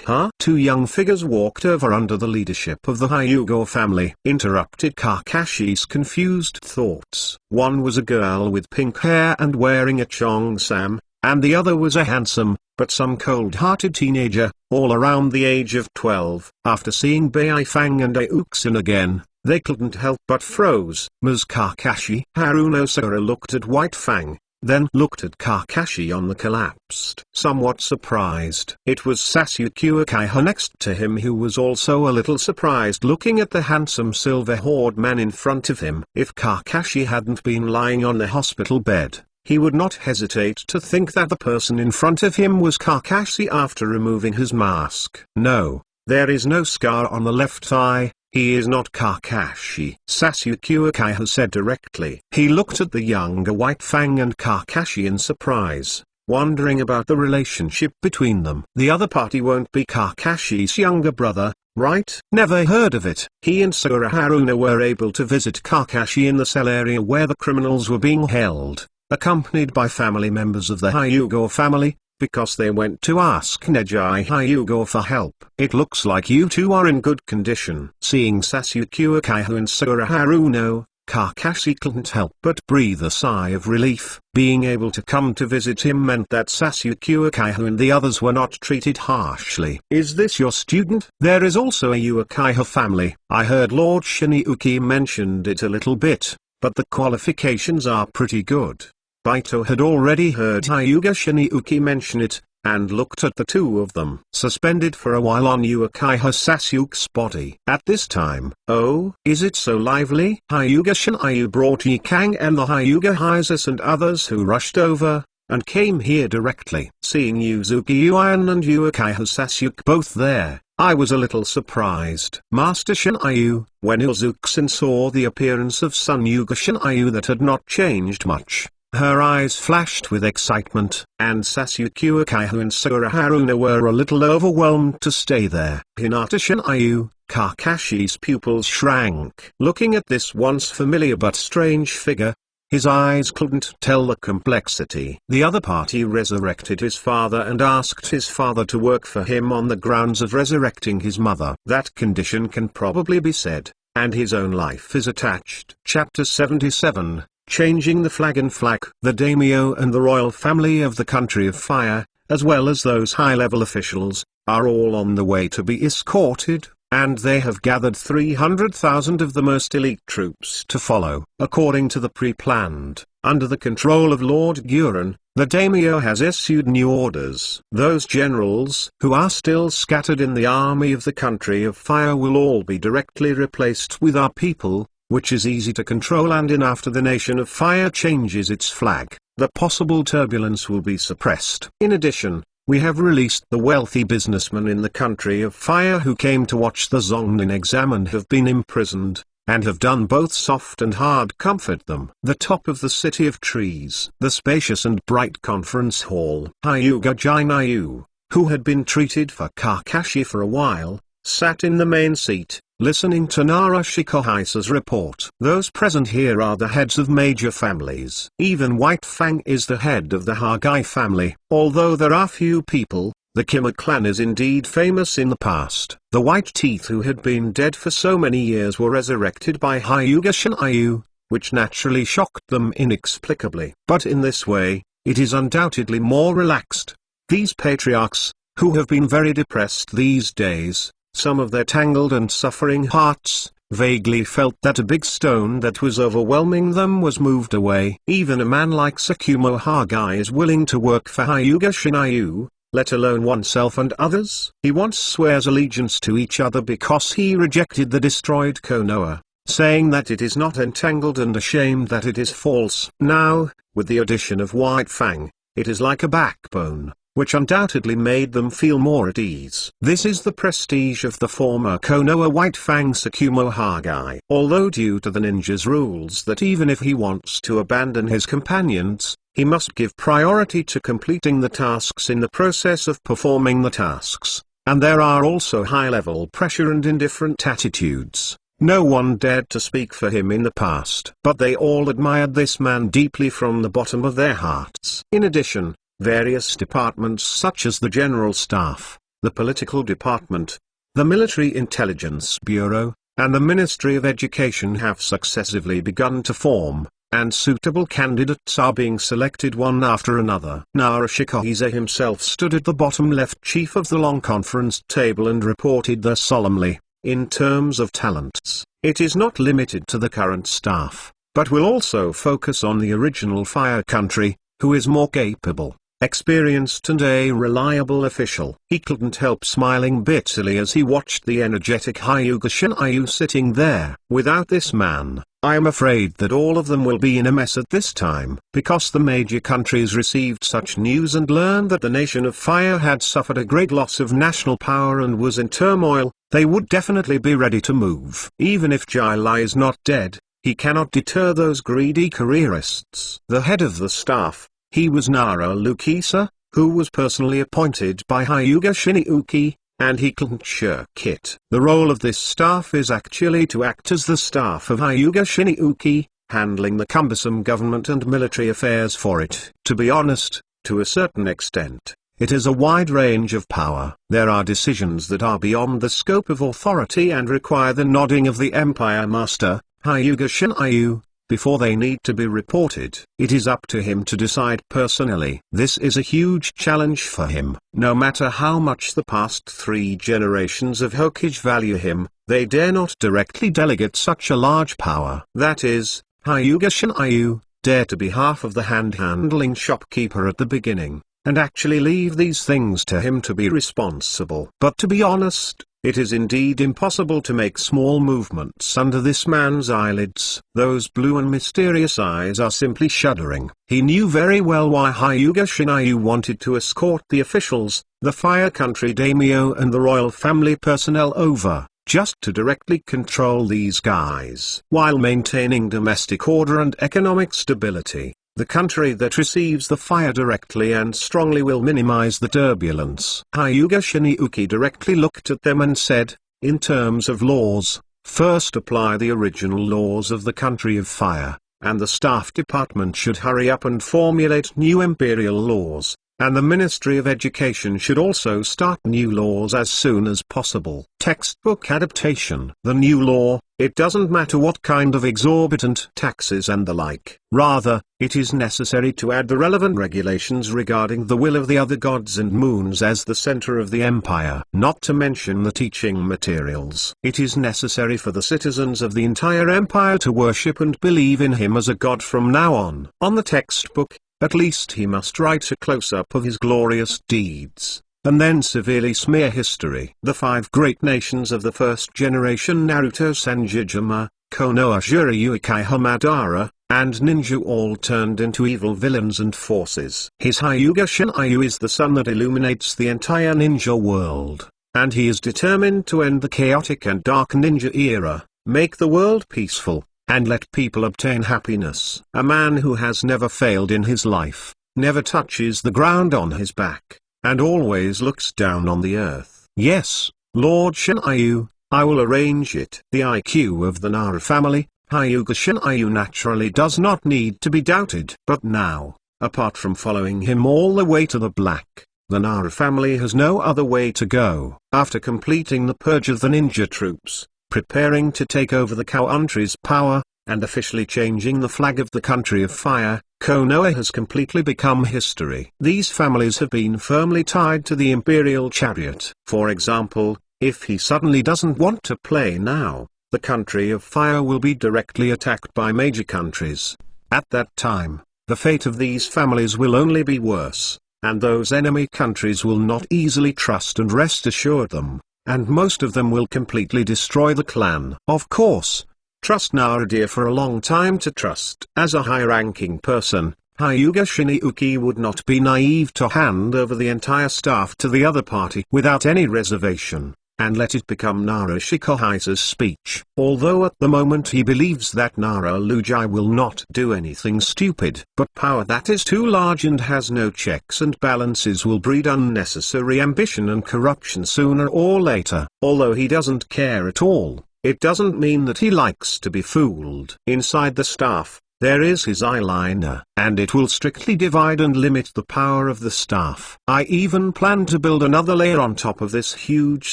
Huh?" Two young figures walked over under the leadership of the Hyuga family. Interrupted Kakashi's confused thoughts. One was a girl with pink hair and wearing a cheongsam, and the other was a handsome, but some cold-hearted teenager, all around the age of 12. After seeing Bai Fang and Ayuxin again, they couldn't help but froze. "Ms. Kakashi?" Haruno Sora looked at White Fang, then looked at Kakashi on the collapsed. Somewhat surprised. It was Sasuke Uchiha next to him who was also a little surprised looking at the handsome silver-haired man in front of him. If Kakashi hadn't been lying on the hospital bed, he would not hesitate to think that the person in front of him was Kakashi after removing his mask. No, there is no scar on the left thigh. He is not Kakashi, Sasuke Uchiha said directly. He looked at the younger White Fang and Kakashi in surprise, wondering about the relationship between them. The other party won't be Kakashi's younger brother, right? Never heard of it. He and Sora Haruna were able to visit Kakashi in the cell area where the criminals were being held, accompanied by family members of the Hyuga family, because they went to ask Neji Hyuga for help. It looks like you two are in good condition. Seeing Sasuke Uchiha and Sora Haruna, Kakashi couldn't help but breathe a sigh of relief. Being able to come to visit him meant that Sasuke Uchiha and the others were not treated harshly. Is this your student? There is also a Uchiha family. I heard Lord Shinjuku mentioned it a little bit, but the qualifications are pretty good. Baito had already heard Hyuga Shinjuku mention it, and looked at the two of them suspended for a while on Uchiha Sasuke's body. At this time, oh, is it so lively? Hyuga Shinjuku brought Yikang and the Hyuga Hisus and others who rushed over, and came here directly. Seeing Uzuki Uan and Uchiha Sasuke both there, I was a little surprised. Master Shinjuku, when Uzuki-san saw the appearance of son Hyuga Shinjuku that had not changed much, her eyes flashed with excitement, and Sasuke Uchiha and Sora Haruna were a little overwhelmed to stay there. Hinata Shinjuku, Kakashi's pupils shrank. Looking at this once familiar but strange figure, his eyes couldn't tell the complexity. The other party resurrected his father and asked his father to work for him on the grounds of resurrecting his mother. That condition can probably be said, and his own life is attached. Chapter 77. Changing the flag. And flag. The daimyo and the royal family of the country of fire, as well as those high-level officials, are all on the way to be escorted, and they have gathered 300,000 of the most elite troops to follow. According to the pre-planned, under the control of Lord Guren, the daimyo has issued new orders. Those generals who are still scattered in the army of the country of fire will all be directly replaced with our people, which is easy to control, and in after the nation of fire changes its flag, the possible turbulence will be suppressed. In addition, we have released the wealthy businessmen in the country of fire who came to watch the Zongnin exam and have been imprisoned, and have done both soft and hard comfort them. The top of the city of trees, the spacious and bright conference hall. Hyuga Jinryu, who had been treated for Kakashi for a while, sat in the main seat, listening to Naruto report. Those present here are the heads of major families. Even White Fang is the head of the Hagai family. Although there are few people, the Kima clan is indeed famous in the past. The White Teeth who had been dead for so many years were resurrected by Hyuga Shinjuku, which naturally shocked them inexplicably. But in this way, it is undoubtedly more relaxed. These patriarchs, who have been very depressed these days, some of their tangled and suffering hearts, vaguely felt that a big stone that was overwhelming them was moved away. Even a man like Tsukumo Hagai is willing to work for Hyuga Shinjuku, let alone oneself and others. He once swears allegiance to each other because he rejected the destroyed Konoha, saying that it is not entangled and ashamed that it is false. Now, with the addition of White Fang, it is like a backbone, which undoubtedly made them feel more at ease. This is the prestige of the former Konoha White Fang Tsukumo Hagai. Although due to the ninja's rules that even if he wants to abandon his companions, he must give priority to completing the tasks in the process of performing the tasks, and there are also high-level pressure and indifferent attitudes. No one dared to speak for him in the past. But they all admired this man deeply from the bottom of their hearts. In addition, various departments such as the General Staff, the Political Department, the Military Intelligence Bureau, and the Ministry of Education have successively begun to form, and suitable candidates are being selected one after another. Naruto himself stood at the bottom left chief of the long conference table and reported thus solemnly, in terms of talents, it is not limited to the current staff, but will also focus on the original Fire Country, who is more capable, experienced and a reliable official. He couldn't help smiling bitterly as he watched the energetic Hyuga Shinryu sitting there. Without this man, I am afraid that all of them will be in a mess at this time. Because the major countries received such news and learned that the nation of fire had suffered a great loss of national power and was in turmoil, they would definitely be ready to move. Even if Jai Lai is not dead, he cannot deter those greedy careerists. The head of the staff, he was Naruto Kisa, who was personally appointed by Hyuga Shinryu, and he couldn't shirk it. The role of this staff is actually to act as the staff of Hyuga Shinryu, handling the cumbersome government and military affairs for it. To be honest, to a certain extent, it is a wide range of power. There are decisions that are beyond the scope of authority and require the nodding of the Empire Master, Hyuga Shinryu, before they need to be reported. It is up to him to decide personally. This is a huge challenge for him. No matter how much the past 3 generations of Hokage value him, they dare not directly delegate such a large power. That is, Hyuga Shinryu dare to be half of the hand-handling shopkeeper at the beginning, and actually leave these things to him to be responsible. But to be honest, it is indeed impossible to make small movements under this man's eyelids. Those blue and mysterious eyes are simply shuddering. He knew very well why Hyuga Shinryu wanted to escort the officials, the Fire Country daimyo and the royal family personnel over, just to directly control these guys. While maintaining domestic order and economic stability, the country that receives the fire directly and strongly will minimize the turbulence. Hyuga Shinryu directly looked at them and said, in terms of laws, first apply the original laws of the country of fire, and the staff department should hurry up and formulate new imperial laws, and the Ministry of Education should also start new laws as soon as possible. Textbook adaptation. The new law, it doesn't matter what kind of exorbitant taxes and the like. Rather, it is necessary to add the relevant regulations regarding the will of the other gods and moons as the center of the empire. Not to mention the teaching materials. It is necessary for the citizens of the entire empire to worship and believe in him as a god from now on. On the textbook, at least he must write a close-up of his glorious deeds, and then severely smear history. The 5 great nations of the first generation Naruto Sanjijima, Konoha Shirayuki Hamadara, and Ninja all turned into evil villains and forces. His Hyuga Shinryu is the sun that illuminates the entire ninja world, and he is determined to end the chaotic and dark ninja era, make the world peaceful, and let people obtain happiness. A man who has never failed in his life, never touches the ground on his back, and always looks down on the earth. Yes, Lord Shinryu, I will arrange it. The IQ of the Nara family, Hyuga Shinryu naturally does not need to be doubted. But now, apart from following him all the way to the black, the Nara family has no other way to go. After completing the purge of the ninja troops, preparing to take over the country's power, and officially changing the flag of the country of fire, Konoha has completely become history. These families have been firmly tied to the imperial chariot. For example, if he suddenly doesn't want to play now, the country of fire will be directly attacked by major countries. At that time, the fate of these families will only be worse, and those enemy countries will not easily trust and rest assured them, and most of them will completely destroy the clan. Of course, trust Naruto for a long time to trust. As a high-ranking person, Hyuga Shinryu would not be naive to hand over the entire staff to the other party without any reservation, and let it become Nara Shikahai's speech. Although at the moment he believes that Nara Lujai will not do anything stupid, but power that is too large and has no checks and balances will breed unnecessary ambition and corruption sooner or later. Although he doesn't care at all, it doesn't mean that he likes to be fooled. Inside the staff, there is his eyeliner, and it will strictly divide and limit the power of the staff. I even plan to build another layer on top of this huge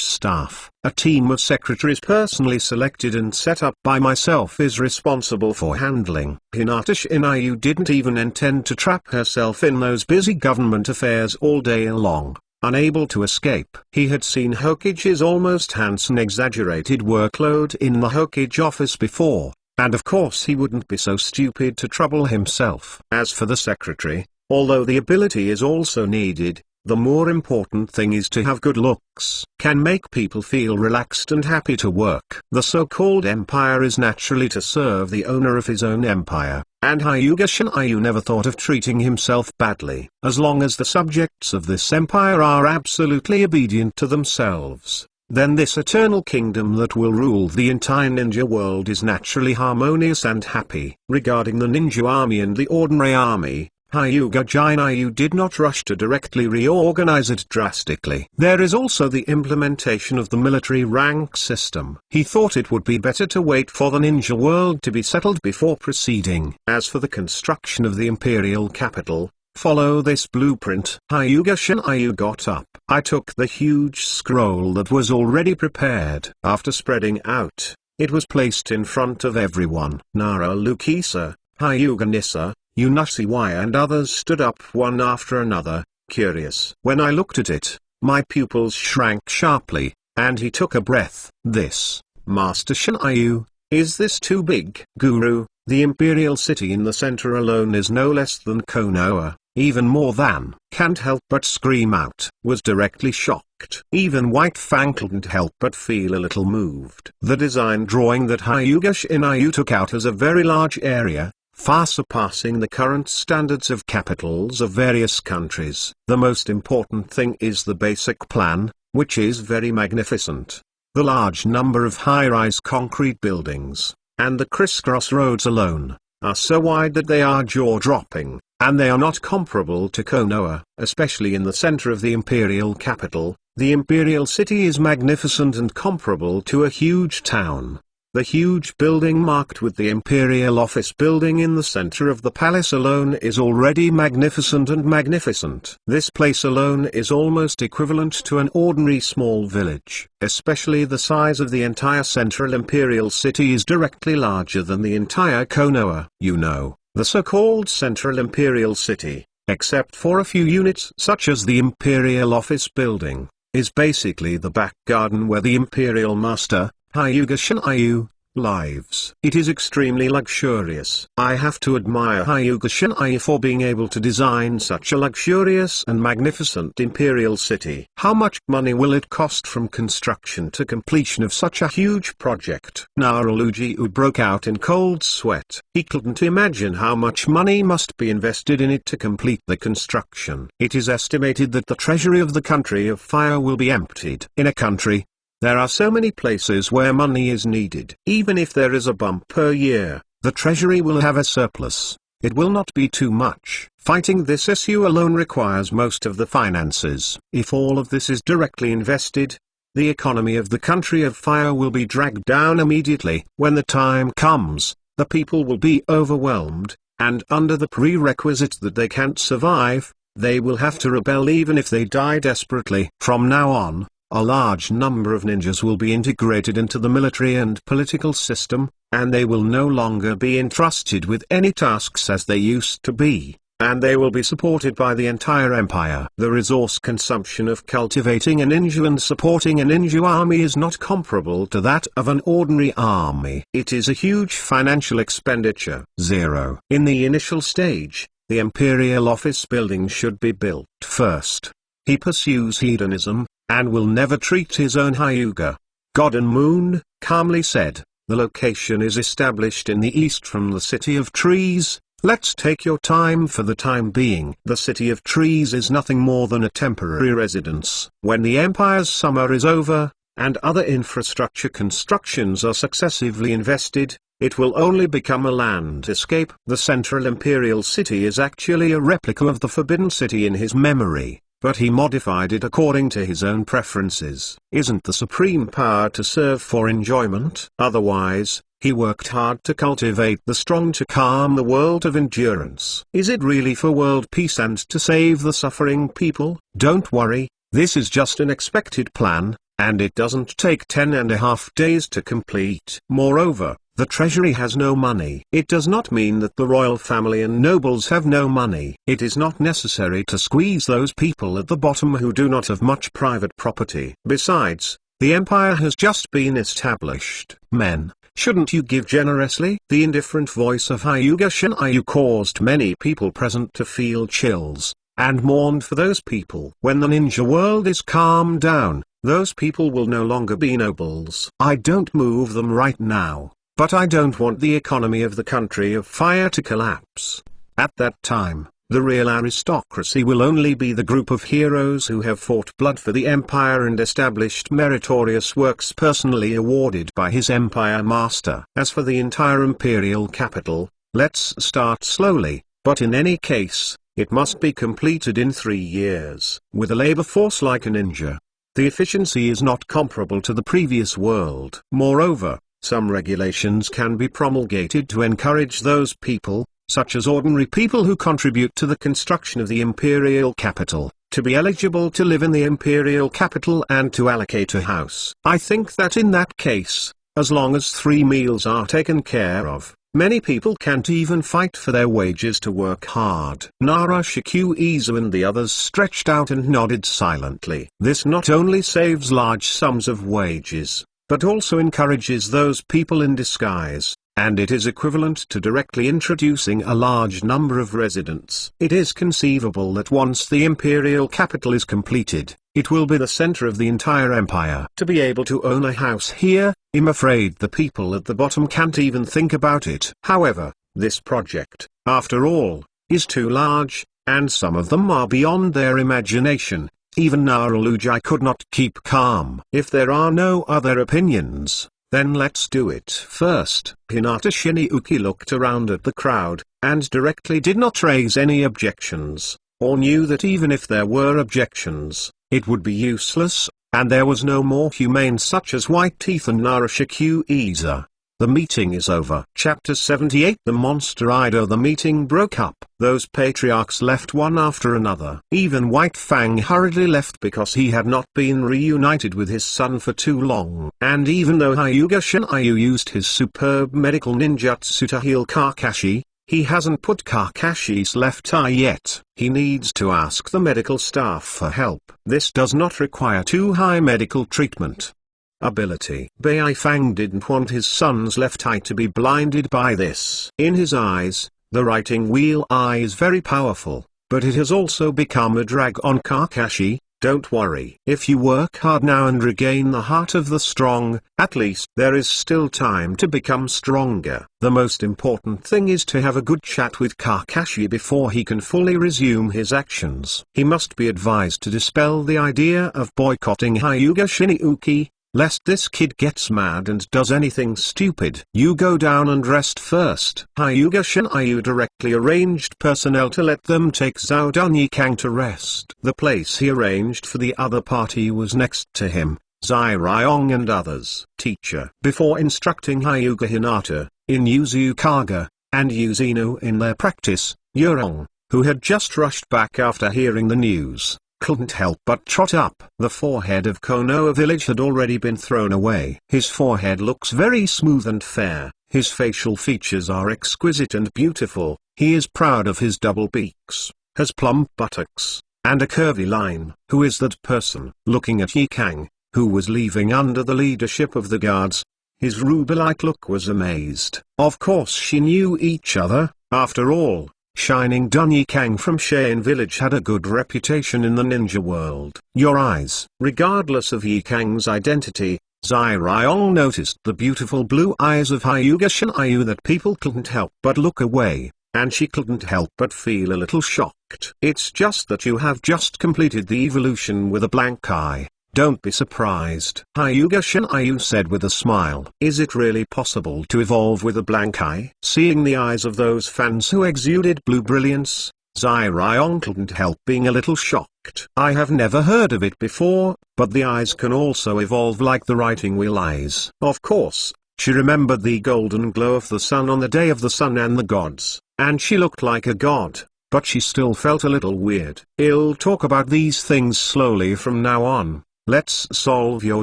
staff. A team of secretaries personally selected and set up by myself is responsible for handling. Hinata Shinryu didn't even intend to trap herself in those busy government affairs all day long. Unable to escape. He had seen Hokage's almost Hansen exaggerated workload in the Hokage office before, and of course he wouldn't be so stupid to trouble himself. As for the secretary, Although the ability is also needed, the more important thing is to have good looks. Can make people feel relaxed and happy to work. The so-called empire is naturally to serve the owner of his own empire, and Hyuga Shinryu never thought of treating himself badly. As long as the subjects of this empire are absolutely obedient to themselves, then this eternal kingdom that will rule the entire ninja world is naturally harmonious and happy. Regarding the ninja army and the ordinary army, Hyuga Shinryu did not rush to directly reorganize it drastically. There is also the implementation of the military rank system. He thought it would be better to wait for the ninja world to be settled before proceeding. As for the construction of the imperial capital, follow this blueprint. Hyuga Shinryu got up. I took the huge scroll that was already prepared. After spreading out, it was placed in front of everyone. Nara Lukisa, Hyuga Nissa, Unusiwaya and others stood up one after another, curious. When I looked at it, my pupils shrank sharply, and he took a breath. This, Master Shinryu, is this too big? Guru, the imperial city in the center alone is no less than Konoha, even more than. Can't help but scream out. Was directly shocked. Even White Fang couldn't help but feel a little moved. The design drawing that Hyuga Shinryu took out has a very large area, far surpassing the current standards of capitals of various countries. The most important thing is the basic plan, which is very magnificent. The large number of high-rise concrete buildings, and the crisscross roads alone, are so wide that they are jaw-dropping, and they are not comparable to Konoha. Especially in the center of the imperial capital, the imperial city is magnificent and comparable to a huge town. The huge building marked with the Imperial Office building in the center of the palace alone is already magnificent and magnificent. This place alone is almost equivalent to an ordinary small village. Especially the size of the entire central imperial city is directly larger than the entire Konoha. You know, the so-called central imperial city, except for a few units such as the Imperial Office building, is basically the back garden where the Imperial Master, Hyuga Shinryu, lives. It is extremely luxurious. I have to admire Hyuga Shinryu for being able to design such a luxurious and magnificent imperial city. How much money will it cost from construction to completion of such a huge project? Naruto broke out in cold sweat. He couldn't imagine how much money must be invested in it to complete the construction. It is estimated that the treasury of the country of fire will be emptied. In a country, there are so many places where money is needed. Even if there is a bump per year, the treasury will have a surplus. It will not be too much. Fighting this issue alone requires most of the finances. If all of this is directly invested, the economy of the country of fire will be dragged down immediately. When the time comes, the people will be overwhelmed, and under the prerequisite that they can't survive, they will have to rebel even if they die desperately. From now on, a large number of ninjas will be integrated into the military and political system, and they will no longer be entrusted with any tasks as they used to be, and they will be supported by the entire empire. The resource consumption of cultivating a ninja and supporting a ninja army is not comparable to that of an ordinary army. It is a huge financial expenditure. 0. In the initial stage, the Imperial Office building should be built first. He pursues hedonism, and will never treat his own Hyuga. God and Moon, calmly said, the location is established in the east from the City of Trees. Let's take your time for the time being. The City of Trees is nothing more than a temporary residence. When the Empire's summer is over, and other infrastructure constructions are successively invested, it will only become a land escape. The Central Imperial City is actually a replica of the Forbidden City in his memory, but he modified it according to his own preferences. Isn't the supreme power to serve for enjoyment? Otherwise, he worked hard to cultivate the strong to calm the world of endurance. Is it really for world peace and to save the suffering people? Don't worry, this is just an expected plan, and it doesn't take 10.5 days to complete. Moreover, the treasury has no money. It does not mean that the royal family and nobles have no money. It is not necessary to squeeze those people at the bottom who do not have much private property. Besides, the empire has just been established. Men, Shouldn't you give generously? The indifferent voice of Hyuga Shinryu caused many people present to feel chills, and mourned for those people. When the ninja world is calmed down, those people will no longer be nobles. I don't move them right now, but I don't want the economy of the country of fire to collapse. At that time, the real aristocracy will only be the group of heroes who have fought blood for the empire and established meritorious works personally awarded by his empire master. As for the entire imperial capital, let's start slowly, but in any case, it must be completed in 3 years. With a labor force like a ninja, the efficiency is not comparable to the previous world. Moreover, some regulations can be promulgated to encourage those people, such as ordinary people who contribute to the construction of the imperial capital, to be eligible to live in the imperial capital and to allocate a house. I think that in that case, as long as 3 meals are taken care of, many people can't even fight for their wages to work hard. Naruto Izu and the others stretched out and nodded silently. This not only saves large sums of wages, but also encourages those people in disguise, and it is equivalent to directly introducing a large number of residents. It is conceivable that once the imperial capital is completed, it will be the center of the entire empire. To be able to own a house here, I'm afraid the people at the bottom can't even think about it. However, this project, after all, is too large, and some of them are beyond their imagination. Even Naruto could not keep calm. If there are no other opinions, then let's do it. First, Hinata Shinryu looked around at the crowd, and directly did not raise any objections, or knew that even if there were objections, it would be useless, and there was no more humane such as White Teeth and Naruto Izu. The meeting is over. Chapter 78. The monster Ido. The meeting broke up. Those patriarchs left one after another. Even White Fang hurriedly left because he had not been reunited with his son for too long. And even though Hyuga Shinryu used his superb medical ninjutsu to heal Kakashi, he hasn't put Kakashi's left eye yet. He needs to ask the medical staff for help. This does not require too high medical treatment. Ability. Bai Fang didn't want his son's left eye to be blinded by this. In his eyes, the writing wheel eye is very powerful, but it has also become a drag on Kakashi. Don't worry. If you work hard now and regain the heart of the strong, at least there is still time to become stronger. The most important thing is to have a good chat with Kakashi before he can fully resume his actions. He must be advised to dispel the idea of boycotting Hyuga Shinryu, lest this kid gets mad and does anything stupid. You go down and rest first. Hyuga Shinryu directly arranged personnel to let them take Zhao Dunyikang to rest. The place he arranged for the other party was next to him, Zai Ryong and others. Teacher. Before instructing Hyuga Hinata, Inuzu Kaga, and Yuzino in their practice, Yurong, who had just rushed back after hearing the news, couldn't help but trot up. The forehead of Konoha village had already been thrown away. His forehead looks very smooth and fair, his facial features are exquisite and beautiful, he is proud of his double beaks, has plump buttocks, and a curvy line. Who is that person? Looking at Yikang, who was leaving under the leadership of the guards, his ruby-like look was amazed. Of course she knew each other, after all. Shining Dunyikang from Shein village had a good reputation in the ninja world. Your eyes. Regardless of Yikang's identity, Zai Ryong noticed the beautiful blue eyes of Hyuga Shinryu that people couldn't help but look away, and she couldn't help but feel a little shocked. It's just that you have just completed the evolution with a blank eye. Don't be surprised. Hyuga Shinryu said with a smile. Is it really possible to evolve with a blank eye? Seeing the eyes of those fans who exuded blue brilliance, Zai Ryong couldn't help being a little shocked. I have never heard of it before, but the eyes can also evolve like the writing wheel eyes. Of course, she remembered the golden glow of the sun on the day of the sun and the gods, and she looked like a god. But she still felt a little weird. I'll talk about these things slowly from now on. Let's solve your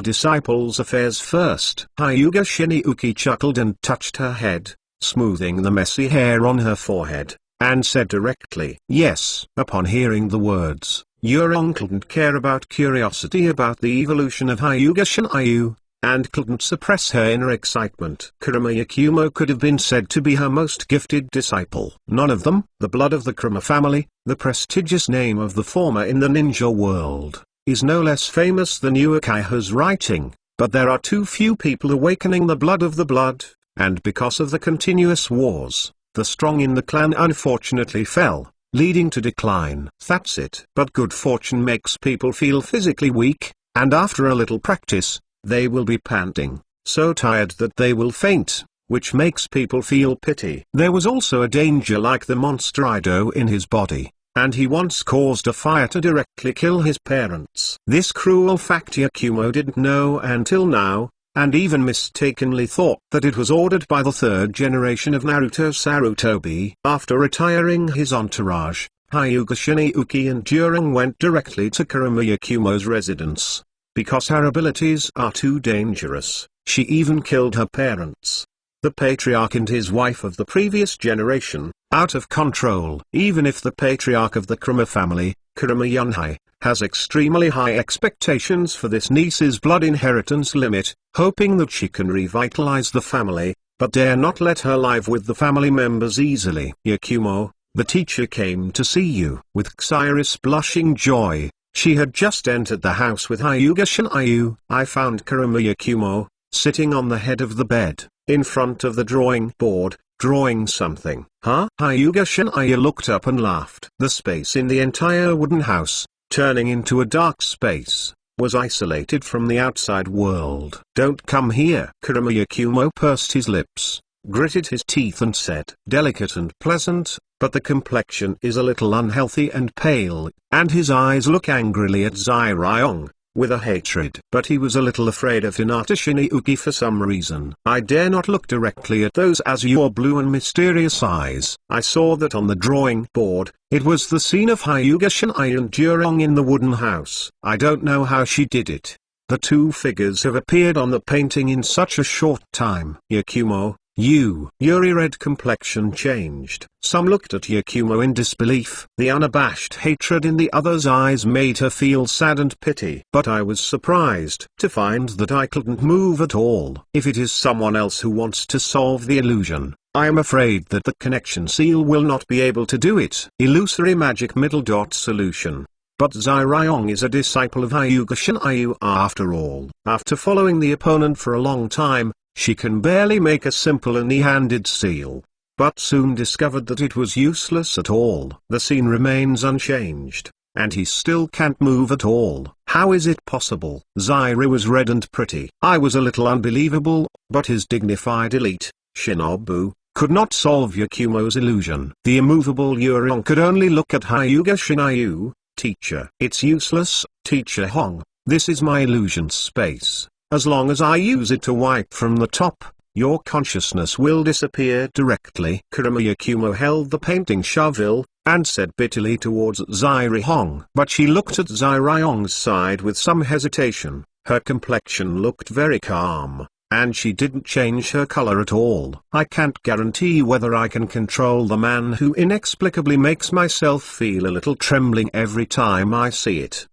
disciples' affairs first. Hyuga Shinryu chuckled and touched her head, smoothing the messy hair on her forehead, and said directly, yes. Upon hearing the words, Yurong couldn't care about curiosity about the evolution of Hyuga Shinryu, and couldn't suppress her inner excitement. Kurama Yakumo could have been said to be her most gifted disciple. None of them, the blood of the Kurama family, the prestigious name of the former in the ninja world, is no less famous than Uchiha's writing, but there are too few people awakening the blood, and because of the continuous wars, the strong in the clan unfortunately fell, leading to decline. That's it. But good fortune makes people feel physically weak, and after a little practice, they will be panting, so tired that they will faint, which makes people feel pity. There was also a danger like the monster Ido in his body, and he once caused a fire to directly kill his parents. This cruel fact Yakumo didn't know until now, and even mistakenly thought that it was ordered by the third generation of Naruto Sarutobi. After retiring his entourage, Hyuga Shinjuku and Durang went directly to Kurama Yakumo's residence. Because her abilities are too dangerous, she even killed her parents. The patriarch and his wife of the previous generation, out of control. Even if the patriarch of the Kurama family, Kurama Yunhei, has extremely high expectations for this niece's blood inheritance limit, hoping that she can revitalize the family, but dare not let her live with the family members easily. Yakumo, the teacher came to see you. With Xiris blushing joy, she had just entered the house with Hyuga Shinjuku. I found Kurama Yakumo, sitting on the head of the bed, in front of the drawing board, drawing something. Huh? Hyuga Shinjuku looked up and laughed. The space in the entire wooden house, turning into a dark space, was isolated from the outside world. Don't come here. Kurama Yakumo pursed his lips, gritted his teeth and said, delicate and pleasant, but the complexion is a little unhealthy and pale, and his eyes look angrily at Zai Ryong, with a hatred. But he was a little afraid of Hinata Shinjuku for some reason. I dare not look directly at those azure blue and mysterious eyes. I saw that on the drawing board. It was the scene of Hyuga Shinjuku and Durang in the wooden house. I don't know how she did it. The two figures have appeared on the painting in such a short time. Yakumo, Yuri red complexion changed. Some looked at Yakumo in disbelief. The unabashed hatred in the other's eyes made her feel sad and pity. But I was surprised to find that I couldn't move at all. If it is someone else who wants to solve the illusion, I am afraid that the connection seal will not be able to do it. Illusory magic middle dot solution. But Zai Ryong is a disciple of Hyuga Shinjuku after all. After following the opponent for a long time, she can barely make a simple any-handed seal, but soon discovered that it was useless at all. The scene remains unchanged, and he still can't move at all. How is it possible? Zairi was red and pretty. I was a little unbelievable, but his dignified elite, Shinobu, could not solve Yakumo's illusion. The immovable Yurong could only look at Hyuga Shinjuku. Teacher. It's useless, Teacher Hong. This is my illusion space. As long as I use it to wipe from the top, your consciousness will disappear directly. Kurama Yakumo held the painting shovel, and said bitterly towards Zairi Hong. But she looked at Zairi Hong's side with some hesitation. Her complexion looked very calm, and she didn't change her color at all. I can't guarantee whether I can control the man who inexplicably makes myself feel a little trembling every time I see it.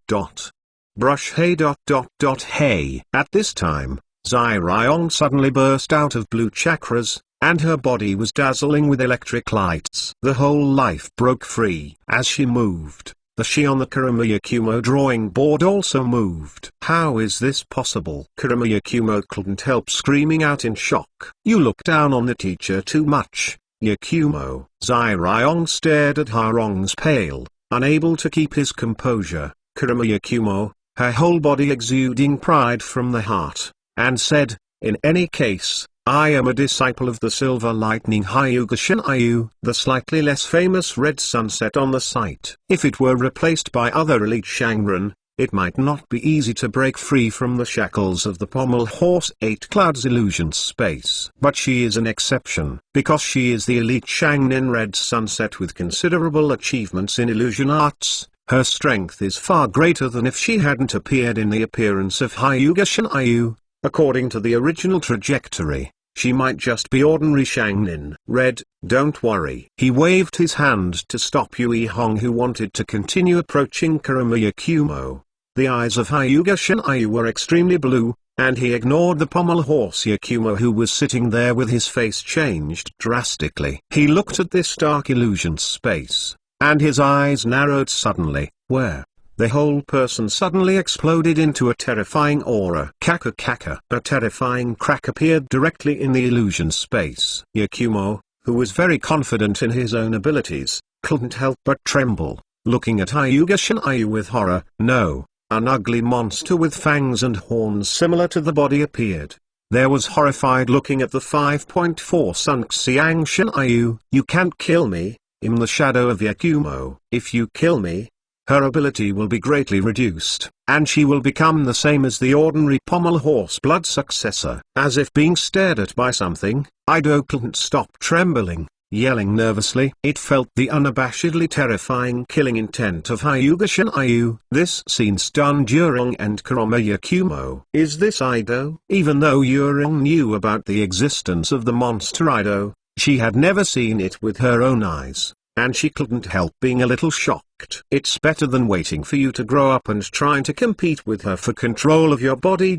Brush hey hey. At this time, Zai Ryong suddenly burst out of blue chakras, and her body was dazzling with electric lights. The whole life broke free. As she moved, the she on the Kurama Yakumo drawing board also moved. How is this possible? Kurama Yakumo couldn't help screaming out in shock. You look down on the teacher too much, Yakumo. Zai Ryong stared at Harong's pale, unable to keep his composure. Kurama Yakumo, her whole body exuding pride from the heart, and said, in any case, I am a disciple of the Silver Lightning Hyuga Shinjuku, the slightly less famous red sunset on the site. If it were replaced by other elite Shangren, it might not be easy to break free from the shackles of the pommel horse 8 clouds illusion space. But she is an exception, because she is the elite Shangnen red sunset with considerable achievements in illusion arts. Her strength is far greater than if she hadn't appeared in the appearance of Hyuga Shinjuku. According to the original trajectory, she might just be ordinary Shangnin. Red, don't worry. He waved his hand to stop Yui Hong, who wanted to continue approaching Kurama Yakumo. The eyes of Hyuga Shinjuku were extremely blue, and he ignored the pommel horse Yakumo, who was sitting there with his face changed drastically. He looked at this dark illusion space, and his eyes narrowed suddenly, where the whole person suddenly exploded into a terrifying aura. Kaka kaka. A terrifying crack appeared directly in the illusion space. Yakumo, who was very confident in his own abilities, couldn't help but tremble, looking at Hyuga Shinryu with horror. No, an ugly monster with fangs and horns similar to the body appeared. There was horrified looking at the 5.4 Sun Xiang Shinryu. You can't kill me, in the shadow of Yakumo. If you kill me, her ability will be greatly reduced, and she will become the same as the ordinary pommel horse blood successor. As if being stared at by something, Ido couldn't stop trembling, yelling nervously. It felt the unabashedly terrifying killing intent of Hyuga Shinryu. This scene stunned Yurong and Kurama Yakumo. Is this Ido? Even though Yurong knew about the existence of the monster Ido, she had never seen it with her own eyes, and she couldn't help being a little shocked. It's better than waiting for you to grow up and trying to compete with her for control of your body.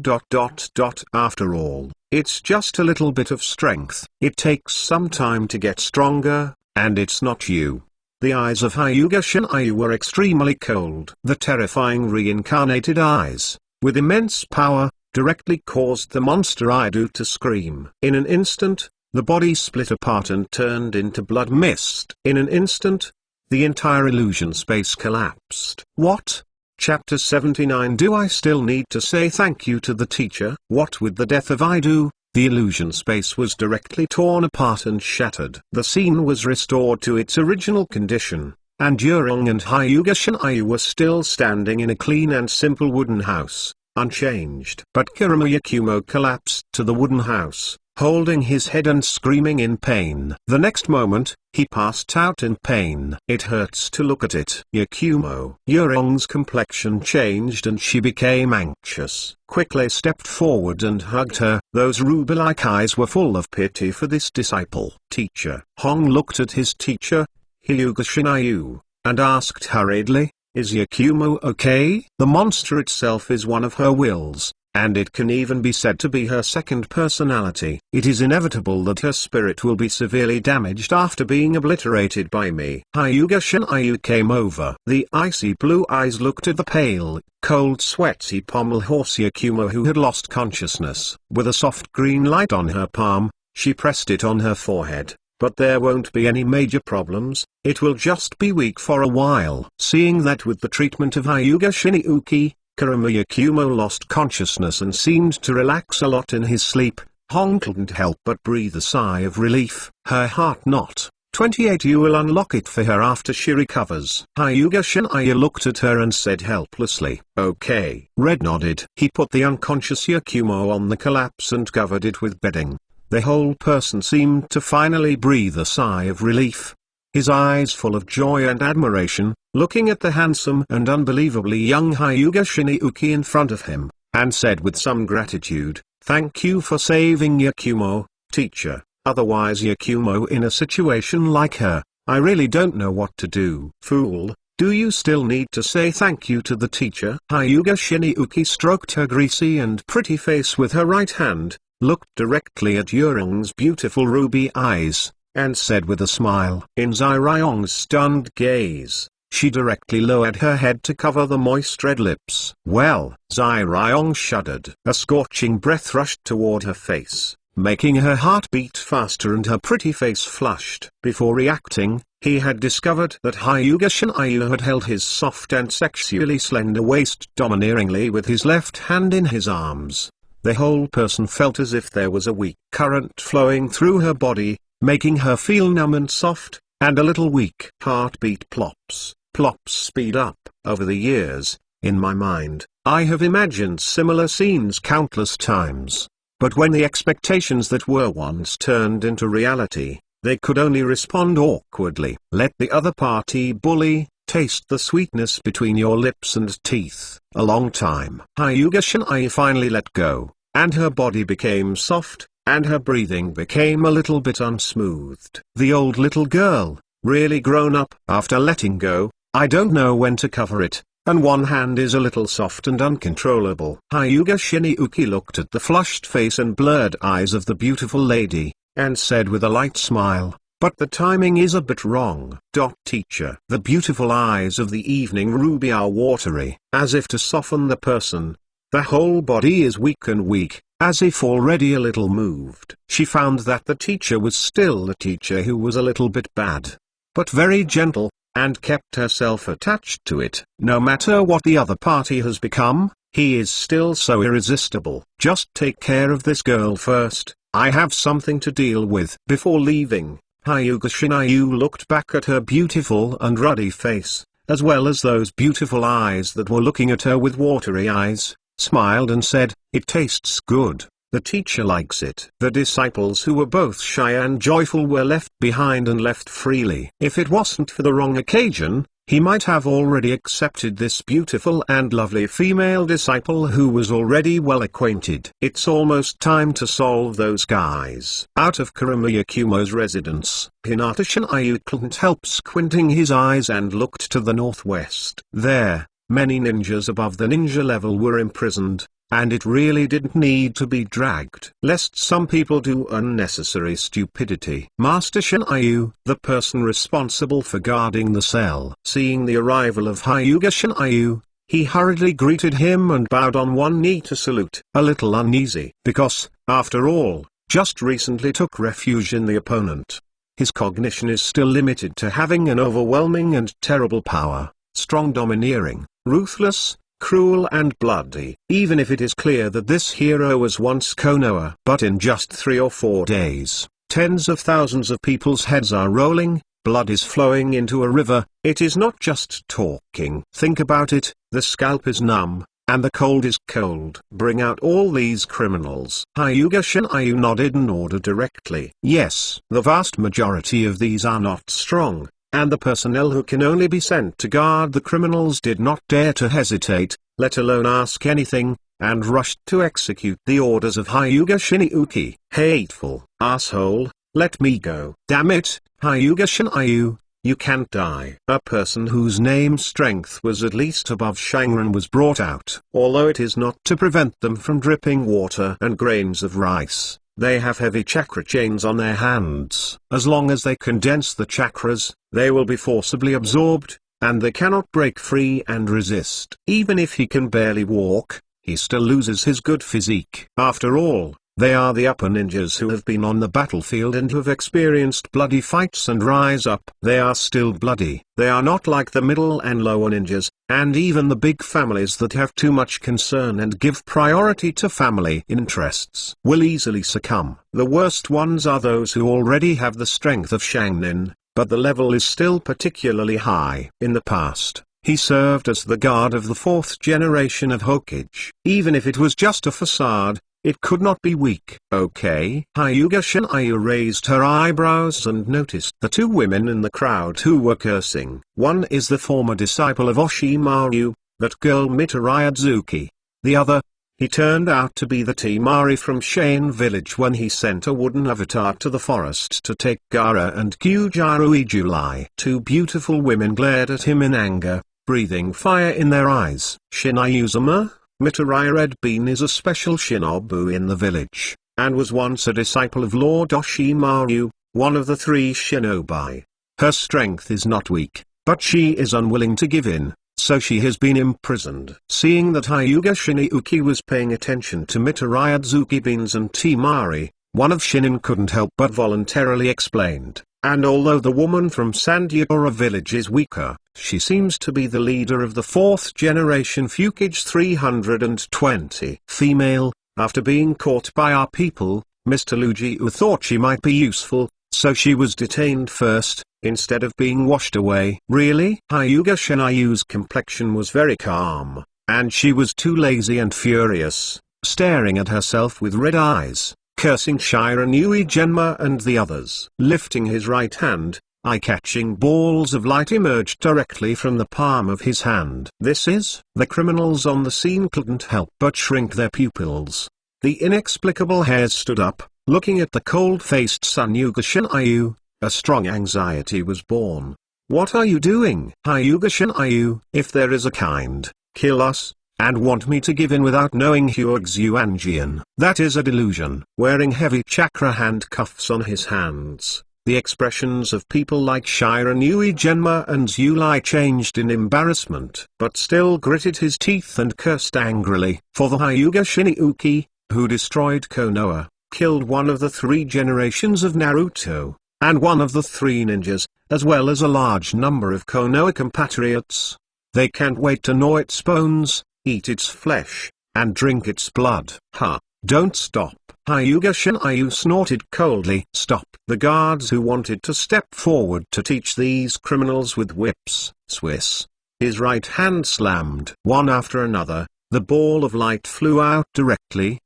After all, it's just a little bit of strength. It takes some time to get stronger, and it's not you. The eyes of Hyuga Shinryu were extremely cold. The terrifying reincarnated eyes, with immense power, directly caused the monster Ido to scream. In an instant, the body split apart and turned into blood mist. In an instant, the entire illusion space collapsed. What? Chapter 79. Do I still need to say thank you to the teacher? What with the death of Ido, the illusion space was directly torn apart and shattered. The scene was restored to its original condition, and Yurong and Hyuga Shinryu were still standing in a clean and simple wooden house, unchanged. But Kurama Yakumo collapsed to the wooden house, holding his head and screaming in pain. The next moment, he passed out in pain. It hurts to look at it. Yakumo. Yurong's complexion changed and she became anxious. Quickly stepped forward and hugged her. Those ruby-like eyes were full of pity for this disciple. Teacher. Hong looked at his teacher, Hyuga Shinryu, and asked hurriedly, is Yakumo okay? The monster itself is one of her wills, and it can even be said to be her second personality. It is inevitable that her spirit will be severely damaged after being obliterated by me. Hyuga Shinryu came over. The icy blue eyes looked at the pale, cold sweaty pommel horse Yakumo, who had lost consciousness. With a soft green light on her palm, she pressed it on her forehead. But there won't be any major problems, it will just be weak for a while. Seeing that with the treatment of Hyuga Shinryu, Kurama Yakumo lost consciousness and seemed to relax a lot in his sleep, Hong couldn't help but breathe a sigh of relief. Her heart not. 28. You will unlock it for her after she recovers. Hyuga Shinryu looked at her and said helplessly, okay. Red nodded. He put the unconscious Yakumo on the collapse and covered it with bedding. The whole person seemed to finally breathe a sigh of relief, his eyes full of joy and admiration, looking at the handsome and unbelievably young Hyuga Shinryu in front of him, and said with some gratitude, thank you for saving Yakumo, teacher. Otherwise Yakumo in a situation like her, I really don't know what to do. Fool, do you still need to say thank you to the teacher? Hyuga Shinryu stroked her greasy and pretty face with her right hand, looked directly at Yurong's beautiful ruby eyes, and said with a smile. In Zai-Ryong's stunned gaze, she directly lowered her head to cover the moist red lips. Well, Zai-Ryong shuddered. A scorching breath rushed toward her face, making her heart beat faster and her pretty face flushed. Before reacting, he had discovered that Hyuga Shinryu had held his soft and sexually slender waist domineeringly with his left hand in his arms. The whole person felt as if there was a weak current flowing through her body, making her feel numb and soft, and a little weak. Heartbeat plops, plops speed up. Over the years, in my mind, I have imagined similar scenes countless times. But when the expectations that were once turned into reality, they could only respond awkwardly. Let the other party bully, taste the sweetness between your lips and teeth. A long time. Hyuga Shinryu finally let go, and her body became soft, and her breathing became a little bit unsmoothed. The old little girl, really grown up. After letting go, I don't know when to cover it, and one hand is a little soft and uncontrollable. Hyuga Shinjuki looked at the flushed face and blurred eyes of the beautiful lady, and said with a light smile, "But the timing is a bit wrong." Teacher. The beautiful eyes of the evening ruby are watery, as if to soften the person. The whole body is weak, as if already a little moved. She found that the teacher was still the teacher who was a little bit bad, but very gentle, and kept herself attached to it. No matter what the other party has become, he is still so irresistible. Just take care of this girl first, I have something to deal with. Before leaving, Hyuga Shinryu looked back at her beautiful and ruddy face, as well as those beautiful eyes that were looking at her with watery eyes, smiled and said, "It tastes good. The teacher likes it." The disciples who were both shy and joyful were left behind and left freely. If it wasn't for the wrong occasion, he might have already accepted this beautiful and lovely female disciple who was already well acquainted. It's almost time to solve those guys. Out of Kurama Yakumo's residence, Hinata Shinryu couldn't help squinting his eyes and looked to the northwest. There, many ninjas above the ninja level were imprisoned, and it really didn't need to be dragged, lest some people do unnecessary stupidity. Master Shinryu, the person responsible for guarding the cell, seeing the arrival of Hyuga Shinryu, he hurriedly greeted him and bowed on one knee to salute, a little uneasy, because, after all, just recently took refuge in the opponent. His cognition is still limited to having an overwhelming and terrible power, strong, domineering, ruthless, cruel and bloody. Even if it is clear that this hero was once Konoha, but in just 3 or 4 days, tens of thousands of people's heads are rolling, blood is flowing into a river, it is not just talking. Think about it, the scalp is numb, and the cold is cold. Bring out all these criminals. Hyuga Shinryu nodded and ordered directly. Yes, the vast majority of these are not strong, and the personnel who can only be sent to guard the criminals did not dare to hesitate, let alone ask anything, and rushed to execute the orders of Hyuga Shinjuki. Hateful asshole, let me go. Damn it, Hyuga Shinryu, you can't die. A person whose name strength was at least above Sharingan was brought out. Although it is not to prevent them from dripping water and grains of rice, they have heavy chakra chains on their hands. As long as they condense the chakras, they will be forcibly absorbed, and they cannot break free and resist. Even if he can barely walk, he still loses his good physique. After all, they are the upper ninjas who have been on the battlefield and who have experienced bloody fights and rise up. They are still bloody. They are not like the middle and lower ninjas, and even the big families that have too much concern and give priority to family interests will easily succumb. The worst ones are those who already have the strength of Sharingan, but the level is still particularly high. In the past, he served as the guard of the 4th generation of Hokage. Even if it was just a facade, it could not be weak. Okay. Hyuga Shinryu raised her eyebrows and noticed the 2 women in the crowd who were cursing. One is the former disciple of Oshimaru, that girl Mitarayazuki. The other, he turned out to be the Temari from Shane village when he sent a wooden avatar to the forest to take Gaara and Kyujiru July. 2 beautiful women glared at him in anger, breathing fire in their eyes. Shinryu-sama, Mitaraja Red Bean is a special shinobu in the village, and was once a disciple of Lord Oshimaru, one of the 3 shinobi. Her strength is not weak, but she is unwilling to give in, so she has been imprisoned. Seeing that Hyuga Shinjuki was paying attention to Mitarayazuki Beans and Temari, one of Shinin couldn't help but voluntarily explained. And although the woman from Sandyura village is weaker, she seems to be the leader of the 4th generation Fukage 320. Female, after being caught by our people, Mr. Lujiu thought she might be useful, so she was detained first, instead of being washed away. Really? Hyuga Shinryu's complexion was very calm, and she was too lazy and furious, staring at herself with red eyes, cursing Shiranui Genma and the others. Lifting his right hand, eye-catching balls of light emerged directly from the palm of his hand. The criminals on the scene couldn't help but shrink their pupils. The inexplicable hairs stood up, looking at the cold-faced Hyuga Shinryu. A strong anxiety was born. What are you doing? Hyuga Shinryu, if there is a kind, kill us, and want me to give in without knowing Hyuga's Yuanjian. That is a delusion. Wearing heavy chakra handcuffs on his hands, the expressions of people like Shiran Yui Genma and Zulai changed in embarrassment, but still gritted his teeth and cursed angrily. For the Hyuga Shinryuki, who destroyed Konoha, killed one of the 3 generations of Naruto, and one of the 3 ninjas, as well as a large number of Konoha compatriots. They can't wait to gnaw its bones, eat its flesh, and drink its blood. Don't stop. Hyuga Shinryu snorted coldly. Stop. The guards who wanted to step forward to teach these criminals with whips, Swiss. His right hand slammed. One after another, the ball of light flew out directly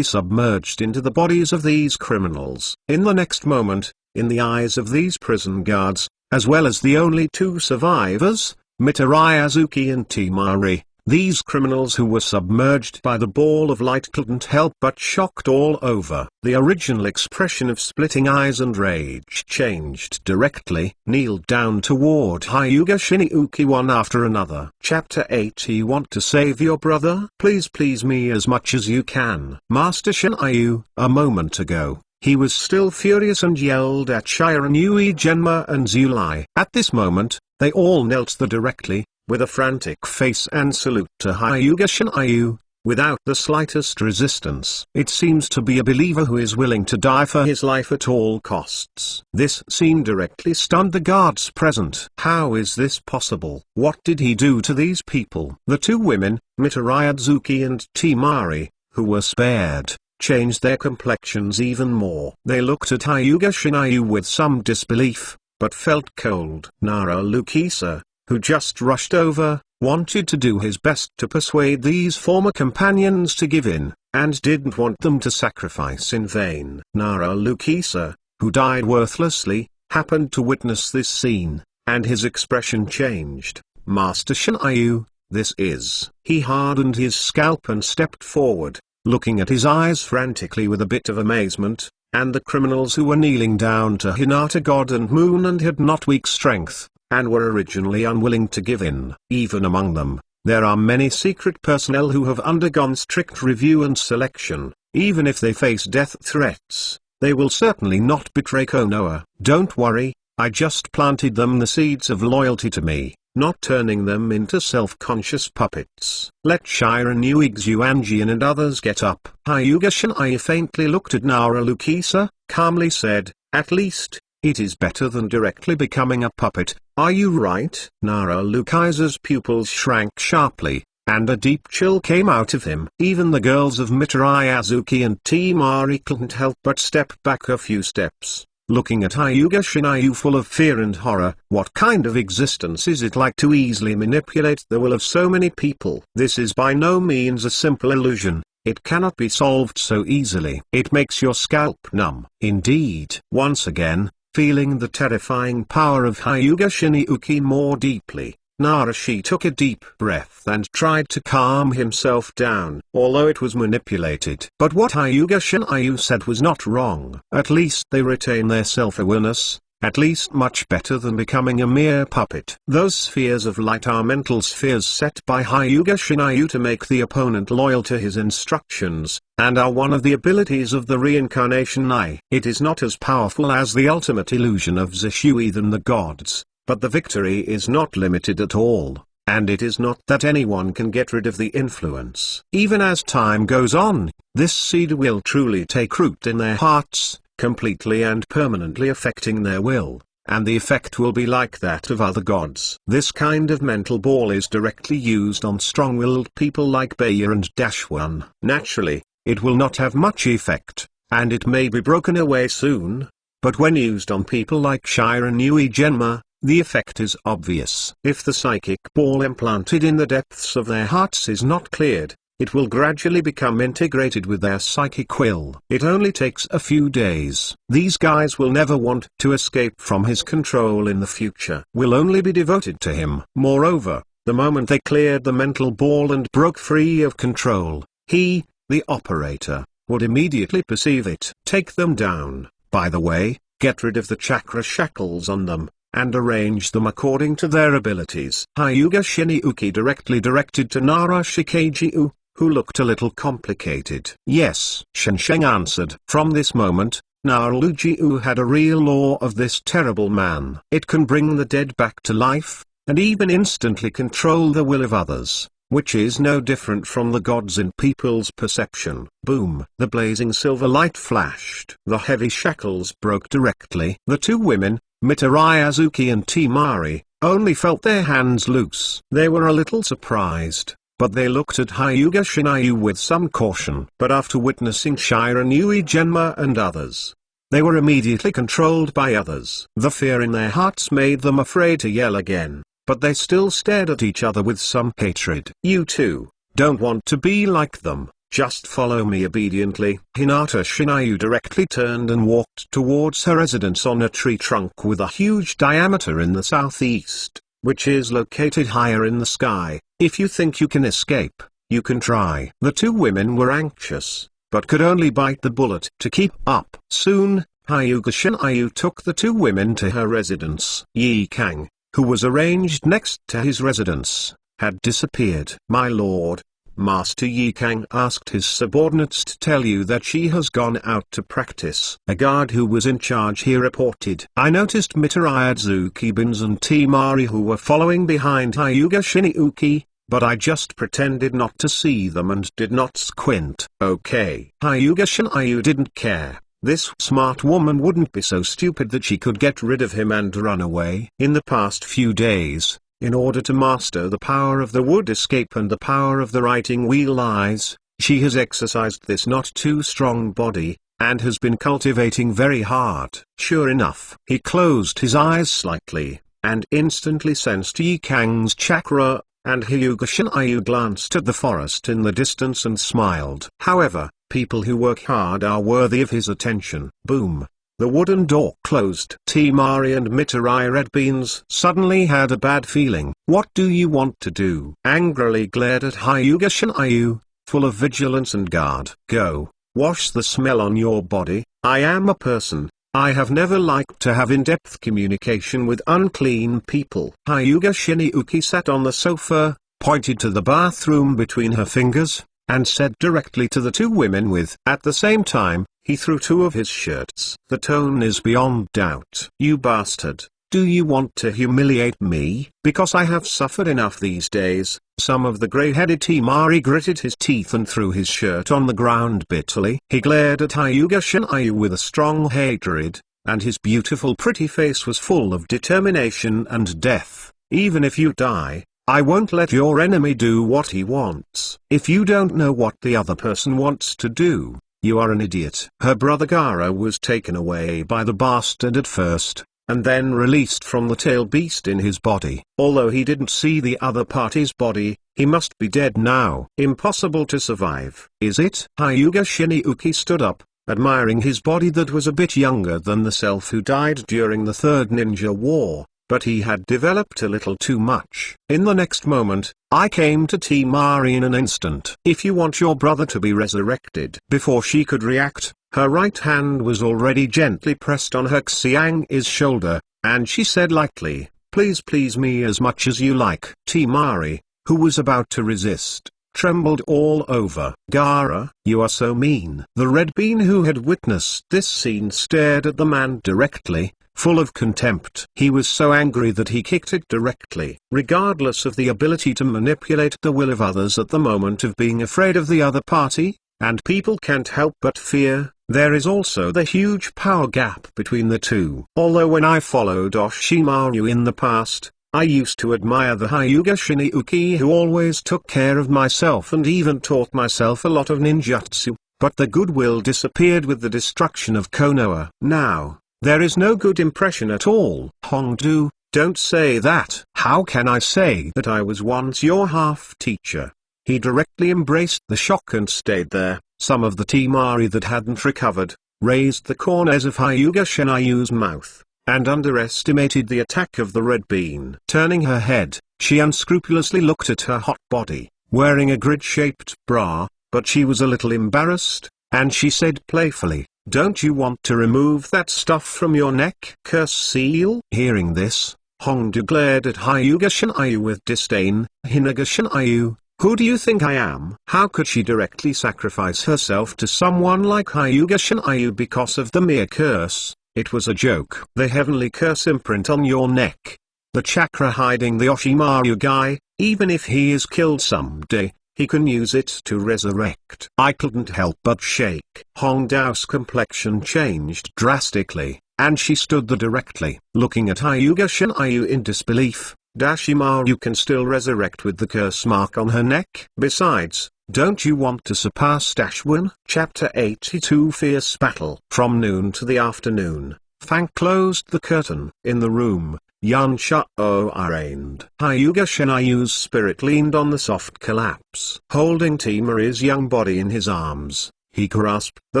submerged into the bodies of these criminals. In the next moment, in the eyes of these prison guards, as well as the only 2 survivors, Mitsurai Azuki and Temari, these criminals who were submerged by the ball of light couldn't help but shocked all over. The original expression of splitting eyes and rage changed directly, kneeled down toward Hyuga Shinryu one after another. Chapter 8. You want to save your brother? Please me as much as you can. Master Shinryu, a moment ago, he was still furious and yelled at Shiran Yui Genma and Zulai. At this moment, they all knelt directly, with a frantic face and salute to Hyuga Shinryu, without the slightest resistance. It seems to be a believer who is willing to die for his life at all costs. This scene directly stunned the guards present. How is this possible? What did he do to these people? The 2 women, Mitsurai Azuki and Temari, who were spared, changed their complexions even more. They looked at Hyuga Shinryu with some disbelief, but felt cold. Naruto, who just rushed over, wanted to do his best to persuade these former companions to give in, and didn't want them to sacrifice in vain. Naruto, who died worthlessly, happened to witness this scene, and his expression changed. Master Shinryu, this is. He hardened his scalp and stepped forward, looking at his eyes frantically with a bit of amazement, and the criminals who were kneeling down to Hinata God and Moon and had not weak strength, and were originally unwilling to give in. Even among them, there are many secret personnel who have undergone strict review and selection. Even if they face death threats, they will certainly not betray Konoha. Don't worry, I just planted them the seeds of loyalty to me, not turning them into self-conscious puppets. Let Shiran Yui Xuanjian and others get up. Hyuga Shinryu faintly looked at Naruto, calmly said, at least, it is better than directly becoming a puppet. Are you right? Naruto's pupils shrank sharply, and a deep chill came out of him. Even the girls of Mitsurai Azuki and Temari couldn't help but step back a few steps, looking at Hyuga Shinryu full of fear and horror. What kind of existence is it like to easily manipulate the will of so many people? This is by no means a simple illusion. It cannot be solved so easily. It makes your scalp numb. Indeed. Once again, feeling the terrifying power of Hyuga Shinryu more deeply, Naruto took a deep breath and tried to calm himself down, although it was manipulated. But what Hyuga Shinryu said was not wrong. At least they retain their self-awareness, at least much better than becoming a mere puppet. Those spheres of light are mental spheres set by Hyuga Shinryu to make the opponent loyal to his instructions, and are one of the abilities of the reincarnation eye. It is not as powerful as the ultimate illusion of Zishui than the gods, but the victory is not limited at all, and it is not that anyone can get rid of the influence. Even as time goes on, this seed will truly take root in their hearts, completely and permanently affecting their will, and the effect will be like that of other gods. This kind of mental ball is directly used on strong-willed people like Baya and Dashwan. Naturally, it will not have much effect, and it may be broken away soon, but when used on people like Shiran Yui Genma, the effect is obvious. If the psychic ball implanted in the depths of their hearts is not cleared, it will gradually become integrated with their psychic will. It only takes a few days. These guys will never want to escape from his control in the future. Will only be devoted to him. Moreover, the moment they cleared the mental ball and broke free of control, he, the operator, would immediately perceive it. Take them down. By the way, get rid of the chakra shackles on them. and arrange them according to their abilities. Hyuga Shinjuku directly directed to Nara Shikaiju, who looked a little complicated. Yes, Shensheng answered. From this moment, Naruto had a real law of this terrible man. It can bring the dead back to life, and even instantly control the will of others, which is no different from the gods in people's perception. Boom! The blazing silver light flashed. The heavy shackles broke directly. The two women, Mitsurai Azuki and Temari, only felt their hands loose. They were a little surprised, but they looked at Hyuga Shinjuku with some caution. But after witnessing Shiranui Genma and others, they were immediately controlled by others. The fear in their hearts made them afraid to yell again, but they still stared at each other with some hatred. You too, don't want to be like them, just follow me obediently. Hinata Shinjuku directly turned and walked towards her residence on a tree trunk with a huge diameter in the southeast, which is located higher in the sky. If you think you can escape, you can try. The two women were anxious, but could only bite the bullet to keep up. Soon, Hyuga Shinjuku took the two women to her residence. Yi Kang, who was arranged next to his residence, had disappeared. My lord, Master Yi Kang asked his subordinates to tell you that she has gone out to practice. A guard who was in charge here reported. I noticed Mitsurai Azuki Bins and Temari who were following behind Hyuga Shinjuku, but I just pretended not to see them and did not squint. Okay. Hyuga Shinjuku didn't care. This smart woman wouldn't be so stupid that she could get rid of him and run away. In the past few days, in order to master the power of the wood escape and the power of the writing wheel eyes, she has exercised this not too strong body, and has been cultivating very hard. Sure enough, he closed his eyes slightly, and instantly sensed Yi Kang's chakra, and Hyuga Shinjuku glanced at the forest in the distance and smiled. However, people who work hard are worthy of his attention. Boom! The wooden door closed. Temari and Mitsurai Red Beans suddenly had a bad feeling. What do you want to do? Angrily glared at Hyuga Shinjuku, full of vigilance and guard. Go, wash the smell on your body. I am a person. I have never liked to have in-depth communication with unclean people. Hyuga Shinjuku sat on the sofa, pointed to the bathroom between her fingers, and said directly to the two women with. At the same time, he threw two of his shirts. The tone is beyond doubt. You bastard, do you want to humiliate me? Because I have suffered enough these days. Some of the grey-headed Temari gritted his teeth and threw his shirt on the ground bitterly. He glared at Hyuga Shinjuku with a strong hatred, and his beautiful pretty face was full of determination and death. Even if you die, I won't let your enemy do what he wants. If you don't know what the other person wants to do, you are an idiot. Her brother Gaara was taken away by the bastard at first, and then released from the tail beast in his body. Although he didn't see the other party's body, he must be dead now. Impossible to survive. Is it? Hyuga Shinjuku stood up, admiring his body that was a bit younger than the self who died during the Third Ninja War, but he had developed a little too much. In the next moment, I came to Temari in an instant. If you want your brother to be resurrected. Before she could react, her right hand was already gently pressed on her Xiang's shoulder, and she said lightly, please please me as much as you like. Temari, who was about to resist, trembled all over. Gaara, you are so mean. The Red Bean who had witnessed this scene stared at the man directly, full of contempt. He was so angry that he kicked it directly. Regardless of the ability to manipulate the will of others at the moment of being afraid of the other party, and people can't help but fear, there is also the huge power gap between the two. Although when I followed Oshimaru in the past, I used to admire the Hyuga Shinjuku who always took care of myself and even taught myself a lot of ninjutsu, but the goodwill disappeared with the destruction of Konoha. Now, there is no good impression at all. Hongdu, don't say that. How can I say that I was once your half-teacher? He directly embraced the shock and stayed there. Some of the Temari that hadn't recovered, raised the corners of Hyuga Shinjuku's mouth, and underestimated the attack of the Red Bean. Turning her head, she unscrupulously looked at her hot body, wearing a grid-shaped bra, but she was a little embarrassed, and she said playfully, Don't you want to remove that stuff from your neck? Curse seal? Hearing this, Hongdu glared at Hyuga Shinryu with disdain. Hinaga Shinryu, who do you think I am? How could she directly sacrifice herself to someone like Hyuga Shinryu because of the mere curse? It was a joke. The heavenly curse imprint on your neck. The chakra hiding the Oshimaru guy, even if he is killed someday, he can use it to resurrect. I couldn't help but shake. Hongdu's complexion changed drastically, and she stood there directly, looking at Hyuga Shinryu in disbelief. Dashimaru can still resurrect with the curse mark on her neck. Besides, don't you want to surpass Dashwin? Chapter 82 Fierce Battle. From noon to the afternoon, Fang closed the curtain. In the room, Yunsha reigned. Hyuga Shinryu's spirit leaned on the soft collapse. Holding Temari's young body in his arms, he grasped the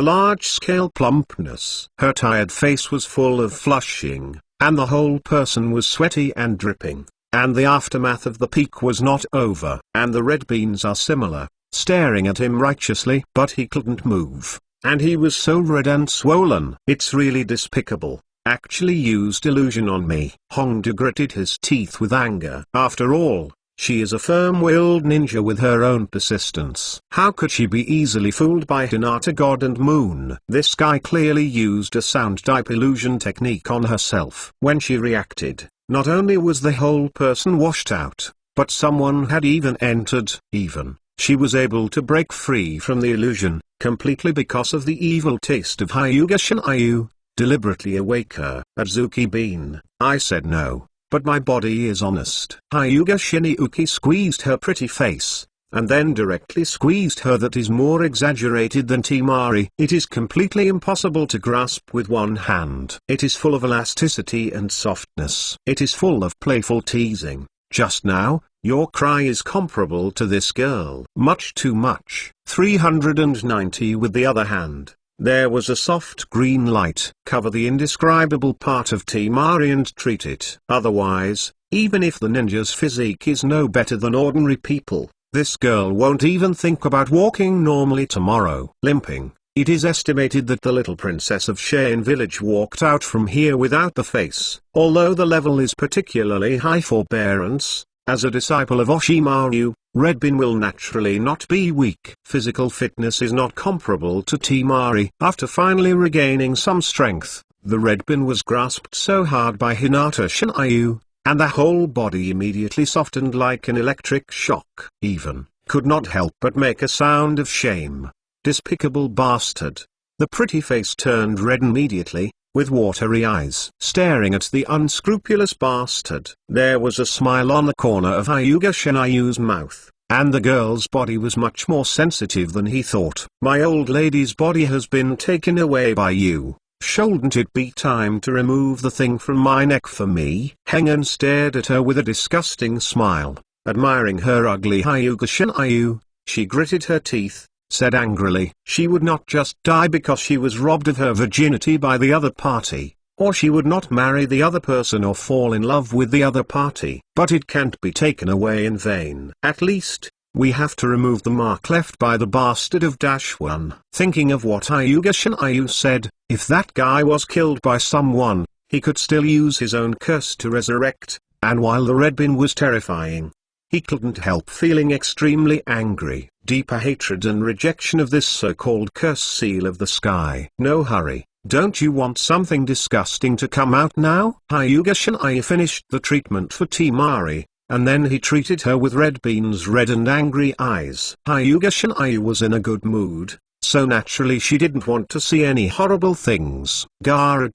large-scale plumpness. Her tired face was full of flushing, and the whole person was sweaty and dripping. And the aftermath of the peak was not over. And the red beans are similar, staring at him righteously. But he couldn't move, and he was so red and swollen. It's really despicable. Actually used illusion on me. Hongdu gritted his teeth with anger. After all, she is a firm-willed ninja with her own persistence. How could she be easily fooled by Hinata God and Moon? This guy clearly used a sound-type illusion technique on herself. When she reacted, not only was the whole person washed out, but someone had even entered. She was able to break free from the illusion, completely because of the evil taste of Hyuga Shinryu. Deliberately awake her. Azuki Bean, I said no, but my body is honest. Hyuga Shinryuki squeezed her pretty face, and then directly squeezed her that is more exaggerated than Temari. It is completely impossible to grasp with one hand. It is full of elasticity and softness. It is full of playful teasing. Just now, your cry is comparable to this girl. Much too much. 390 with the other hand. There was a soft green light. Cover the indescribable part of Temari and treat it. Otherwise, even if the ninja's physique is no better than ordinary people, this girl won't even think about walking normally tomorrow. Limping. It is estimated that the little princess of Shein village walked out from here without the face. Although the level is particularly high forbearance, as a disciple of Oshimaru, Redbin will naturally not be weak. Physical fitness is not comparable to Temari. After finally regaining some strength, the Redbin was grasped so hard by Hinata Shinryu, and the whole body immediately softened like an electric shock. Even could not help but make a sound of shame. Despicable bastard. The pretty face turned red immediately, with watery eyes. Staring at the unscrupulous bastard. There was a smile on the corner of Hyuga Shinryu's mouth, and the girl's body was much more sensitive than he thought. My old lady's body has been taken away by you. Shouldn't it be time to remove the thing from my neck for me? Hengen stared at her with a disgusting smile, admiring her ugly Hyuga Shinryu. She gritted her teeth, said angrily, she would not just die because she was robbed of her virginity by the other party, or she would not marry the other person or fall in love with the other party. But it can't be taken away in vain. At least, we have to remove the mark left by the bastard of Dashwon. Thinking of what Hyuga Shinryu said, if that guy was killed by someone, he could still use his own curse to resurrect, and while the Redbin was terrifying, he couldn't help feeling extremely angry. Deeper hatred and rejection of this so-called curse seal of the sky. No hurry, don't you want something disgusting to come out now? Hyuga Shinryu finished the treatment for Temari, and then he treated her with Redbin's red and angry eyes. Hyuga Shinryu was in a good mood, so naturally she didn't want to see any horrible things. Gara ...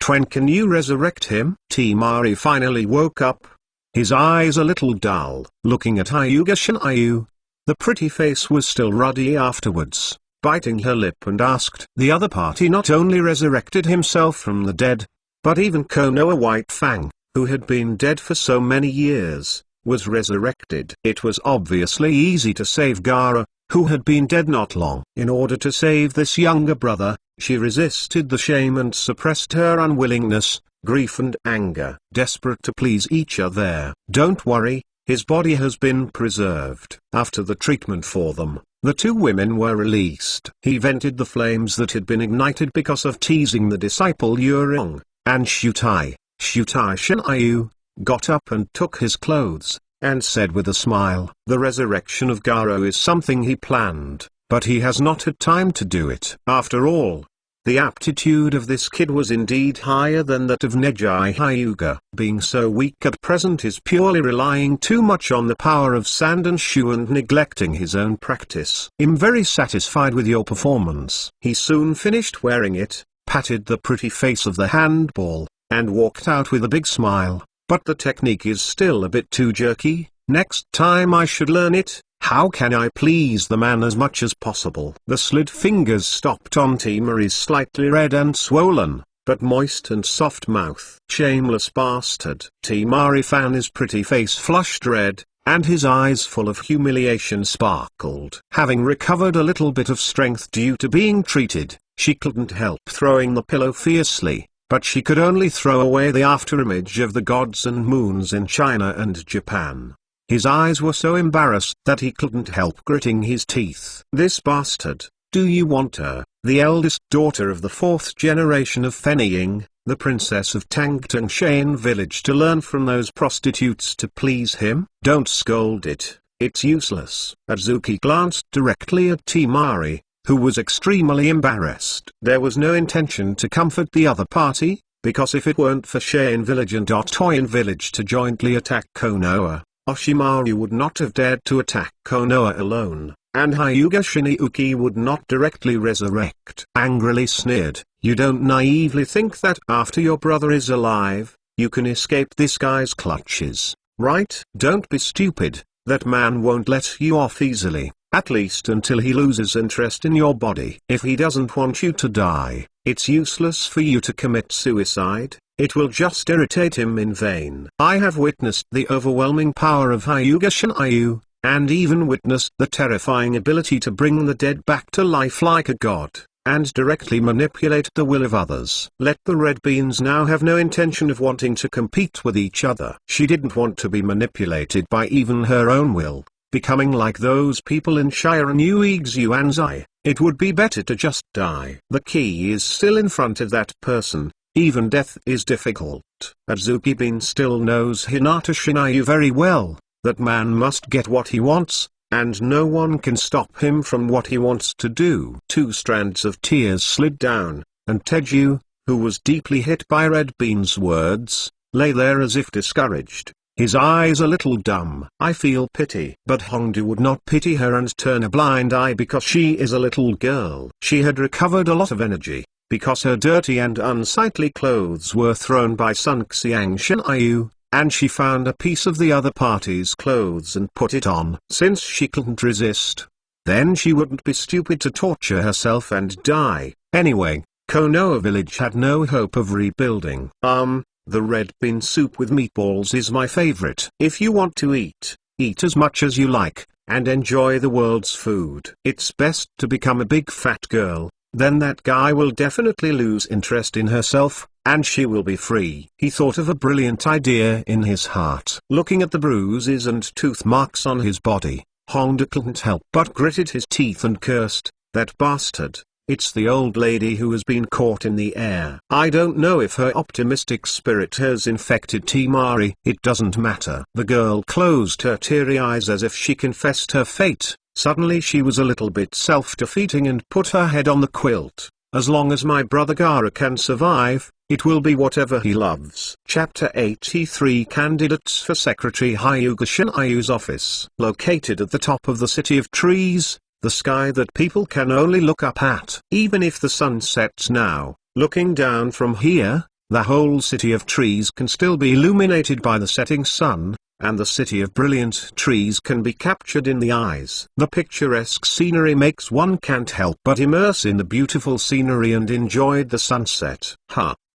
When can you resurrect him? Temari finally woke up, his eyes a little dull, looking at Hyuga Shinryu. The pretty face was still ruddy afterwards, biting her lip, and asked. The other party not only resurrected himself from the dead, but even Konoha White Fang, who had been dead for so many years, was resurrected. It was obviously easy to save Gara, who had been dead not long. In order to save this younger brother, she resisted the shame and suppressed her unwillingness, grief and anger. Desperate to please each other. Don't worry, his body has been preserved. After the treatment for them, the two women were released. He vented the flames that had been ignited because of teasing the disciple Yurong, and Shutai Shinryu, got up and took his clothes, and said with a smile, "The resurrection of Garo is something he planned, but he has not had time to do it." After all, the aptitude of this kid was indeed higher than that of Neji Hyuga. Being so weak at present is purely relying too much on the power of sand and Shu and neglecting his own practice. "I'm very satisfied with your performance." He soon finished wearing it, patted the pretty face of the handball, and walked out with a big smile. "But the technique is still a bit too jerky. Next time I should learn it. How can I please the man as much as possible?" The slid fingers stopped on Timari's slightly red and swollen, but moist and soft mouth. "Shameless bastard." Timari found his pretty face flushed red, and his eyes full of humiliation sparkled. Having recovered a little bit of strength due to being treated, she couldn't help throwing the pillow fiercely, but she could only throw away the afterimage of the gods and moons in China and Japan. His eyes were so embarrassed that he couldn't help gritting his teeth. "This bastard, do you want her, the eldest daughter of the fourth generation of Feniying, the princess of Tangtangshan village, to learn from those prostitutes to please him? Don't scold it, it's useless." Atsuki glanced directly at Timari, who was extremely embarrassed. There was no intention to comfort the other party, because if it weren't for Shein village and Otoyan village to jointly attack Konoha, Oshimaru would not have dared to attack Konoha alone, and Hyuga Shinjuki would not directly resurrect. Angrily sneered, "You don't naively think that after your brother is alive, you can escape this guy's clutches, right? Don't be stupid, that man won't let you off easily, at least until he loses interest in your body. If he doesn't want you to die, it's useless for you to commit suicide. It will just irritate him in vain." I have witnessed the overwhelming power of Hyuga Shinryu, and even witnessed the terrifying ability to bring the dead back to life like a god, and directly manipulate the will of others. Let the Red Beans now have no intention of wanting to compete with each other. She didn't want to be manipulated by even her own will, becoming like those people in Shiren Ueeg's Yuanzai. It would be better to just die. The key is still in front of that person. Even death is difficult. Atsuki Bin still knows Hinata Shinryu very well. That man must get what he wants, and no one can stop him from what he wants to do. Two strands of tears slid down, and Teju, who was deeply hit by Red Bean's words, lay there as if discouraged, his eyes a little dumb. I feel pity. But Hongdu would not pity her and turn a blind eye because she is a little girl. She had recovered a lot of energy, because her dirty and unsightly clothes were thrown by Sun Xiang Shinryu, and she found a piece of the other party's clothes and put it on. Since she couldn't resist, then she wouldn't be stupid to torture herself and die. Anyway, Konoha village had no hope of rebuilding. The red bean soup with meatballs is my favorite. If you want to eat, eat as much as you like, and enjoy the world's food. It's best to become a big fat girl. Then that guy will definitely lose interest in herself, and she will be free. He thought of a brilliant idea in his heart. Looking at the bruises and tooth marks on his body, Honda couldn't help but gritted his teeth and cursed, "That bastard, it's the old lady who has been caught in the air." I don't know if her optimistic spirit has infected Timari. It doesn't matter. The girl closed her teary eyes as if she confessed her fate. Suddenly she was a little bit self-defeating and put her head on the quilt. "As long as my brother Gara can survive, it will be whatever he loves." Chapter 83 Candidates for Secretary. Hyuga Shinryu's office. Located at the top of the City of Trees, the sky that people can only look up at. Even if the sun sets now, looking down from here, the whole City of Trees can still be illuminated by the setting sun, and the City of Brilliant Trees can be captured in the eyes. The picturesque scenery makes one can't help but immerse in the beautiful scenery and enjoy the sunset.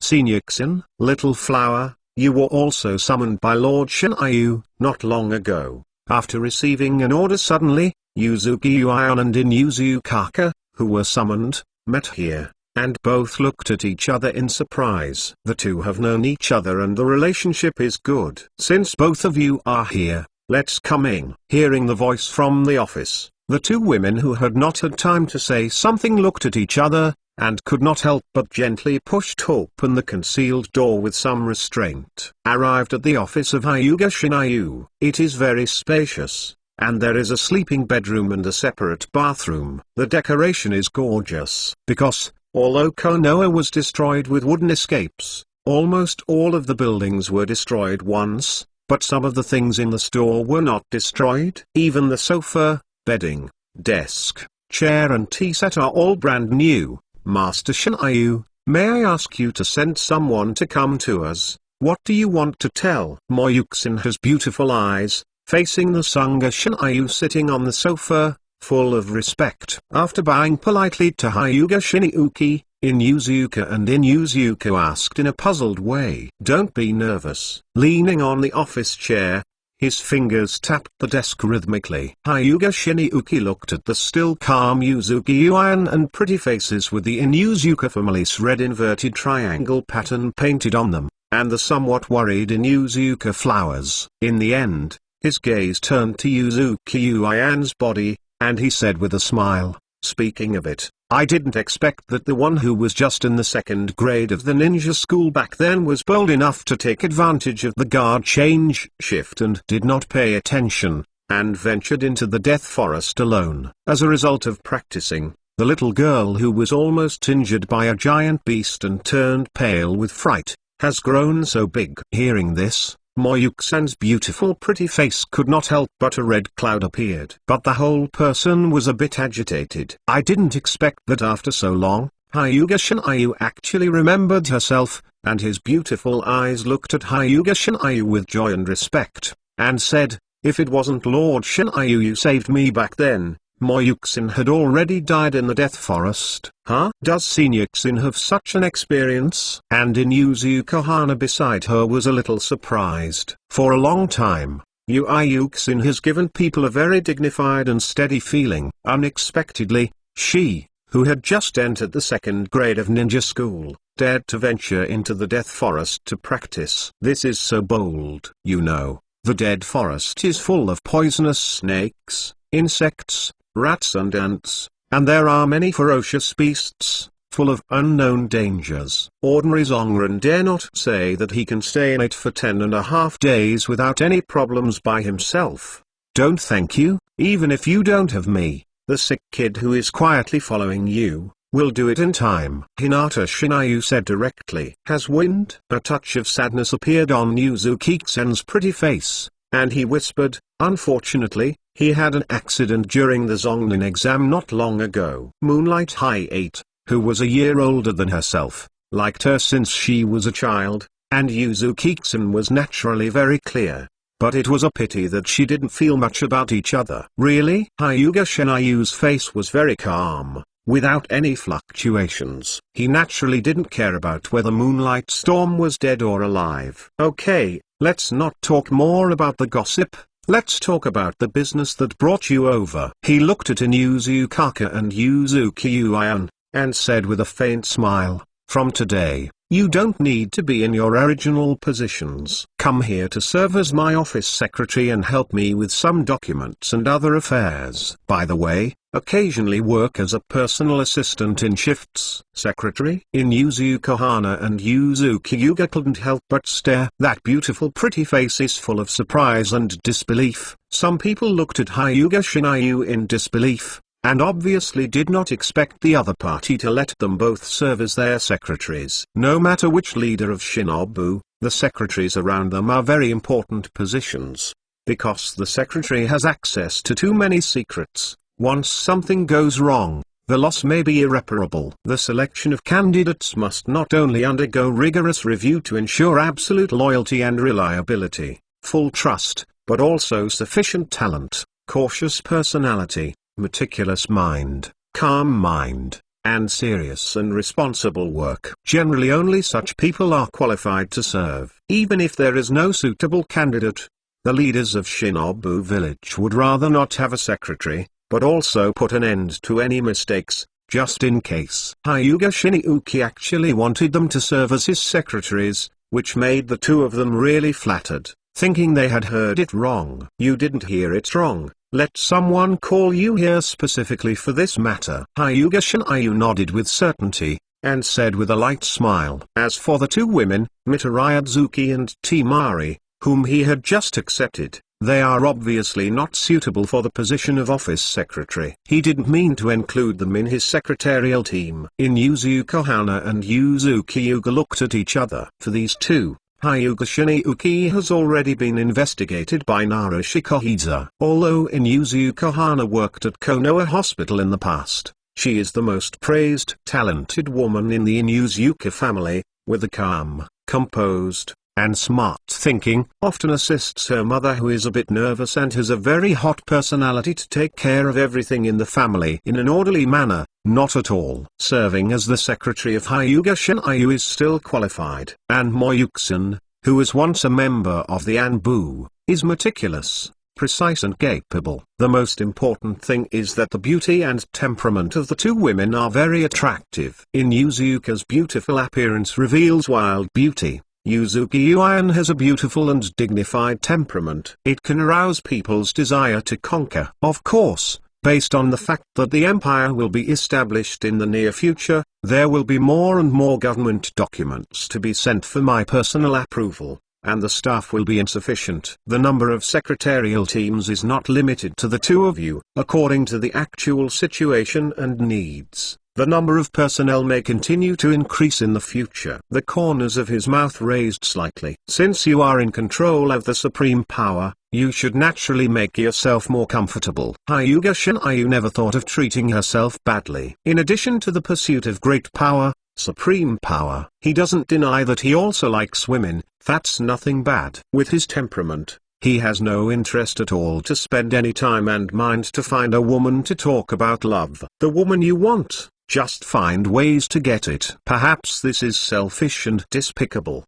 Senior-xin, little flower, you were also summoned by Lord Shinryu, not long ago. After receiving an order suddenly, Yuzuki Uion and Inuzu Kaka, who were summoned, met here, and both looked at each other in surprise. The two have known each other and the relationship is good. "Since both of you are here, let's come in." Hearing the voice from the office, The two women who had not had time to say something looked at each other, and could not help but gently pushed open the concealed door with some restraint. Arrived at the office of Hyuga Shinayu. It is very spacious, and there is a sleeping bedroom and a separate bathroom. The decoration is gorgeous, because, although Konoha was destroyed with wooden escapes, almost all of the buildings were destroyed once, but some of the things in the store were not destroyed. Even the sofa, bedding, desk, chair and tea set are all brand new. Master Shinayu, may I ask you to send someone to come to us? What do you want to tell? Moyuxin has beautiful eyes, facing the Sangha Shinayu sitting on the sofa, full of respect. After bowing politely to Hyuga Shinjuki, Inuzuka and Inuzuka asked in a puzzled way. Don't be nervous. Leaning on the office chair, his fingers tapped the desk rhythmically. Hyuga Shinjuki looked at the still calm Yuzuki Yuan and pretty faces with the Inuzuka family's red inverted triangle pattern painted on them, and the somewhat worried Inuzuka flowers. In the end, his gaze turned to Yuzuki Yuan's body, and he said with a smile, speaking of it, I didn't expect that the one who was just in the second grade of the ninja school back then was bold enough to take advantage of the guard change shift and did not pay attention, and ventured into the death forest alone. As a result of practicing, the little girl who was almost injured by a giant beast and turned pale with fright, has grown so big. Hearing this, Moyuxan's beautiful pretty face could not help but a red cloud appeared. But the whole person was a bit agitated. I didn't expect that after so long, Hyuga Shinayu actually remembered herself, and his beautiful eyes looked at Hyuga Shinayu with joy and respect, and said, if it wasn't Lord Shinayu you saved me back then, Moyuxin had already died in the death forest. Huh? Does Seniuxin have such an experience? And Inuzuka Hana beside her was a little surprised. For a long time, Yuxin has given people a very dignified and steady feeling. Unexpectedly, she, who had just entered the second grade of ninja school, dared to venture into the death forest to practice. This is so bold. You know, the dead forest is full of poisonous snakes, insects, rats and ants, and there are many ferocious beasts, full of unknown dangers. Ordinary Zongren dare not say that he can stay in it for 10.5 days without any problems by himself. Don't thank you, even if you don't have me, the sick kid who is quietly following you, will do it in time. Hinata Shinayu said directly. Has wind? A touch of sadness appeared on Yuzuki-san's pretty face, and he whispered, unfortunately, he had an accident during the Zongnin exam not long ago. Moonlight High 8, who was a year older than herself, liked her since she was a child, and Yuzuki-san was naturally very clear. But it was a pity that she didn't feel much about each other. Really? Hyuga Shinayu's face was very calm, without any fluctuations. He naturally didn't care about whether Moonlight Storm was dead or alive. Okay, let's not talk more about the gossip. Let's talk about the business that brought you over. He looked at Inuzukaka and Yuzuki Yuan, and said with a faint smile, from today, you don't need to be in your original positions. Come here to serve as my office secretary and help me with some documents and other affairs. By the way, occasionally work as a personal assistant in shifts. Secretary? Inuzuka Hana and Yuzuki Yuga couldn't help but stare. That beautiful pretty face is full of surprise and disbelief. Some people looked at Hyuga Shinayu in disbelief, and obviously did not expect the other party to let them both serve as their secretaries. No matter which leader of Shinobu, the secretaries around them are very important positions, because the secretary has access to too many secrets. Once something goes wrong, the loss may be irreparable. The selection of candidates must not only undergo rigorous review to ensure absolute loyalty and reliability, full trust, but also sufficient talent, cautious personality, meticulous mind, calm mind, and serious and responsible work. Generally only such people are qualified to serve. Even if there is no suitable candidate, the leaders of Shinobu Village would rather not have a secretary, but also put an end to any mistakes, just in case. Hyuga Shinjuki actually wanted them to serve as his secretaries, which made the two of them really flattered, thinking they had heard it wrong. You didn't hear it wrong. let someone call you here specifically for this matter. Hyuga Shinryu nodded with certainty, and said with a light smile. As for the two women, Mitarayazuki and Temari, whom he had just accepted, they are obviously not suitable for the position of office secretary. He didn't mean to include them in his secretarial team. Inuzuka Hana and Yuzuki Yuga looked at each other. For these two, Hyuga Shinryu has already been investigated by Narushi Kohiza. Although Inuzuka Hana worked at Konoha Hospital in the past, she is the most praised, talented woman in the Inuzuka family, with a calm, composed, and smart thinking. Often assists her mother, who is a bit nervous and has a very hot personality, to take care of everything in the family in an orderly manner. Not at all. Serving as the secretary of Hyuga Shinryu is still qualified. And Moyuki-san, who was once a member of the Anbu, is meticulous, precise and capable. The most important thing is that the beauty and temperament of the two women are very attractive. Inuzuka's beautiful appearance reveals wild beauty. Yuzuki Yuan has a beautiful and dignified temperament. It can arouse people's desire to conquer. Of course, based on the fact that the empire will be established in the near future, there will be more and more government documents to be sent for my personal approval, and the staff will be insufficient. The number of secretarial teams is not limited to the two of you. According to the actual situation and needs, the number of personnel may continue to increase in the future. The corners of his mouth raised slightly. Since you are in control of the supreme power, you should naturally make yourself more comfortable. Hyuga Shinryu never thought of treating herself badly. In addition to the pursuit of great power, supreme power, he doesn't deny that he also likes women. That's nothing bad. With his temperament, he has no interest at all to spend any time and mind to find a woman to talk about love. The woman you want, just find ways to get it. Perhaps this is selfish and despicable.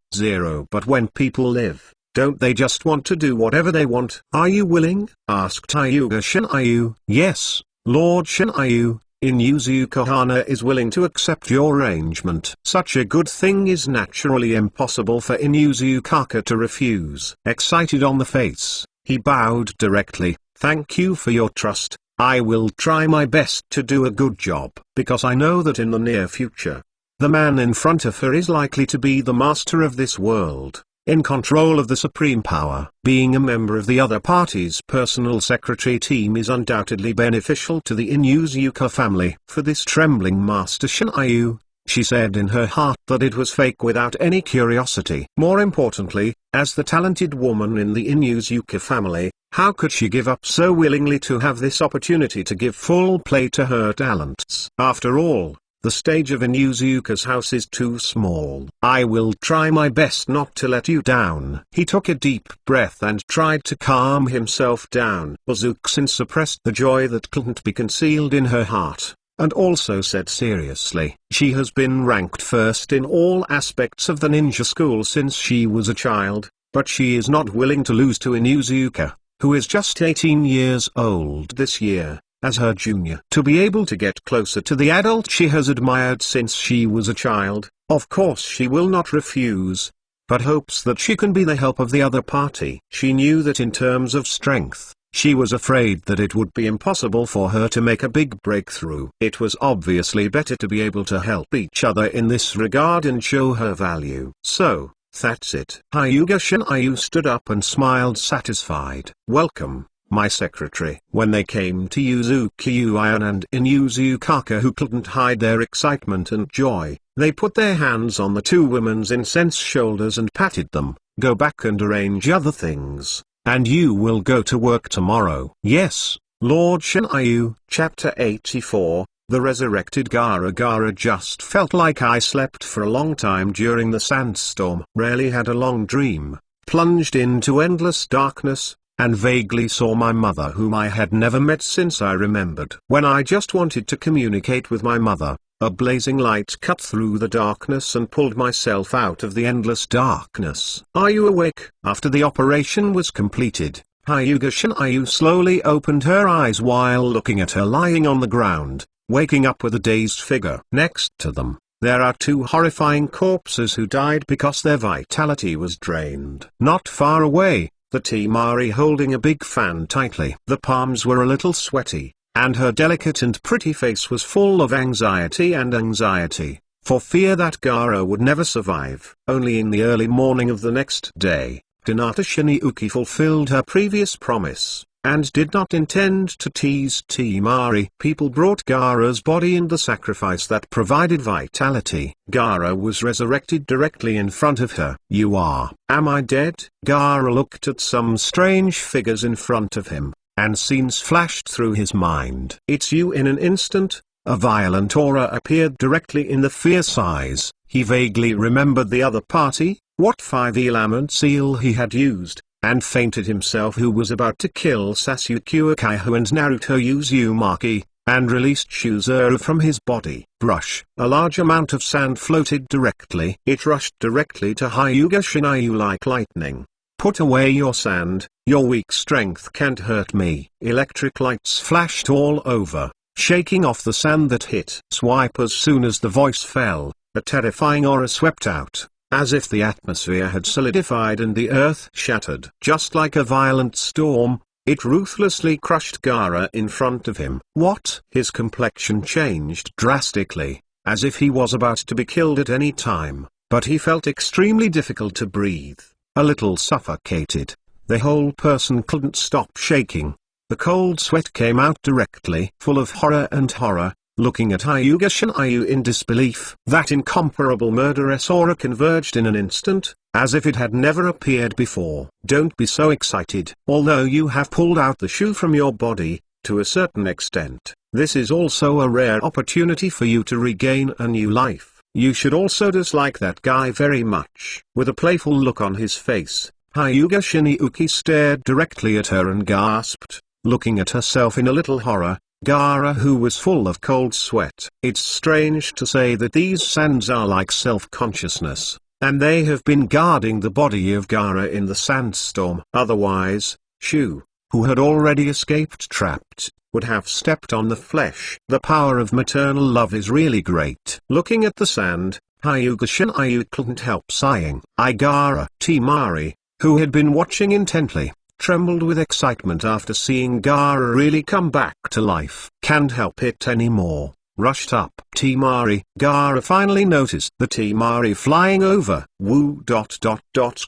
But when people live, don't they just want to do whatever they want? Are you willing? Asked Hyuga Shinryu. Yes, Lord Shinryu. Inuzuka Hana is willing to accept your arrangement. Such a good thing is naturally impossible for Inuzuka to refuse. Excited on the face, he bowed directly. Thank you for your trust. I will try my best to do a good job, because I know that in the near future, the man in front of her is likely to be the master of this world, in control of the supreme power. Being a member of the other party's personal secretary team is undoubtedly beneficial to the Inuzuka family. For this trembling Master Shinryu, she said in her heart that it was fake without any curiosity. More importantly, as the talented woman in the Inuzuka family, how could she give up so willingly to have this opportunity to give full play to her talents? After all, the stage of Inuzuka's house is too small. I will try my best not to let you down. He took a deep breath and tried to calm himself down. Uzuki-san suppressed the joy that couldn't be concealed in her heart, and also said seriously, she has been ranked first in all aspects of the ninja school since she was a child, but she is not willing to lose to Inuzuka, who is just 18 years old this year, as her junior. To be able to get closer to the adult she has admired since she was a child, of course she will not refuse, but hopes that she can be the help of the other party. She knew that in terms of strength, she was afraid that it would be impossible for her to make a big breakthrough. It was obviously better to be able to help each other in this regard and show her value. So, that's it. Hyuga Shinryu stood up and smiled satisfied. Welcome, my secretary. When they came to Yuzuki Yuan and Inuzuka, who couldn't hide their excitement and joy, they put their hands on the two women's incensed shoulders and patted them. Go back and arrange other things, and you will go to work tomorrow. Yes, Lord Shinryu. Chapter 84. The resurrected Gara just felt like I slept for a long time during the sandstorm. Rarely had a long dream, plunged into endless darkness, and vaguely saw my mother whom I had never met since I remembered. When I just wanted to communicate with my mother, a blazing light cut through the darkness and pulled myself out of the endless darkness. Are you awake? After the operation was completed, Hyuga Shinryu slowly opened her eyes while looking at her lying on the ground, waking up with a dazed figure. Next to them, there are two horrifying corpses who died because their vitality was drained. Not far away, the Temari holding a big fan tightly. The palms were a little sweaty, and her delicate and pretty face was full of anxiety, for fear that Gaara would never survive. Only in the early morning of the next day, Hinata Shinjuku fulfilled her previous promise, and did not intend to tease Temari. People brought Gaara's body in the sacrifice that provided vitality. Gaara was resurrected directly in front of her. "You are." "Am I dead?" Gaara looked at some strange figures in front of him, and scenes flashed through his mind. "It's you." In an instant, a violent aura appeared directly in the fierce eyes. He vaguely remembered the other party, what 5 element seal he had used, and fainted himself, who was about to kill Sasuke Uchiha and Naruto Uzumaki, and released Chuzuru from his body. Brush. A large amount of sand floated directly. It rushed directly to Hyuga Shinryu like lightning. "Put away your sand, your weak strength can't hurt me." Electric lights flashed all over, shaking off the sand that hit. Swipe. As soon as the voice fell, a terrifying aura swept out, as if the atmosphere had solidified and the earth shattered. Just like a violent storm, it ruthlessly crushed Gaara in front of him. "What?" His complexion changed drastically, as if he was about to be killed at any time, but he felt extremely difficult to breathe, a little suffocated. The whole person couldn't stop shaking. The cold sweat came out directly. Full of horror, looking at Hyuga Shinryu in disbelief. That incomparable murderous aura converged in an instant, as if it had never appeared before. "Don't be so excited. Although you have pulled out the shoe from your body, to a certain extent, this is also a rare opportunity for you to regain a new life. You should also dislike that guy very much." With a playful look on his face, Hyuga Shinjuku stared directly at her and gasped, looking at herself in a little horror. Gaara, who was full of cold sweat. It's strange to say that these sands are like self-consciousness, and they have been guarding the body of Gaara in the sandstorm. Otherwise, Shu, who had already escaped trapped, would have stepped on the flesh. The power of maternal love is really great. Looking at the sand, Hyuga Shinryu couldn't help sighing. Gaara. Temari, who had been watching intently, trembled with excitement after seeing Gaara really come back to life. "Can't help it anymore," rushed up Temari. Gaara finally noticed the Temari flying over. "Woo.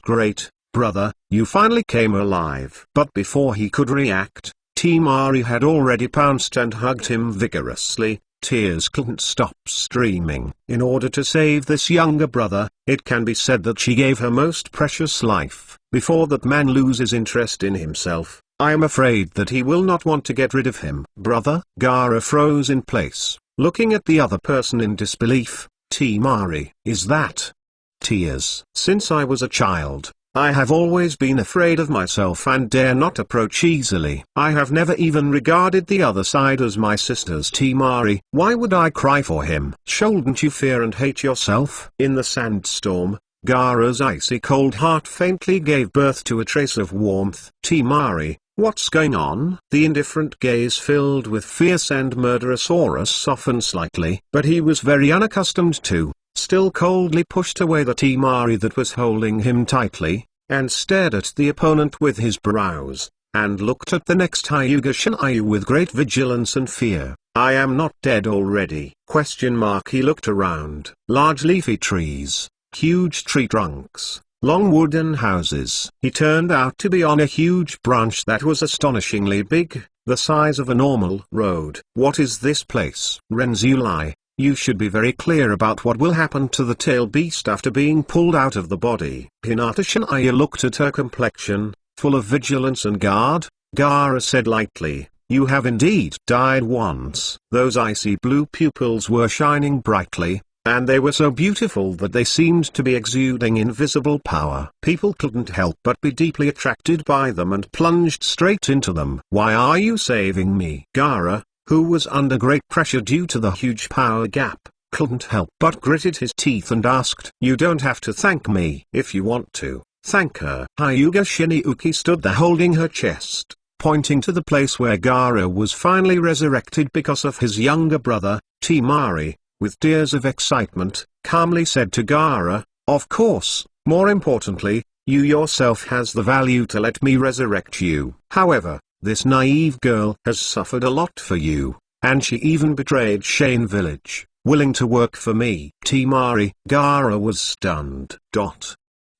Great, brother, you finally came alive." But before he could react, Temari had already pounced and hugged him vigorously. Tears couldn't stop streaming. In order to save this younger brother, it can be said that she gave her most precious life. Before that man loses interest in himself, I am afraid that he will not want to get rid of him. "Brother?" Gaara froze in place, looking at the other person in disbelief. "Temari, is that?" Tears. "Since I was a child, I have always been afraid of myself and dare not approach easily. I have never even regarded the other side as my sister's." "Temari, why would I cry for him? Shouldn't you fear and hate yourself?" In the sandstorm, Gaara's icy cold heart faintly gave birth to a trace of warmth. "Temari, what's going on?" The indifferent gaze filled with fierce and murderous aura softened slightly, but he was very unaccustomed to, still coldly pushed away the Temari that was holding him tightly, and stared at the opponent with his brows, and looked at the next Hyuga Shinryu with great vigilance and fear. "I am not dead already?" He looked around. Large leafy trees, huge tree trunks, long wooden houses. He turned out to be on a huge branch that was astonishingly big, the size of a normal road. "What is this place?" "Renzulai, you should be very clear about what will happen to the tail beast after being pulled out of the body." Hinata Shinryu looked at her complexion, full of vigilance and guard. Gaara said lightly, "You have indeed died once." Those icy blue pupils were shining brightly, and they were so beautiful that they seemed to be exuding invisible power. People couldn't help but be deeply attracted by them and plunged straight into them. "Why are you saving me?" Gaara, who was under great pressure due to the huge power gap, couldn't help but gritted his teeth and asked, "You don't have to thank me. If you want to, thank her." Hyuga Shinjuku stood there holding her chest, pointing to the place where Gaara was finally resurrected because of his younger brother. Temari, with tears of excitement, calmly said to Gaara, "Of course, more importantly, You yourself has the value to let me resurrect you. However, this naive girl has suffered a lot for you, and she even betrayed Shane Village, willing to work for me. Temari. Gaara was stunned.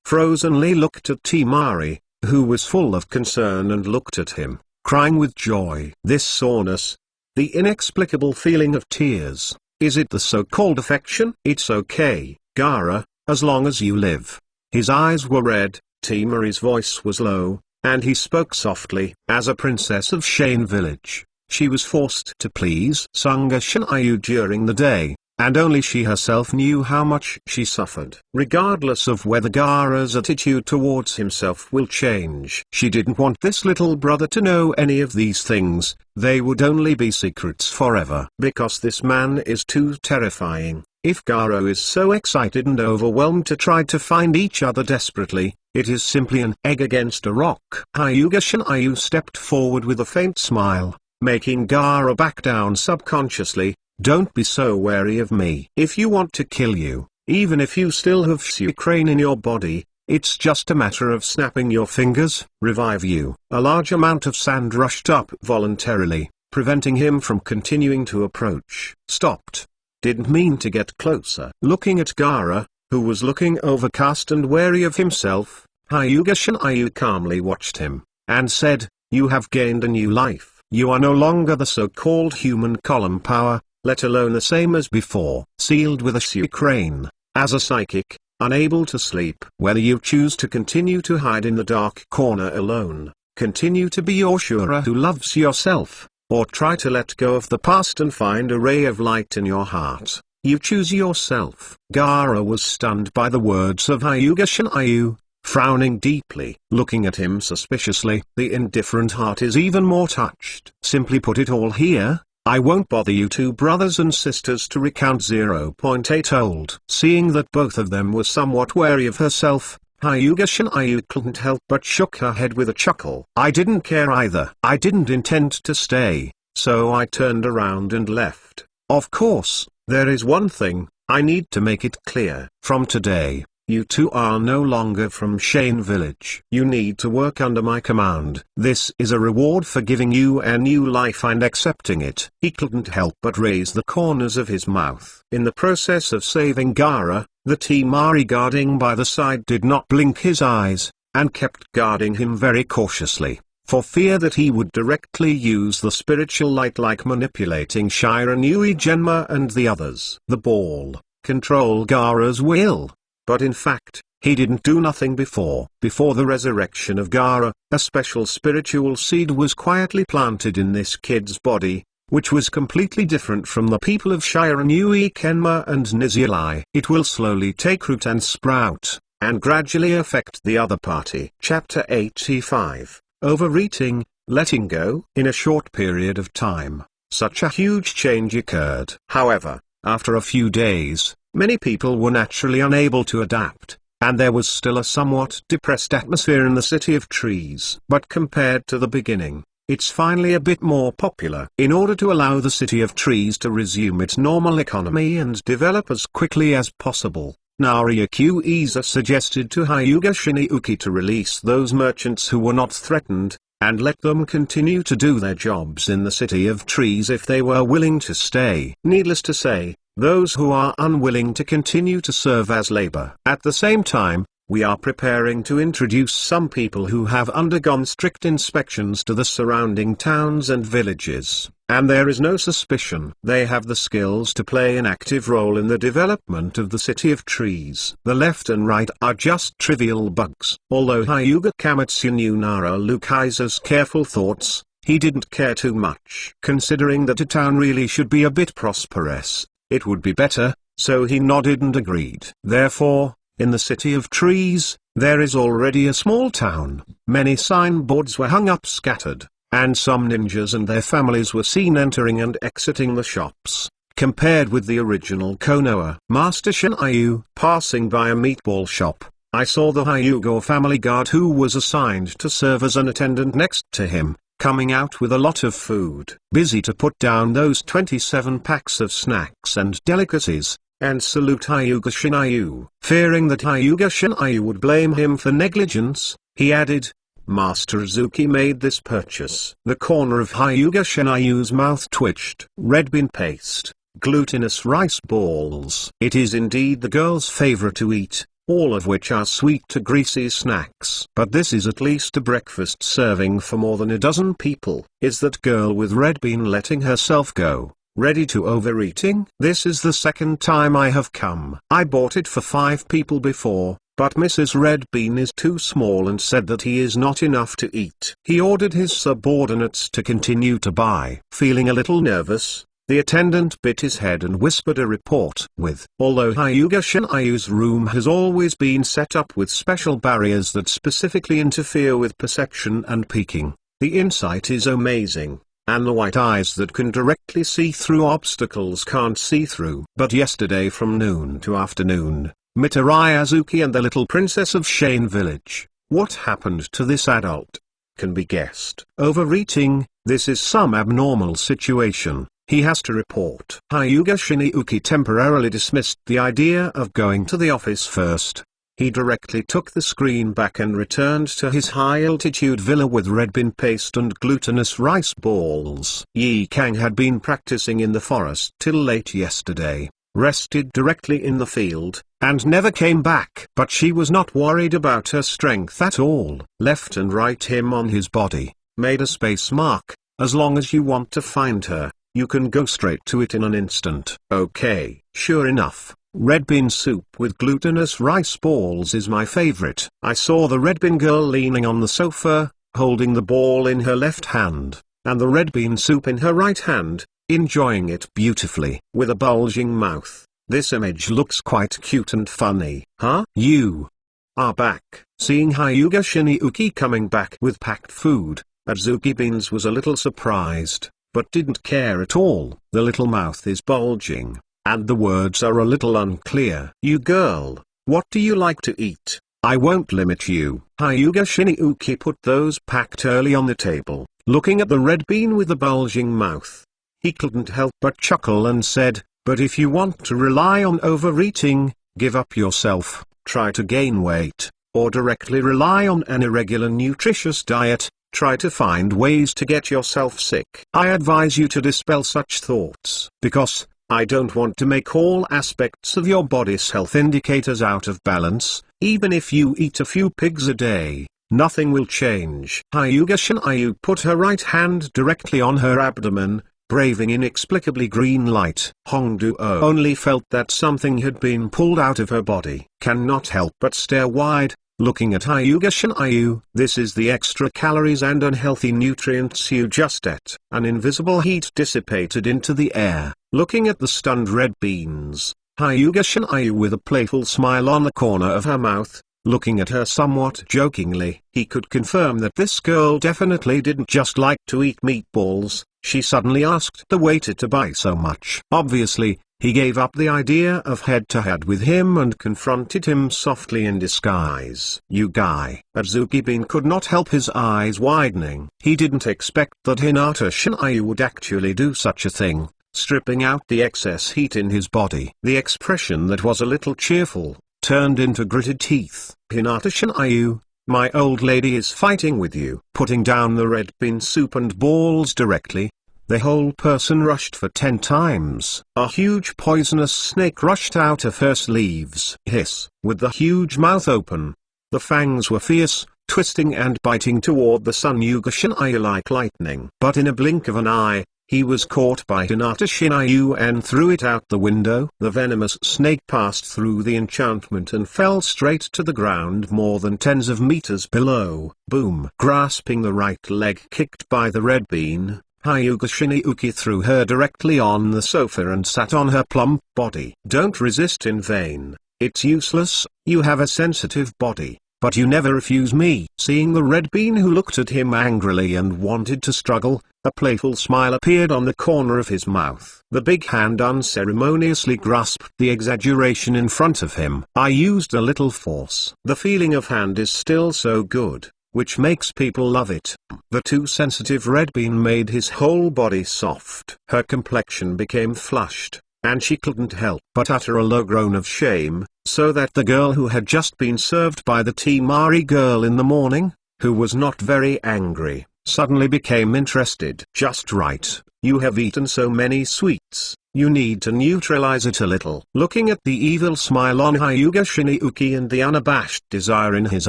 Frozenly looked at Temari, who was full of concern, and looked at him, crying with joy. This soreness, the inexplicable feeling of tears, is it the so-called affection? It's okay, Gaara, as long as you live. His eyes were red, Temari's voice was low, and he spoke softly. As a princess of Shane Village, she was forced to please Sangha Shinayu during the day, and only she herself knew how much she suffered. Regardless of whether Gaara's attitude towards himself will change, she didn't want this little brother to know any of these things. They would only be secrets forever. Because this man is too terrifying. If Gaara is so excited and overwhelmed to try to find each other desperately, it is simply an egg against a rock. Hyuga Shinayu stepped forward with a faint smile, making Gaara back down subconsciously. Don't be so wary of me. If you want to kill you, even if you still have Sukrane in your body, it's just a matter of snapping your fingers. Revive you. A large amount of sand rushed up voluntarily, preventing him from continuing to approach. Stopped. Didn't mean to get closer. Looking at Gaara, who was looking overcast and wary of himself, Hyuga Shinayu calmly watched him, and said, you have gained a new life. You are no longer the so-called human column power, let alone the same as before. Sealed with a Sukrane, as a psychic, unable to sleep. Whether you choose to continue to hide in the dark corner alone, continue to be your Shura who loves yourself, or try to let go of the past and find a ray of light in your heart, you choose yourself. Gaara was stunned by the words of Hyuga Shinayu, frowning deeply. Looking at him suspiciously, the indifferent heart is even more touched. Simply put it all here, I won't bother you two brothers and sisters to recount 0.8 old. Seeing that both of them were somewhat wary of herself, Hyuga Shinayu couldn't help but shook her head with a chuckle. I didn't care either. I didn't intend to stay, so I turned around and left. Of course, there is one thing, I need to make it clear. From today, you two are no longer from Shane Village. You need to work under my command. This is a reward for giving you a new life and accepting it. He couldn't help but raise the corners of his mouth. In the process of saving Gaara, the Temari guarding by the side did not blink his eyes, and kept guarding him very cautiously, for fear that he would directly use the spiritual light, like manipulating Shiranui Genma and the others. The ball, control Gaara's will. But in fact, he didn't do nothing before. Before the resurrection of Gaara, a special spiritual seed was quietly planted in this kid's body, which was completely different from the people of Shiranui Kenma and Nizulai. It will slowly take root and sprout, and gradually affect the other party. Chapter 85, Overeating, Letting Go. In a short period of time, such a huge change occurred. However, after a few days, many people were naturally unable to adapt, and there was still a somewhat depressed atmosphere in the City of Trees. But compared to the beginning, it's finally a bit more popular. In order to allow the City of Trees to resume its normal economy and develop as quickly as possible, Naruto Iza suggested to Hyuga Shiniuki to release those merchants who were not threatened, and let them continue to do their jobs in the City of Trees if they were willing to stay. Needless to say, those who are unwilling to continue to serve as labor. At the same time, we are preparing to introduce some people who have undergone strict inspections to the surrounding towns and villages, and there is no suspicion they have the skills to play an active role in the development of the City of Trees. The left and right are just trivial bugs. Although Hyuga Kamatsu knew Naruto careful thoughts, he didn't care too much. Considering that a town really should be a bit prosperous, it would be better, so he nodded and agreed. Therefore, in the City of Trees, there is already a small town. Many signboards were hung up scattered, and some ninjas and their families were seen entering and exiting the shops. Compared with the original Konoha Master Shinayu passing by a meatball shop, I saw the Hyuga family guard who was assigned to serve as an attendant next to him, coming out with a lot of food. Busy to put down those 27 packs of snacks and delicacies, and salute Hyuga Shinryu. Fearing that Hyuga Shinryu would blame him for negligence, he added, Master Azuki made this purchase. The corner of Hyuga Shinryu's mouth twitched. Red bean paste, glutinous rice balls. It is indeed the girl's favorite to eat, all of which are sweet to greasy snacks. But this is at least a breakfast serving for more than a dozen people. Is that girl with red bean letting herself go, ready to overeating? This is the second time I have come. I bought it for 5 people before, but Mrs. Red Bean is too small and said that he is not enough to eat. He ordered his subordinates to continue to buy. Feeling a little nervous, the attendant bit his head and whispered a report with. Although Hyuga Shinryu's room has always been set up with special barriers that specifically interfere with perception and peeking, the insight is amazing, and the white eyes that can directly see through obstacles can't see through. But yesterday from noon to afternoon, Mitarai Azuki and the little princess of Shane Village. What happened to this adult? Can be guessed. Overeating, this is some abnormal situation. He has to report. Hyuga Shinryu temporarily dismissed the idea of going to the office first. He directly took the screen back and returned to his high-altitude villa with red bean paste and glutinous rice balls. Yi Kang had been practicing in the forest till late yesterday, rested directly in the field, and never came back. But she was not worried about her strength at all. Left and right him on his body, made a space mark. As long as you want to find her, you can go straight to it in an instant. Okay. Sure enough, red bean soup with glutinous rice balls is my favorite. I saw the red bean girl leaning on the sofa, holding the ball in her left hand, and the red bean soup in her right hand, enjoying it beautifully. With a bulging mouth, this image looks quite cute and funny. Huh? You are back. Seeing Hyuga Shinryu coming back with packed food, Azuki Beans was a little surprised, but didn't care at all. The little mouth is bulging, and the words are a little unclear. You girl, what do you like to eat? I won't limit you. Hyuga Shinryu put those packed early on the table, looking at the red bean with the bulging mouth. He couldn't help but chuckle and said, but if you want to rely on overeating, give up yourself, try to gain weight, or directly rely on an irregular nutritious diet, try to find ways to get yourself sick. I advise you to dispel such thoughts, because I don't want to make all aspects of your body's health indicators out of balance. Even if you eat a few pigs a day, nothing will change. Hyuga Shinryu put her right hand directly on her abdomen, braving inexplicably green light. Hongduo only felt that something had been pulled out of her body. Cannot help but stare wide, looking at Hyuga Shinryu. This is the extra calories and unhealthy nutrients you just ate. An invisible heat dissipated into the air. Looking at the stunned red beans, Hyuga Shinryu with a playful smile on the corner of her mouth, looking at her somewhat jokingly. He could confirm that this girl definitely didn't just like to eat meatballs. She suddenly asked the waiter to buy so much. Obviously, he gave up the idea of head-to-head with him and confronted him softly in disguise. You guy. Azuki Bean could not help his eyes widening. He didn't expect that Hinata Shinryu would actually do such a thing, stripping out the excess heat in his body. The expression that was a little cheerful, turned into gritted teeth. Hinata Shinryu, my old lady is fighting with you. Putting down the red bean soup and balls directly, the whole person rushed for 10 times. A huge poisonous snake rushed out of her sleeves. Hiss. With the huge mouth open, the fangs were fierce, twisting and biting toward the sun. Hyuga Shinryu like lightning. But in a blink of an eye, he was caught by Hinata Shinryu and threw it out the window. The venomous snake passed through the enchantment and fell straight to the ground more than tens of meters below. Boom. Grasping the right leg kicked by the red bean, Hyuga Shinryu threw her directly on the sofa and sat on her plump body. Don't resist in vain. It's useless. You have a sensitive body, but you never refuse me. Seeing the red bean who looked at him angrily and wanted to struggle, a playful smile appeared on the corner of his mouth. The big hand unceremoniously grasped the exaggeration in front of him. I used a little force. The feeling of hand is still so good, which makes people love it. The too sensitive red bean made his whole body soft. Her complexion became flushed, and she couldn't help but utter a low groan of shame, so that the girl who had just been served by the Timari girl in the morning, who was not very angry, suddenly became interested. Just right, you have eaten so many sweets, you need to neutralize it a little. Looking at the evil smile on Hyuga Shinjuki and the unabashed desire in his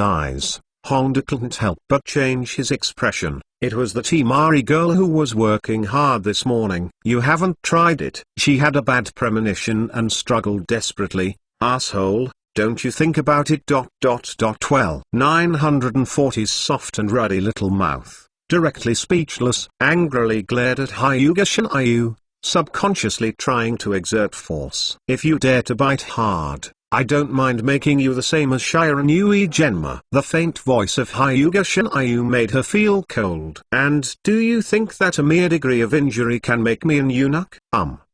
eyes, Honda couldn't help but change his expression. It was the Timari girl who was working hard this morning. You haven't tried it. She had a bad premonition and struggled desperately. Asshole, don't you think about it. Well, 940's soft and ruddy little mouth, directly speechless, angrily glared at Hyuga Shinryu, subconsciously trying to exert force. If you dare to bite hard, I don't mind making you the same as Shiranui Genma. The faint voice of Hyuga Shinryu made her feel cold. And do you think that a mere degree of injury can make me an eunuch?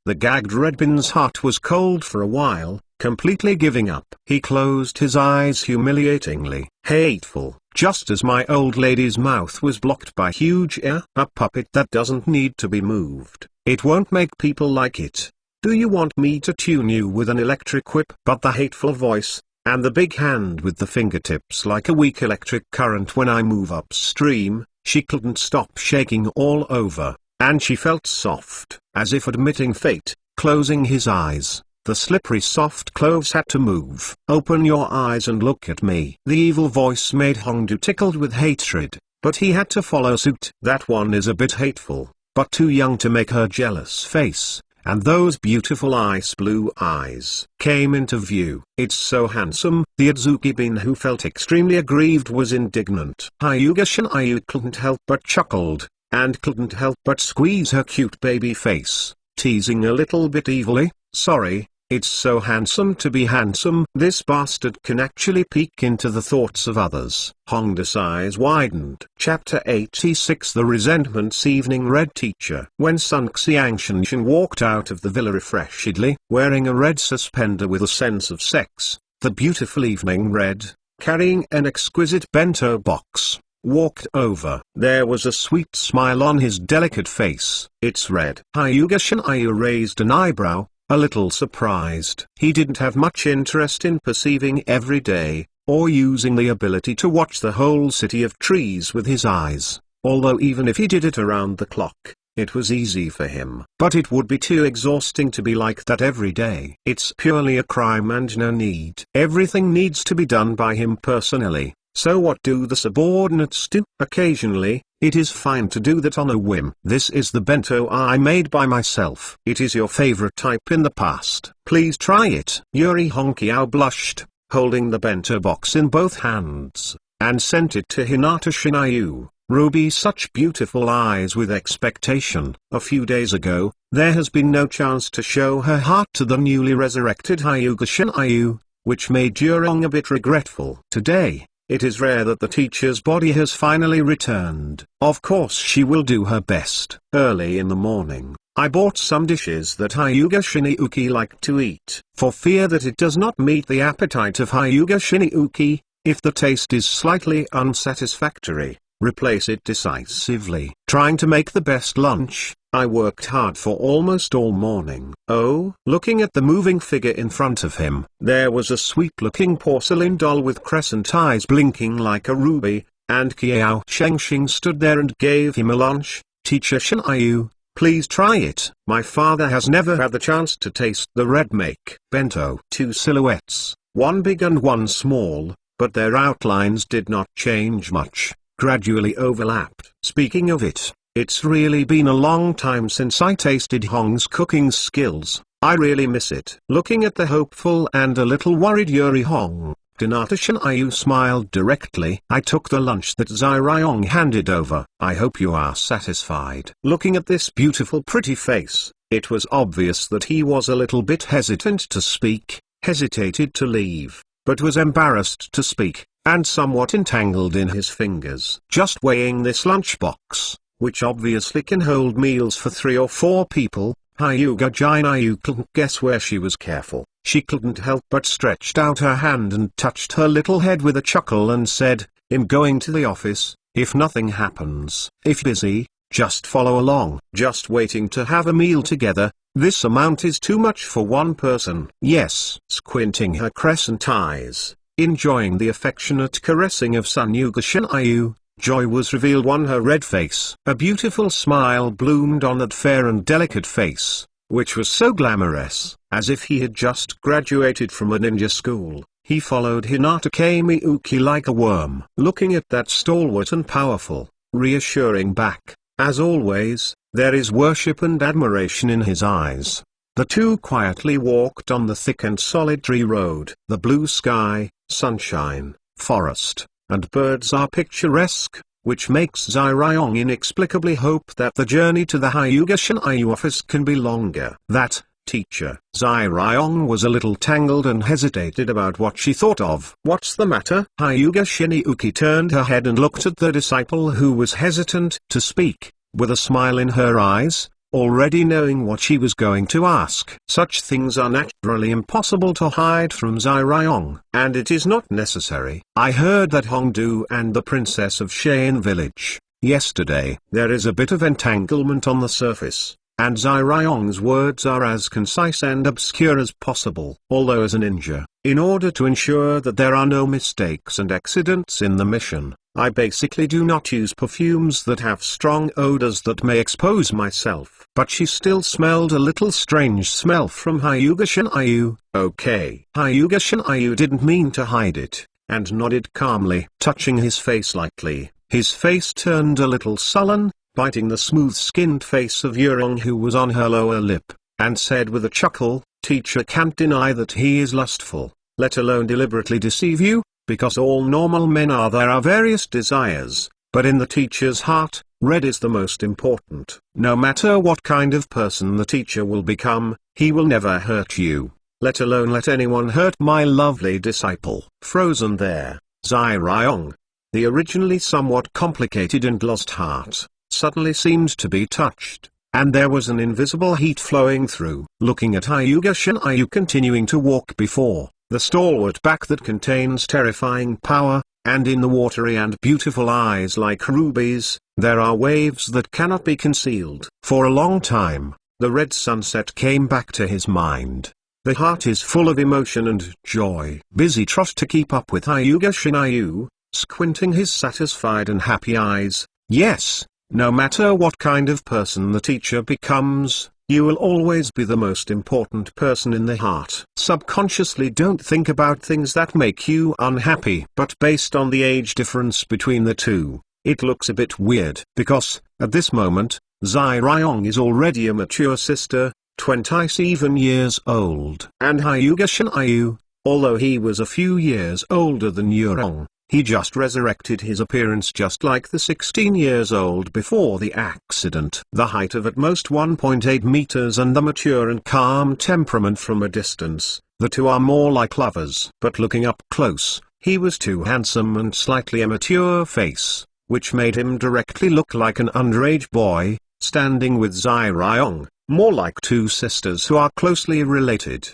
The gagged Redbin's heart was cold for a while, completely giving up. He closed his eyes humiliatingly. Hateful, just as my old lady's mouth was blocked by huge ear. A puppet that doesn't need to be moved. It won't make people like it. Do you want me to tune you with an electric whip? But the hateful voice, and the big hand with the fingertips like a weak electric current when I move upstream, she couldn't stop shaking all over, and she felt soft, as if admitting fate. Closing his eyes, the slippery soft clothes had to move. Open your eyes and look at me. The evil voice made Hongdu tickled with hatred, but he had to follow suit. That one is a bit hateful, but too young to make her jealous face. And those beautiful ice blue eyes came into view. It's so handsome. The Adzuki Bin, who felt extremely aggrieved, was indignant. Hyuga Shinryu couldn't help but chuckled, and couldn't help but squeeze her cute baby face, teasing a little bit evilly. Sorry, it's so handsome to be handsome. This bastard can actually peek into the thoughts of others. Honda's eyes widened. Chapter 86. The Resentment's Evening. Red Teacher. When Sun Xiangshan walked out of the villa refreshedly, wearing a red suspender with a sense of sex, the beautiful Evening Red, carrying an exquisite bento box, walked over. There was a sweet smile on his delicate face. It's red. Hyuga Shinryu raised an eyebrow, a little surprised. He didn't have much interest in perceiving every day, or using the ability to watch the whole city of trees with his eyes, although even if he did it around the clock, it was easy for him. But it would be too exhausting to be like that every day. It's purely a crime and no need. Everything needs to be done by him personally. So what do the subordinates do? Occasionally, it is fine to do that on a whim. This is the bento I made by myself. It is your favorite type in the past. Please try it. Yuri Honkiao blushed, holding the bento box in both hands, and sent it to Hinata Shinryu. Ruby, such beautiful eyes with expectation. A few days ago, there has been no chance to show her heart to the newly resurrected Hyuga Shinryu, which made Jurong a bit regretful. Today, it is rare that the teacher's body has finally returned. Of course she will do her best. Early in the morning, I bought some dishes that Hyuga Shinjuki liked to eat. For fear that it does not meet the appetite of Hyuga Shinjuki, if the taste is slightly unsatisfactory, replace it decisively. Trying to make the best lunch, I worked hard for almost all morning. Oh, looking at the moving figure in front of him, there was a sweet-looking porcelain doll with crescent eyes blinking like a ruby, and Kiao Shengxing stood there and gave him a lunch. Teacher Shinryu, please try it. My father has never had the chance to taste the red make bento. Two silhouettes, one big and one small, but their outlines did not change much, gradually overlapped. Speaking of it, it's really been a long time since I tasted Hong's cooking skills. I really miss it. Looking at the hopeful and a little worried Yuri Hong, Hinata Shinryu smiled directly. I took the lunch that Zai Ryong handed over. I hope you are satisfied. Looking at this beautiful pretty face, it was obvious that he was a little bit hesitant to speak, hesitated to leave, but was embarrassed to speak, and somewhat entangled in his fingers. Just weighing this lunchbox, which obviously can hold meals for 3 or 4 people, Hyuga Shinryu couldn't guess where she was careful. She couldn't help but stretched out her hand and touched her little head with a chuckle and said, I'm going to the office, if nothing happens. If busy, just follow along. Just waiting to have a meal together, this amount is too much for one person. Yes. Squinting her crescent eyes, enjoying the affectionate caressing of Sunyuga Shinayu, joy was revealed on her red face. A beautiful smile bloomed on that fair and delicate face, which was so glamorous, as if he had just graduated from a ninja school. He followed Hinata Kamiyuki like a worm, looking at that stalwart and powerful, reassuring back. As always, there is worship and admiration in his eyes. The two quietly walked on the thick and solitary road. The blue sky, sunshine, forest, and birds are picturesque, which makes Zai Ryong inexplicably hope that the journey to the Hyuga Shinayu office can be longer. That teacher. Zai Ryong was a little tangled and hesitated about what she thought of. What's the matter? Hyuga Shinjuki turned her head and looked at the disciple who was hesitant to speak, with a smile in her eyes, already knowing what she was going to ask. Such things are naturally impossible to hide from Zai Ryong, and it is not necessary. I heard that Hongdu and the princess of Cheyenne village, yesterday. There is a bit of entanglement on the surface, and Zai Ryong's words are as concise and obscure as possible. Although as a ninja, in order to ensure that there are no mistakes and accidents in the mission, I basically do not use perfumes that have strong odors that may expose myself. But she still smelled a little strange smell from Hyuga Shinayu. Okay. Hyuga Shinayu didn't mean to hide it, and nodded calmly. Touching his face lightly, his face turned a little sullen, biting the smooth-skinned face of Yurong who was on her lower lip, and said with a chuckle, "Teacher can't deny that he is lustful, let alone deliberately deceive you. Because all normal men are, there are various desires, but in the teacher's heart, red is the most important. No matter what kind of person the teacher will become, he will never hurt you, let alone let anyone hurt my lovely disciple." Frozen there, Zai Ryong, the originally somewhat complicated and lost heart, suddenly seemed to be touched, and there was an invisible heat flowing through. Looking at Hyuga Shinayu continuing to walk before the stalwart back that contains terrifying power, and in the watery and beautiful eyes like rubies, there are waves that cannot be concealed. For a long time, the red sunset came back to his mind. The heart is full of emotion and joy. Busy trot to keep up with Hyuga Shinayu, squinting his satisfied and happy eyes. Yes, no matter what kind of person the teacher becomes, you will always be the most important person in the heart. Subconsciously don't think about things that make you unhappy. But based on the age difference between the two, it looks a bit weird. Because, at this moment, Zai Ryong is already a mature sister, 27 years old. And Hyuga Shinayu, although he was a few years older than Yurong, he just resurrected his appearance just like the 16 years old before the accident. The height of at most 1.8 meters and the mature and calm temperament from a distance, the two are more like lovers. But looking up close, he was too handsome and slightly immature face, which made him directly look like an underage boy, standing with Zai Ryong, more like two sisters who are closely related.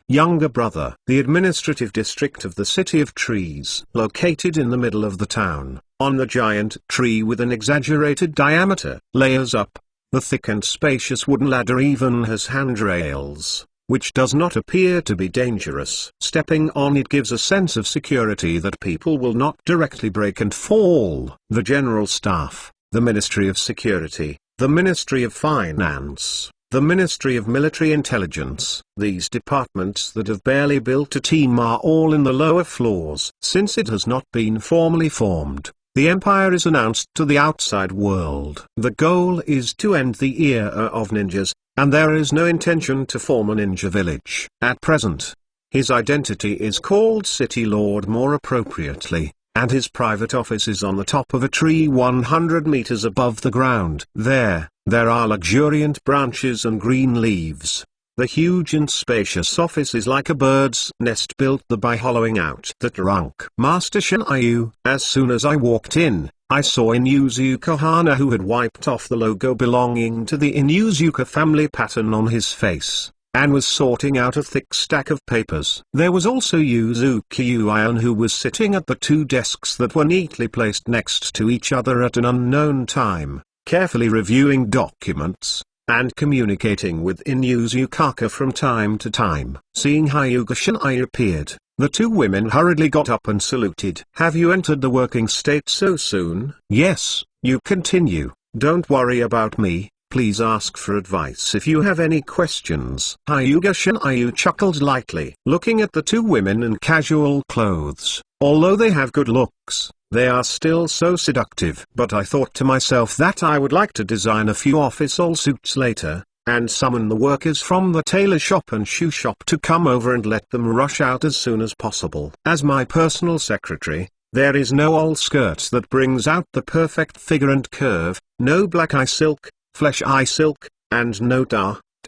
Younger brother. The administrative district of the City of Trees, located in the middle of the town, on the giant tree with an exaggerated diameter, layers up, the thick and spacious wooden ladder even has handrails, which does not appear to be dangerous. Stepping on it gives a sense of security that people will not directly break and fall. The General Staff, the Ministry of Security, the Ministry of Finance, the Ministry of Military Intelligence. These departments that have barely built a team are all in the lower floors. Since it has not been formally formed, the Empire is announced to the outside world. The goal is to end the era of ninjas, and there is no intention to form a ninja village. At present, his identity is called City Lord more appropriately, and his private office is on the top of a tree 100 meters above the ground. There are luxuriant branches and green leaves. The huge and spacious office is like a bird's nest built by hollowing out the trunk. Master Shinayu. As soon as I walked in, I saw Inuzuka Hana, who had wiped off the logo belonging to the Inuzuka family pattern on his face, and was sorting out a thick stack of papers. There was also Yuzuki Uion, who was sitting at the two desks that were neatly placed next to each other at an unknown time. carefully reviewing documents, and communicating with Inuyukaka from time to time. Seeing Hyuga Shinai appeared, the two women hurriedly got up and saluted. "Have you entered the working state so soon?" "Yes, you continue. Don't worry about me. Please ask for advice if you have any questions." Hyuga Shinai chuckled lightly. Looking at the two women in casual clothes, although they have good looks, they are still so seductive. But I thought to myself that I would like to design a few official suits later, and summon the workers from the tailor shop and shoe shop to come over and let them rush out as soon as possible. As my personal secretary, there is no old skirt that brings out the perfect figure and curve, no black eye silk, flesh eye silk, and no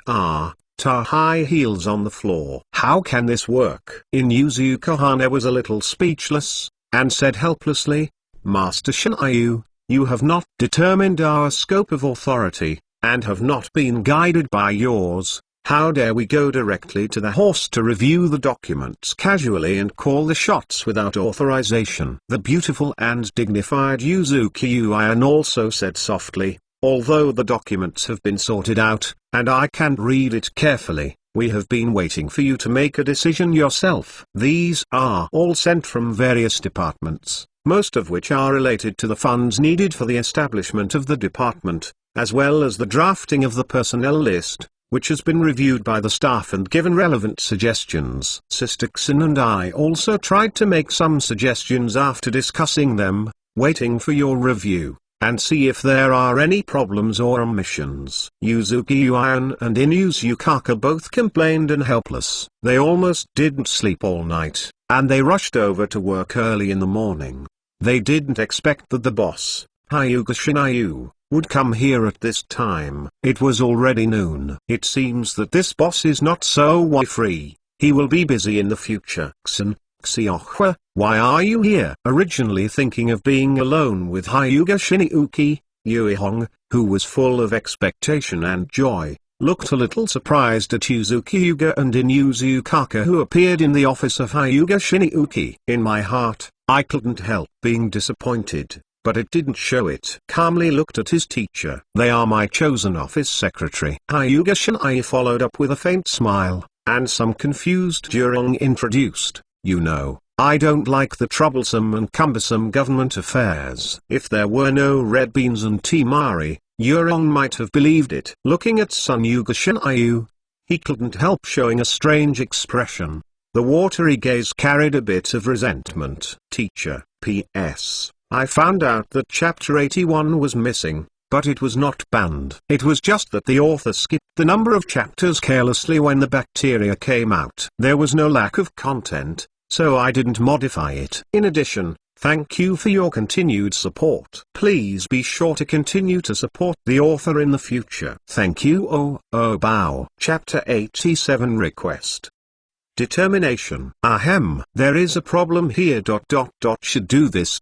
high heels on the floor. How can this work? Inuyukahana was a little speechless, and said helplessly, "Master Shinai, you have not determined our scope of authority, and have not been guided by yours. How dare we go directly to the horse to review the documents casually and call the shots without authorization?" The beautiful and dignified Yuzuki Uian also said softly, "Although the documents have been sorted out, and I can read it carefully, we have been waiting for you to make a decision yourself. These are all sent from various departments, most of which are related to the funds needed for the establishment of the department, as well as the drafting of the personnel list, which has been reviewed by the staff and given relevant suggestions. Sister Xin and I also tried to make some suggestions after discussing them, waiting for your review, and see if there are any problems or omissions." Yuzuki Uian and Inuyukaka both complained and helpless. They almost didn't sleep all night, and they rushed over to work early in the morning. They didn't expect that the boss, Hyuga Shinai, would come here at this time. It was already noon. It seems that this boss is not so free. He will be busy in the future. Xiohua, why are you here? Originally thinking of being alone with Hyuga Shinai, Yuihong, who was full of expectation and joy, looked a little surprised at Yuzuki Yuga and Inuyukaka, who appeared in the office of Hyuga Shinai. In my heart, I couldn't help being disappointed, but it didn't show it. Calmly looked at his teacher. "They are my chosen office secretary." Hyuga Shinai followed up with a faint smile, and some confused Jurong introduced, "You know, I don't like the troublesome and cumbersome government affairs." If there were no red beans and temari, Jurong might have believed it. Looking at Sunyuga Shinai, he couldn't help showing a strange expression. The watery gaze carried a bit of resentment. "Teacher, P.S. I found out that chapter 81 was missing, but it was not banned. It was just that the author skipped the number of chapters carelessly when the bacteria came out. There was no lack of content, so I didn't modify it. In addition, thank you for your continued support. Please be sure to continue to support the author in the future. Thank you. Bow. Chapter 87 Request. Determination. Ahem. There is a problem here. Should do this.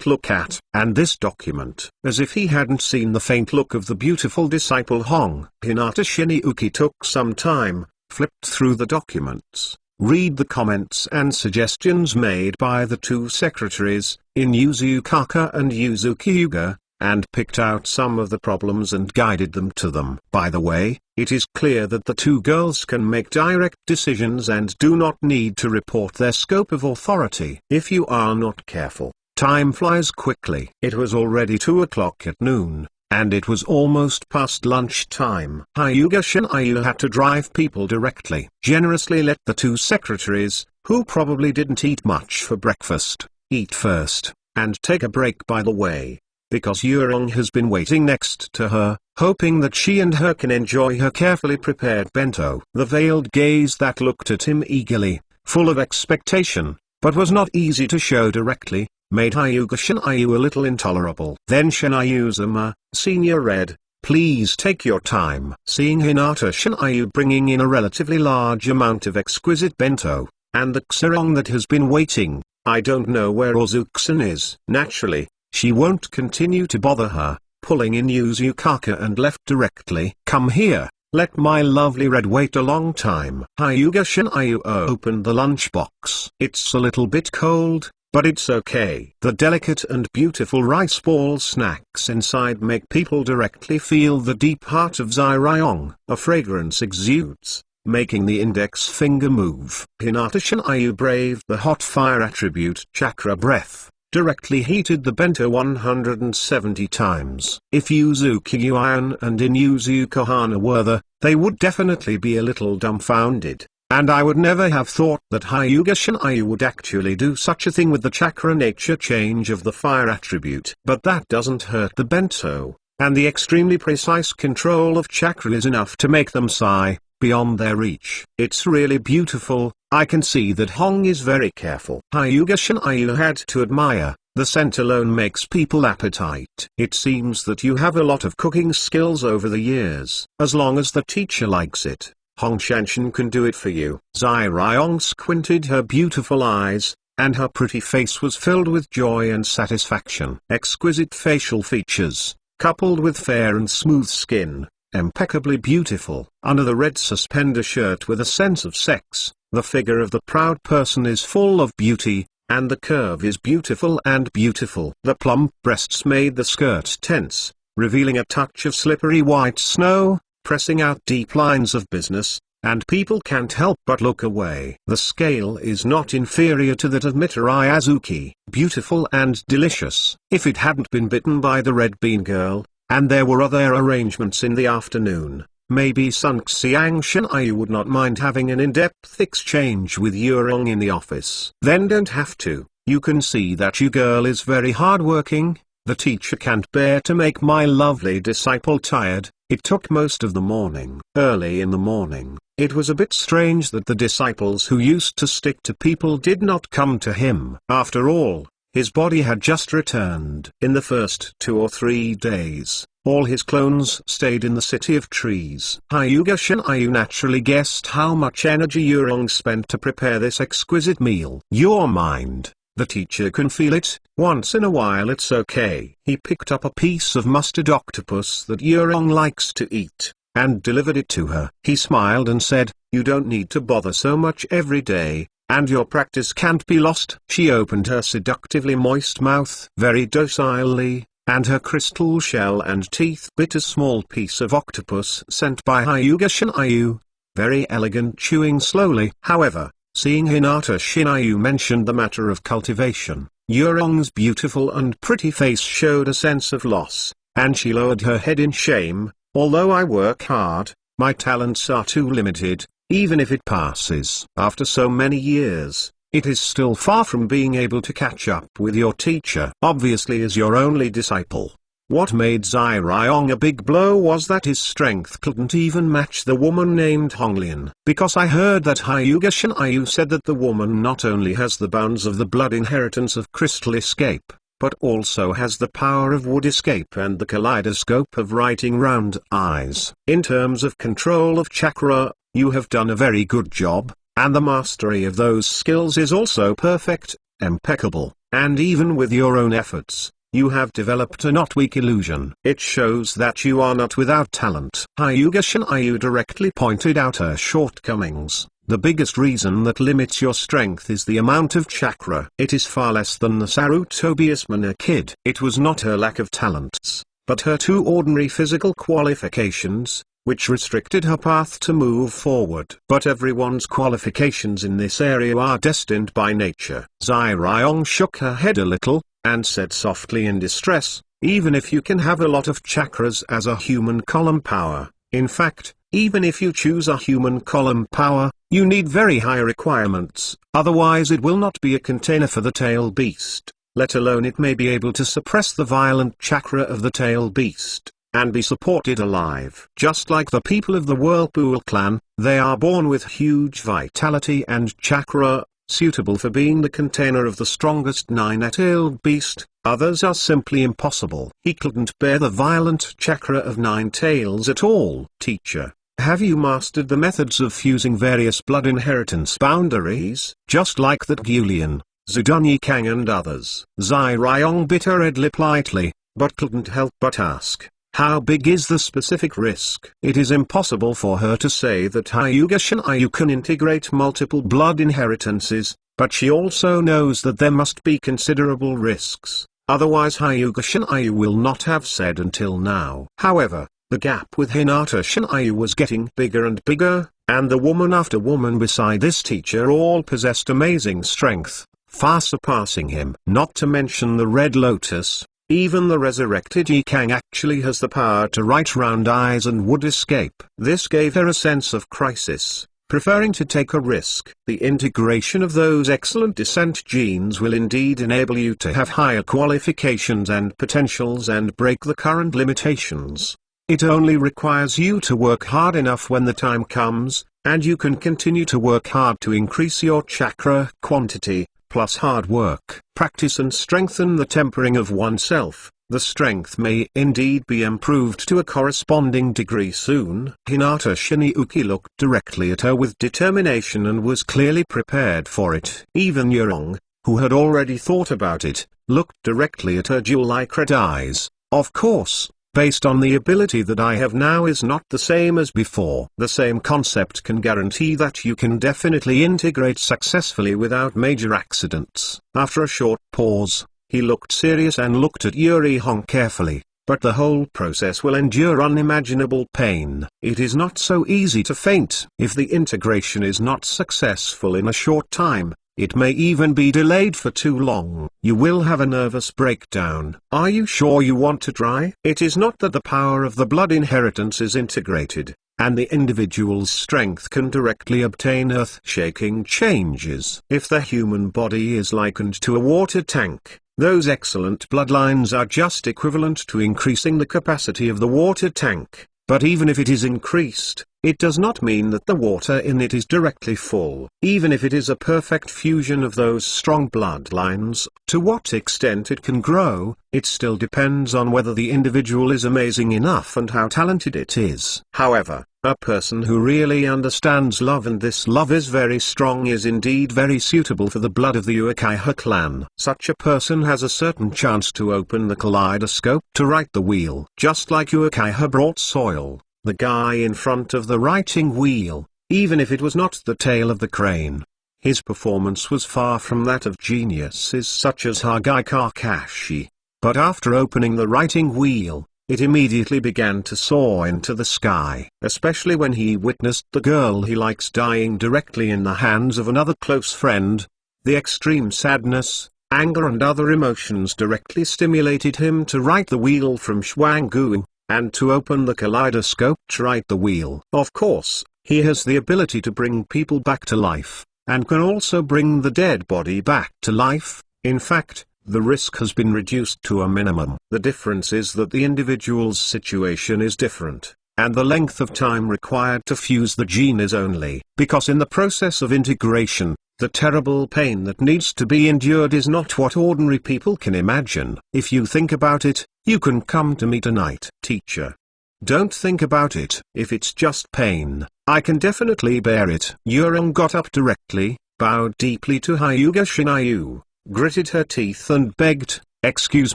Look at. And this document. As if he hadn't seen the faint look of the beautiful disciple Hong. Hinata Shinai took some time, flipped through the documents, read the comments and suggestions made by the two secretaries, Inuyukaka and Yuzuki Yuga, and picked out some of the problems and guided them to them. By the way, it is clear that the two girls can make direct decisions and do not need to report their scope of authority. If you are not careful, time flies quickly. It was already 2 o'clock at noon, and it was almost past lunch time. Hyuga Shinai had to drive people directly. Generously let the two secretaries, who probably didn't eat much for breakfast, eat first, and take a break by the way, because Yurong has been waiting next to her, hoping that she and her can enjoy her carefully prepared bento. The veiled gaze that looked at him eagerly, full of expectation, but was not easy to show directly, made Hyuga Shinai a little intolerable. Then Shinai-sama, Senior read, "Please take your time." Seeing Hinata Shinai bringing in a relatively large amount of exquisite bento, and the Xerong that has been waiting, I don't know where Ozuksan is. Naturally, she won't continue to bother her, pulling in Yuzukaka and left directly. "Come here, let my lovely red wait a long time." Hyuga Shinai opened the lunchbox. "It's a little bit cold, but it's okay. The delicate and beautiful rice ball snacks inside make people directly feel the deep heart of Zai-Ryong. A fragrance exudes, making the index finger move. Hinata Shin-Ayu braved the hot fire attribute chakra breath, directly heated the bento 170 times. If Yuzuki Yuan and Inuzu Kohana were there, they would definitely be a little dumbfounded. And I would never have thought that Hyuga Shin-Ayu would actually do such a thing with the chakra nature change of the fire attribute. But that doesn't hurt the bento, and the extremely precise control of chakra is enough to make them sigh, beyond their reach. It's really beautiful. I can see that Hong is very careful. Hyuga Shin-Ayu had to admire, the scent alone makes people appetite. It seems that you have a lot of cooking skills over the years. As long as the teacher likes it, Hong Shanshan can do it for you. Zai-Ryong squinted her beautiful eyes, and her pretty face was filled with joy and satisfaction. Exquisite facial features, coupled with fair and smooth skin, impeccably beautiful. Under the red suspender shirt with a sense of sex, the figure of the proud person is full of beauty, and the curve is beautiful and beautiful. The plump breasts made the skirt tense, revealing a touch of slippery white snow, pressing out deep lines of business, and people can't help but look away. The scale is not inferior to that of Mirai Azuki, beautiful and delicious. If it hadn't been bitten by the red bean girl, and there were other arrangements in the afternoon, maybe Sun Xiang Shin-Ayu would not mind having an in-depth exchange with Yurong in the office. Then don't have to. You can see that you girl is very hardworking. The teacher can't bear to make my lovely disciple tired. It took most of the morning. Early in the morning, it was a bit strange that the disciples who used to stick to people did not come to him. After all, his body had just returned. In the first 2 or 3 days, all his clones stayed in the City of Trees. Hyuga Shin-Ayu naturally guessed how much energy Yurong spent to prepare this exquisite meal. Your mind. The teacher can feel it. Once in a while it's okay. He picked up a piece of mustard octopus that Yurong likes to eat, and delivered it to her. He smiled and said, "You don't need to bother so much every day, and your practice can't be lost." She opened her seductively moist mouth very docilely, and her crystal shell and teeth bit a small piece of octopus sent by Hyuga Shin-Ayu. Very elegant chewing slowly. However, seeing Hinata Shin-Ayu mentioned the matter of cultivation, Yurong's beautiful and pretty face showed a sense of loss, and she lowered her head in shame. Although I work hard, my talents are too limited, even if it passes. After so many years, it is still far from being able to catch up with your teacher. Obviously as your only disciple. What made Zai-Ryong a big blow was that his strength couldn't even match the woman named Honglin. Because I heard that Hyuga Shin-Ayu said that the woman not only has the bounds of the blood inheritance of crystal escape, but also has the power of wood escape and the kaleidoscope of writing round eyes. In terms of control of chakra, you have done a very good job, and the mastery of those skills is also perfect, impeccable, and even with your own efforts, you have developed a not weak illusion. It shows that you are not without talent. Hyuga Shin-Ayu directly pointed out her shortcomings. The biggest reason that limits your strength is the amount of chakra. It is far less than the Sarutobius Mana kid. It was not her lack of talents, but her 2 ordinary physical qualifications, which restricted her path to move forward. But everyone's qualifications in this area are destined by nature. Zai-Ryong shook her head a little, and said softly in distress, "Even if you can have a lot of chakras as a human column power, in fact, even if you choose a human column power, you need very high requirements, otherwise it will not be a container for the tail beast, let alone it may be able to suppress the violent chakra of the tail beast, and be supported alive. Just like the people of the Whirlpool clan, they are born with huge vitality and chakra, suitable for being the container of the strongest 9-tailed beast. Others are simply impossible." He couldn't bear the violent chakra of 9 tails at all. "Teacher, have you mastered the methods of fusing various blood inheritance boundaries, just like that Gulian, Zudunyi Kang and others?" Zai-Ryong bit her red lip lightly, but couldn't help but ask, "How big is the specific risk?" It is impossible for her to say that Hyuga Shin-Ayu can integrate multiple blood inheritances, but she also knows that there must be considerable risks, otherwise Hyuga Shinryu will not have said until now. However, the gap with Hinata Shinryu was getting bigger and bigger, and the woman after woman beside this teacher all possessed amazing strength, far surpassing him. Not to mention the Red Lotus, even the resurrected Yi Kang actually has the power to write round eyes and would escape. This gave her a sense of crisis, preferring to take a risk. The integration of those excellent descent genes will indeed enable you to have higher qualifications and potentials and break the current limitations. It only requires you to work hard enough when the time comes, and you can continue to work hard to increase your chakra quantity, plus hard work. Practice and strengthen the tempering of oneself. The strength may indeed be improved to a corresponding degree soon. Hinata Shinryu looked directly at her with determination and was clearly prepared for it. Even Yurong, who had already thought about it, looked directly at her jewel-like red eyes. Of course, based on the ability that I have now is not the same as before. The same concept can guarantee that you can definitely integrate successfully without major accidents. After a short pause, he looked serious and looked at Yuri Hong carefully. But the whole process will endure unimaginable pain. It is not so easy to faint. If the integration is not successful in a short time, it may even be delayed for too long. You will have a nervous breakdown. Are you sure you want to try? It is not that the power of the blood inheritance is integrated, and the individual's strength can directly obtain earth-shaking changes. If the human body is likened to a water tank, those excellent bloodlines are just equivalent to increasing the capacity of the water tank. But even if it is increased, it does not mean that the water in it is directly full. Even if it is a perfect fusion of those strong bloodlines, to what extent it can grow, it still depends on whether the individual is amazing enough and how talented it is. However, a person who really understands love and this love is very strong is indeed very suitable for the blood of the Uchiha clan. Such a person has a certain chance to open the kaleidoscope to right the wheel. Just like Uchiha brought soil, the guy in front of the writing wheel, even if it was not the tail of the crane, his performance was far from that of geniuses such as Hagai Kakashi. But after opening the writing wheel, it immediately began to soar into the sky. Especially when he witnessed the girl he likes dying directly in the hands of another close friend, the extreme sadness, anger and other emotions directly stimulated him to right the wheel from Shuangguing, and to open the kaleidoscope to right the wheel. Of course, he has the ability to bring people back to life, and can also bring the dead body back to life. In fact, the risk has been reduced to a minimum. The difference is that the individual's situation is different, and the length of time required to fuse the gene is only. Because in the process of integration, the terrible pain that needs to be endured is not what ordinary people can imagine. If you think about it, you can come to me tonight. Teacher, don't think about it. If it's just pain, I can definitely bear it. Yurong got up directly, bowed deeply to Hyuga Shinryu, gritted her teeth and begged, "Excuse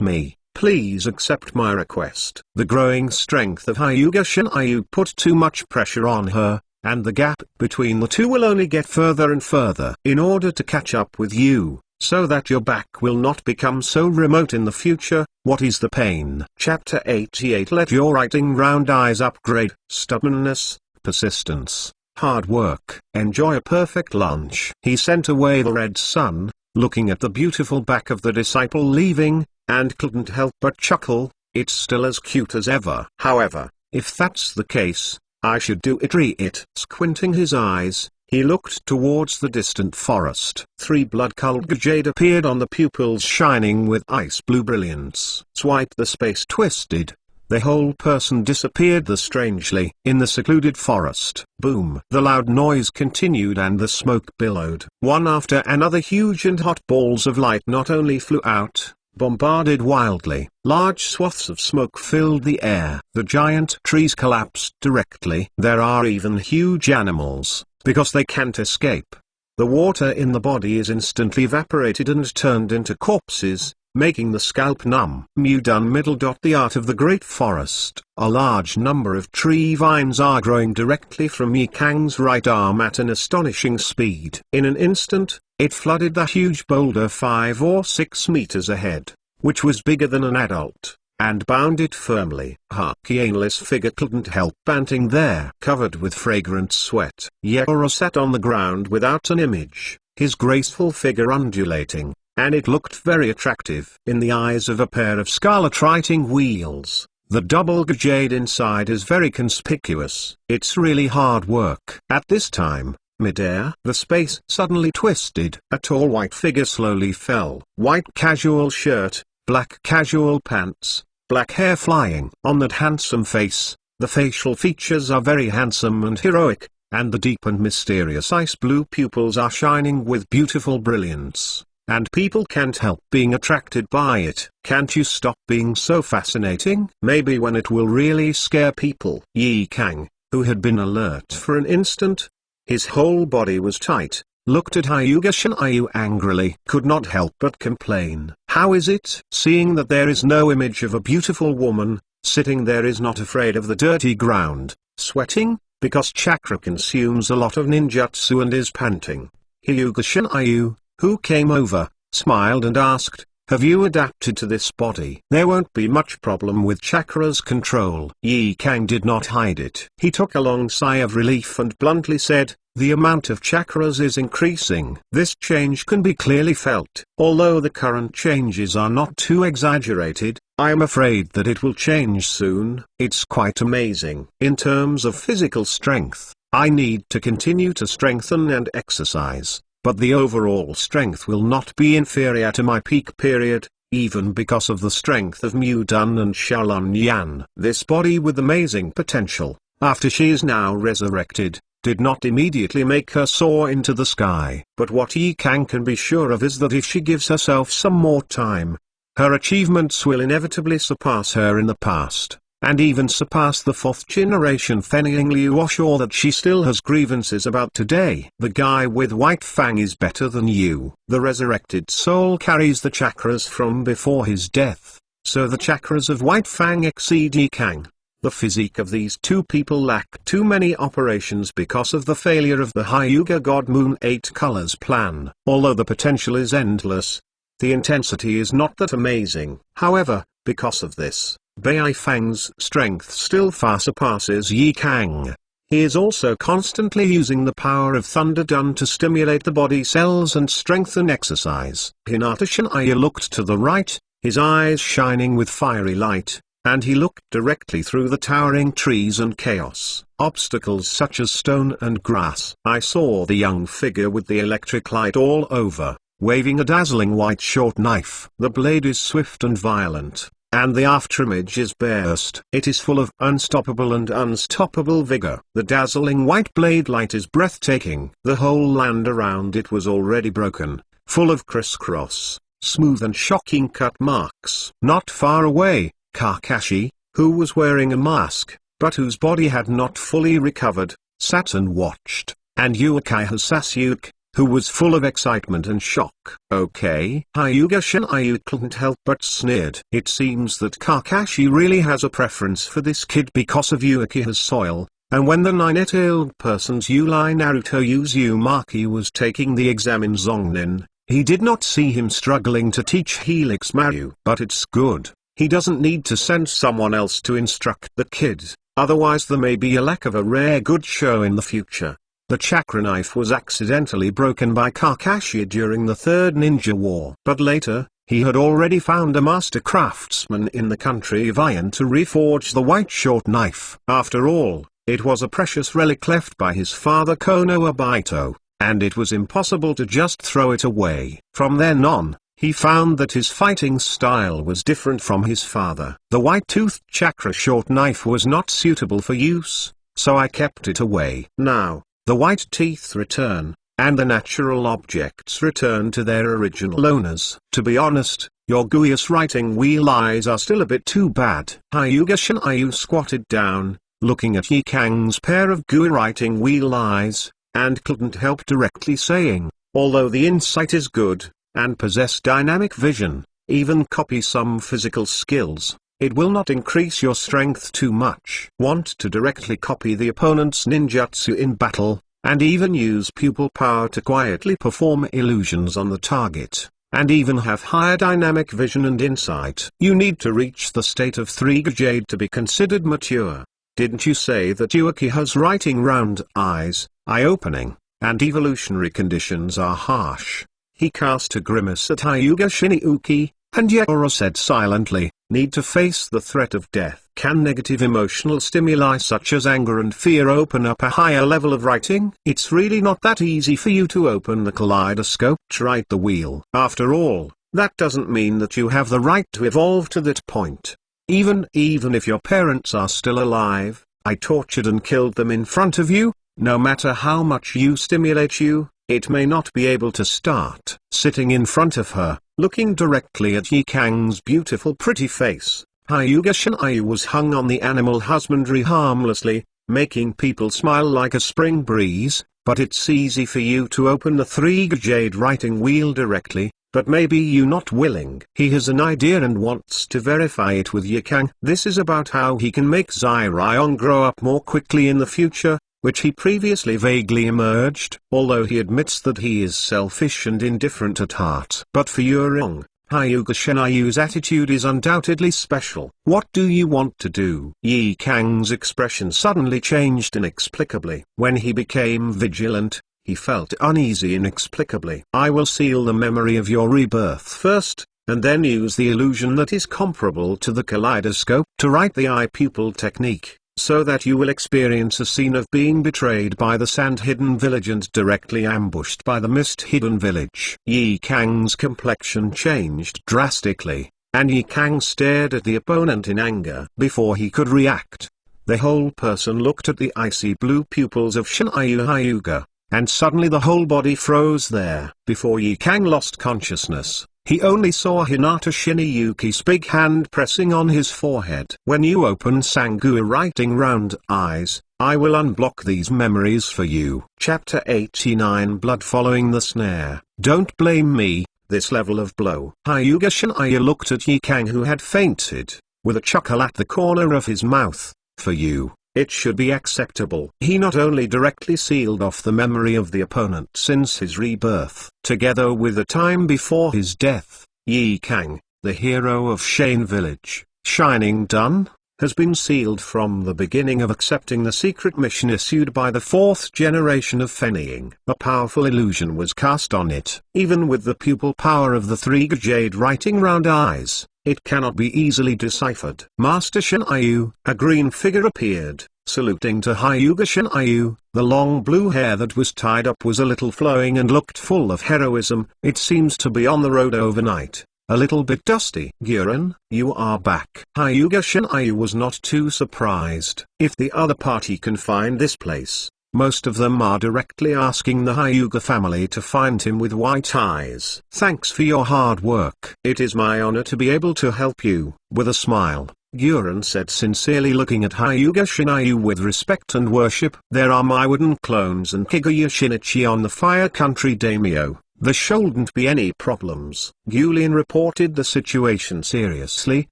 me, please accept my request." The growing strength of Hyuga Shinryu put too much pressure on her, and the gap between the two will only get further and further. In order to catch up with you, so that your back will not become so remote in the future, what is the pain? Chapter 88. Let your writing round eyes upgrade. Stubbornness, persistence, hard work. Enjoy a perfect lunch. He sent away the red sun, looking at the beautiful back of the disciple leaving, and couldn't help but chuckle. It's still as cute as ever. However, if that's the case, I should do it. Squinting his eyes, he looked towards the distant forest. 3 blood-colored jade appeared on the pupils shining with ice-blue brilliance. Swipe the space twisted. The whole person disappeared strangely in the secluded forest. Boom! The loud noise continued and the smoke billowed. One after another huge and hot balls of light not only flew out, bombarded wildly. Large swaths of smoke filled the air. The giant trees collapsed directly. There are even huge animals, because they can't escape. The water in the body is instantly evaporated and turned into corpses, making the scalp numb. Mudun middle. The art of the great forest. A large number of tree vines are growing directly from Yi Kang's right arm at an astonishing speed. In an instant, it flooded the huge boulder 5 or 6 meters ahead, which was bigger than an adult, and bound it firmly. Hakian's figure couldn't help panting there. Covered with fragrant sweat, Yekoro sat on the ground without an image, his graceful figure undulating, and it looked very attractive. In the eyes of a pair of scarlet writing wheels, the double jade inside is very conspicuous. It's really hard work. At this time, mid-air, the space suddenly twisted. A tall white figure slowly fell. White casual shirt, black casual pants, black hair flying. On that handsome face, the facial features are very handsome and heroic, and the deep and mysterious ice blue pupils are shining with beautiful brilliance, and people can't help being attracted by it. Can't you stop being so fascinating? Maybe when it will really scare people. Yi Kang, who had been alert for an instant, his whole body was tight, looked at Hyuga Shinryu angrily. Could not help but complain. How is it? Seeing that there is no image of a beautiful woman, sitting there is not afraid of the dirty ground, sweating, because chakra consumes a lot of ninjutsu and is panting. Hyuga Shinryu, who came over, smiled and asked, have you adapted to this body? There won't be much problem with chakra's control. Yi Kang did not hide it. He took a long sigh of relief and bluntly said, the amount of chakras is increasing. This change can be clearly felt. Although the current changes are not too exaggerated, I am afraid that it will change soon. It's quite amazing. In terms of physical strength, I need to continue to strengthen and exercise, but the overall strength will not be inferior to my peak period, even because of the strength of Mudun and Shaolin Yan. This body with amazing potential, after she is now resurrected, did not immediately make her soar into the sky. But what Yi Kang can be sure of is that if she gives herself some more time, her achievements will inevitably surpass her in the past, and even surpass the 4th generation Fengying Liu or that she still has grievances about today. The guy with white fang is better than you. The resurrected soul carries the chakras from before his death, so the chakras of white fang exceed Yi Kang. The physique of these two people lack too many operations because of the failure of the Hyuga God Moon 8 Colors plan. Although the potential is endless, the intensity is not that amazing. However, because of this, Bai Fang's strength still far surpasses Yi Kang. He is also constantly using the power of Thunder Dun to stimulate the body cells and strengthen exercise. Hinata Shinryu looked to the right, his eyes shining with fiery light, and he looked directly through the towering trees and chaos, obstacles such as stone and grass. I saw the young figure with the electric light all over, waving a dazzling white short knife. The blade is swift and violent, and the afterimage is burst. It is full of unstoppable and unstoppable vigor. The dazzling white blade light is breathtaking. The whole land around it was already broken, full of crisscross, smooth and shocking cut marks. Not far away, Kakashi, who was wearing a mask, but whose body had not fully recovered, sat and watched, and Uchiha Sasuke, who was full of excitement and shock. Okay? Hyuga Shinryu couldn't help but sneered. It seems that Kakashi really has a preference for this kid because of Uchiha's soil, and when the 9-tailed person's Yulai Naruto Uzumaki was taking the exam in Zongnin, he did not see him struggling to teach Helix Maru. But it's good. He doesn't need to send someone else to instruct the kid, otherwise there may be a lack of a rare good show in the future. The chakra knife was accidentally broken by Kakashi during the Third Ninja War. But later, he had already found a master craftsman in the country of Iron to reforge the white short knife. After all, it was a precious relic left by his father Konoha Baito, and it was impossible to just throw it away. From then on, he found that his fighting style was different from his father. The white-toothed chakra short knife was not suitable for use, so I kept it away. Now, the white teeth return, and the natural objects return to their original owners. To be honest, your Guius writing wheel eyes are still a bit too bad. Hyuga Shinryu squatted down, looking at Yi Kang's pair of Gui writing wheel eyes, and couldn't help directly saying, although the insight is good, and possess dynamic vision, even copy some physical skills. It will not increase your strength too much. Want to directly copy the opponent's ninjutsu in battle, and even use pupil power to quietly perform illusions on the target, and even have higher dynamic vision and insight. You need to reach the state of 3 Jade to be considered mature. Didn't you say that Yuki has writing round eyes, eye-opening, and evolutionary conditions are harsh? He cast a grimace at Hyuga Shinjuki, and Yoro said silently, need to face the threat of death. Can negative emotional stimuli such as anger and fear open up a higher level of writing? It's really not that easy for you to open the kaleidoscope to write the wheel. After all, that doesn't mean that you have the right to evolve to that point. Even if your parents are still alive, I tortured and killed them in front of you, no matter how much you stimulate you, it may not be able to start. Sitting in front of her, looking directly at Yi Kang's beautiful pretty face, Hyuga Shinryu was hung on the animal husbandry harmlessly, making people smile like a spring breeze. But it's easy for you to open the 3 Jade writing wheel directly, but maybe you not willing. He has an idea and wants to verify it with Yi Kang. This is about how he can make Zirion grow up more quickly in the future, which he previously vaguely emerged, although he admits that he is selfish and indifferent at heart. But for Yurong, Hyuga Shinryu's attitude is undoubtedly special. What do you want to do? Yi Kang's expression suddenly changed inexplicably. When he became vigilant, he felt uneasy inexplicably. I will seal the memory of your rebirth first, and then use the illusion that is comparable to the kaleidoscope to write the eye pupil technique, so that you will experience a scene of being betrayed by the sand-hidden village and directly ambushed by the mist-hidden village. Yi Kang's complexion changed drastically, and Yi Kang stared at the opponent in anger. Before he could react, the whole person looked at the icy blue pupils of Shinryu Hyuga, and suddenly the whole body froze there. Before Yi Kang lost consciousness, he only saw Hinata Shinjuki's big hand pressing on his forehead. When you open Sangue writing round eyes, I will unblock these memories for you. Chapter 89 Blood Following the Snare. Don't blame me, this level of blow. Hyuga Shinryu looked at Yi Kang, who had fainted, with a chuckle at the corner of his mouth. For you, it should be acceptable. He not only directly sealed off the memory of the opponent since his rebirth, together with the time before his death, Yi Kang, the hero of Shane Village, Shining Dun, has been sealed from the beginning of accepting the secret mission issued by the 4th generation of Fennying. A powerful illusion was cast on it. Even with the pupil power of the 3 Jade writing round eyes, it cannot be easily deciphered. Master Shinryu, a green figure appeared, saluting to Hyuga Shinryu. The long blue hair that was tied up was a little flowing and looked full of heroism. It seems to be on the road overnight, a little bit dusty. Guren, you are back. Hyuga Shinryu was not too surprised. If the other party can find this place, most of them are directly asking the Hyuga family to find him with white eyes. Thanks for your hard work. It is my honor to be able to help you. With a smile, Guren said sincerely, looking at Hyuga Shinryu with respect and worship. There are my wooden clones and Kiguya Shinichi on the Fire Country Daimyo. There shouldn't be any problems. Gulian reported the situation seriously.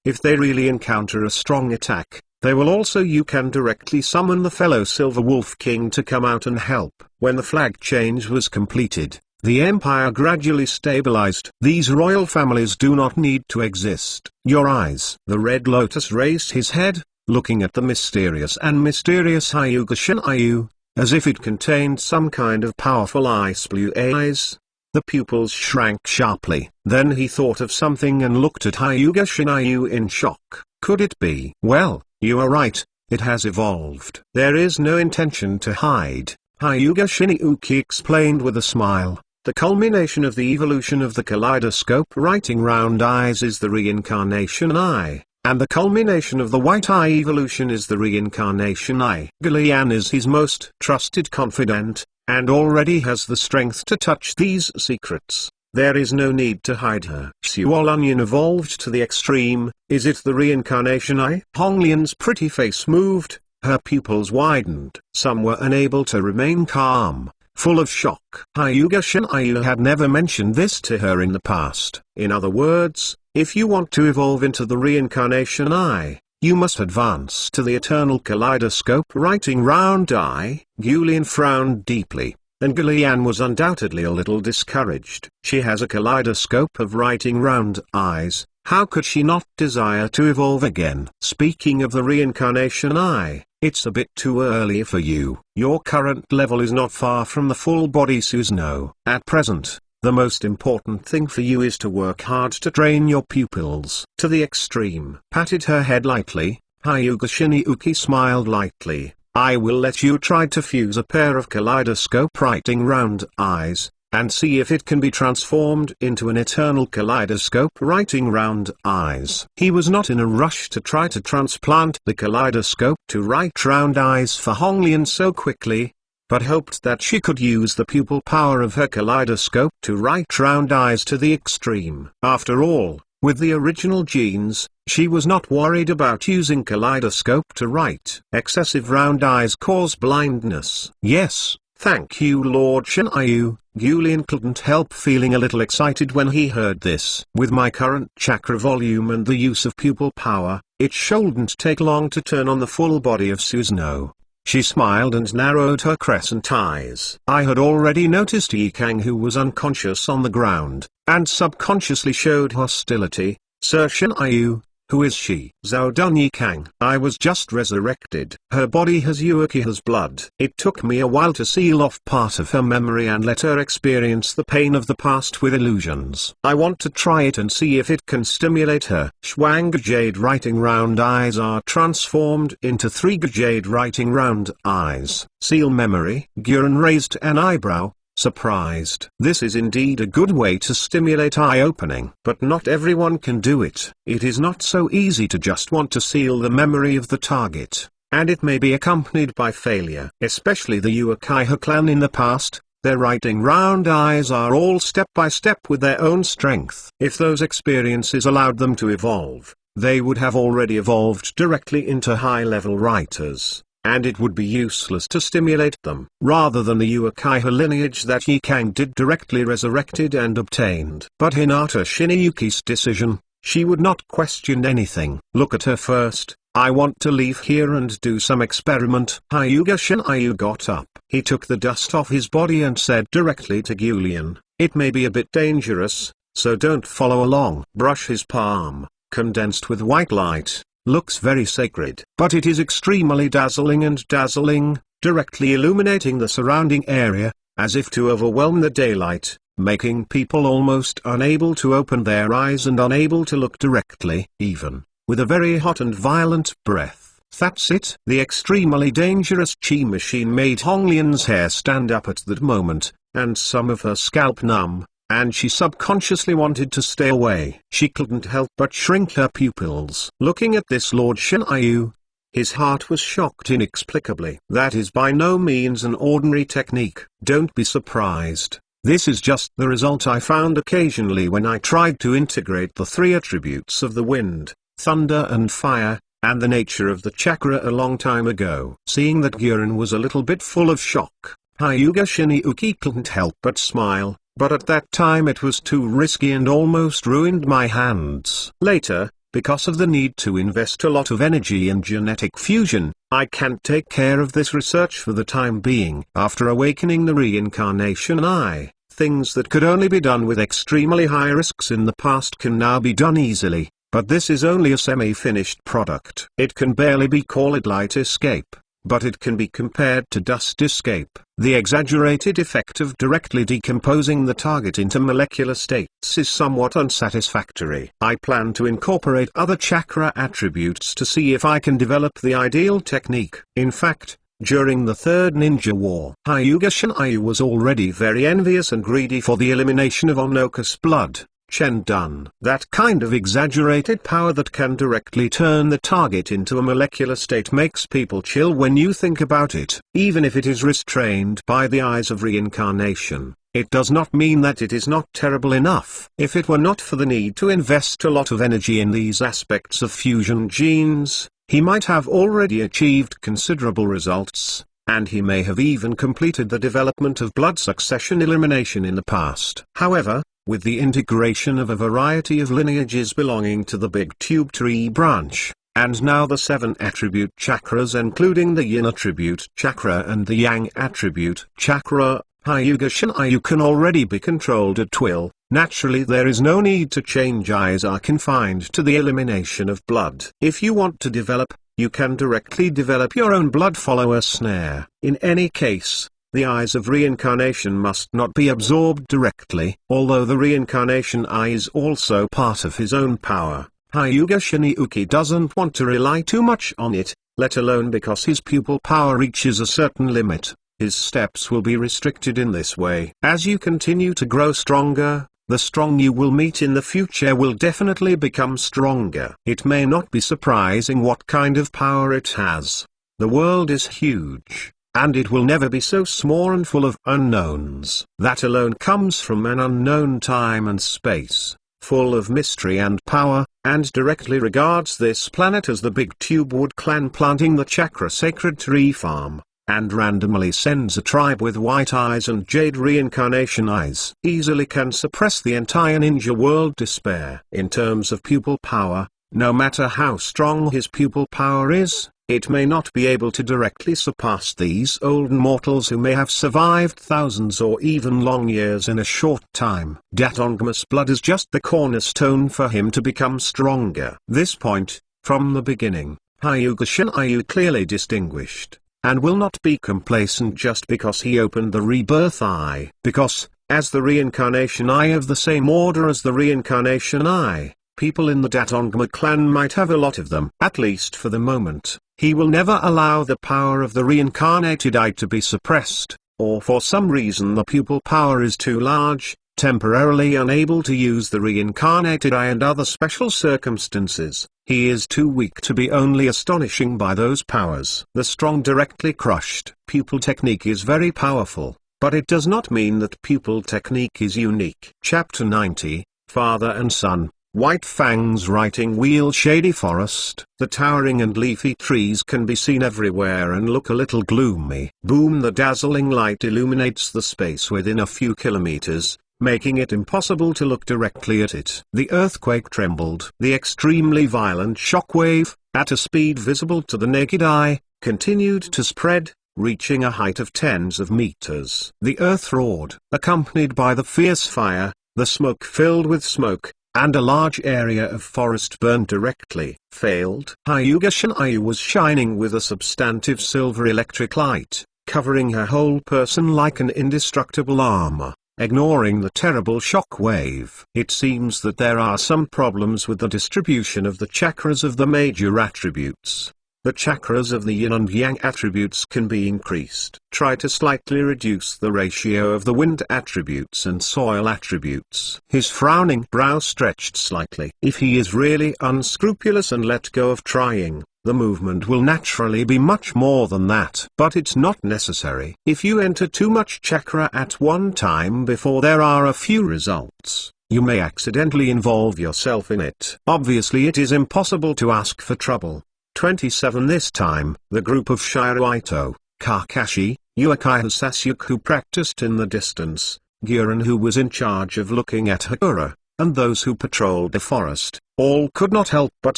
If they really encounter a strong attack, they will also you can directly summon the fellow Silver Wolf King to come out and help. When the flag change was completed, the empire gradually stabilized. These royal families do not need to exist. Your eyes. The Red Lotus raised his head, looking at the mysterious Hyuga Shinryu, as if it contained some kind of powerful ice blue eyes. The pupils shrank sharply. Then he thought of something and looked at Hyuga Shinryu in shock. Could it be? Well, you are right, it has evolved. There is no intention to hide, Hyuga Shinjuki explained with a smile. The culmination of the evolution of the kaleidoscope writing round eyes is the reincarnation eye, and the culmination of the white eye evolution is the reincarnation eye. Gulian is his most trusted confidant, and already has the strength to touch these secrets. There is no need to hide her. Suol Onion evolved to the extreme. Is it the reincarnation eye? Honglian's pretty face moved, her pupils widened. Some were unable to remain calm, full of shock. Hyuga Shinryu had never mentioned this to her in the past. In other words, if you want to evolve into the reincarnation eye, you must advance to the eternal kaleidoscope writing round eye. Gulian frowned deeply, and Gulian was undoubtedly a little discouraged. She has a kaleidoscope of writing round eyes, how could she not desire to evolve again? Speaking of the reincarnation eye, it's a bit too early for you. Your current level is not far from the full body Susanoo. At present, the most important thing for you is to work hard to train your pupils to the extreme. Patted her head lightly, Hyuga Shinryu smiled lightly. I will let you try to fuse a pair of kaleidoscope writing round eyes, and see if it can be transformed into an eternal kaleidoscope writing round eyes. He was not in a rush to try to transplant the kaleidoscope to write round eyes for Honglian so quickly, but hoped that she could use the pupil power of her kaleidoscope to write round eyes to the extreme. After all, with the original genes, she was not worried about using kaleidoscope to write. Excessive round eyes cause blindness. Yes, thank you Lord Shinryu. Gulian couldn't help feeling a little excited when he heard this. With my current chakra volume and the use of pupil power, it shouldn't take long to turn on the full body of Susanoo. She smiled and narrowed her crescent eyes. I had already noticed Yikang, who was unconscious on the ground, and subconsciously showed hostility. Sir Shinryu, who is she? Zhao Dun Yikang. I was just resurrected. Her body has Ukiha's blood. It took me a while to seal off part of her memory and let her experience the pain of the past with illusions. I want to try it and see if it can stimulate her. Shuang Jade writing round eyes are transformed into 3 Jade writing round eyes. Seal memory. Guren raised an eyebrow, surprised. This is indeed a good way to stimulate eye-opening. But not everyone can do it. It is not so easy to just want to seal the memory of the target, and it may be accompanied by failure. Especially the Uchiha clan in the past, their writing round eyes are all step by step with their own strength. If those experiences allowed them to evolve, they would have already evolved directly into high-level writers, and it would be useless to stimulate them. Rather than the Uchiha lineage that Yikang did directly resurrected and obtained. But Hinata Shinryuki's decision, she would not question anything. Look at her first. I want to leave here and do some experiment. Hyuga Shinryu got up. He took the dust off his body and said directly to Gulian, it may be a bit dangerous, so don't follow along. Brush his palm, condensed with white light. Looks very sacred. But it is extremely dazzling, directly illuminating the surrounding area, as if to overwhelm the daylight, making people almost unable to open their eyes and unable to look directly, even with a very hot and violent breath. That's it. The extremely dangerous chi machine made Honglian's hair stand up at that moment, and some of her scalp numb, and she subconsciously wanted to stay away. She couldn't help but shrink her pupils. Looking at this Lord Shinryu, his heart was shocked inexplicably. That is by no means an ordinary technique. Don't be surprised. This is just the result I found occasionally when I tried to integrate the 3 attributes of the wind, thunder and fire, and the nature of the chakra a long time ago. Seeing that Guren was a little bit full of shock, Hyuga Shinryu couldn't help but smile. But at that time it was too risky and almost ruined my hands. Later, because of the need to invest a lot of energy in genetic fusion, I can't take care of this research for the time being. After awakening the reincarnation eye, things that could only be done with extremely high risks in the past can now be done easily, but this is only a semi-finished product. It can barely be called light escape, but it can be compared to dust escape. The exaggerated effect of directly decomposing the target into molecular states is somewhat unsatisfactory. I plan to incorporate other chakra attributes to see if I can develop the ideal technique. In fact, during the Third Ninja War, Hyuga Shinryu was already very envious and greedy for the elimination of Onoka's blood. Chen Dun. That kind of exaggerated power that can directly turn the target into a molecular state makes people chill when you think about it. Even if it is restrained by the eyes of reincarnation, it does not mean that it is not terrible enough. If it were not for the need to invest a lot of energy in these aspects of fusion genes, he might have already achieved considerable results, and he may have even completed the development of blood succession elimination in the past. However, with the integration of a variety of lineages belonging to the big tube tree branch, and now the 7 attribute chakras including the yin attribute chakra and the yang attribute chakra, Hyuga Shinryu can already be controlled at will. Naturally there is no need to change. Eyes are confined to the elimination of blood. If you want to develop, you can directly develop your own blood follower snare. In any case, the eyes of reincarnation must not be absorbed directly. Although the reincarnation eye is also part of his own power, Hyuga Shinryu doesn't want to rely too much on it, let alone because his pupil power reaches a certain limit. His steps will be restricted in this way. As you continue to grow stronger, the strong you will meet in the future will definitely become stronger. It may not be surprising what kind of power it has. The world is huge, and it will never be so small and full of unknowns. That alone comes from an unknown time and space, full of mystery and power, and directly regards this planet as the Big Tube Wood clan planting the chakra sacred tree farm, and randomly sends a tribe with white eyes and jade reincarnation eyes. Easily can suppress the entire ninja world despair. In terms of pupil power, no matter how strong his pupil power is, it may not be able to directly surpass these old mortals who may have survived thousands or even long years in a short time. Datonga's blood is just the cornerstone for him to become stronger. This point, from the beginning, Hyuga Shinryu clearly distinguished, and will not be complacent just because he opened the rebirth eye. Because, as the reincarnation eye of the same order as the reincarnation eye, people in the Datongma clan might have a lot of them. At least for the moment, he will never allow the power of the reincarnated eye to be suppressed, or for some reason the pupil power is too large, temporarily unable to use the reincarnated eye and other special circumstances. He is too weak to be only astonishing by those powers. The strong directly crushed. Pupil technique is very powerful, but it does not mean that pupil technique is unique. Chapter 90, Father and Son. White Fang's writing wheel. Shady forest. The towering and leafy trees can be seen everywhere and look a little gloomy. Boom! The dazzling light illuminates the space within a few kilometers, making it impossible to look directly at it. The earthquake trembled. The extremely violent shockwave, at a speed visible to the naked eye, continued to spread, reaching a height of tens of meters. The earth roared, accompanied by the fierce fire, the smoke filled with smoke, and a large area of forest burned directly. Failed. Hyuga Shinryu was shining with a substantive silver electric light, covering her whole person like an indestructible armor, ignoring the terrible shock wave. It seems that there are some problems with the distribution of the chakras of the major attributes. The chakras of the yin and yang attributes can be increased. Try to slightly reduce the ratio of the wind attributes and soil attributes. His frowning brow stretched slightly. If he is really unscrupulous and let go of trying, the movement will naturally be much more than that. But it's not necessary. If you enter too much chakra at one time before there are a few results, you may accidentally involve yourself in it. Obviously it is impossible to ask for trouble. 27 This time, the group of Shiroito, Kakashi, Uchiha Sasuke who practiced in the distance, Guren who was in charge of looking at Hakura, and those who patrolled the forest, all could not help but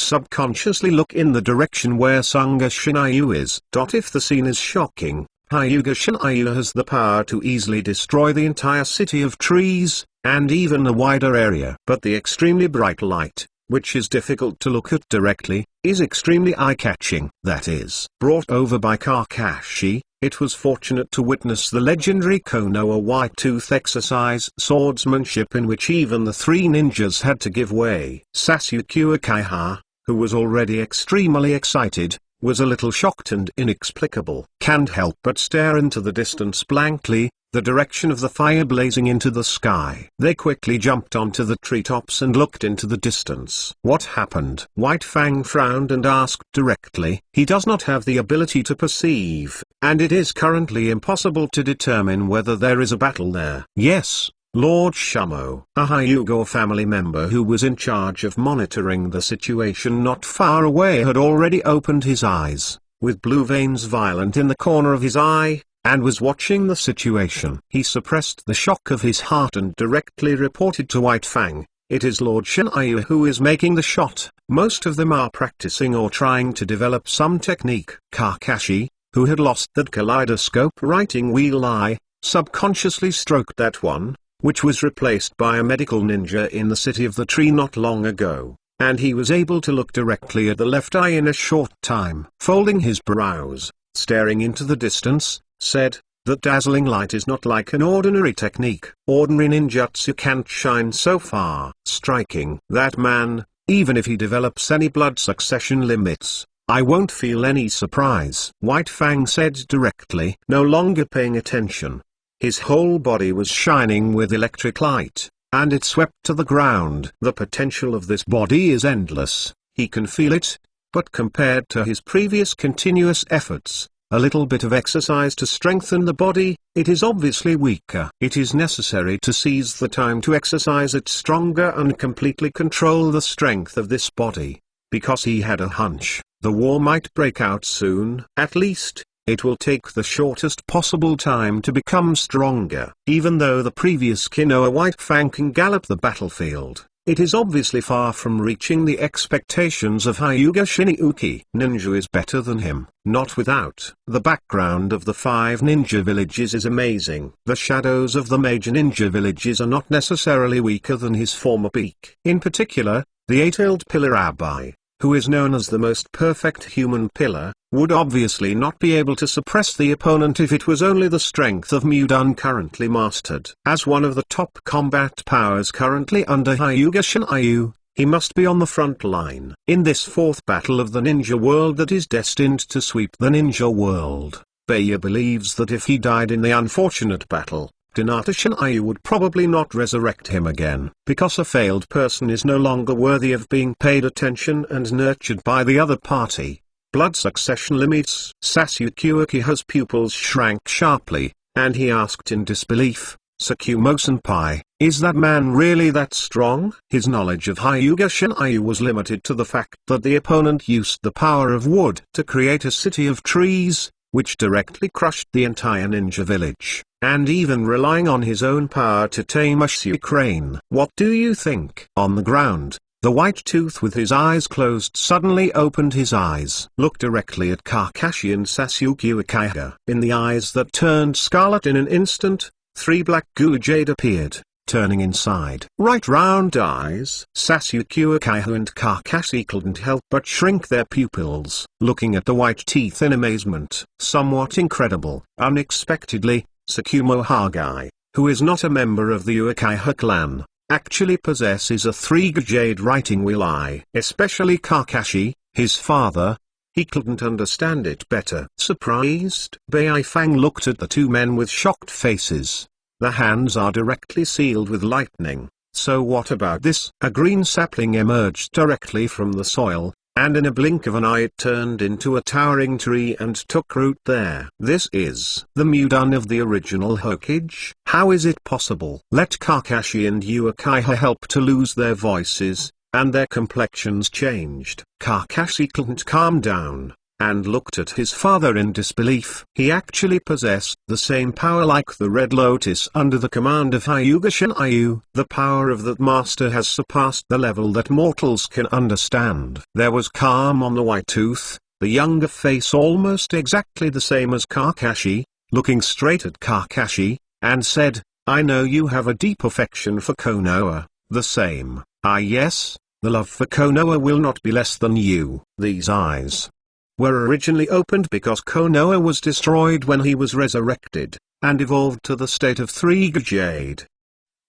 subconsciously look in the direction where Hyuga Shinryu is. If the scene is shocking, Hyuga Shinryu has the power to easily destroy the entire city of trees, and even a wider area. But the extremely bright light, which is difficult to look at directly, is extremely eye-catching. That is brought over by Kakashi. It was fortunate to witness the legendary Konoha White Tooth exercise swordsmanship in which even the three ninjas had to give way. Sasuke Uchiha, who was already extremely excited, was a little shocked and inexplicable. Can't help but stare into the distance blankly, the direction of the fire blazing into the sky. They quickly jumped onto the treetops and looked into the distance. What happened? White Fang frowned and asked directly. He does not have the ability to perceive, and it is currently impossible to determine whether there is a battle there. Yes, Lord Shumo. A Hyuga family member who was in charge of monitoring the situation not far away had already opened his eyes. with blue veins violent in the corner of his eye, and was watching the situation. He suppressed the shock of his heart and directly reported to White Fang, "It is Lord Shinryu who is making the shot." Most of them are practicing or trying to develop some technique. Kakashi, who had lost that kaleidoscope writing wheel eye, subconsciously stroked that one, which was replaced by a medical ninja in the City of the Tree not long ago, and he was able to look directly at the left eye in a short time. Folding his brows, staring into the distance, said, "That dazzling light is not like an ordinary technique. Ordinary ninjutsu can't shine so far. Striking that man, even if he develops any blood succession limits, I won't feel any surprise." White Fang said directly, no longer paying attention. His whole body was shining with electric light, and it swept to the ground. The potential of this body is endless, he can feel it, but compared to his previous continuous efforts, a little bit of exercise to strengthen the body, it is obviously weaker. It is necessary to seize the time to exercise it stronger and completely control the strength of this body, because he had a hunch, the war might break out soon. At least, it will take the shortest possible time to become stronger. Even though the previous Kinoa White Fang can gallop the battlefield, it is obviously far from reaching the expectations of Hyuga Shinjuki. Ninja is better than him, not without. The background of the 5 ninja villages is amazing. The shadows of the major ninja villages are not necessarily weaker than his former peak. In particular, the 8-tailed pillar Abai, who is known as the most perfect human pillar, would obviously not be able to suppress the opponent if it was only the strength of Mudan currently mastered. As one of the top combat powers currently under Hyuga Shinryu, he must be on the front line. In this 4th battle of the ninja world that is destined to sweep the ninja world, Baya believes that if he died in the unfortunate battle, Hinata Shinryu would probably not resurrect him again, because a failed person is no longer worthy of being paid attention and nurtured by the other party. Blood succession limits. Sasuke Uchiha's pupils shrank sharply, and he asked in disbelief, "Sakumo-senpai, is that man really that strong?" His knowledge of Hyuga Shinryu was limited to the fact that the opponent used the power of wood to create a city of trees, which directly crushed the entire ninja village, and even relying on his own power to tame a crane. "What do you think?" On the ground, the White Tooth with his eyes closed suddenly opened his eyes, looked directly at Kakashi and Sasuke Uchiha. In the eyes that turned scarlet in an instant, 3 black goo jade appeared, turning inside. Right round eyes. Sasuke Uchiha and Kakashi couldn't help but shrink their pupils, looking at the white teeth in amazement. Somewhat incredible. Unexpectedly, Tsukumo Hagai, who is not a member of the Uchiha clan, actually possesses a 3 jade writing wheel eye. Especially Kakashi, his father, he couldn't understand it better. Surprised, Bai Fang looked at the 2 men with shocked faces. The hands are directly sealed with lightning, so what about this? A green sapling emerged directly from the soil, and in a blink of an eye it turned into a towering tree and took root there. This is the Mudan of the original Hokage? How is it possible? Let Kakashi and Uchiha help to lose their voices, and their complexions changed. Kakashi couldn't calm down, and looked at his father in disbelief. He actually possessed the same power like the Red Lotus under the command of Hyuga Shinryu. The power of that master has surpassed the level that mortals can understand. There was calm on the White Tooth, the younger face almost exactly the same as Kakashi, looking straight at Kakashi, and said, "I know you have a deep affection for Konoha, the same. Ah yes, the love for Konoha will not be less than you." These eyes were originally opened because Konoha was destroyed when he was resurrected, and evolved to the state of 3 jade.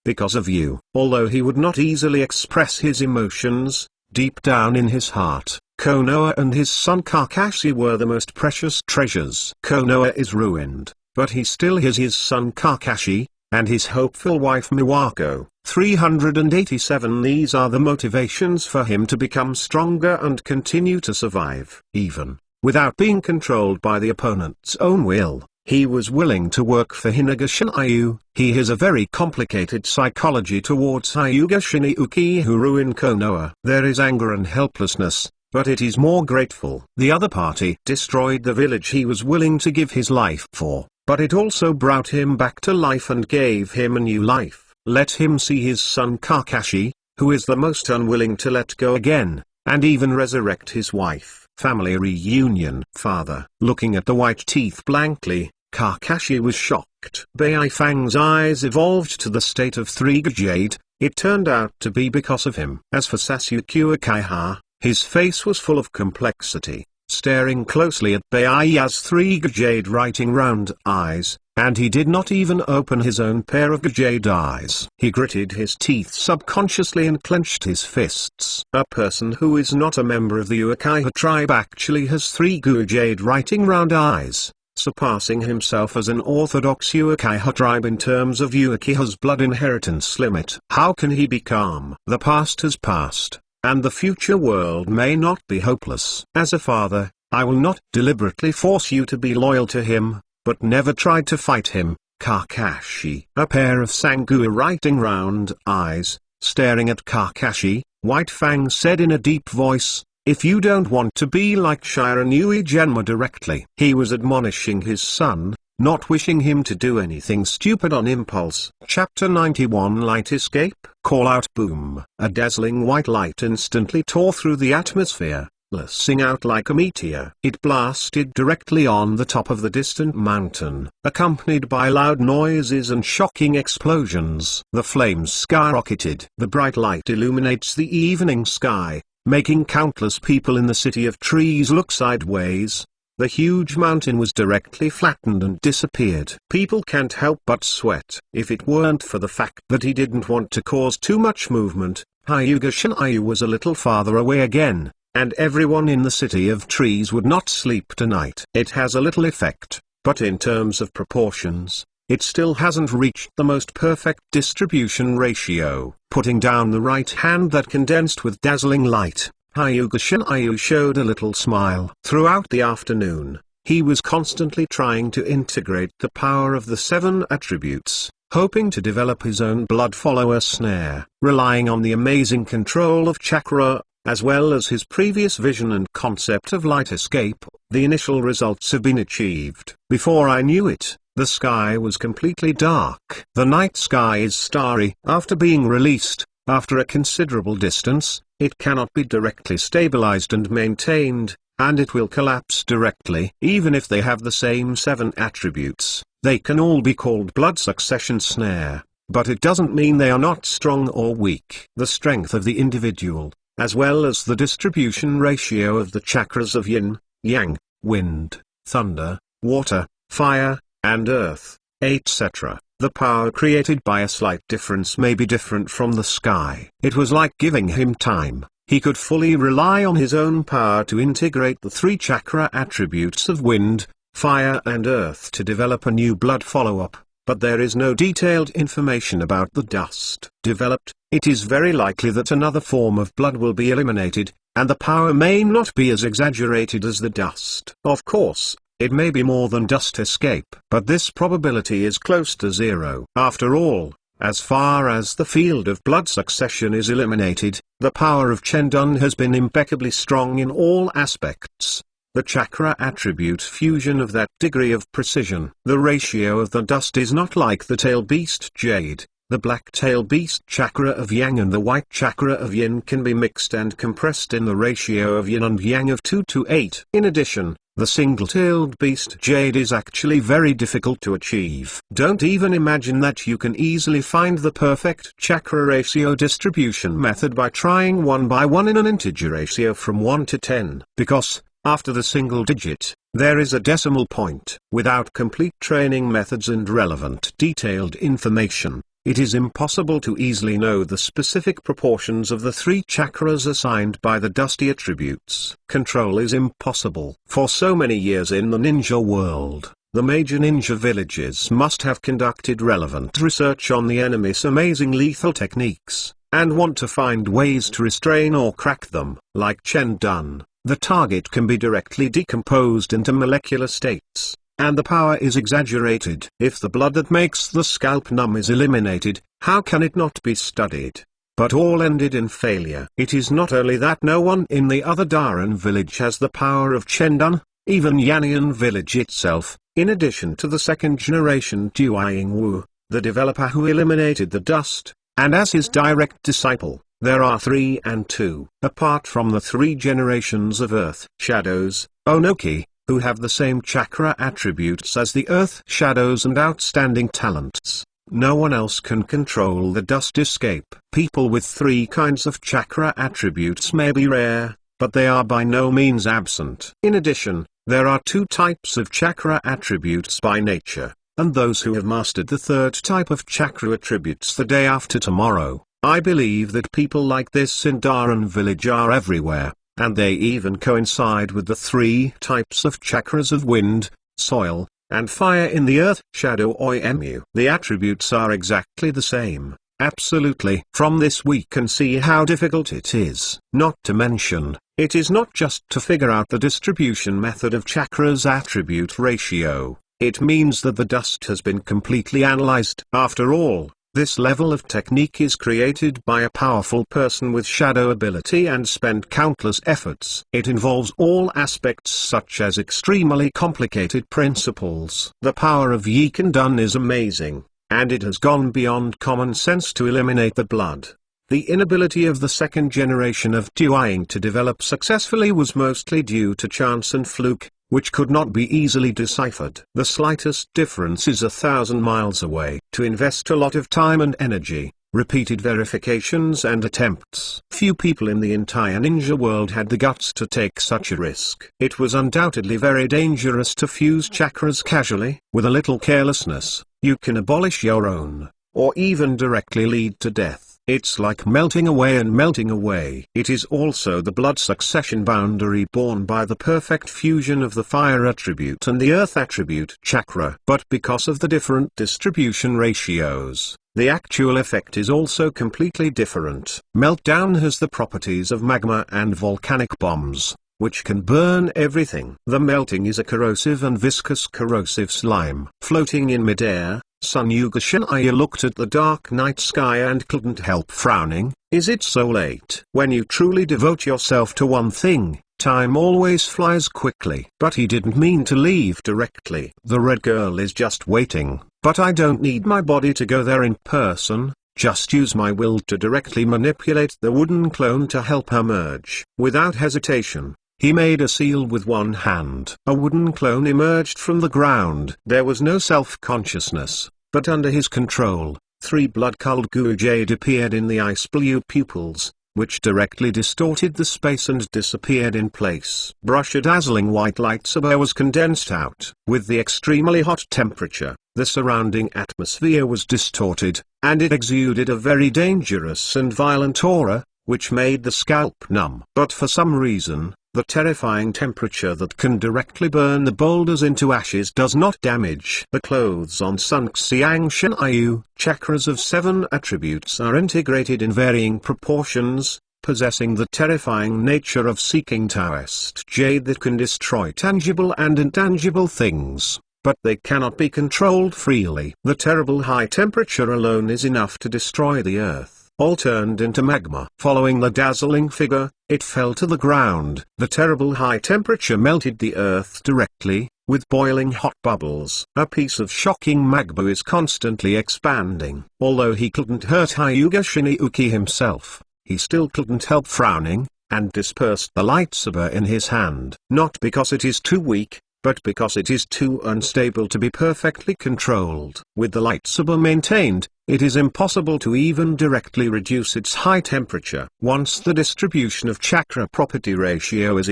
Because of you. Although he would not easily express his emotions, deep down in his heart, Konoha and his son Kakashi were the most precious treasures. Konoha is ruined, but he still has his son Kakashi, and his hopeful wife Miwako. 387. These are the motivations for him to become stronger and continue to survive. Even without being controlled by the opponent's own will, he was willing to work for Hyuga Shinryu. He has a very complicated psychology towards Hyuga Shinjuki who ruined Konoha. There is anger and helplessness, but it is more grateful. The other party destroyed the village he was willing to give his life for, but it also brought him back to life and gave him a new life. Let him see his son Kakashi, who is the most unwilling to let go again, and even resurrect his wife. Family reunion. Father. Looking at the white teeth blankly, Kakashi was shocked. Beifang's eyes evolved to the state of 3 Jade. It turned out to be because of him. As for Sasuke Uchiha, his face was full of complexity, staring closely at Beiya's 3 Jade writing round eyes, and he did not even open his own pair of jade eyes. He gritted his teeth subconsciously and clenched his fists. A person who is not a member of the Uchiha tribe actually has 3 jade writing round eyes, surpassing himself as an orthodox Uchiha tribe in terms of Uchiha's blood inheritance limit. How can he be calm? The past has passed, and the future world may not be hopeless. As a father, I will not deliberately force you to be loyal to him, but never try to fight him. Kakashi. A pair of Sangue writing round eyes, staring at Kakashi, White Fang said in a deep voice, "If you don't want to be like Shiranui Genma directly." He was admonishing his son, not wishing him to do anything stupid on impulse. Chapter 91. Light Escape. Call out boom. A dazzling white light instantly tore through the atmosphere, lasting out like a meteor. It blasted directly on the top of the distant mountain, accompanied by loud noises and shocking explosions. The flames skyrocketed. The bright light illuminates the evening sky, making countless people in the City of Trees look sideways. The huge mountain was directly flattened and disappeared. People can't help but sweat. If it weren't for the fact that he didn't want to cause too much movement, Hyuga Shinryu was a little farther away again, and everyone in the City of Trees would not sleep tonight. It has a little effect, but in terms of proportions, it still hasn't reached the most perfect distribution ratio. Putting down the right hand that condensed with dazzling light, Hyuga Shinryu showed a little smile. Throughout the afternoon, he was constantly trying to integrate the power of the 7 attributes, hoping to develop his own blood follower snare. Relying on the amazing control of chakra, as well as his previous vision and concept of light escape, the initial results have been achieved. Before I knew it, the sky was completely dark. The night sky is starry. After being released, after a considerable distance, it cannot be directly stabilized and maintained, and it will collapse directly. Even if they have the same 7 attributes, they can all be called blood succession snare, but it doesn't mean they are not strong or weak. The strength of the individual, as well as the distribution ratio of the chakras of yin, yang, wind, thunder, water, fire, and earth, etc. The power created by a slight difference may be different from the sky. It was like giving him time. He could fully rely on his own power to integrate the 3 chakra attributes of wind, fire and earth to develop a new blood follow-up, but there is no detailed information about the dust developed. It is very likely that another form of blood will be eliminated, and the power may not be as exaggerated as the dust. Of course, it may be more than dust escape, but this probability is close to 0. After all, as far as the field of blood succession is eliminated, the power of Chendun has been impeccably strong in all aspects. The chakra attribute fusion of that degree of precision. The ratio of the dust is not like the tail beast jade. The black tail beast chakra of yang and the white chakra of yin can be mixed and compressed in the ratio of yin and yang of 2:8. In addition, the single-tailed beast jade is actually very difficult to achieve. Don't even imagine that you can easily find the perfect chakra ratio distribution method by trying 1 by 1 in an integer ratio from 1 to 10, because, after the single digit, there is a decimal point. Without complete training methods and relevant detailed information, it is impossible to easily know the specific proportions of the 3 chakras assigned by the dusty attributes. Control is impossible. For so many years in the ninja world, the major ninja villages must have conducted relevant research on the enemy's amazing lethal techniques, and want to find ways to restrain or crack them. Like Chendun, the target can be directly decomposed into molecular states, and the power is exaggerated. If the blood that makes the scalp numb is eliminated, how can it not be studied? but all ended in failure. It is not only that no one in the other Daran village has the power of Chendan, even Yannian village itself, in addition to the second generation Duiying Wu, the developer who eliminated the dust, and as his direct disciple, there are 3 and 2. Apart from the 3 generations of Earth Shadows, Onoki, who have the same chakra attributes as the Earth Shadows and outstanding talents, no one else can control the dust escape. People with 3 kinds of chakra attributes may be rare, but they are by no means absent. In addition, there are 2 types of chakra attributes by nature, and those who have mastered the 3rd type of chakra attributes the day after tomorrow. I believe that people like this in Daran village are everywhere, and they even coincide with the 3 types of chakras of wind, soil, and fire in the earth shadow Oimu. The attributes are exactly the same, absolutely. From this we can see how difficult it is. Not to mention, it is not just to figure out the distribution method of chakras attribute ratio, it means that the dust has been completely analyzed. After all, this level of technique is created by a powerful person with shadow ability and spent countless efforts. It involves all aspects such as extremely complicated principles. The power of Yikan is amazing, and it has gone beyond common sense to eliminate the blood. The inability of the second generation of Duiying to develop successfully was mostly due to chance and fluke, which could not be easily deciphered. The slightest difference is 1,000 miles away. To invest a lot of time and energy, repeated verifications and attempts. Few people in the entire ninja world had the guts to take such a risk. It was undoubtedly very dangerous to fuse chakras casually. With a little carelessness, you can abolish your own, or even directly lead to death. It's like melting away and melting away. It is also the blood succession boundary borne by the perfect fusion of the fire attribute and the earth attribute chakra. But because of the different distribution ratios, the actual effect is also completely different. Meltdown has the properties of magma and volcanic bombs, which can burn everything. The melting is a corrosive and viscous corrosive slime. Floating in midair, Sun Yuga Shinaya looked at the dark night sky and couldn't help frowning. Is it so late? When you truly devote yourself to one thing, time always flies quickly. But he didn't mean to leave directly. The red girl is just waiting, but I don't need my body to go there in person. Just use my will to directly manipulate the wooden clone to help her merge. Without hesitation, he made a seal with one hand. A wooden clone emerged from the ground. There was no self-consciousness, but under his control, 3 blood-colored goo jade appeared in the ice blue pupils, which directly distorted the space and disappeared in place. A dazzling white lightsaber was condensed out. With the extremely hot temperature, the surrounding atmosphere was distorted, and it exuded a very dangerous and violent aura, which made the scalp numb. But for some reason, the terrifying temperature that can directly burn the boulders into ashes does not damage the clothes on Sun Xiang Shinryu. Chakras of 7 attributes are integrated in varying proportions, possessing the terrifying nature of seeking Taoist jade that can destroy tangible and intangible things, but they cannot be controlled freely. The terrible high temperature alone is enough to destroy the earth. All turned into magma. Following the dazzling figure, it fell to the ground. The terrible high temperature melted the earth directly, with boiling hot bubbles. A piece of shocking magma is constantly expanding. Although he couldn't hurt Hyuga Shinjuki himself, he still couldn't help frowning, and dispersed the lightsaber in his hand. Not because it is too weak, but because it is too unstable to be perfectly controlled. With the lightsaber maintained, it is impossible to even directly reduce its high temperature. Once the distribution of chakra property ratio is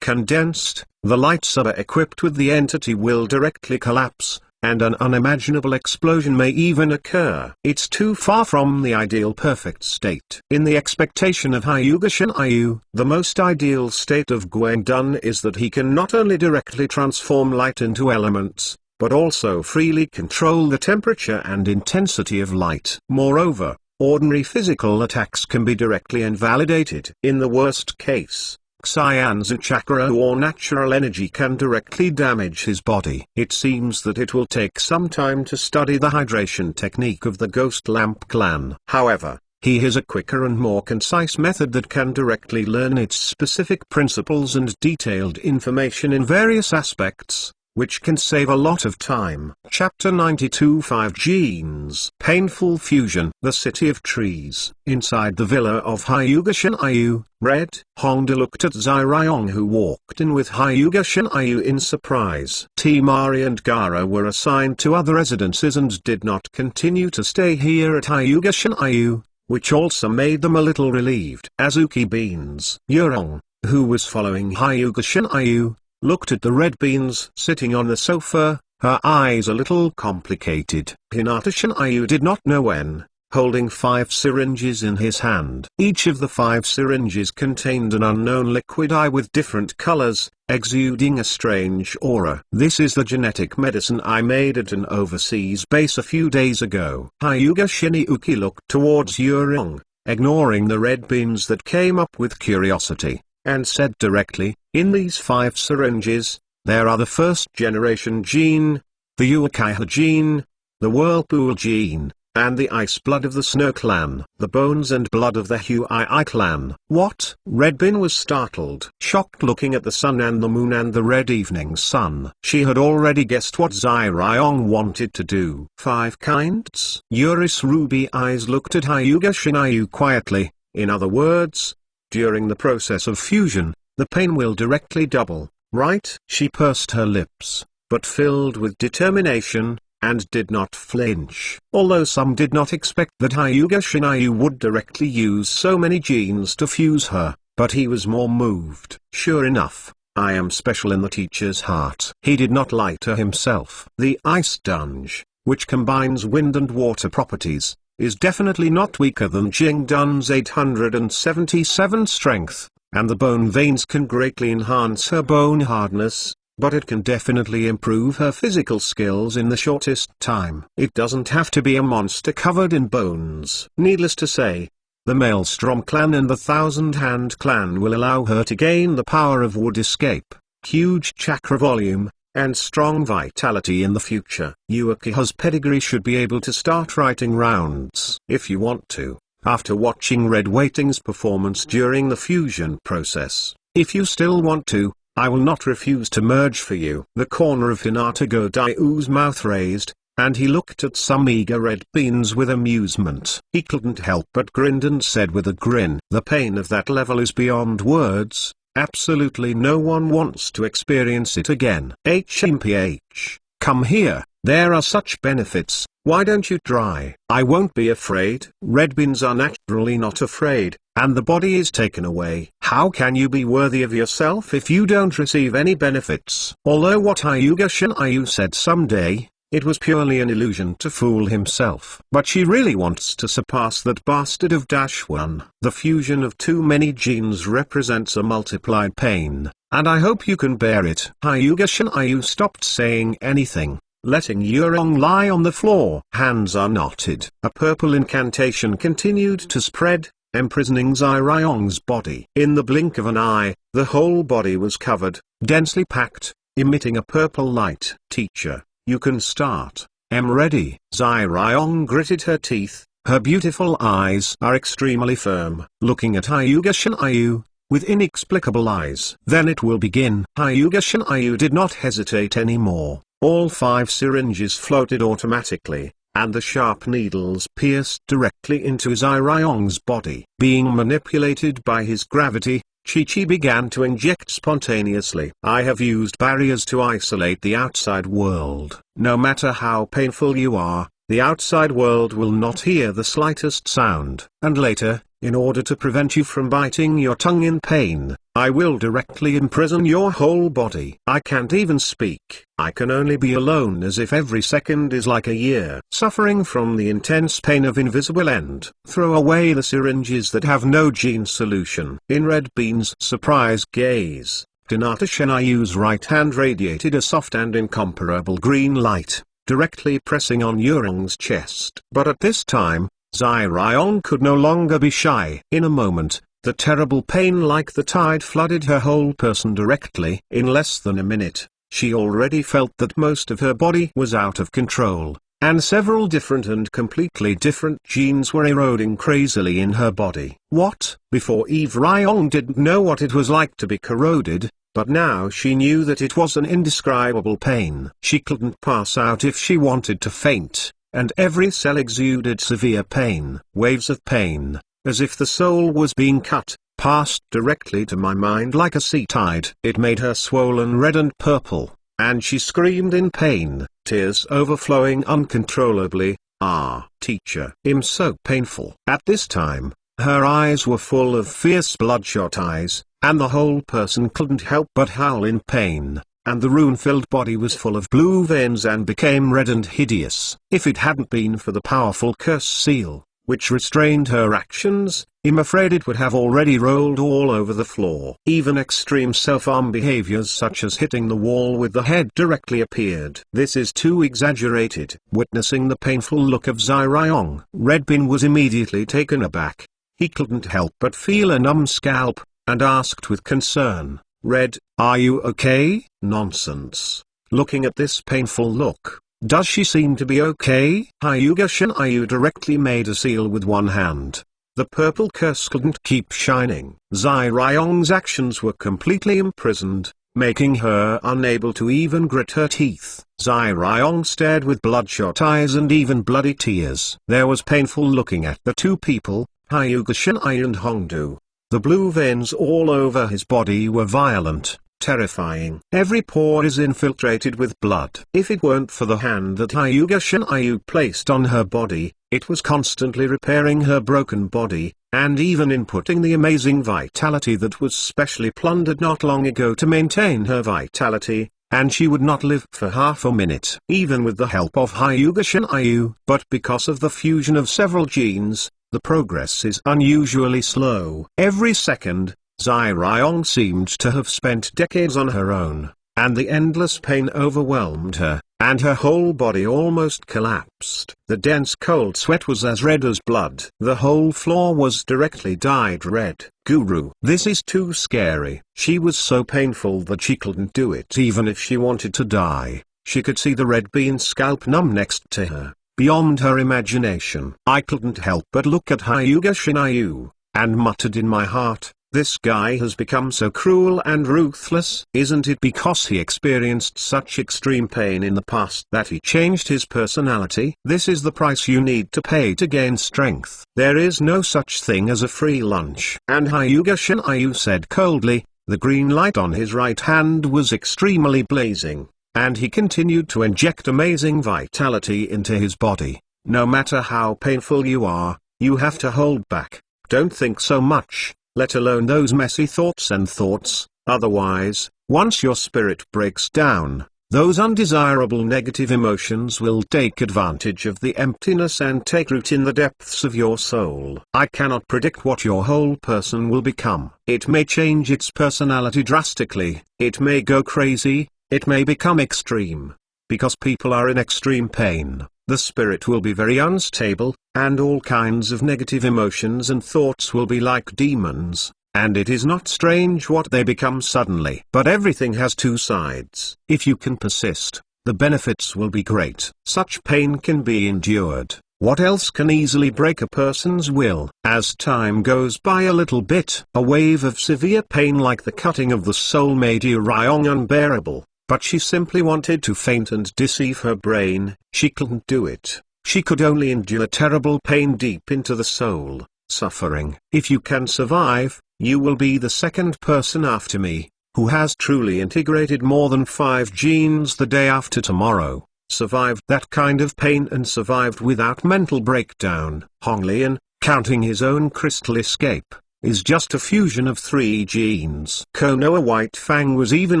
condensed, the lightsaber equipped with the entity will directly collapse, and an unimaginable explosion may even occur. It's too far from the ideal perfect state. In the expectation of Hyuga Shinryu, the most ideal state of Guangdun is that he can not only directly transform light into elements, but also freely control the temperature and intensity of light. Moreover, ordinary physical attacks can be directly invalidated. In the worst case, Xianzu chakra or natural energy can directly damage his body. It seems that it will take some time to study the hydration technique of the Ghost Lamp clan. However, He has a quicker and more concise method that can directly learn its specific principles and detailed information in various aspects, which can save a lot of time. Chapter 92 5 Genes. Painful Fusion. The City of Trees. Inside the villa of Hyuga Shinryu, Red Honda looked at Zai Ryong, who walked in with Hyuga Shinryu in surprise. Temari and Gara were assigned to other residences and did not continue to stay here at Hyuga Shinryu, which also made them a little relieved. Azuki Beans. Yurong, who was following Hyuga Shinryu, looked at the red beans sitting on the sofa, her eyes a little complicated. Hinata Shinryu did not know when, holding 5 syringes in his hand. Each of the 5 syringes contained an unknown liquid eye with different colors, exuding a strange aura. This is the genetic medicine I made at an overseas base a few days ago. Hyuga Shinryu looked towards Yurong, ignoring the red beans that came up with curiosity, and said directly, "In these 5 syringes, there are the first generation gene, the Uchiha gene, the Whirlpool gene, and the ice blood of the Snow clan, the bones and blood of the Huai clan." What? Redbin was startled, shocked, looking at the sun and the moon and the red evening sun. She had already guessed what Zai Ryong wanted to do. 5 kinds? Yuri's ruby eyes looked at Hyuga Shinryu quietly. In other words, during the process of fusion, the pain will directly double, right? She pursed her lips, but filled with determination, and did not flinch. Although some did not expect that Hyuga Shinryu would directly use so many genes to fuse her, but he was more moved. Sure enough, I am special in the teacher's heart. He did not lie to himself. The ice dunge, which combines wind and water properties, is definitely not weaker than Jing Dun's 877 strength, and the bone veins can greatly enhance her bone hardness, but it can definitely improve her physical skills in the shortest time. It doesn't have to be a monster covered in bones. Needless to say, the Maelstrom clan and the Thousand Hand clan will allow her to gain the power of wood escape, huge chakra volume, and strong vitality in the future. Uchiha's pedigree should be able to start writing rounds if you want to, after watching Red Waiting's performance during the fusion process. If you still want to, I will not refuse to merge for you. The corner of Hinata Godaiyu's mouth raised, and he looked at some eager red beans with amusement. He couldn't help but grin and said with a grin, "The pain of that level is beyond words. Absolutely no one wants to experience it again." HMPH, come here, there are such benefits, why don't you try? I won't be afraid. Red beans are naturally not afraid, and the body is taken away. How can you be worthy of yourself if you don't receive any benefits? Although what Hyuga Shinryu said someday, it was purely an illusion to fool himself. But she really wants to surpass that bastard of -1. The fusion of too many genes represents a multiplied pain, and I hope you can bear it. Hyuga Shinryu stopped saying anything, letting Yurong lie on the floor. Hands are knotted. A purple incantation continued to spread, imprisoning Zai Ryong's body. In the blink of an eye, the whole body was covered, densely packed, emitting a purple light. Teacher, you can start. I'm ready. Zai Ryong gritted her teeth, her beautiful eyes are extremely firm, looking at Hyuga Shinryu with inexplicable eyes. Then it will begin. Hyuga Shinryu did not hesitate anymore. All 5 syringes floated automatically, and the sharp needles pierced directly into Zai Ryong's body. Being manipulated by his gravity, Chi-Chi began to inject spontaneously. I have used barriers to isolate the outside world. No matter how painful you are, the outside world will not hear the slightest sound. And later, in order to prevent you from biting your tongue in pain, I will directly imprison your whole body. I can't even speak. I can only be alone as if every second is like a year. Suffering from the intense pain of invisible end. Throw away the syringes that have no gene solution. In Red Bean's surprised gaze, Hinata Shinryu's right hand radiated a soft and incomparable green light, directly pressing on Yurong's chest. But at this time, Zai Ryong could no longer be shy. In a moment, the terrible pain like the tide flooded her whole person directly. In less than a minute, she already felt that most of her body was out of control, and several different and completely different genes were eroding crazily in her body. What? Before Eve Ryong didn't know what it was like to be corroded, but now she knew that it was an indescribable pain. She couldn't pass out if she wanted to faint, and every cell exuded severe pain. Waves of pain, as if the soul was being cut, passed directly to my mind like a sea tide. It made her swollen red and purple, and she screamed in pain, tears overflowing uncontrollably. Ah, teacher, I'm so painful. At this time, her eyes were full of fierce bloodshot eyes, and the whole person couldn't help but howl in pain, and the rune-filled body was full of blue veins and became red and hideous. If it hadn't been for the powerful curse seal, which restrained her actions, I'm afraid it would have already rolled all over the floor. Even extreme self-harm behaviors such as hitting the wall with the head directly appeared. This is too exaggerated. Witnessing the painful look of Zai Ryong, Red Bin was immediately taken aback. He couldn't help but feel a numb scalp, and asked with concern, "Red, are you okay?" Nonsense. Looking at this painful look, does she seem to be okay? Hyuga Shin-Ayu directly made a seal with one hand. The purple curse couldn't keep shining. Zai Ryong's actions were completely imprisoned, making her unable to even grit her teeth. Zai Ryong stared with bloodshot eyes and even bloody tears. There was painful looking at the two people, Hyuga Shin-Ayu and Hongdu. The blue veins all over his body were violent, terrifying. Every pore is infiltrated with blood. If it weren't for the hand that Hyuga Shin-Ayu placed on her body, it was constantly repairing her broken body, and even inputting the amazing vitality that was specially plundered not long ago to maintain her vitality, and she would not live for half a minute. Even with the help of Hyuga Shin-Ayu. But because of the fusion of several genes, the progress is unusually slow. Every second, Zai Ryong seemed to have spent decades on her own, and the endless pain overwhelmed her, and her whole body almost collapsed. The dense cold sweat was as red as blood. The whole floor was directly dyed red. Guru, this is too scary. She was so painful that she couldn't do it even if she wanted to die. She could see the red bean scalp numb next to her, beyond her imagination. I couldn't help but look at Hyuga Shin-Ayu, and muttered in my heart, this guy has become so cruel and ruthless. Isn't it because he experienced such extreme pain in the past that he changed his personality? This is the price you need to pay to gain strength. There is no such thing as a free lunch. And Hyuga Shin-Ayu said coldly. The green light on his right hand was extremely blazing, and he continued to inject amazing vitality into his body. No matter how painful you are, you have to hold back. Don't think so much, let alone those messy thoughts, otherwise, once your spirit breaks down, those undesirable negative emotions will take advantage of the emptiness and take root in the depths of your soul. I cannot predict what your whole person will become. It may change its personality drastically, it may go crazy, it may become extreme. Because people are in extreme pain, the spirit will be very unstable, and all kinds of negative emotions and thoughts will be like demons, and it is not strange what they become suddenly. But everything has two sides. If you can persist, the benefits will be great. Such pain can be endured. What else can easily break a person's will? As time goes by a little bit, a wave of severe pain like the cutting of the soul made Yu Ryong unbearable. But she simply wanted to faint and deceive her brain. She couldn't do it. She could only endure terrible pain deep into the soul, suffering. If you can survive, you will be the second person after me, who has truly integrated more than 5 genes the day after tomorrow, survived that kind of pain and survived without mental breakdown. Hong Lian, counting his own crystal escape, is just a fusion of 3 genes. Konoha White Fang was even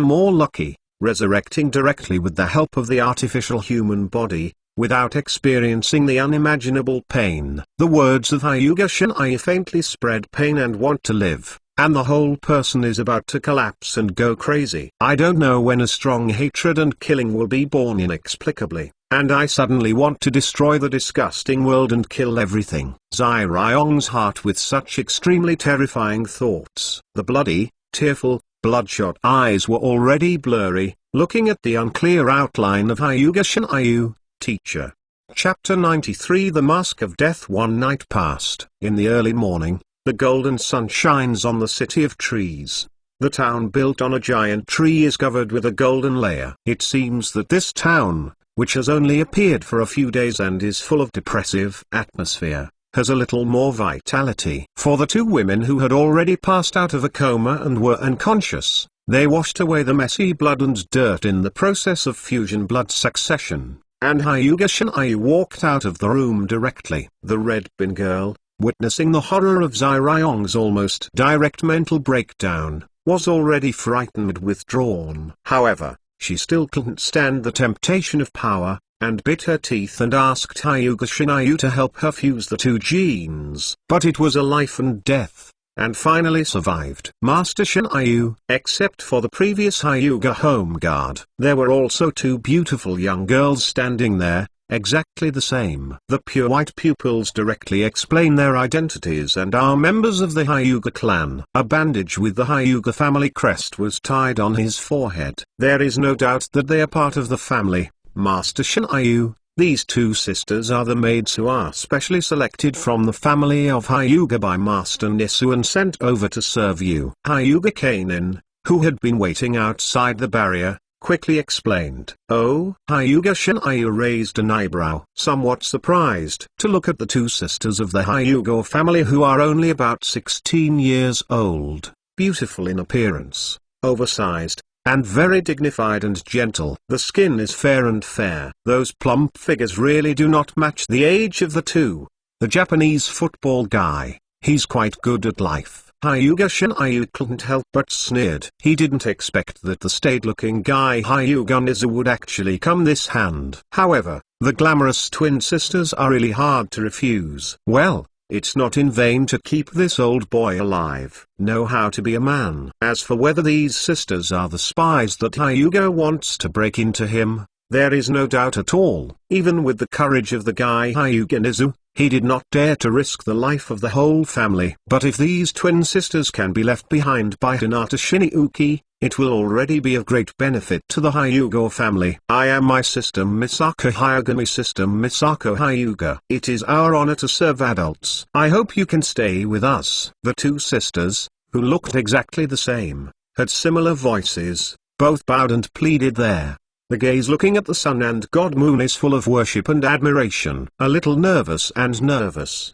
more lucky, resurrecting directly with the help of the artificial human body, without experiencing the unimaginable pain. The words of Hyuga Shin-Ayu faintly spread pain and want to live, and the whole person is about to collapse and go crazy. I don't know when a strong hatred and killing will be born inexplicably, and I suddenly want to destroy the disgusting world and kill everything. Zai Ryong's heart with such extremely terrifying thoughts. The bloody, tearful, bloodshot eyes were already blurry, looking at the unclear outline of Hyuga Shin-Ayu. Teacher, Chapter 93 The Mask of Death. One night passed. In the early morning, the golden sun shines on the city of trees. The town built on a giant tree is covered with a golden layer. It seems that this town, which has only appeared for a few days and is full of depressive atmosphere, has a little more vitality. For the two women who had already passed out of a coma and were unconscious, they washed away the messy blood and dirt in the process of fusion blood succession, and Hyuga Shinryu walked out of the room directly. The Red Bin girl, witnessing the horror of Zai-Ryong's almost direct mental breakdown, was already frightened and withdrawn. However, she still couldn't stand the temptation of power, and bit her teeth and asked Hyuga Shinryu to help her fuse the two genes. But it was a life and death, and finally survived. Master Shinryu, except for the previous Hyuga home guard, there were also two beautiful young girls standing there, exactly the same. The pure white pupils directly explain their identities and are members of the Hyuga clan. A bandage with the Hyuga family crest was tied on his forehead. There is no doubt that they are part of the family. Master Shinryu, these two sisters are the maids who are specially selected from the family of Hyuga by Master Nisu and sent over to serve you. Hyuga Kanin, who had been waiting outside the barrier, quickly explained. Oh, Hyuga Shinryu raised an eyebrow, somewhat surprised to look at the two sisters of the Hyuga family who are only about 16 years old, beautiful in appearance, oversized, and very dignified and gentle. The skin is fair and fair. Those plump figures really do not match the age of the two. The Japanese football guy, he's quite good at life. Hyuga Shinryu couldn't help but sneered. He didn't expect that the staid-looking guy Hyuga Nizu would actually come this hand. However, the glamorous twin sisters are really hard to refuse. Well, it's not in vain to keep this old boy alive. Know how to be a man. As for whether these sisters are the spies that Hyuga wants to break into him, there is no doubt at all. Even with the courage of the guy Hyuga Nizu, he did not dare to risk the life of the whole family. But if these twin sisters can be left behind by Hinata Shinryuki, it will already be of great benefit to the Hyuga family. I am my sister Misako Hyuga. My sister Misako Hyuga. It is our honor to serve adults. I hope you can stay with us. The two sisters, who looked exactly the same, had similar voices, both bowed and pleaded there. The gaze looking at the sun and god moon is full of worship and admiration. A little nervous.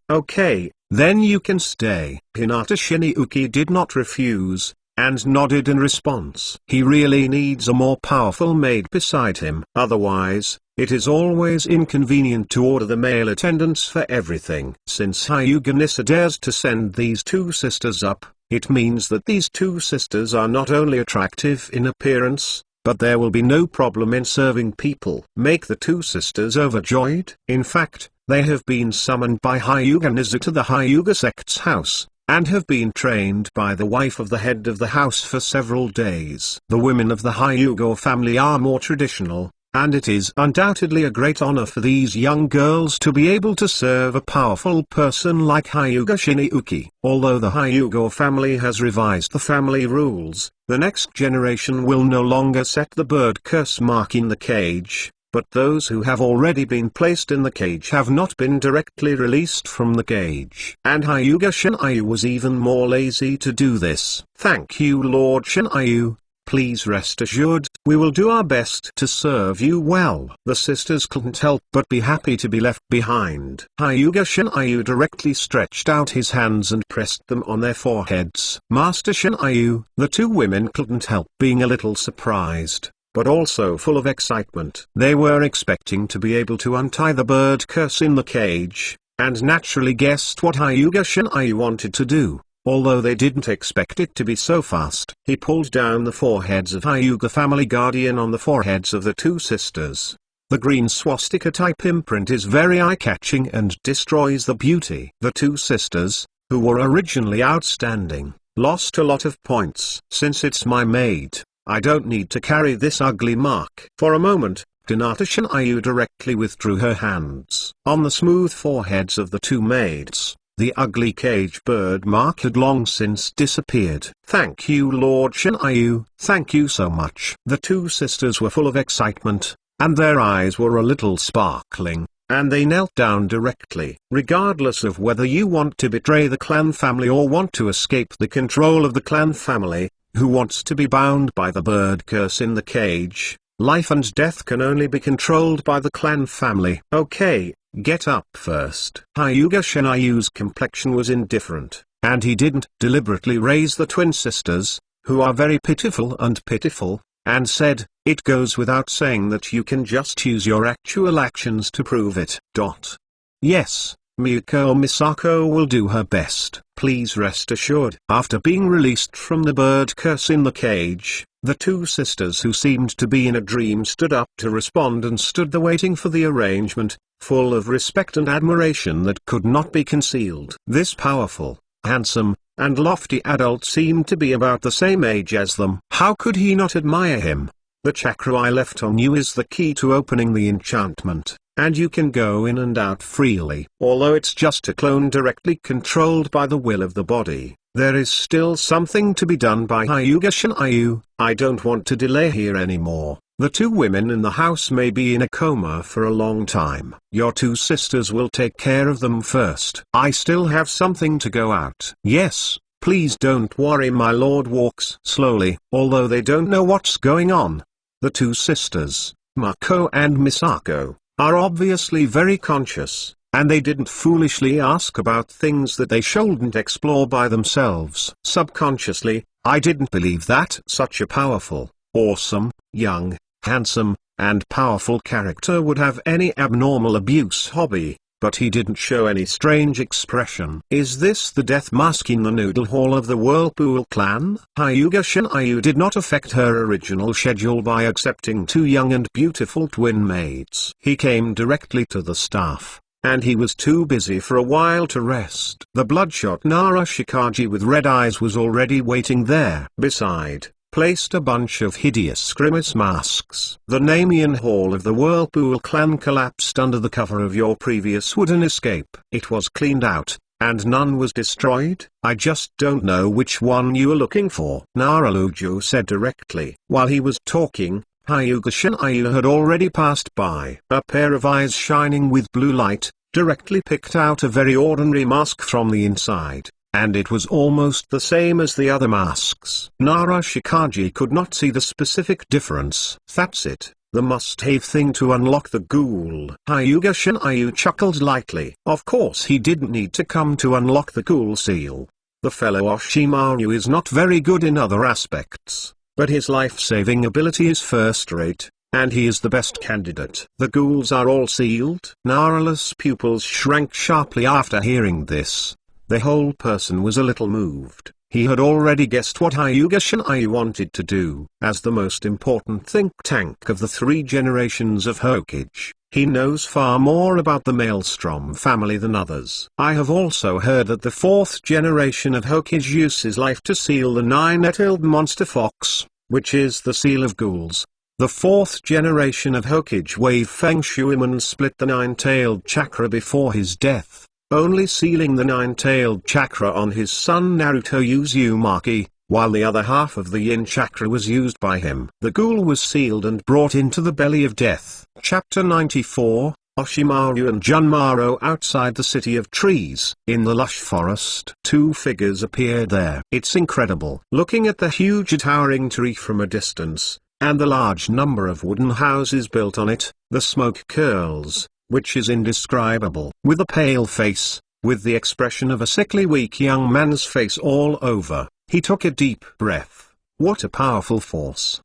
Okay, then you can stay. Hinata Shinryuki did not refuse, and nodded in response. He really needs a more powerful maid beside him. Otherwise, it is always inconvenient to order the male attendants for everything. Since Hyuga Nissa dares to send these two sisters up, it means that these two sisters are not only attractive in appearance, but there will be no problem in serving people. Make the two sisters overjoyed. In fact, they have been summoned by Hyuga Nizu to the Hyuga sect's house, and have been trained by the wife of the head of the house for several days. The women of the Hyuga family are more traditional, and it is undoubtedly a great honor for these young girls to be able to serve a powerful person like Hyuga Shinryuki. Although the Hyuga family has revised the family rules, the next generation will no longer set the bird curse mark in the cage, but those who have already been placed in the cage have not been directly released from the cage. And Hyuga Shinryu was even more lazy to do this. Thank you, Lord Shinryu. Please rest assured, we will do our best to serve you well. The sisters couldn't help but be happy to be left behind. Hyuga Shinryu directly stretched out his hands and pressed them on their foreheads. Master Shinryu, the two women couldn't help being a little surprised, but also full of excitement. They were expecting to be able to untie the bird curse in the cage, and naturally guessed what Hyuga Shinryu wanted to do. Although they didn't expect it to be so fast. He pulled down the foreheads of Hyuga family guardian on the foreheads of the two sisters. The green swastika type imprint is very eye-catching and destroys the beauty. The two sisters, who were originally outstanding, lost a lot of points. Since it's my maid, I don't need to carry this ugly mark. For a moment, Hinata Shinryu directly withdrew her hands. On the smooth foreheads of the two maids, the ugly cage bird mark had long since disappeared. Thank you, Lord Shinryu. Thank you so much. The two sisters were full of excitement, and their eyes were a little sparkling. and they knelt down directly. Regardless of whether you want to betray the clan family or want to escape the control of the clan family, who wants to be bound by the bird curse in the cage, life and death can only be controlled by the clan family. Okay, get up first. Hyuga Shinryu's complexion was indifferent, and he didn't deliberately raise the twin sisters, who are very pitiful, and said, "It goes without saying that you can just use your actual actions to prove it." Yes, Miyuko Misako will do her best. Please rest assured. After being released from the bird curse in the cage, the two sisters who seemed to be in a dream stood up to respond and stood there waiting for the arrangement, full of respect and admiration that could not be concealed. This powerful, handsome, and lofty adult seemed to be about the same age as them. How could he not admire him? The chakra I left on you is the key to opening the enchantment, and you can go in and out freely. Although it's just a clone directly controlled by the will of the body, there is still something to be done by Hyuga Shinryu. I don't want to delay here anymore. The two women in the house may be in a coma for a long time. Your two sisters will take care of them first. I still have something to go out. Yes, please don't worry. My lord walks slowly. Although they don't know what's going on, the two sisters, Mako and Misako, are obviously very conscious, and they didn't foolishly ask about things that they shouldn't explore by themselves. Subconsciously, I didn't believe that such a powerful, awesome, young, handsome, and powerful character would have any abnormal abuse hobby, but he didn't show any strange expression. Is this the death mask in the noodle hall of the Whirlpool clan? Hyuga Shinryu did not affect her original schedule by accepting two young and beautiful twin maids. He came directly to the staff, and he was too busy for a while to rest. The bloodshot Nara Shikaji with red eyes was already waiting there. Beside, placed a bunch of hideous grimace masks. The Namian Hall of the Whirlpool clan collapsed under the cover of your previous wooden escape. It was cleaned out, and none was destroyed. I just don't know which one you are looking for, Naralujo said directly. While he was talking, Hyuga Shinryu had already passed by. A pair of eyes shining with blue light, directly picked out a very ordinary mask from the inside, and it was almost the same as the other masks. Nara Shikaji could not see the specific difference. That's it, the must-have thing to unlock the ghoul. Hyuga Shinryu chuckled lightly. Of course he didn't need to come to unlock the ghoul seal. The fellow Oshimaru is not very good in other aspects, but his life-saving ability is first-rate, and he is the best candidate. The ghouls are all sealed? Nara's pupils shrank sharply after hearing this. The whole person was a little moved. He had already guessed what Hyuga Shinryu wanted to do. As the most important think tank of the three generations of Hokage, he knows far more about the Maelstrom family than others. I have also heard that the fourth generation of Hokage uses life to seal the nine-tailed monster fox, which is the seal of ghouls. The fourth generation of Hokage Wave Feng Shuiman split the nine-tailed chakra before his death, only sealing the nine-tailed chakra on his son Naruto Uzumaki, while the other half of the yin chakra was used by him. The ghoul was sealed and brought into the belly of death. Chapter 94, Oshimaru and Junmaro outside the City of Trees. In the lush forest, two figures appeared there. It's incredible. Looking at the huge towering tree from a distance, and the large number of wooden houses built on it, the smoke curls, which is indescribable. With a pale face, with the expression of a sickly weak young man's face all over, he took a deep breath. What a powerful force.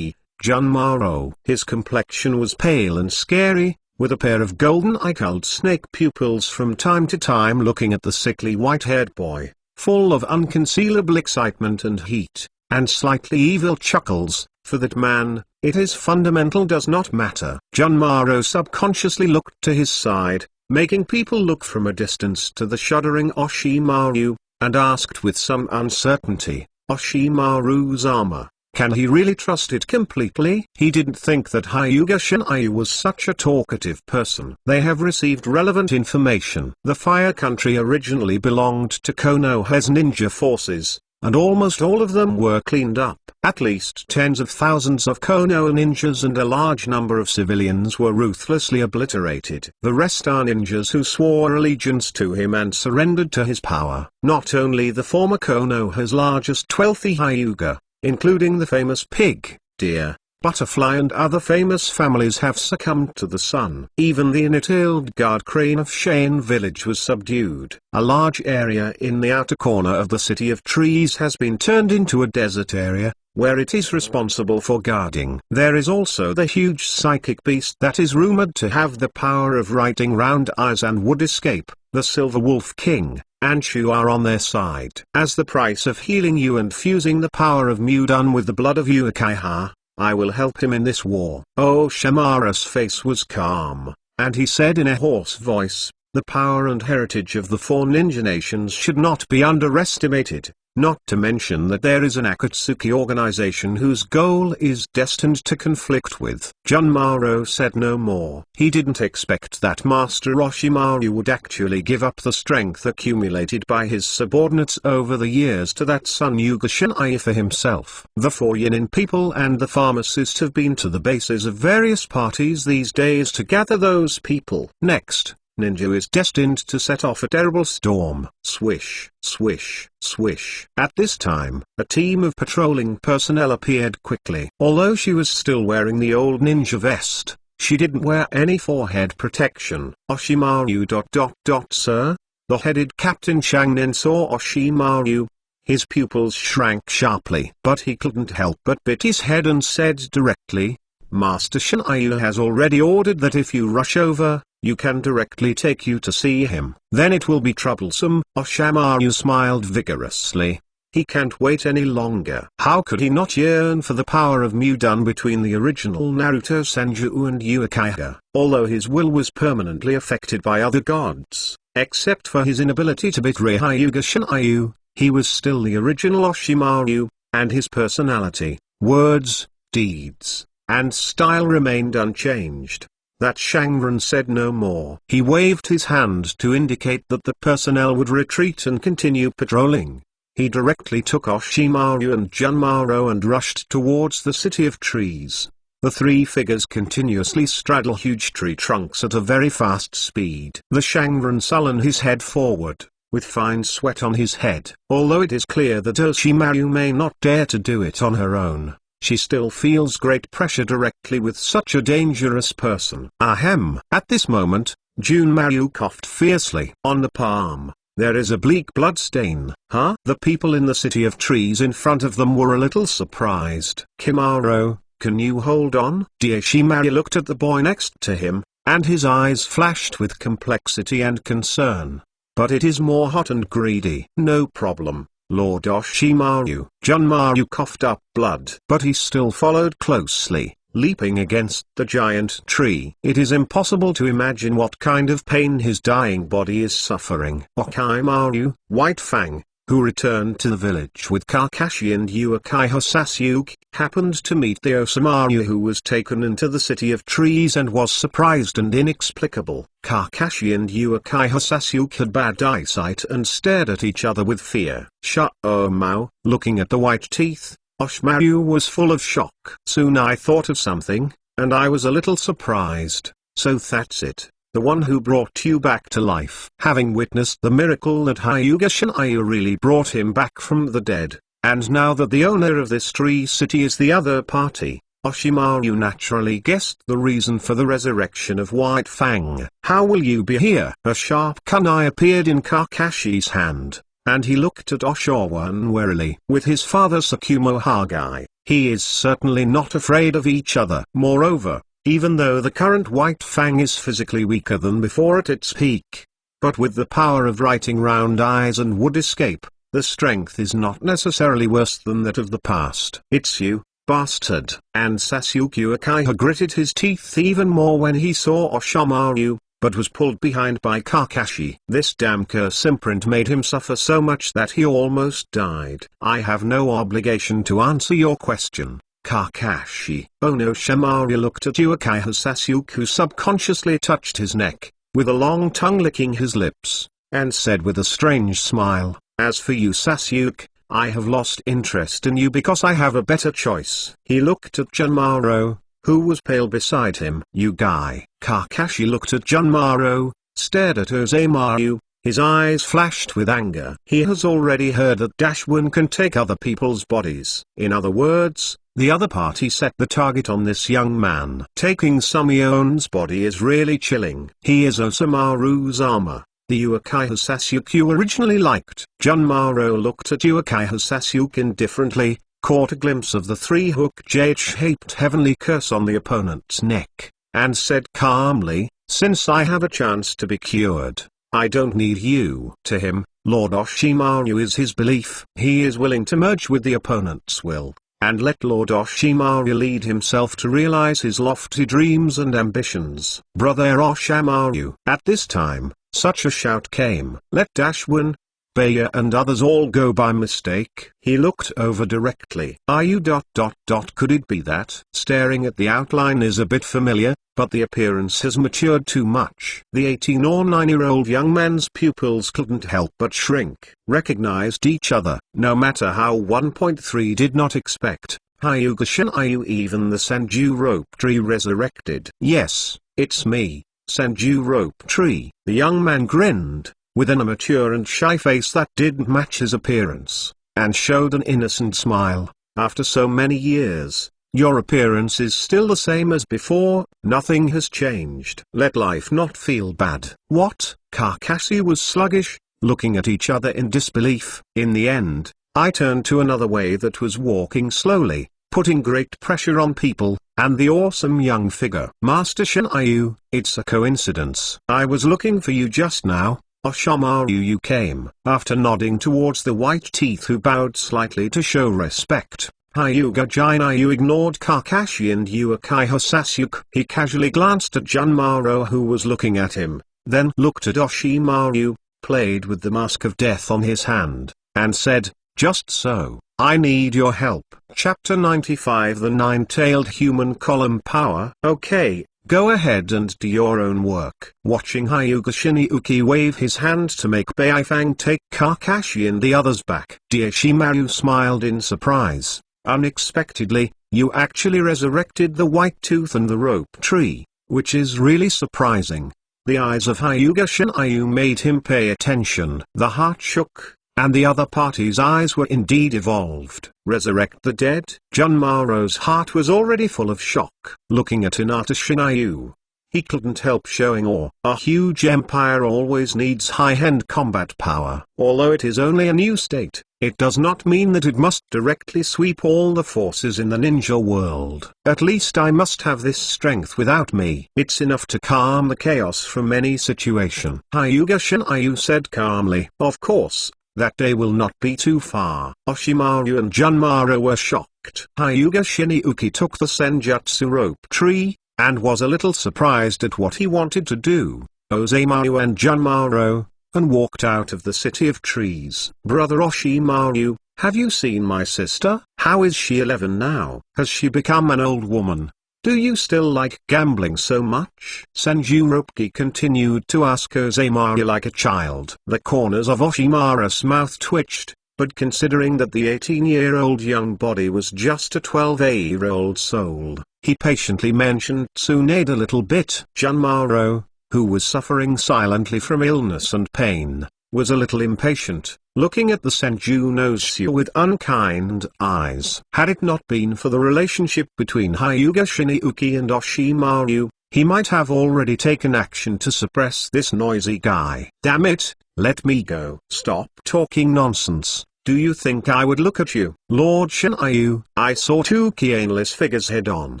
Junmaro. His complexion was pale and scary, with a pair of golden-eyed snake pupils from time to time looking at the sickly white-haired boy, full of unconcealable excitement and heat, and slightly evil chuckles. For that man, it is fundamental does not matter. Junmaro subconsciously looked to his side, making people look from a distance to the shuddering Oshimaru, and asked with some uncertainty, Oshimaru's armor, can he really trust it completely? He didn't think that Hyuga Shinryu was such a talkative person. They have received relevant information. The Fire Country originally belonged to Konoha's ninja forces, and almost all of them were cleaned up. At least tens of thousands of Konoha ninjas and a large number of civilians were ruthlessly obliterated. The rest are ninjas who swore allegiance to him and surrendered to his power. Not only the former Konoha's largest wealthy Hyuga, including the famous pig, deer, butterfly and other famous families have succumbed to the sun. Even the entitled guard crane of Shane village was subdued. A large area in the outer corner of the City of Trees has been turned into a desert area, where it is responsible for guarding. There is also the huge psychic beast that is rumored to have the power of writing round eyes and would escape. The Silver Wolf King and Shu are on their side. As the price of healing you and fusing the power of Mudan with the blood of Uchiha, I will help him in this war. Orochimaru's face was calm, and he said in a hoarse voice, the power and heritage of the four ninja nations should not be underestimated, not to mention that there is an Akatsuki organization whose goal is destined to conflict with. Junmaro said no more. He didn't expect that Master Orochimaru would actually give up the strength accumulated by his subordinates over the years to that Sun Yuga Shinai for himself. The four Yanin people and the pharmacist have been to the bases of various parties these days to gather those people. Next, Ninja is destined to set off a terrible storm. Swish, swish, swish. At this time, a team of patrolling personnel appeared quickly. Although she was still wearing the old ninja vest, she didn't wear any forehead protection. Oshimaru ... Sir? The headed Captain Shangnin saw Oshimaru. His pupils shrank sharply. But he couldn't help but bit his head and said directly, Master Shinai has already ordered that if you rush over, you can directly take you to see him. Then it will be troublesome. Oshimaru smiled vigorously. He can't wait any longer. How could he not yearn for the power of Mudan between the original Naruto Senju and Uchiha? Although his will was permanently affected by other gods, except for his inability to betray Hyuga Shinai, he was still the original Oshimaru, and his personality, words, deeds, and style remained unchanged. That Shangren said no more. He waved his hand to indicate that the personnel would retreat and continue patrolling. He directly took Oshimaru and Junmaro and rushed towards the City of Trees. The three figures continuously straddle huge tree trunks at a very fast speed. The Shangren sullen his head forward, with fine sweat on his head. Although it is clear that Oshimaru may not dare to do it on her own, she still feels great pressure directly with such a dangerous person. Ahem. At this moment, Junmaru coughed fiercely. On the palm, there is a bleak blood stain. Huh? The people in the City of Trees in front of them were a little surprised. Kimaro, can you hold on? Oshimaru looked at the boy next to him, and his eyes flashed with complexity and concern. But it is more hot and greedy. No problem, Lord Oshimaru. Junmaru coughed up blood. But he still followed closely, leaping against the giant tree. It is impossible to imagine what kind of pain his dying body is suffering. Okimaru, White Fang, who returned to the village with Kakashi and Uchiha Sasuke, happened to meet the Osamu who was taken into the City of Trees and was surprised and inexplicable. Kakashi and Uchiha Sasuke had bad eyesight and stared at each other with fear. Shao-Mao, looking at the white teeth, Oshimaru was full of shock. Soon I thought of something, and I was a little surprised. So that's it. The one who brought you back to life. Having witnessed the miracle that Hyuga Shinai really brought him back from the dead, and now that the owner of this tree city is the other party, Oshimaru naturally guessed the reason for the resurrection of White Fang. How will you be here? A sharp kunai appeared in Kakashi's hand, and he looked at Oshawa warily. With his father Tsukumo Hagai, he is certainly not afraid of each other. Moreover, even though the current White Fang is physically weaker than before at its peak, but with the power of writing round eyes and would escape, the strength is not necessarily worse than that of the past. It's you, bastard. And Sasuke Uchiha gritted his teeth even more when he saw Oshimaru, but was pulled behind by Kakashi. This damn curse imprint made him suffer so much that he almost died. I have no obligation to answer your question, Kakashi. Oh no. Oshimaru looked at Uchiha Sasuke, who subconsciously touched his neck, with a long tongue licking his lips, and said with a strange smile, as for you Sasuke, I have lost interest in you because I have a better choice. He looked at Junmaro, who was pale beside him. You guy. Kakashi looked at Junmaro, stared at Ozemaru. His eyes flashed with anger. He has already heard that Dashwin can take other people's bodies. In other words, the other party set the target on this young man. Taking Sumion's body is really chilling. He is Osamaru's armor, the Uchiha Sasuke you originally liked. Junmaro looked at Uchiha Sasuke indifferently, caught a glimpse of the three-hook J-shaped heavenly curse on the opponent's neck, and said calmly, "Since I have a chance to be cured, I don't need you." To him, Lord Oshimaru is his belief. He is willing to merge with the opponent's will, and let Lord Oshimaru lead himself to realize his lofty dreams and ambitions. Brother Oshimaru. At this time, such a shout came. Let Dashwin, Baya and others all go by mistake. He looked over directly. Could it be that? Staring at the outline is a bit familiar, but the appearance has matured too much. The 18 or 9-year-old young man's pupils couldn't help but shrink. Recognized each other. No matter how 1.3 did not expect, Hyuga Shinryu even the Senju rope tree resurrected. Yes, it's me, Senju rope tree. The young man grinned, with an immature and shy face that didn't match his appearance, and showed an innocent smile. After so many years, your appearance is still the same as before. Nothing has changed. Let life not feel bad. What? Kakashi was sluggish, looking at each other in disbelief. In the end, I turned to another way that was walking slowly, putting great pressure on people, and the awesome young figure. Master Shinryu, it's a coincidence. I was looking for you just now. Oshimaru, you came. After nodding towards the white teeth who bowed slightly to show respect, Hyuga Shinryu ignored Kakashi and Uchiha Sasuke. He casually glanced at Junmaro who was looking at him, then looked at Oshimaru, played with the mask of death on his hand, and said, "Just so, I need your help." Chapter 95 The Nine-Tailed Human Column Power. Okay, go ahead and do your own work. Watching Hyuga Shinryu wave his hand to make Beifang take Kakashi and the others back, Oshimaru smiled in surprise. Unexpectedly, you actually resurrected the white tooth and the rope tree, which is really surprising. The eyes of Hyuga Shinryu made him pay attention. The heart shook, and the other party's eyes were indeed evolved. Resurrect the dead? Junmaro's heart was already full of shock. Looking at Hinata Shinryu, he couldn't help showing awe. A huge empire always needs high-end combat power. Although it is only a new state, it does not mean that it must directly sweep all the forces in the ninja world. At least I must have this strength without me. It's enough to calm the chaos from any situation. Hyuga Shinryu said calmly. Of course, that day will not be too far. Oshimaru and Junmaro were shocked. Hyuga Shinryu took the Senjutsu rope tree, and was a little surprised at what he wanted to do. Ozemaru and Junmaro, and walked out of the city of trees. Brother Oshimaru, have you seen my sister? How is she 11 now? Has she become an old woman? Do you still like gambling so much? Senju Roppongi continued to ask Ozemaru like a child. The corners of Oshimaru's mouth twitched, but considering that the 18-year-old young body was just a 12-year-old soul, he patiently mentioned Tsunade a little bit. Junmaro, who was suffering silently from illness and pain, was a little impatient, looking at the Senju Noshu with unkind eyes. Had it not been for the relationship between Hyuga Shinryu and Oshimaru, he might have already taken action to suppress this noisy guy. Damn it, let me go. Stop talking nonsense. Do you think I would look at you? Lord Shinryu, I saw two Kianless figures head-on,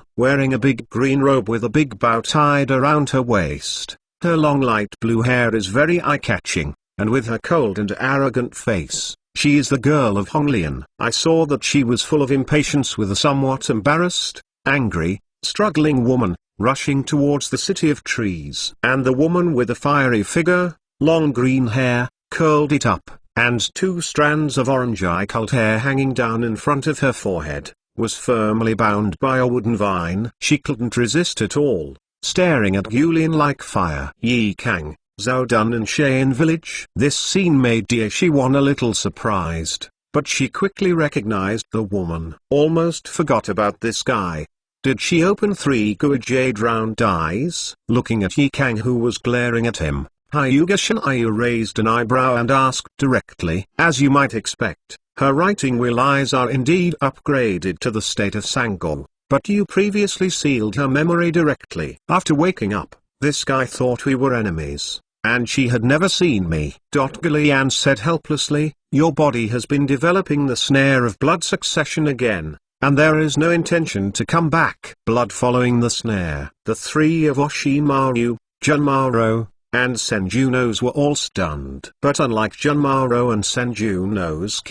wearing a big green robe with a big bow tied around her waist. Her long light blue hair is very eye-catching, and with her cold and arrogant face, she is the girl of Honglian. I saw that she was full of impatience with a somewhat embarrassed, angry, struggling woman, rushing towards the city of trees. And the woman with the fiery figure, long green hair, curled it up, and two strands of orange-eye colored hair hanging down in front of her forehead, was firmly bound by a wooden vine. She couldn't resist at all, staring at Gulian like fire. Yi Kang, Zhao Dun and Cheyenne Village. This scene made Daishiwan a little surprised. but she quickly recognized the woman. Almost forgot about this guy. Did she open 3 jade round eyes? Looking at Yi Kang, who was glaring at him, Hyuga Shinryu raised an eyebrow and asked directly. As you might expect, her writing wheel eyes are indeed upgraded to the state of Sangol, but you previously sealed her memory directly. After waking up, this guy thought we were enemies, and she had never seen me. Galian said helplessly, your body has been developing the snare of blood succession again, and there is no intention to come back. Blood following the snare. The 3 of Oshimaru, Junmaro, and Senjuno's were all stunned. But unlike Junmaro and Senjuno's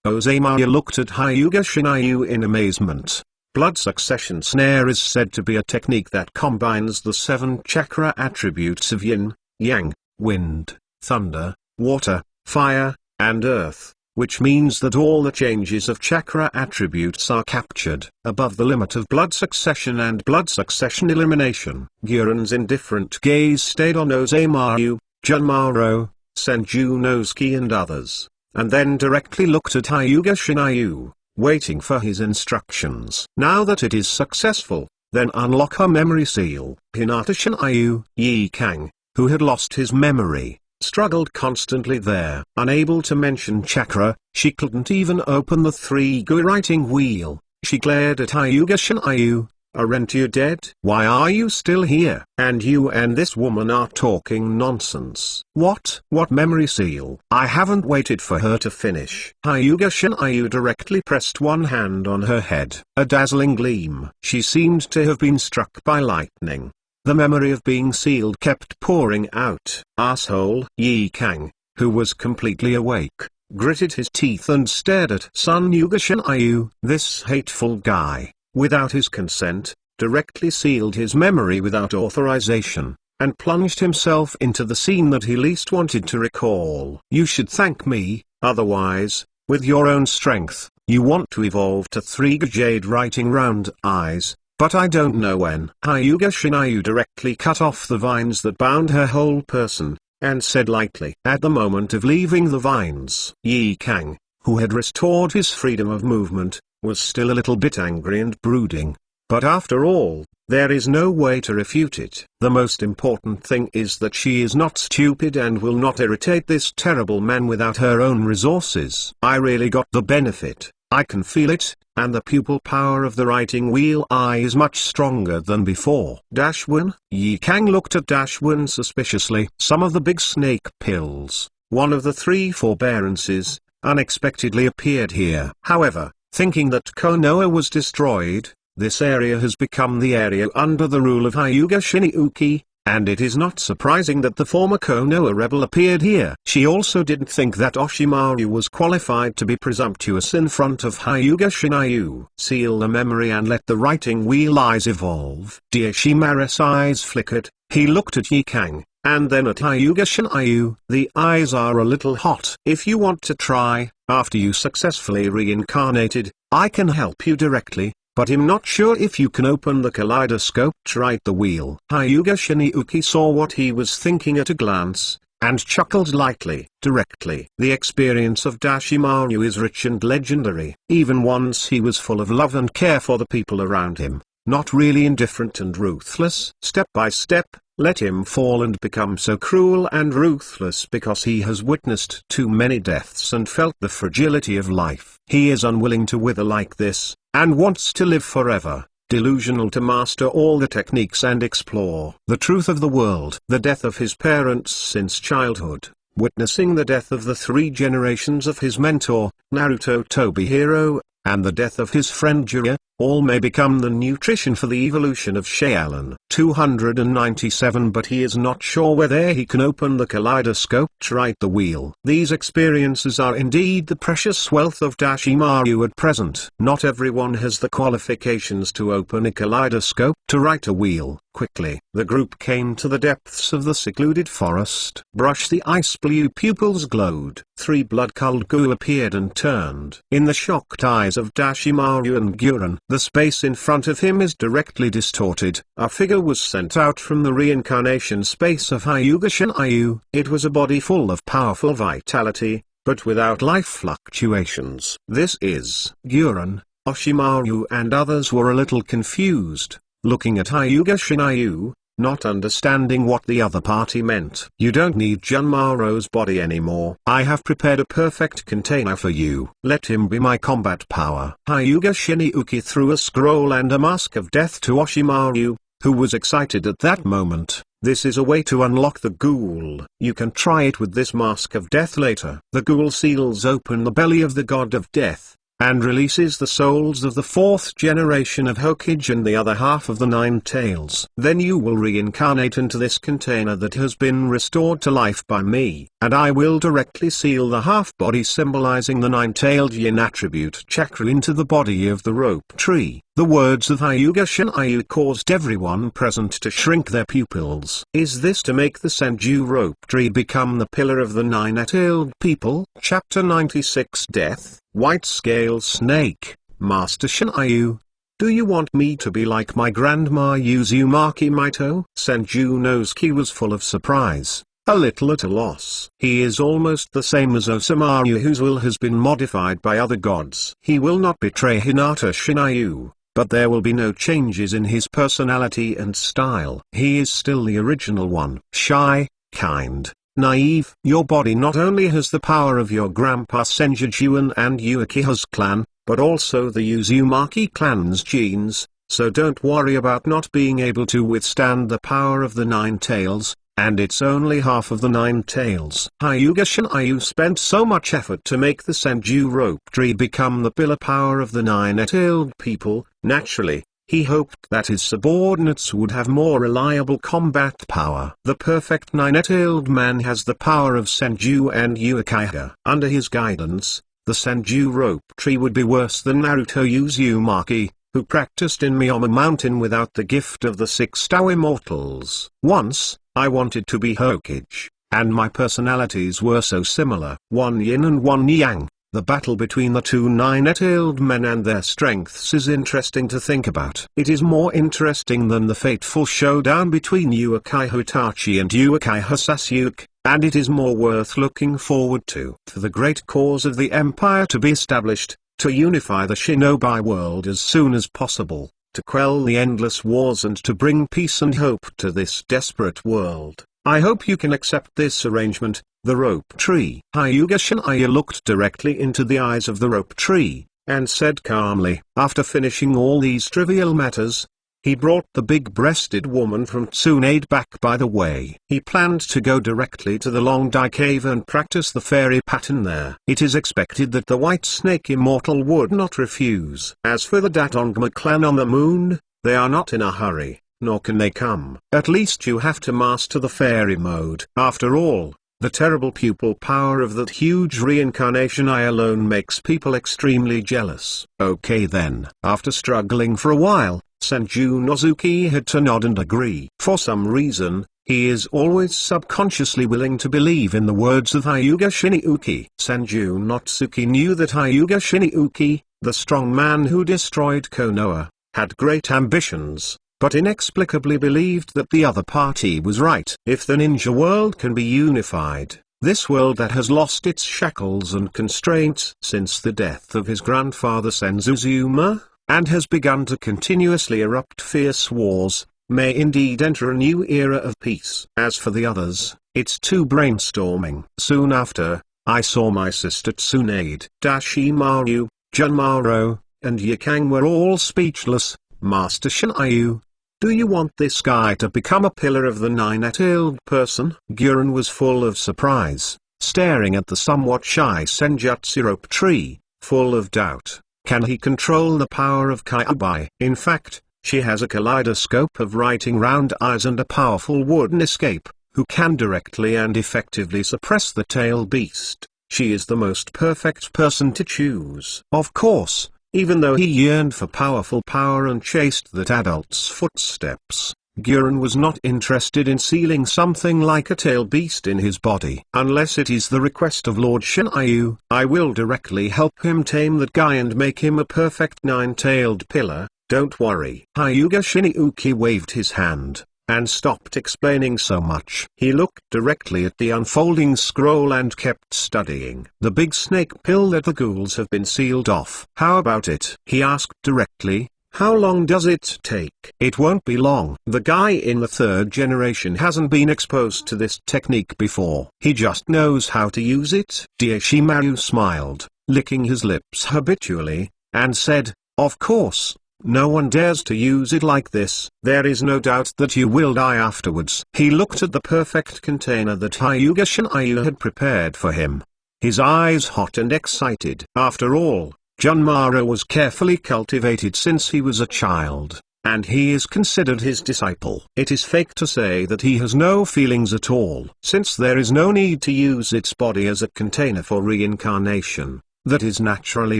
Ozemaru looked at Hyuga Shinryu in amazement. Blood succession snare is said to be a technique that combines the 7 chakra attributes of yin, yang, wind, thunder, water, fire, and earth, which means that all the changes of chakra attributes are captured above the limit of blood succession and blood succession elimination. Guren's indifferent gaze stayed on Ozemaru, Junmaro, Senjunosuke and others, and then directly looked at Hyuga Shinryu, waiting for his instructions. Now that it is successful, then unlock her memory seal. Hinata Shinryu. Yi Kang, who had lost his memory, struggled constantly there. Unable to mention chakra, she couldn't even open the 3-gu writing wheel. She glared at Hyuga Shinryu. Aren't you dead? Why are you still here? And you and this woman are talking nonsense. What memory seal? I haven't waited for her to finish. Hyuga Shinryu directly pressed one hand on her head. A dazzling gleam. She seemed to have been struck by lightning. The memory of being sealed kept pouring out. Asshole. Yi Kang, who was completely awake, gritted his teeth and stared at Hyuga Shinryu. This hateful guy, without his consent, directly sealed his memory without authorization, and plunged himself into the scene that he least wanted to recall. You should thank me, otherwise, with your own strength, you want to evolve to 3 jade writing round eyes. But I don't know when. Hyuga Shinryu directly cut off the vines that bound her whole person, and said lightly. At the moment of leaving the vines, Yi Kang, who had restored his freedom of movement, was still a little bit angry and brooding. But after all, there is no way to refute it. The most important thing is that she is not stupid and will not irritate this terrible man without her own resources. I really got the benefit. I can feel it, and the pupil power of the writing wheel eye is much stronger than before. Dashwin? Yi Kang looked at Dashwin suspiciously. Some of the big snake pills, one of the 3 forbearances, unexpectedly appeared here. However, thinking that Konoha was destroyed, this area has become the area under the rule of Hyuga Shinryu, and it is not surprising that the former Konoha rebel appeared here. She also didn't think that Oshimaru was qualified to be presumptuous in front of Hyuga Shinryu. Seal the memory and let the writing wheel eyes evolve. Oshimaru's eyes flickered. He looked at Yi Kang, and then at Hyuga Shinryu. The eyes are a little hot. If you want to try, after you successfully reincarnated, I can help you directly. But I'm not sure if you can open the kaleidoscope to write the wheel. Hyuga Shinryu saw what he was thinking at a glance, and chuckled lightly. Directly. The experience of Dashimaru is rich and legendary. Even once he was full of love and care for the people around him, not really indifferent and ruthless. Step by step, let him fall and become so cruel and ruthless because he has witnessed too many deaths and felt the fragility of life. He is unwilling to wither like this, and wants to live forever, delusional to master all the techniques and explore the truth of the world. The death of his parents since childhood, witnessing the death of the 3 generations of his mentor, Naruto Tobihiro, and the death of his friend Jiraiya, all may become the nutrition for the evolution of Shaolin. 297 But he is not sure whether he can open the kaleidoscope to write the wheel. These experiences are indeed the precious wealth of Dashimaru at present. Not everyone has the qualifications to open a kaleidoscope to write a wheel. Quickly, the group came to the depths of the secluded forest. Brush the ice blue pupils glowed. 3 blood-colored goo appeared and turned. In the shocked eyes of Dashimaru and Guren, the space in front of him is directly distorted. A figure was sent out from the reincarnation space of Hyuga Shinryu. It was a body full of powerful vitality, but without life fluctuations. This is Gurren. Oshimaru and others were a little confused, looking at Hyuga Shinryu, not understanding what the other party meant. You don't need Junmaro's body anymore. I have prepared a perfect container for you. Let him be my combat power. Hyuga Shinryu threw a scroll and a mask of death to Oshimaru, who was excited at that moment. This is a way to unlock the ghoul. You can try it with this mask of death later. The ghoul seals open the belly of the god of death, and releases the souls of the fourth generation of Hokage and the other half of the Nine Tails. Then you will reincarnate into this container that has been restored to life by me, and I will directly seal the half-body symbolizing the nine-tailed yin attribute chakra into the body of the rope tree. The words of Hyuga Shinryu caused everyone present to shrink their pupils. Is this to make the Senju rope tree become the pillar of the nine-tailed people? Chapter 96 Death. White Scale Snake. Master Shinryu, do you want me to be like my grandma Uzumaki Mito? Senju Nosuke was full of surprise, a little at a loss. He is almost the same as Osamu, whose will has been modified by other gods. He will not betray Hinata Shinryu, but there will be no changes in his personality and style. He is still the original one. Shy, kind, naive. Your body not only has the power of your grandpa Senjujuan and Uchiha's clan, but also the Uzumaki clan's genes, so don't worry about not being able to withstand the power of the Nine Tails, and it's only half of the Nine Tails. Hyuga Shinryu spent so much effort to make the Senju rope tree become the pillar power of the nine-tailed people. Naturally, he hoped that his subordinates would have more reliable combat power. The perfect nine-tailed man has the power of Senju and Uchiha. Under his guidance, the Senju rope tree would be worse than Naruto Uzumaki, who practiced in Miyama Mountain without the gift of the six Tao Immortals. Once, I wanted to be Hokage, and my personalities were so similar. One yin and one yang. The battle between the two nine-tailed men and their strengths is interesting to think about. It is more interesting than the fateful showdown between Uchiha Itachi and Uchiha Sasuke, and it is more worth looking forward to. For the great cause of the empire to be established, to unify the shinobi world as soon as possible, to quell the endless wars and to bring peace and hope to this desperate world. I hope you can accept this arrangement. The rope tree. Hyuga Shinryu looked directly into the eyes of the rope tree, and said calmly, after finishing all these trivial matters, he brought the big-breasted woman from Tsunade back by the way. He planned to go directly to the Long Dai Cave and practice the fairy pattern there. It is expected that the White Snake Immortal would not refuse. As for the Datongma clan on the moon, they are not in a hurry, nor can they come. At least you have to master the fairy mode. After all, the terrible pupil power of that huge reincarnation eye alone makes people extremely jealous. Okay then. After struggling for a while, Senju Nosuke had to nod and agree. For some reason, he is always subconsciously willing to believe in the words of Hyuga Shinryu. Senju Nosuke knew that Hyuga Shinryu, the strong man who destroyed Konoha, had great ambitions, but inexplicably believed that the other party was right. If the ninja world can be unified, this world that has lost its shackles and constraints since the death of his grandfather Senzuzuma, and has begun to continuously erupt fierce wars, may indeed enter a new era of peace. As for the others, it's too brainstorming. Soon after, I saw my sister Tsunade. Dashimaru, Junmaro, and Yikang were all speechless. Master Shinryu, do you want this guy to become a pillar of the nine-tailed person? Gurren was full of surprise, staring at the somewhat shy Senjutsu rope tree, full of doubt. Can he control the power of Kyuubi? In fact, she has a kaleidoscope of writing round eyes and a powerful wooden escape, who can directly and effectively suppress the tail beast. She is the most perfect person to choose. Of course, even though he yearned for powerful power and chased that adult's footsteps, Gurren was not interested in sealing something like a tail beast in his body. Unless it is the request of Lord Shinryu, I will directly help him tame that guy and make him a perfect nine-tailed pillar. Don't worry. Hyuga Shinryu waved his hand, and stopped explaining so much. He looked directly at the unfolding scroll and kept studying. "The big snake pill that the ghouls have been sealed off. How about it?" he asked directly. "How long does it take?" "It won't be long. The guy in the third generation hasn't been exposed to this technique before. He just knows how to use it." Orochimaru smiled, licking his lips habitually, and said, "Of course. No one dares to use it like this. There is no doubt that you will die afterwards." He looked at the perfect container that Hyuga Shinryu had prepared for him, his eyes hot and excited. After all, Junmaro was carefully cultivated since he was a child, and he is considered his disciple. It is fake to say that he has no feelings at all. Since there is no need to use its body as a container for reincarnation, that is naturally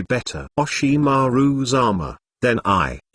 better. Orochimaru's armor. Then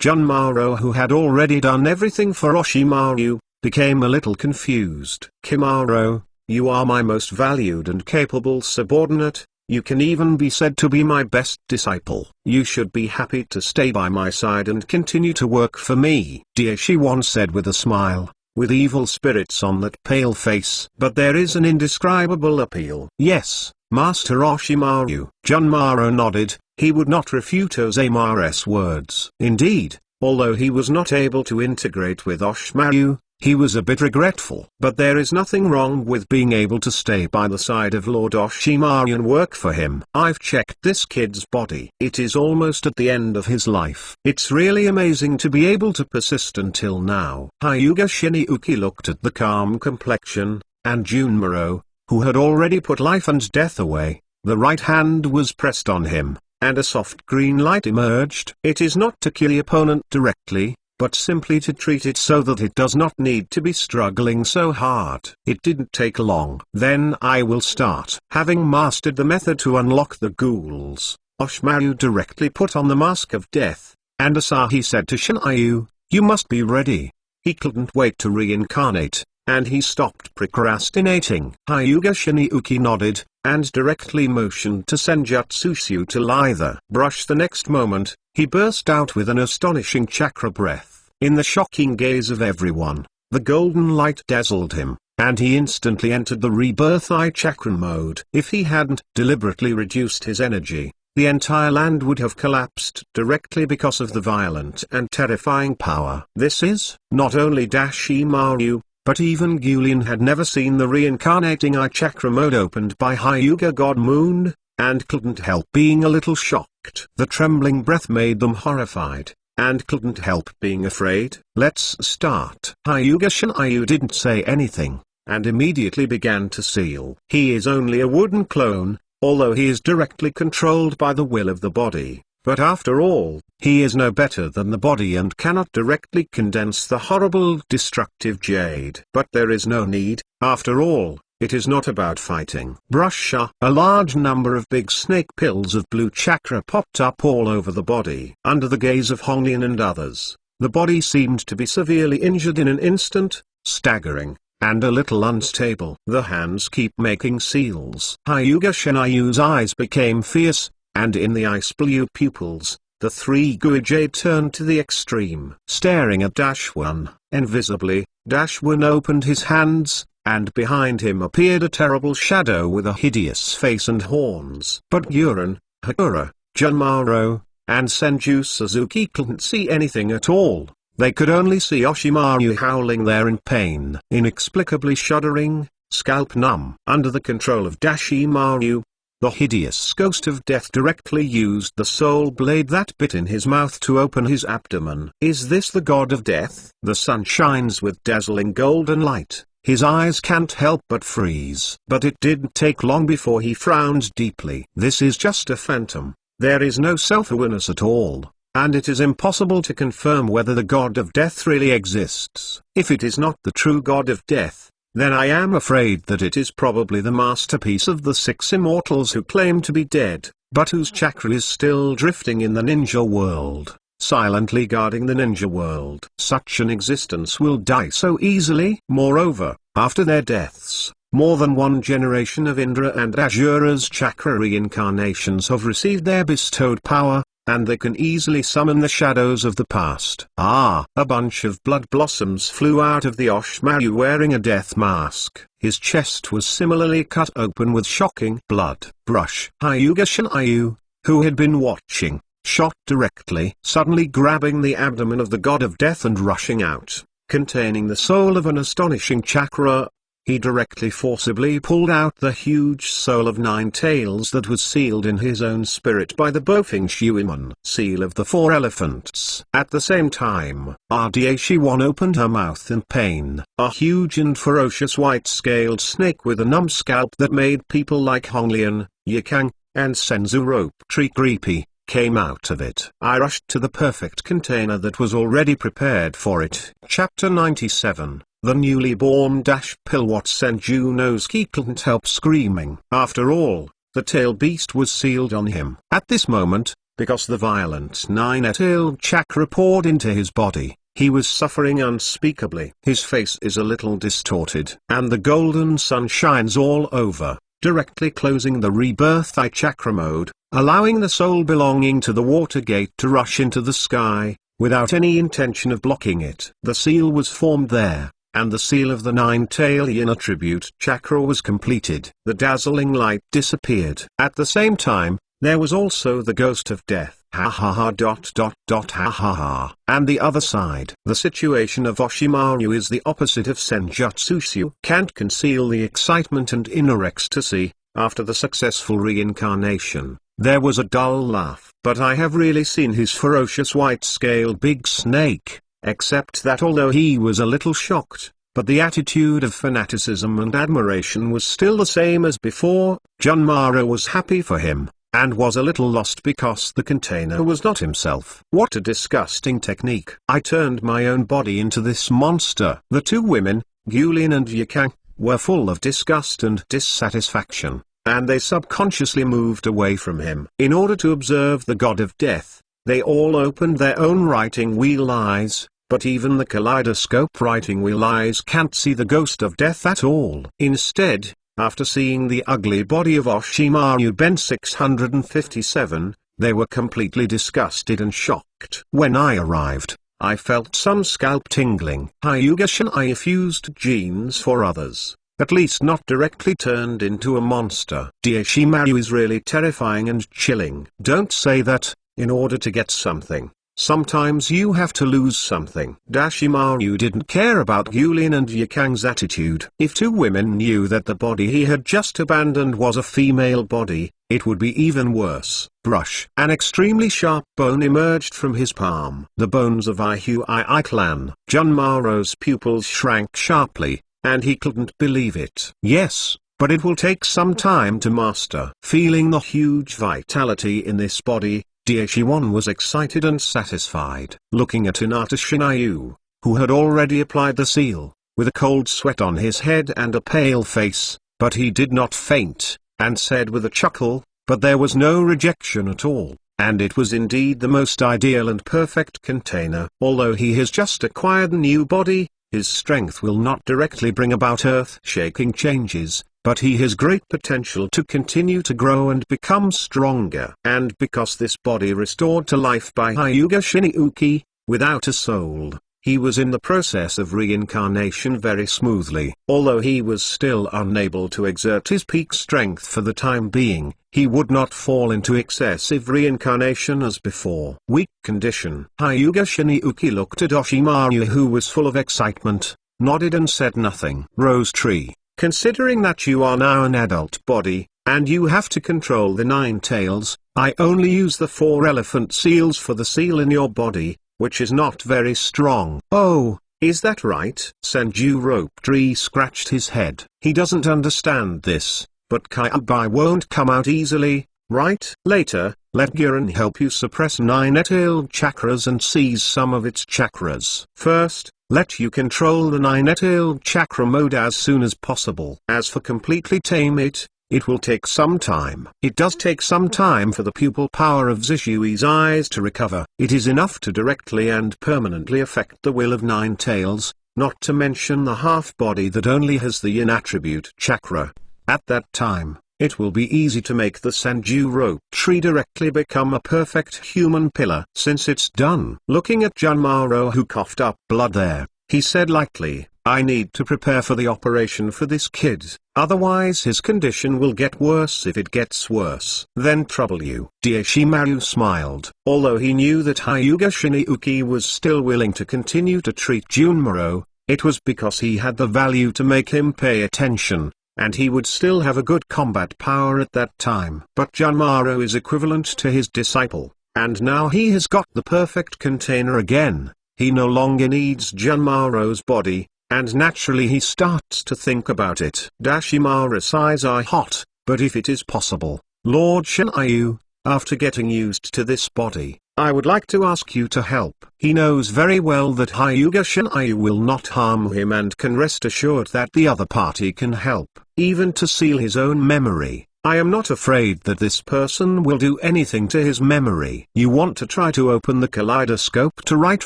Junmaro, who had already done everything for Orochimaru, became a little confused. "Kimaro, you are my most valued and capable subordinate. You can even be said to be my best disciple. You should be happy to stay by my side and continue to work for me," Dashi once said with a smile, with evil spirits on that pale face. "But there is an indescribable appeal." "Yes, Master Orochimaru." Junmaro nodded. He would not refute Orochimaru's words. Indeed, although he was not able to integrate with Orochimaru, he was a bit regretful. But there is nothing wrong with being able to stay by the side of Lord Orochimaru and work for him. "I've checked this kid's body. It is almost at the end of his life. It's really amazing to be able to persist until now." Hyuga Shinryu looked at the calm complexion, and Junmaro, who had already put life and death away. The right hand was pressed on him, and a soft green light emerged. "It is not to kill the opponent directly, but simply to treat it so that it does not need to be struggling so hard." It didn't take long. "Then I will start." Having mastered the method to unlock the ghouls, Orochimaru directly put on the mask of death, and Asahi said to Shinryu, "You must be ready." He couldn't wait to reincarnate, and he stopped procrastinating. Hyuga Shinryu nodded, and directly motioned to Senjutsu to lie the brush. The next moment, he burst out with an astonishing chakra breath. In the shocking gaze of everyone, the golden light dazzled him, and he instantly entered the rebirth eye chakra mode. If he hadn't deliberately reduced his energy, the entire land would have collapsed directly because of the violent and terrifying power. This is not only Orochimaru, but even Guilin had never seen the reincarnating eye chakra mode opened by Hyuga God Moon, and couldn't help being a little shocked. The trembling breath made them horrified, and couldn't help being afraid. "Let's start." Hyuga Shinryu didn't say anything, and immediately began to seal. He is only a wooden clone, although he is directly controlled by the will of the body. But after all, he is no better than the body and cannot directly condense the horrible destructive jade. But there is no need. After all, it is not about fighting. Brusha. A large number of big snake pills of blue chakra popped up all over the body. Under the gaze of Honglin and others, the body seemed to be severely injured in an instant, staggering, and a little unstable. The hands keep making seals. Hyuga Shinryu's eyes became fierce, and in the ice blue pupils, the three Guijade turned to the extreme. Staring at Dashwan, invisibly, Dashwan opened his hands, and behind him appeared a terrible shadow with a hideous face and horns. But Guren, Hakura, Junmaro, and Senju Suzuki couldn't see anything at all. They could only see Orochimaru howling there in pain, inexplicably shuddering, scalp numb. Under the control of Orochimaru, the hideous ghost of death directly used the soul blade that bit in his mouth to open his abdomen. Is this the god of death? The sun shines with dazzling golden light. His eyes can't help but freeze. But it didn't take long before he frowned deeply. This is just a phantom. There is no self-awareness at all, and it is impossible to confirm whether the god of death really exists. If it is not the true god of death, then I am afraid that it is probably the masterpiece of the six immortals who claim to be dead, but whose chakra is still drifting in the ninja world, silently guarding the ninja world. Such an existence will die so easily. Moreover, after their deaths, more than one generation of Indra and Asura's chakra reincarnations have received their bestowed power, and they can easily summon the shadows of the past. Ah! A bunch of blood blossoms flew out of the Orochimaru wearing a death mask. His chest was similarly cut open with shocking blood. Brush. Hyuga Shinryu, who had been watching, shot directly, suddenly grabbing the abdomen of the god of death and rushing out, containing the soul of an astonishing chakra. He directly forcibly pulled out the huge soul of Nine Tails that was sealed in his own spirit by the Bofeng Shuiman seal of the four elephants. At the same time, Ardashir opened her mouth in pain. A huge and ferocious white-scaled snake with a numbskull that made people like Honglian, Yikang, and Senzu Rope Tree creepy came out of it. I rushed to the perfect container that was already prepared for it. Chapter 97. The newly born pill. What Senju knows he couldn't help screaming. After all, the tail beast was sealed on him. At this moment, because the violent nine-tailed chakra poured into his body, he was suffering unspeakably. His face is a little distorted, and the golden sun shines all over, directly closing the rebirth eye chakra mode, allowing the soul belonging to the water gate to rush into the sky, without any intention of blocking it. The seal was formed there, and the seal of the nine-tail yin attribute chakra was completed. The dazzling light disappeared. At the same time, there was also the ghost of death. Ha ha ha ha ha ha. And the other side. The situation of Orochimaru is the opposite of Senjutsu. Can't conceal the excitement and inner ecstasy. After the successful reincarnation, there was a dull laugh. But I have really seen his ferocious white-scaled big snake. Except that although he was a little shocked, but the attitude of fanaticism and admiration was still the same as before. Junmaro was happy for him, and was a little lost because the container was not himself. What a disgusting technique. I turned my own body into this monster. The two women, Gulin and Yikang, were full of disgust and dissatisfaction, and they subconsciously moved away from him. In order to observe the god of death, they all opened their own writing wheel eyes, but even the kaleidoscope writing wheel eyes can't see the ghost of death at all. Instead, after seeing the ugly body of Orochimaru Ben 657, they were completely disgusted and shocked. When I arrived, I felt some scalp tingling. Hyuga Shinryu fused genes for others, at least not directly turned into a monster. Orochimaru is really terrifying and chilling. Don't say that. In order to get something, sometimes you have to lose something. Orochimaru didn't care about Gulin and Yikang's attitude. If two women knew that the body he had just abandoned was a female body, it would be even worse. Brush. An extremely sharp bone emerged from his palm. The bones of Ihui clan. Junmaro's pupils shrank sharply, and he couldn't believe it. Yes, but it will take some time to master. Feeling the huge vitality in this body, Orochimaru was excited and satisfied. Looking at Hinata Shinryu, who had already applied the seal, with a cold sweat on his head and a pale face, but he did not faint, and said with a chuckle, but there was no rejection at all, and it was indeed the most ideal and perfect container. Although he has just acquired a new body, his strength will not directly bring about earth-shaking changes, but he has great potential to continue to grow and become stronger. And because this body restored to life by Hyuga Shinryu, without a soul, he was in the process of reincarnation very smoothly. Although he was still unable to exert his peak strength for the time being, he would not fall into excessive reincarnation as before. Weak condition. Hyuga Shinryu looked at Orochimaru, who was full of excitement, nodded and said nothing. Rose Tree. Considering that you are now an adult body, and you have to control the nine tails, I only use the four elephant seals for the seal in your body, which is not very strong. Oh, is that right? Senju Rope Tree scratched his head. He doesn't understand this, but Kyuubi won't come out easily, right? Later, let Giran help you suppress nine-tailed chakras and seize some of its chakras. First, let you control the nine-tailed chakra mode as soon as possible. As for completely tame it, it will take some time. It does take some time for the pupil power of Zishui's eyes to recover. It is enough to directly and permanently affect the will of Nine Tails, not to mention the half-body that only has the yin attribute chakra. At that time, it will be easy to make the Senju rope tree directly become a perfect human pillar. Since it's done. Looking at Junmaro, who coughed up blood there, he said lightly, I need to prepare for the operation for this kid, otherwise his condition will get worse. If it gets worse, then trouble you. Daishimaru smiled. Although he knew that Hyuga Shinjuki was still willing to continue to treat Junmaro, it was because he had the value to make him pay attention, and he would still have a good combat power at that time. But Junmaro is equivalent to his disciple, and now he has got the perfect container again. He no longer needs Junmaro's body, and naturally he starts to think about it. Dashimaru's eyes are hot, but if it is possible, Lord Shinryu, after getting used to this body, I would like to ask you to help. He knows very well that Hyuga Shinryu will not harm him and can rest assured that the other party can help, even to seal his own memory. I am not afraid that this person will do anything to his memory. You want to try to open the kaleidoscope to write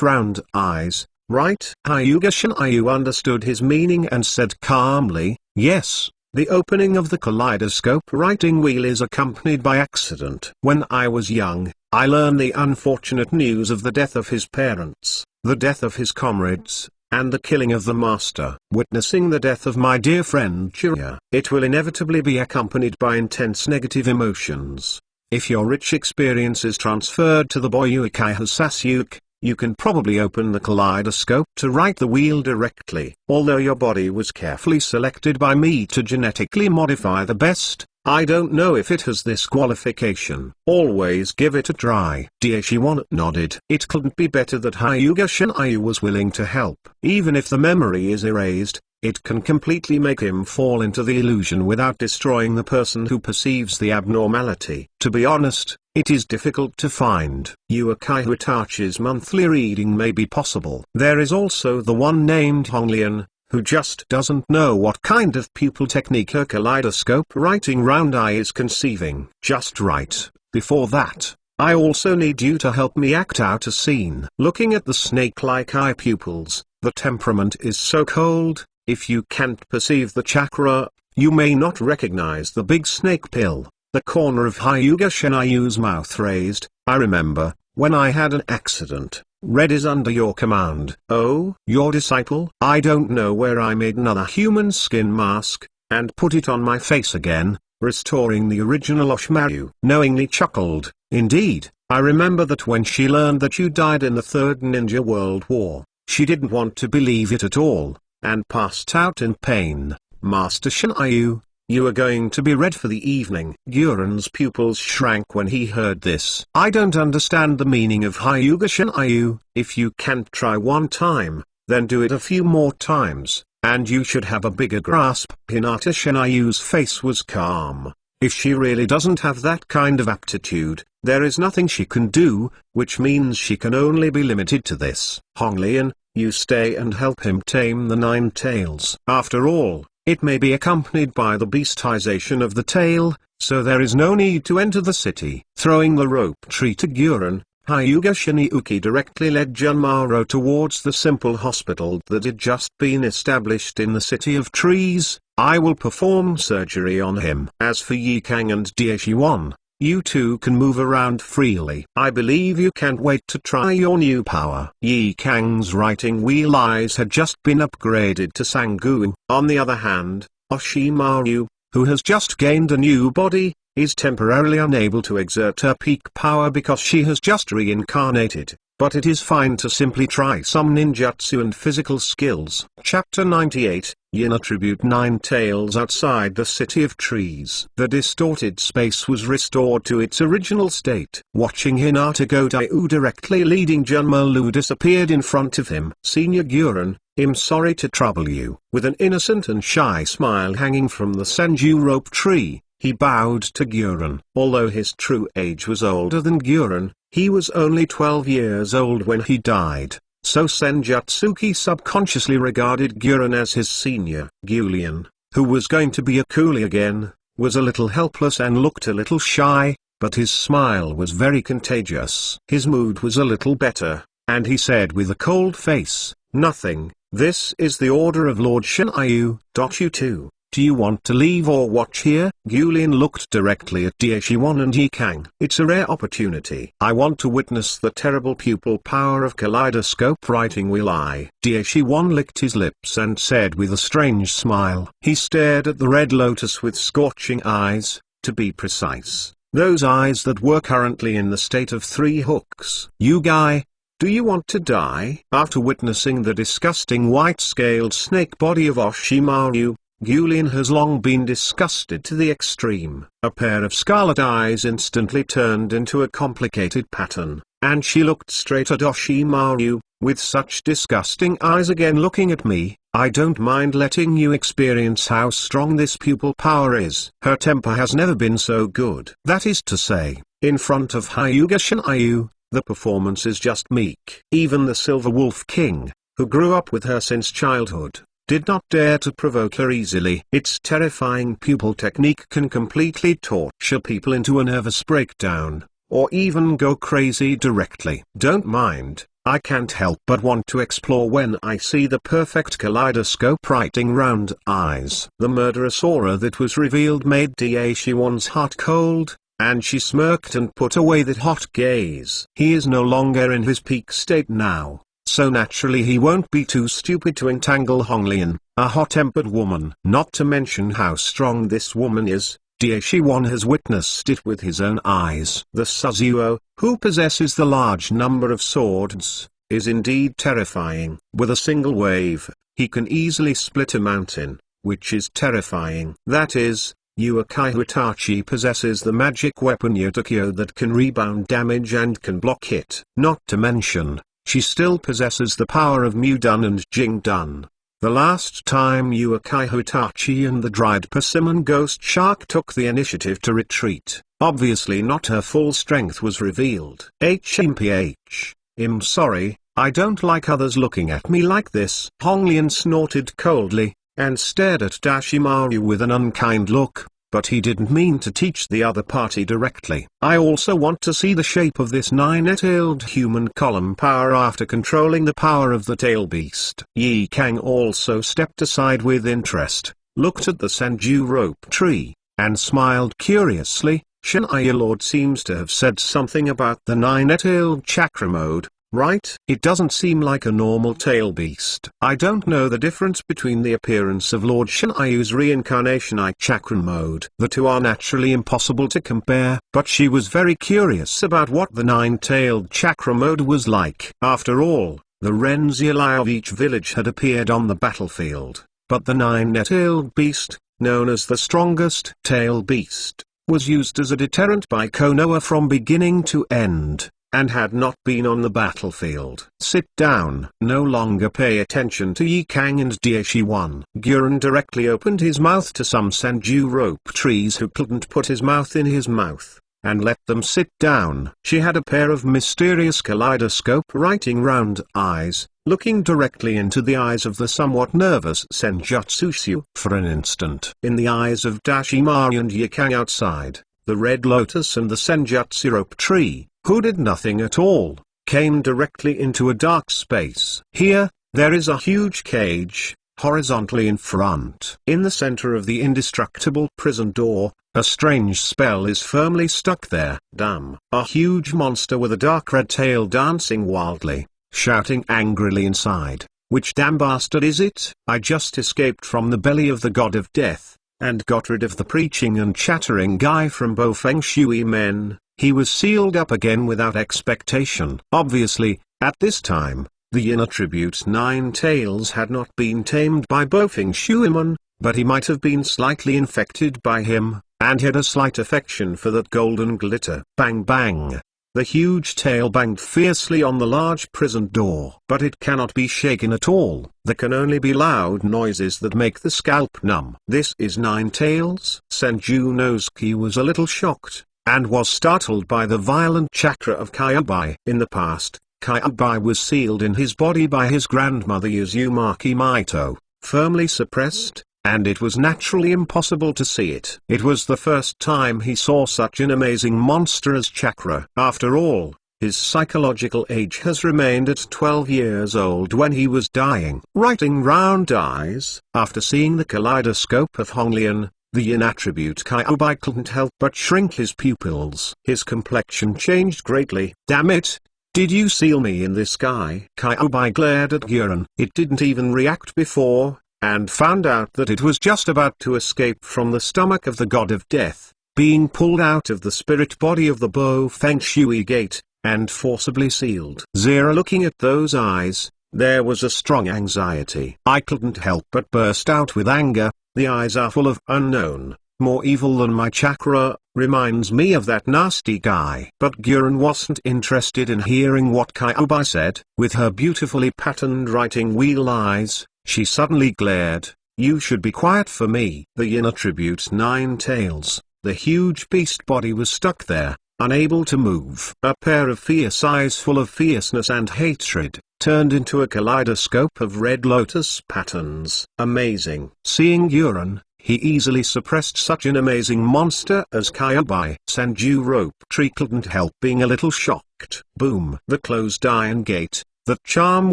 round eyes, right? Hyuga Shinryu understood his meaning and said calmly, yes. The opening of the kaleidoscope writing wheel is accompanied by accident. When I was young, I learned the unfortunate news of the death of his parents, the death of his comrades, and the killing of the master. Witnessing the death of my dear friend Jiraiya, it will inevitably be accompanied by intense negative emotions. If your rich experience is transferred to the boy Uchiha Sasuke, you can probably open the kaleidoscope to write the wheel directly. Although your body was carefully selected by me to genetically modify the best, I don't know if it has this qualification. Always give it a try. Daishiwan nodded. It couldn't be better that Hyuga Shinryu was willing to help. Even if the memory is erased, it can completely make him fall into the illusion without destroying the person who perceives the abnormality. To be honest, it is difficult to find. Uchiha Itachi's monthly reading may be possible. There is also the one named Honglian, who just doesn't know what kind of pupil technique a kaleidoscope writing round eye is conceiving. Just right. Before that, I also need you to help me act out a scene. Looking at the snake-like eye pupils, the temperament is so cold. If you can't perceive the chakra, you may not recognize the big snake pill. The corner of Hyuga Shinryu's mouth raised. I remember, when I had an accident. Red is under your command. Oh, your disciple? I don't know where I made another human skin mask, and put it on my face again, restoring the original Oshimaru. Knowingly chuckled. Indeed, I remember that when she learned that you died in the Third Ninja World War, she didn't want to believe it at all, and passed out in pain. Master Shinryu, you are going to be red for the evening. Guren's pupils shrank when he heard this. I don't understand the meaning of Hyuga Shinryu. If you can't try one time, then do it a few more times, and you should have a bigger grasp. Hinata Shinryu's face was calm. If she really doesn't have that kind of aptitude, there is nothing she can do, which means she can only be limited to this. Honglian, you stay and help him tame the nine tails. After all, it may be accompanied by the beastization of the tail, so there is no need to enter the city. Throwing the rope tree to Guren, Hyuga Shinjuki directly led Junmaro towards the simple hospital that had just been established in the City of Trees. I will perform surgery on him. As for Yikang and Daishiwan, you two can move around freely. I believe you can't wait to try your new power. Yikang's writing wheel eyes had just been upgraded to Sangu. On the other hand, Oshimaru, who has just gained a new body, is temporarily unable to exert her peak power because she has just reincarnated. But it is fine to simply try some ninjutsu and physical skills. Chapter 98, Yin attribute Nine Tails. Outside the City of Trees, the distorted space was restored to its original state. Watching Hinata go Daiu directly leading Junmaru disappeared in front of him. Senior Guren, I'm sorry to trouble you. With an innocent and shy smile hanging from the Senju rope tree, he bowed to Guren. Although his true age was older than Guren, he was only 12 years old when he died, so Senjutsuki subconsciously regarded Guren as his senior. Gulian, who was going to be a coolie again, was a little helpless and looked a little shy, but his smile was very contagious. His mood was a little better, and he said with a cold face, nothing, this is the order of Lord Shinryu. You two, Do you want to leave or watch here? Gulian looked directly at Daishiwan and Yikang. It's a rare opportunity. I want to witness the terrible pupil power of kaleidoscope writing, will I? Daishiwan licked his lips and said with a strange smile. He stared at the red lotus with scorching eyes, to be precise, those eyes that were currently in the state of 3 hooks. You guy, do you want to die? After witnessing the disgusting white-scaled snake body of Oshimaru, Gulian has long been disgusted to the extreme. A pair of scarlet eyes instantly turned into a complicated pattern, and she looked straight at Oshimaru, with such disgusting eyes again looking at me. I don't mind letting you experience how strong this pupil power is. Her temper has never been so good. That is to say, in front of Hyuga Shinryu, the performance is just meek. Even the Silver Wolf King, who grew up with her since childhood, did not dare to provoke her easily. Its terrifying pupil technique can completely torture people into a nervous breakdown, or even go crazy directly. Don't mind, I can't help but want to explore when I see the perfect kaleidoscope writing round eyes. The murderous aura that was revealed made Daishiwan's heart cold, and she smirked and put away that hot gaze. He is no longer in his peak state now, so naturally he won't be too stupid to entangle Honglian, a hot-tempered woman. Not to mention how strong this woman is, Daishiwan has witnessed it with his own eyes. The Suzuo, who possesses the large number of swords, is indeed terrifying. With a single wave, he can easily split a mountain, which is terrifying. That is, Uekai Hitachi possesses the magic weapon Yotakyo that can rebound damage and can block it. Not to mention, she still possesses the power of Mudan and Jingdun. The last time Uekai Hitachi and the dried persimmon ghost shark took the initiative to retreat, obviously not her full strength was revealed. I'm sorry, I don't like others looking at me like this. Honglian snorted coldly, and stared at Dashimaru with an unkind look, but he didn't mean to teach the other party directly. I also want to see the shape of this 9-tailed human column power after controlling the power of the tail beast. Yi Kang also stepped aside with interest, looked at the Senju rope tree, and smiled curiously. Shinryu Lord seems to have said something about the 9-tailed chakra mode, right? It doesn't seem like a normal tail beast. I don't know the difference between the appearance of Lord Shinryu's reincarnation chakra mode. The two are naturally impossible to compare, but she was very curious about what the 9-tailed chakra mode was like. After all, the Renzulai of each village had appeared on the battlefield, but the 9-tailed beast, known as the strongest tail beast, was used as a deterrent by Konoha from beginning to end, and had not been on the battlefield. Sit down. No longer pay attention to Yi Kang and Daishiwan. Guren directly opened his mouth to some Senju rope trees who couldn't put his mouth in his mouth, and let them sit down. She had a pair of mysterious kaleidoscope writing round eyes, looking directly into the eyes of the somewhat nervous Senjutsu for an instant. In the eyes of Dashimaru and Yi Kang outside, the red lotus and the Senjutsu rope tree, who did nothing at all, came directly into a dark space. Here, there is a huge cage, horizontally in front. In the center of the indestructible prison door, a strange spell is firmly stuck there. Damn! A huge monster with a dark red tail dancing wildly, shouting angrily inside. Which damn bastard is it? I just escaped from the belly of the god of death, and got rid of the preaching and chattering guy from Bo Feng Shui men. He was sealed up again without expectation. Obviously, at this time, the yin attribute 9 tails had not been tamed by Bo Feng Shuiman, but he might have been slightly infected by him, and had a slight affection for that golden glitter. Bang bang! The huge tail banged fiercely on the large prison door. But it cannot be shaken at all. There can only be loud noises that make the scalp numb. This is 9 tails? Senju Nosuke was a little shocked, and was startled by the violent chakra of Kyubi. In the past, Kyubi was sealed in his body by his grandmother Uzumaki Maito, firmly suppressed, and it was naturally impossible to see it. It was the first time he saw such an amazing monster as chakra. After all, his psychological age has remained at 12 years old when he was dying. Writing round eyes. After seeing the kaleidoscope of Honglian, the yin attribute Kyuubi couldn't help but shrink his pupils. His complexion changed greatly. Damn it! Did you seal me in this sky? Kyuubi glared at Guren. It didn't even react before, and found out that it was just about to escape from the stomach of the god of death, being pulled out of the spirit body of the Bo Feng Shui gate, and forcibly sealed. Zero looking at those eyes, there was a strong anxiety. I couldn't help but burst out with anger. The eyes are full of unknown, more evil than my chakra, reminds me of that nasty guy. But Guren wasn't interested in hearing what Kyuubi said. With her beautifully patterned writing wheel eyes, she suddenly glared. You should be quiet for me. The yin attribute nine tails, the huge beast body was stuck there, unable to move. A pair of fierce eyes full of fierceness and hatred, turned into a kaleidoscope of red lotus patterns. Amazing. Seeing Guren, he easily suppressed such an amazing monster as Kyuubi. Sanju rope tree couldn't help being a little shocked. Boom. The closed iron gate, that charm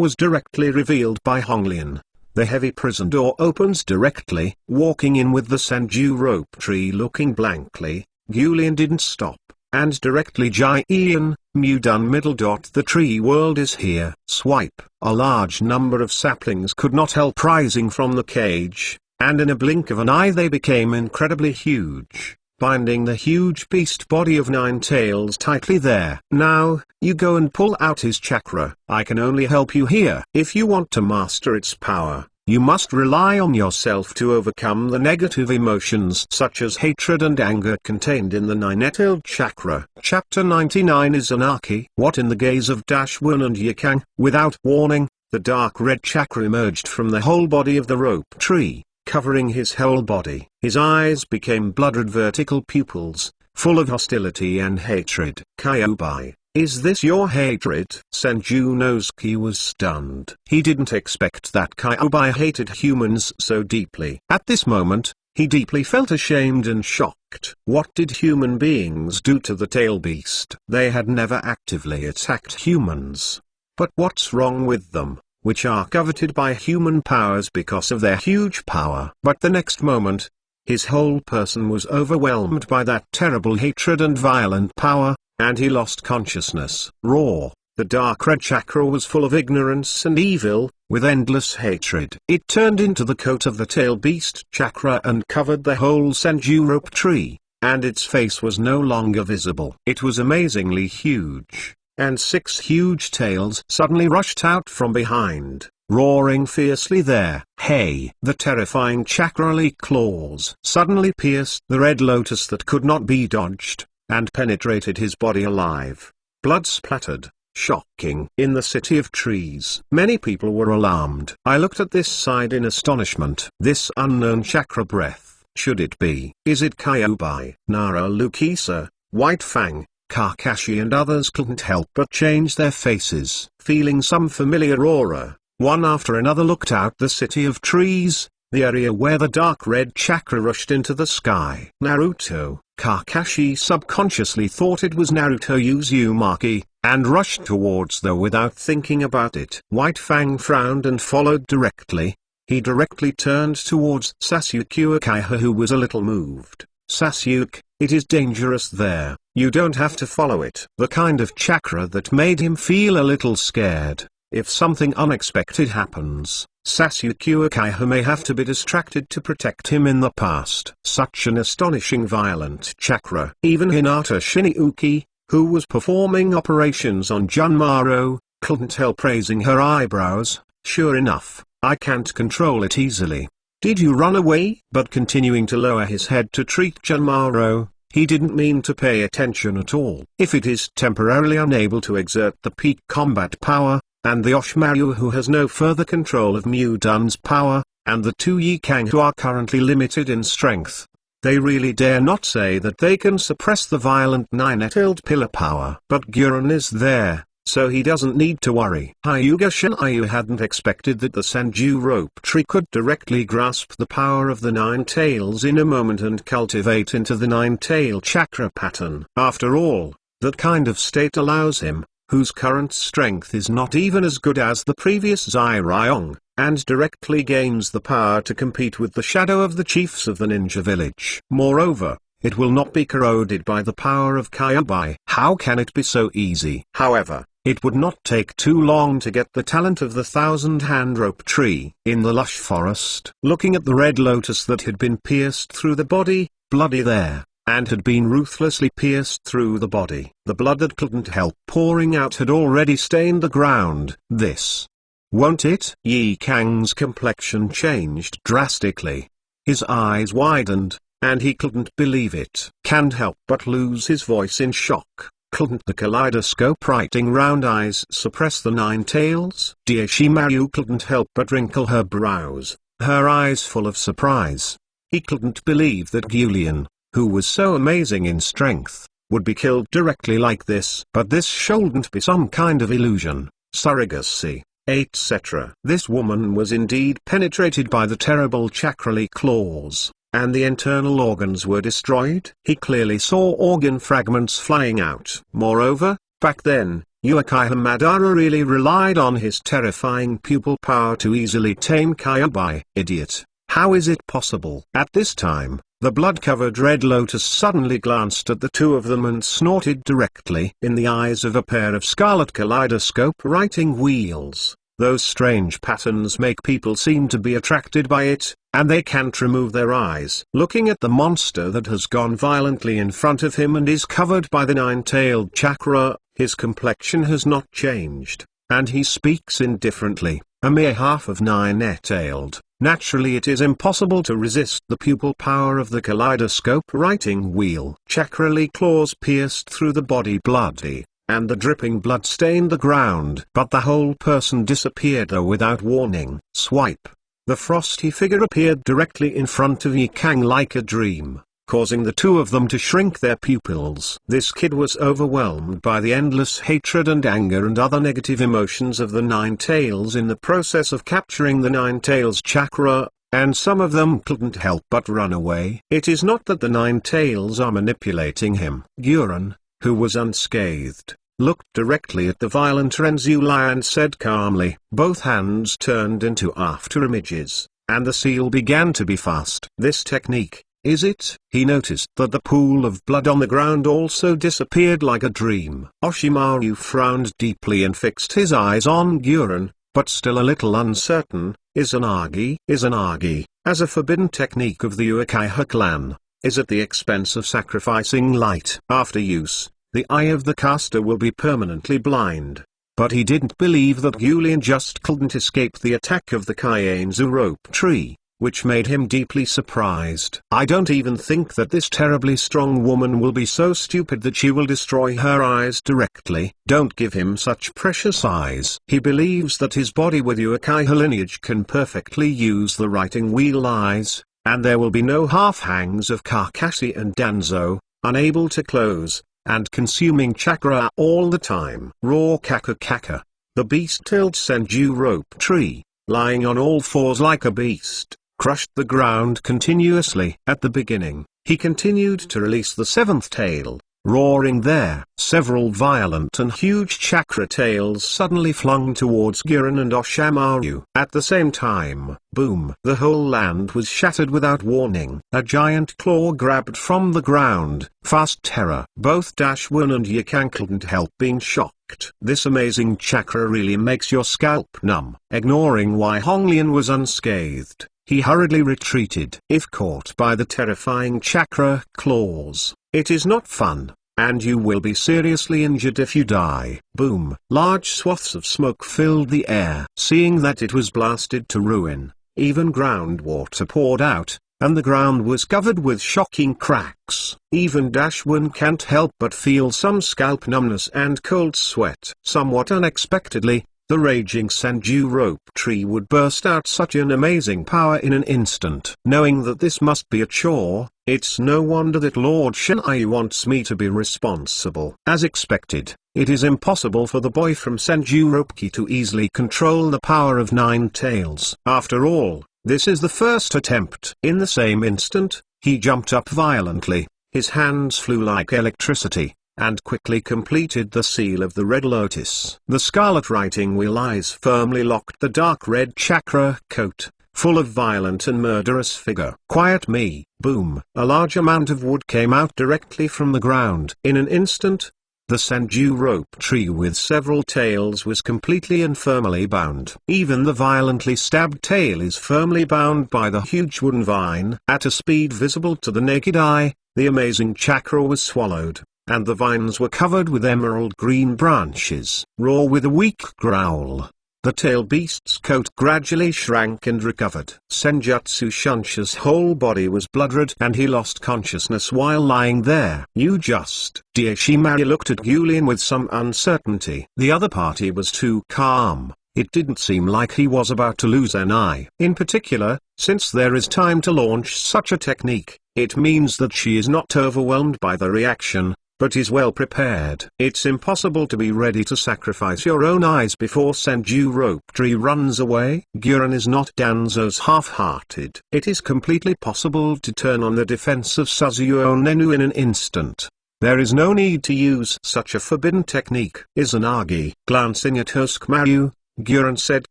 was directly revealed by Honglian. The heavy prison door opens directly. Walking in with the Sanju rope tree looking blankly, Gulian didn't stop, and directly Jian, Mudan middle dot the tree world is here. Swipe. A large number of saplings could not help rising from the cage, and in a blink of an eye they became incredibly huge, binding the huge beast body of nine tails tightly there. Now, you go and pull out his chakra. I can only help you here. If you want to master its power, you must rely on yourself to overcome the negative emotions such as hatred and anger contained in the Untitled Chapter. Chapter 99 is anarchy. What in the gaze of Dashwon and Yikang? Without warning, the dark red chakra emerged from the whole body of the rope tree, covering his whole body. His eyes became blood-red vertical pupils, full of hostility and hatred. Kyuubi, is this your hatred? Sanju Nosuke was stunned. He didn't expect that Kyuubi hated humans so deeply. At this moment, he deeply felt ashamed and shocked. What did human beings do to the tail beast? They had never actively attacked humans. But what's wrong with them, which are coveted by human powers because of their huge power? But the next moment, his whole person was overwhelmed by that terrible hatred and violent power, and he lost consciousness. Raw, the dark red chakra was full of ignorance and evil, with endless hatred. It turned into the coat of the tail beast chakra and covered the whole Sanju rope tree, and its face was no longer visible. It was amazingly huge, and 6 huge tails suddenly rushed out from behind, roaring fiercely there. Hey! The terrifying chakra-like claws suddenly pierced the red lotus that could not be dodged, and penetrated his body alive. Blood splattered. Shocking. In the city of trees, many people were alarmed. I looked at this side in astonishment. This unknown chakra breath, should it be? Is it Kyuubi? Nara Lukisa, White Fang, Kakashi and others couldn't help but change their faces. Feeling some familiar aura, one after another looked out the city of trees, the area where the dark red chakra rushed into the sky. Naruto. Kakashi subconsciously thought it was Naruto Uzumaki, and rushed towards though without thinking about it. White Fang frowned and followed directly. He directly turned towards Sasuke Uchiha, who was a little moved. Sasuke, it is dangerous there. You don't have to follow it. The kind of chakra that made him feel a little scared. If something unexpected happens, Sasuke Uchiha may have to be distracted to protect him in the past. Such an astonishing violent chakra. Even Hinata Shinjuki, who was performing operations on Junmaro, couldn't help raising her eyebrows. Sure enough, I can't control it easily. Did you run away? But continuing to lower his head to treat Junmaro, he didn't mean to pay attention at all. If it is temporarily unable to exert the peak combat power, and the Oshimaru who has no further control of Mudan's power, and the 2 Yikang who are currently limited in strength, they really dare not say that they can suppress the violent nine-tailed pillar power. But Guren is there, so he doesn't need to worry. Hyuga Shinryu hadn't expected that the Sanju rope tree could directly grasp the power of the 9 tails in a moment and cultivate into the 9-tail chakra pattern. After all, that kind of state allows him, whose current strength is not even as good as the previous Zai-Ryong, and directly gains the power to compete with the shadow of the chiefs of the ninja village. Moreover, it will not be corroded by the power of Kyuubi. How can it be so easy? However, it would not take too long to get the talent of the 1,000-hand rope tree. In the lush forest, looking at the red lotus that had been pierced through the body, bloody there, and had been ruthlessly pierced through the body. The blood that couldn't help pouring out had already stained the ground. This won't it? Yi Kang's complexion changed drastically. His eyes widened, and he couldn't believe it. Can't help but lose his voice in shock. Couldn't the kaleidoscope writing round eyes suppress the nine tails? Dear Shimaru couldn't help but wrinkle her brows, her eyes full of surprise. He couldn't believe that Julian, who was so amazing in strength, would be killed directly like this. But this shouldn't be some kind of illusion, surrogacy, etc. This woman was indeed penetrated by the terrible chakrali claws, and the internal organs were destroyed. He clearly saw organ fragments flying out. Moreover, back then, Uchiha Madara really relied on his terrifying pupil power to easily tame Kyuubi. Idiot. How is it possible? At this time, the blood-covered red lotus suddenly glanced at the two of them and snorted directly in the eyes of a pair of scarlet kaleidoscope writing wheels. Those strange patterns make people seem to be attracted by it, and they can't remove their eyes. Looking at the monster that has gone violently in front of him and is covered by the nine-tailed chakra, his complexion has not changed, and he speaks indifferently, a mere half of nine-tailed. Naturally it is impossible to resist the pupil power of the kaleidoscope writing wheel. Chakrali claws pierced through the body bloody, and the dripping blood stained the ground. But the whole person disappeared without warning. Swipe. The frosty figure appeared directly in front of Yi Kang like a dream, causing the two of them to shrink their pupils. This kid was overwhelmed by the endless hatred and anger and other negative emotions of the Nine Tails in the process of capturing the Nine Tails chakra, and some of them couldn't help but run away. It is not that the Nine Tails are manipulating him. Guren, who was unscathed, looked directly at the violent Renzulai and said calmly. Both hands turned into afterimages, and the seal began to be fast. This technique, is it? He noticed that the pool of blood on the ground also disappeared like a dream. Oshimaru frowned deeply and fixed his eyes on Guren, but still a little uncertain. Izanagi, as a forbidden technique of the Uchiha clan, is at the expense of sacrificing light. After use, the eye of the caster will be permanently blind. But he didn't believe that Julian just couldn't escape the attack of the Kaienzu rope tree, which made him deeply surprised. I don't even think that this terribly strong woman will be so stupid that she will destroy her eyes directly. Don't give him such precious eyes. He believes that his body with Uchiha lineage can perfectly use the writing wheel eyes, and there will be no half-hangs of Kakashi and Danzo, unable to close, and consuming chakra all the time. Raw Kaka. The beast-tailed Senju rope tree, lying on all fours like a beast, crushed the ground continuously. At the beginning, he continued to release the seventh tail, roaring there. Several violent and huge chakra tails suddenly flung towards Guren and Oshimaru. At the same time, boom! The whole land was shattered without warning. A giant claw grabbed from the ground. Fast terror. Both Dashwon and Yi Kang couldn't help being shocked. This amazing chakra really makes your scalp numb. Ignoring why Honglian was unscathed, he hurriedly retreated. If caught by the terrifying chakra claws, it is not fun, and you will be seriously injured if you die. Boom! Large swaths of smoke filled the air. Seeing that it was blasted to ruin, even groundwater poured out, and the ground was covered with shocking cracks. Even Dashwon can't help but feel some scalp numbness and cold sweat. Somewhat unexpectedly, the raging Senju rope tree would burst out such an amazing power in an instant. Knowing that this must be a chore, it's no wonder that Lord Shinai wants me to be responsible. As expected, it is impossible for the boy from Senju Ropeki to easily control the power of Nine Tails. After all, this is the first attempt. In the same instant, he jumped up violently, his hands flew like electricity, and quickly completed the seal of the red lotus. The scarlet writing wheel eyes firmly locked the dark red chakra coat, full of violent and murderous figure. Quiet me, boom. A large amount of wood came out directly from the ground. In an instant, the Senju rope tree with several tails was completely and firmly bound. Even the violently stabbed tail is firmly bound by the huge wooden vine. At a speed visible to the naked eye, the amazing chakra was swallowed, and the vines were covered with emerald green branches. Roar with a weak growl. The tail beast's coat gradually shrank and recovered. Senjutsu Shunsha's whole body was blood-red and he lost consciousness while lying there. You just... Daishimari looked at Yulian with some uncertainty. The other party was too calm. It didn't seem like he was about to lose an eye. In particular, since there is time to launch such a technique, it means that she is not overwhelmed by the reaction, but is well prepared. It's impossible to be ready to sacrifice your own eyes before Senju rope tree runs away. Guren is not Danzo's half-hearted. It is completely possible to turn on the defense of Suzuo Nenu in an instant. There is no need to use such a forbidden technique. Izanagi, glancing at Hosuke, Guren said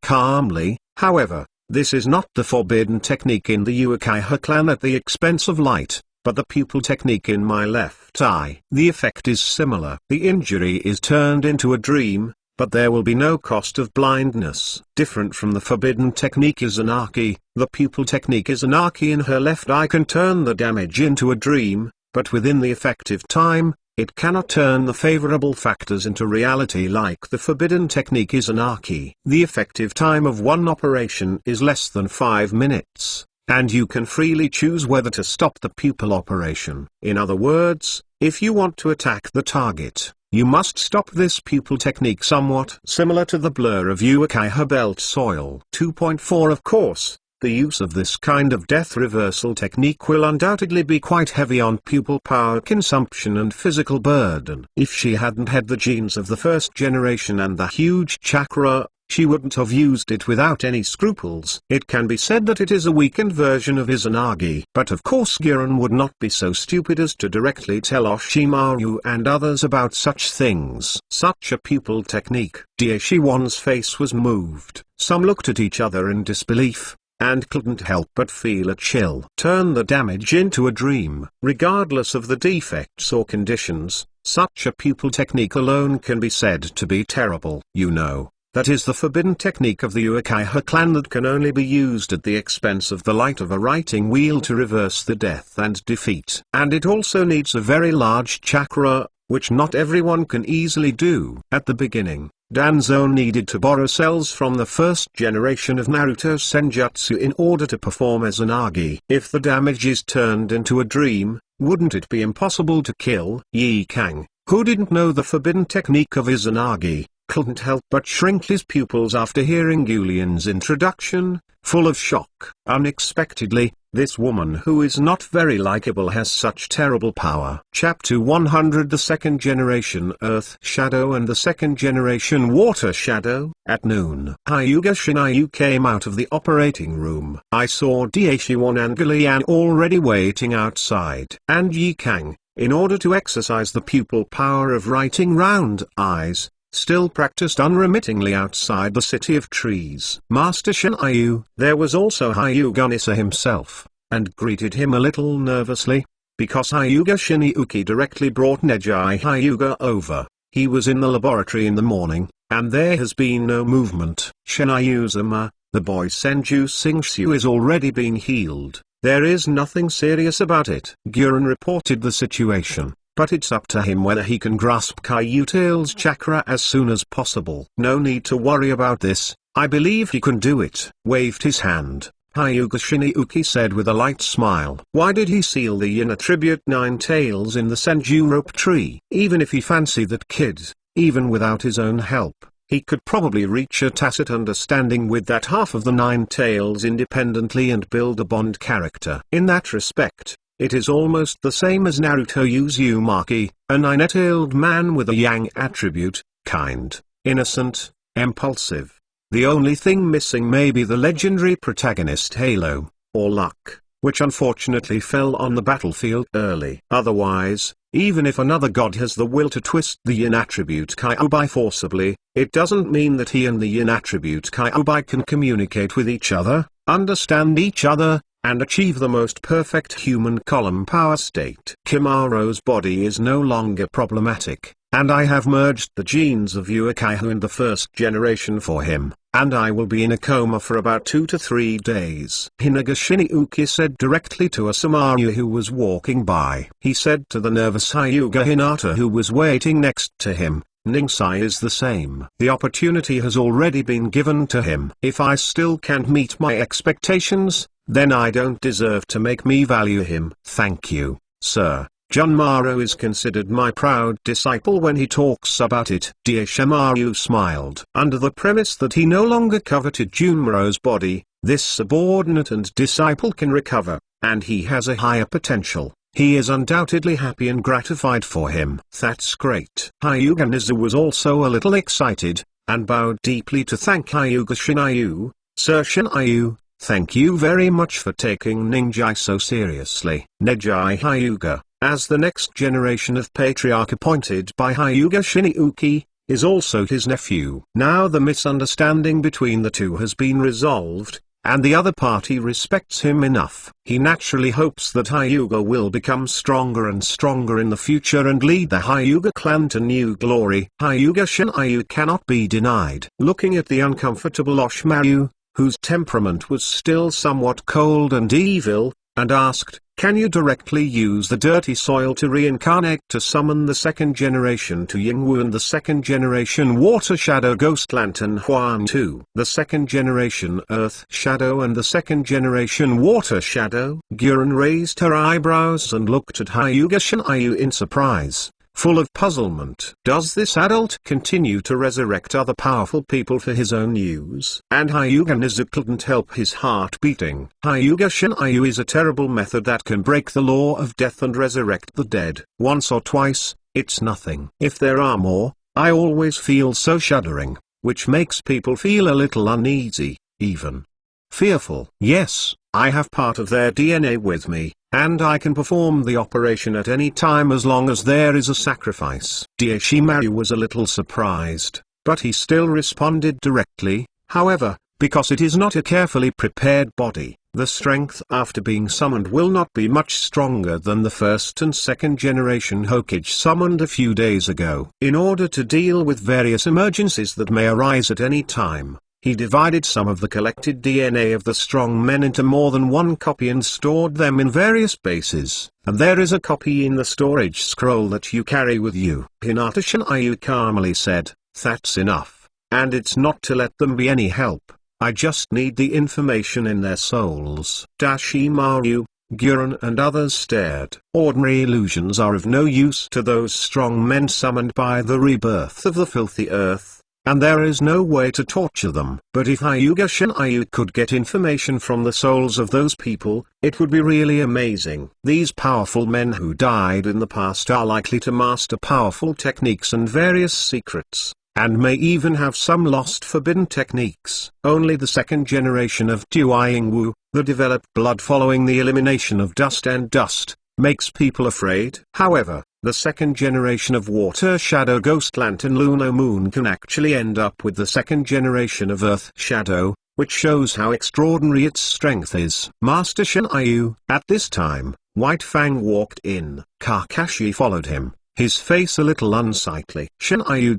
calmly, however, this is not the forbidden technique in the Uchiha clan at the expense of light, but the pupil technique in my left eye. The effect is similar. The injury is turned into a dream, but there will be no cost of blindness. Different from the forbidden technique Izanagi, the pupil technique Izanagi in her left eye can turn the damage into a dream, but within the effective time, it cannot turn the favorable factors into reality like the forbidden technique Izanagi. The effective time of one operation is less than 5 minutes. And you can freely choose whether to stop the pupil operation. In other words, if you want to attack the target, you must stop this pupil technique somewhat similar to the blur of Uchiha belt soil. 2.4 Of course, the use of this kind of death reversal technique will undoubtedly be quite heavy on pupil power consumption and physical burden. If she hadn't had the genes of the first generation and the huge chakra, she wouldn't have used it without any scruples. It can be said that it is a weakened version of Izanagi. But of course Guren would not be so stupid as to directly tell Oshimaru and others about such things. Such a pupil technique. Daishiwan's face was moved. Some looked at each other in disbelief, and couldn't help but feel a chill. Turn the damage into a dream. Regardless of the defects or conditions, such a pupil technique alone can be said to be terrible. You know, that is the forbidden technique of the Uchiha clan that can only be used at the expense of the light of a writing wheel to reverse the death and defeat. And it also needs a very large chakra, which not everyone can easily do. At the beginning, Danzo needed to borrow cells from the first generation of Naruto Senjutsu in order to perform Izanagi. If the damage is turned into a dream, wouldn't it be impossible to kill? Yi Kang, who didn't know the forbidden technique of Izanagi, couldn't help but shrink his pupils after hearing Yulian's introduction, full of shock. Unexpectedly, this woman who is not very likable has such terrible power. Chapter 100 The second generation Earth Shadow and the second generation Water Shadow. At noon, Hyuga Shinayu came out of the operating room. I saw Daishiwan and Galian already waiting outside. And Yi Kang, in order to exercise the pupil power of writing round eyes, still practiced unremittingly outside the city of trees. Master Shinayu, there was also Hyuga Nissa himself, and greeted him a little nervously, because Hyuga Shinjuki directly brought Nejai Hyuga over. He was in the laboratory in the morning, and there has been no movement. Shinayu-sama, the boy Senju Singsu is already being healed. There is nothing serious about it. Guren reported the situation, but it's up to him whether he can grasp Kyutail's chakra as soon as possible. No need to worry about this, I believe he can do it. Waved his hand, Hyuga Shinjuki said with a light smile. Why did he seal the yin attribute 9 tails in the Senju rope tree? Even if he fancied that kid, even without his own help, he could probably reach a tacit understanding with that half of the 9 tails independently and build a bond character. In that respect, it is almost the same as Naruto Uzumaki, a 9-tailed man with a yang attribute, kind, innocent, impulsive. The only thing missing may be the legendary protagonist halo, or luck. which unfortunately fell on the battlefield early. Otherwise, even if another god has the will to twist the yin attribute Kyuubi forcibly, it doesn't mean that he and the yin attribute Kyuubi can communicate with each other, understand each other, and achieve the most perfect human column power state. Kimaru's body is no longer problematic, and I have merged the genes of Yuukihu in the first generation for him, and I will be in a coma for about 2 to 3 days. Hinaga Shinjuki said directly to Asamaru who was walking by. He said to the nervous Hyuga Hinata who was waiting next to him, Ningsai is the same. The opportunity has already been given to him. If I still can't meet my expectations, then I don't deserve to make me value him. Thank you, sir. Junmaru is considered my proud disciple when he talks about it. Dear Shamaru smiled. Under the premise that he no longer coveted Junmaru's body, this subordinate and disciple can recover, and he has a higher potential. He is undoubtedly happy and gratified for him. That's great. Hyuga Nizu was also a little excited, and bowed deeply to thank Hyuga Shinryu. Sir Shinryu, thank you very much for taking Ninjai so seriously. Nejai Hyuga, as the next generation of patriarch appointed by Hyuga Shinjuki, is also his nephew. Now the misunderstanding between the two has been resolved, and the other party respects him enough. He naturally hopes that Hyuga will become stronger and stronger in the future and lead the Hyuga clan to new glory. Hyuga Shinryu cannot be denied. Looking at the uncomfortable Oshimaru, whose temperament was still somewhat cold and evil, and asked, can you directly use the dirty soil to reincarnate to summon the second generation to Yingwu and the second generation Water Shadow Ghost Lantern Huan 2? The second generation Earth Shadow and the second generation Water Shadow? Gurren raised her eyebrows and looked at Hyuga Shinryu in surprise, full of puzzlement. Does this adult continue to resurrect other powerful people for his own use? And Hyuga Nizu couldn't help his heart beating. Hyuga Shinryu is a terrible method that can break the law of death and resurrect the dead. Once or twice, it's nothing. If there are more, I always feel so shuddering, which makes people feel a little uneasy, even fearful. Yes, I have part of their DNA with me, and I can perform the operation at any time as long as there is a sacrifice. Dear Shimaru was a little surprised, but he still responded directly. However, because it is not a carefully prepared body, the strength after being summoned will not be much stronger than the first and second generation Hokage summoned a few days ago. In order to deal with various emergencies that may arise at any time, he divided some of the collected DNA of the strong men into more than one copy and stored them in various bases, and there is a copy in the storage scroll that you carry with you. Hinata Shinryu calmly said, that's enough, and it's not to let them be any help, I just need the information in their souls. Dashimaru, Gurren and others stared. Ordinary illusions are of no use to those strong men summoned by the rebirth of the filthy earth, and there is no way to torture them. But if Hyuga Shinryu could get information from the souls of those people, it would be really amazing. These powerful men who died in the past are likely to master powerful techniques and various secrets, and may even have some lost forbidden techniques. Only the second generation of Yingwu, the developed blood following the elimination of dust and dust, makes people afraid. However, the second generation of Water Shadow Ghost Lantern Lunar Moon can actually end up with the second generation of Earth Shadow, which shows how extraordinary its strength is. Master Shinryu. At this time, White Fang walked in. Kakashi followed him, his face a little unsightly. Shinryu.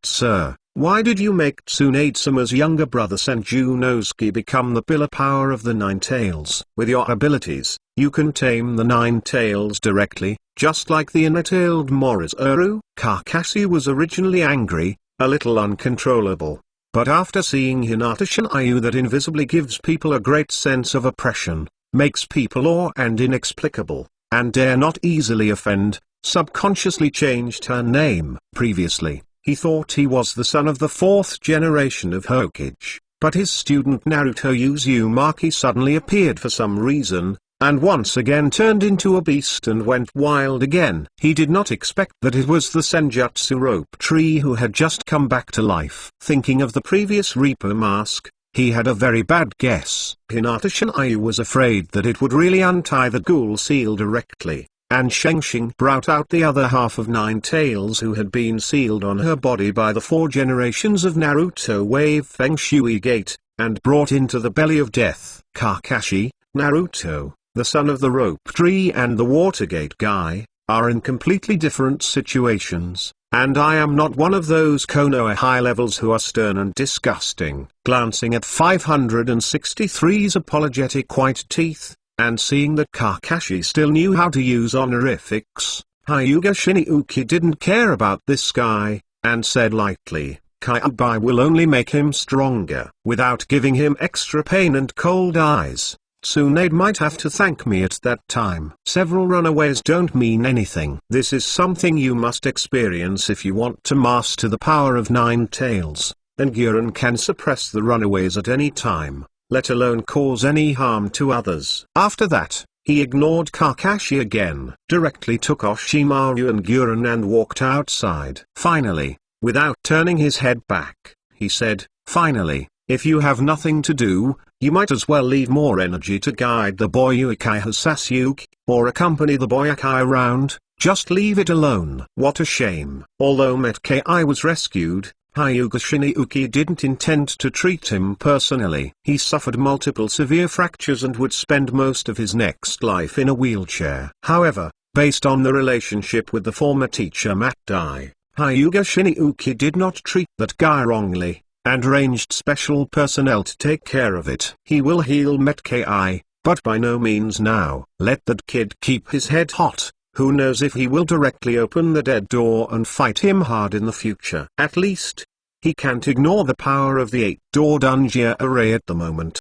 Sir, why did you make Tsunade-sama's younger brother Senjunosuke become the pillar power of the Nine Tails? With your abilities, you can tame the Nine Tails directly, just like the inner-tailed Morizaru. Kakashi was originally angry, a little uncontrollable, but after seeing Hinata Shinryu that invisibly gives people a great sense of oppression, makes people awe and inexplicable, and dare not easily offend, subconsciously changed her name. Previously, he thought he was the son of the fourth generation of Hokage, but his student Naruto Uzumaki suddenly appeared for some reason, and once again turned into a beast and went wild again. He did not expect that it was the Senjutsu rope tree who had just come back to life. Thinking of the previous Reaper mask, he had a very bad guess. Hinata Shinryu was afraid that it would really untie the ghoul seal directly, and Shengxing brought out the other half of Nine Tails who had been sealed on her body by the 4 generations of Naruto Wave Feng Shui Gate, and brought into the belly of death. Kakashi, Naruto, the son of the rope tree and the Watergate guy, are in completely different situations, and I am not one of those Konoha high levels who are stern and disgusting. Glancing at 563's apologetic white teeth, and seeing that Kakashi still knew how to use honorifics, Hyuga Shinjuku didn't care about this guy, and said lightly, "Kyuubi will only make him stronger." Without giving him extra pain and cold eyes, Tsunade might have to thank me at that time. Several runaways don't mean anything. This is something you must experience if you want to master the power of Nine Tails, and Guren can suppress the runaways at any time, let alone cause any harm to others. After that, he ignored Kakashi again, directly took Oshimaru and Guren and walked outside. Finally, without turning his head back, he said, "Finally, if you have nothing to do, you might as well leave more energy to guide the boy Uchiha Sasuke, or accompany the boy Akai around. Just leave it alone." What a shame. Although Metkei was rescued, Hyuga Shinjuku didn't intend to treat him personally. He suffered multiple severe fractures and would spend most of his next life in a wheelchair. However, based on the relationship with the former teacher Matt Dai, Hyuga Shinjuku did not treat that guy wrongly, and arranged special personnel to take care of it. He will heal Metkei, but by no means now. Let that kid keep his head hot. Who knows if he will directly open the dead door and fight him hard in the future. At least, he can't ignore the power of the 8-door Dungia array at the moment.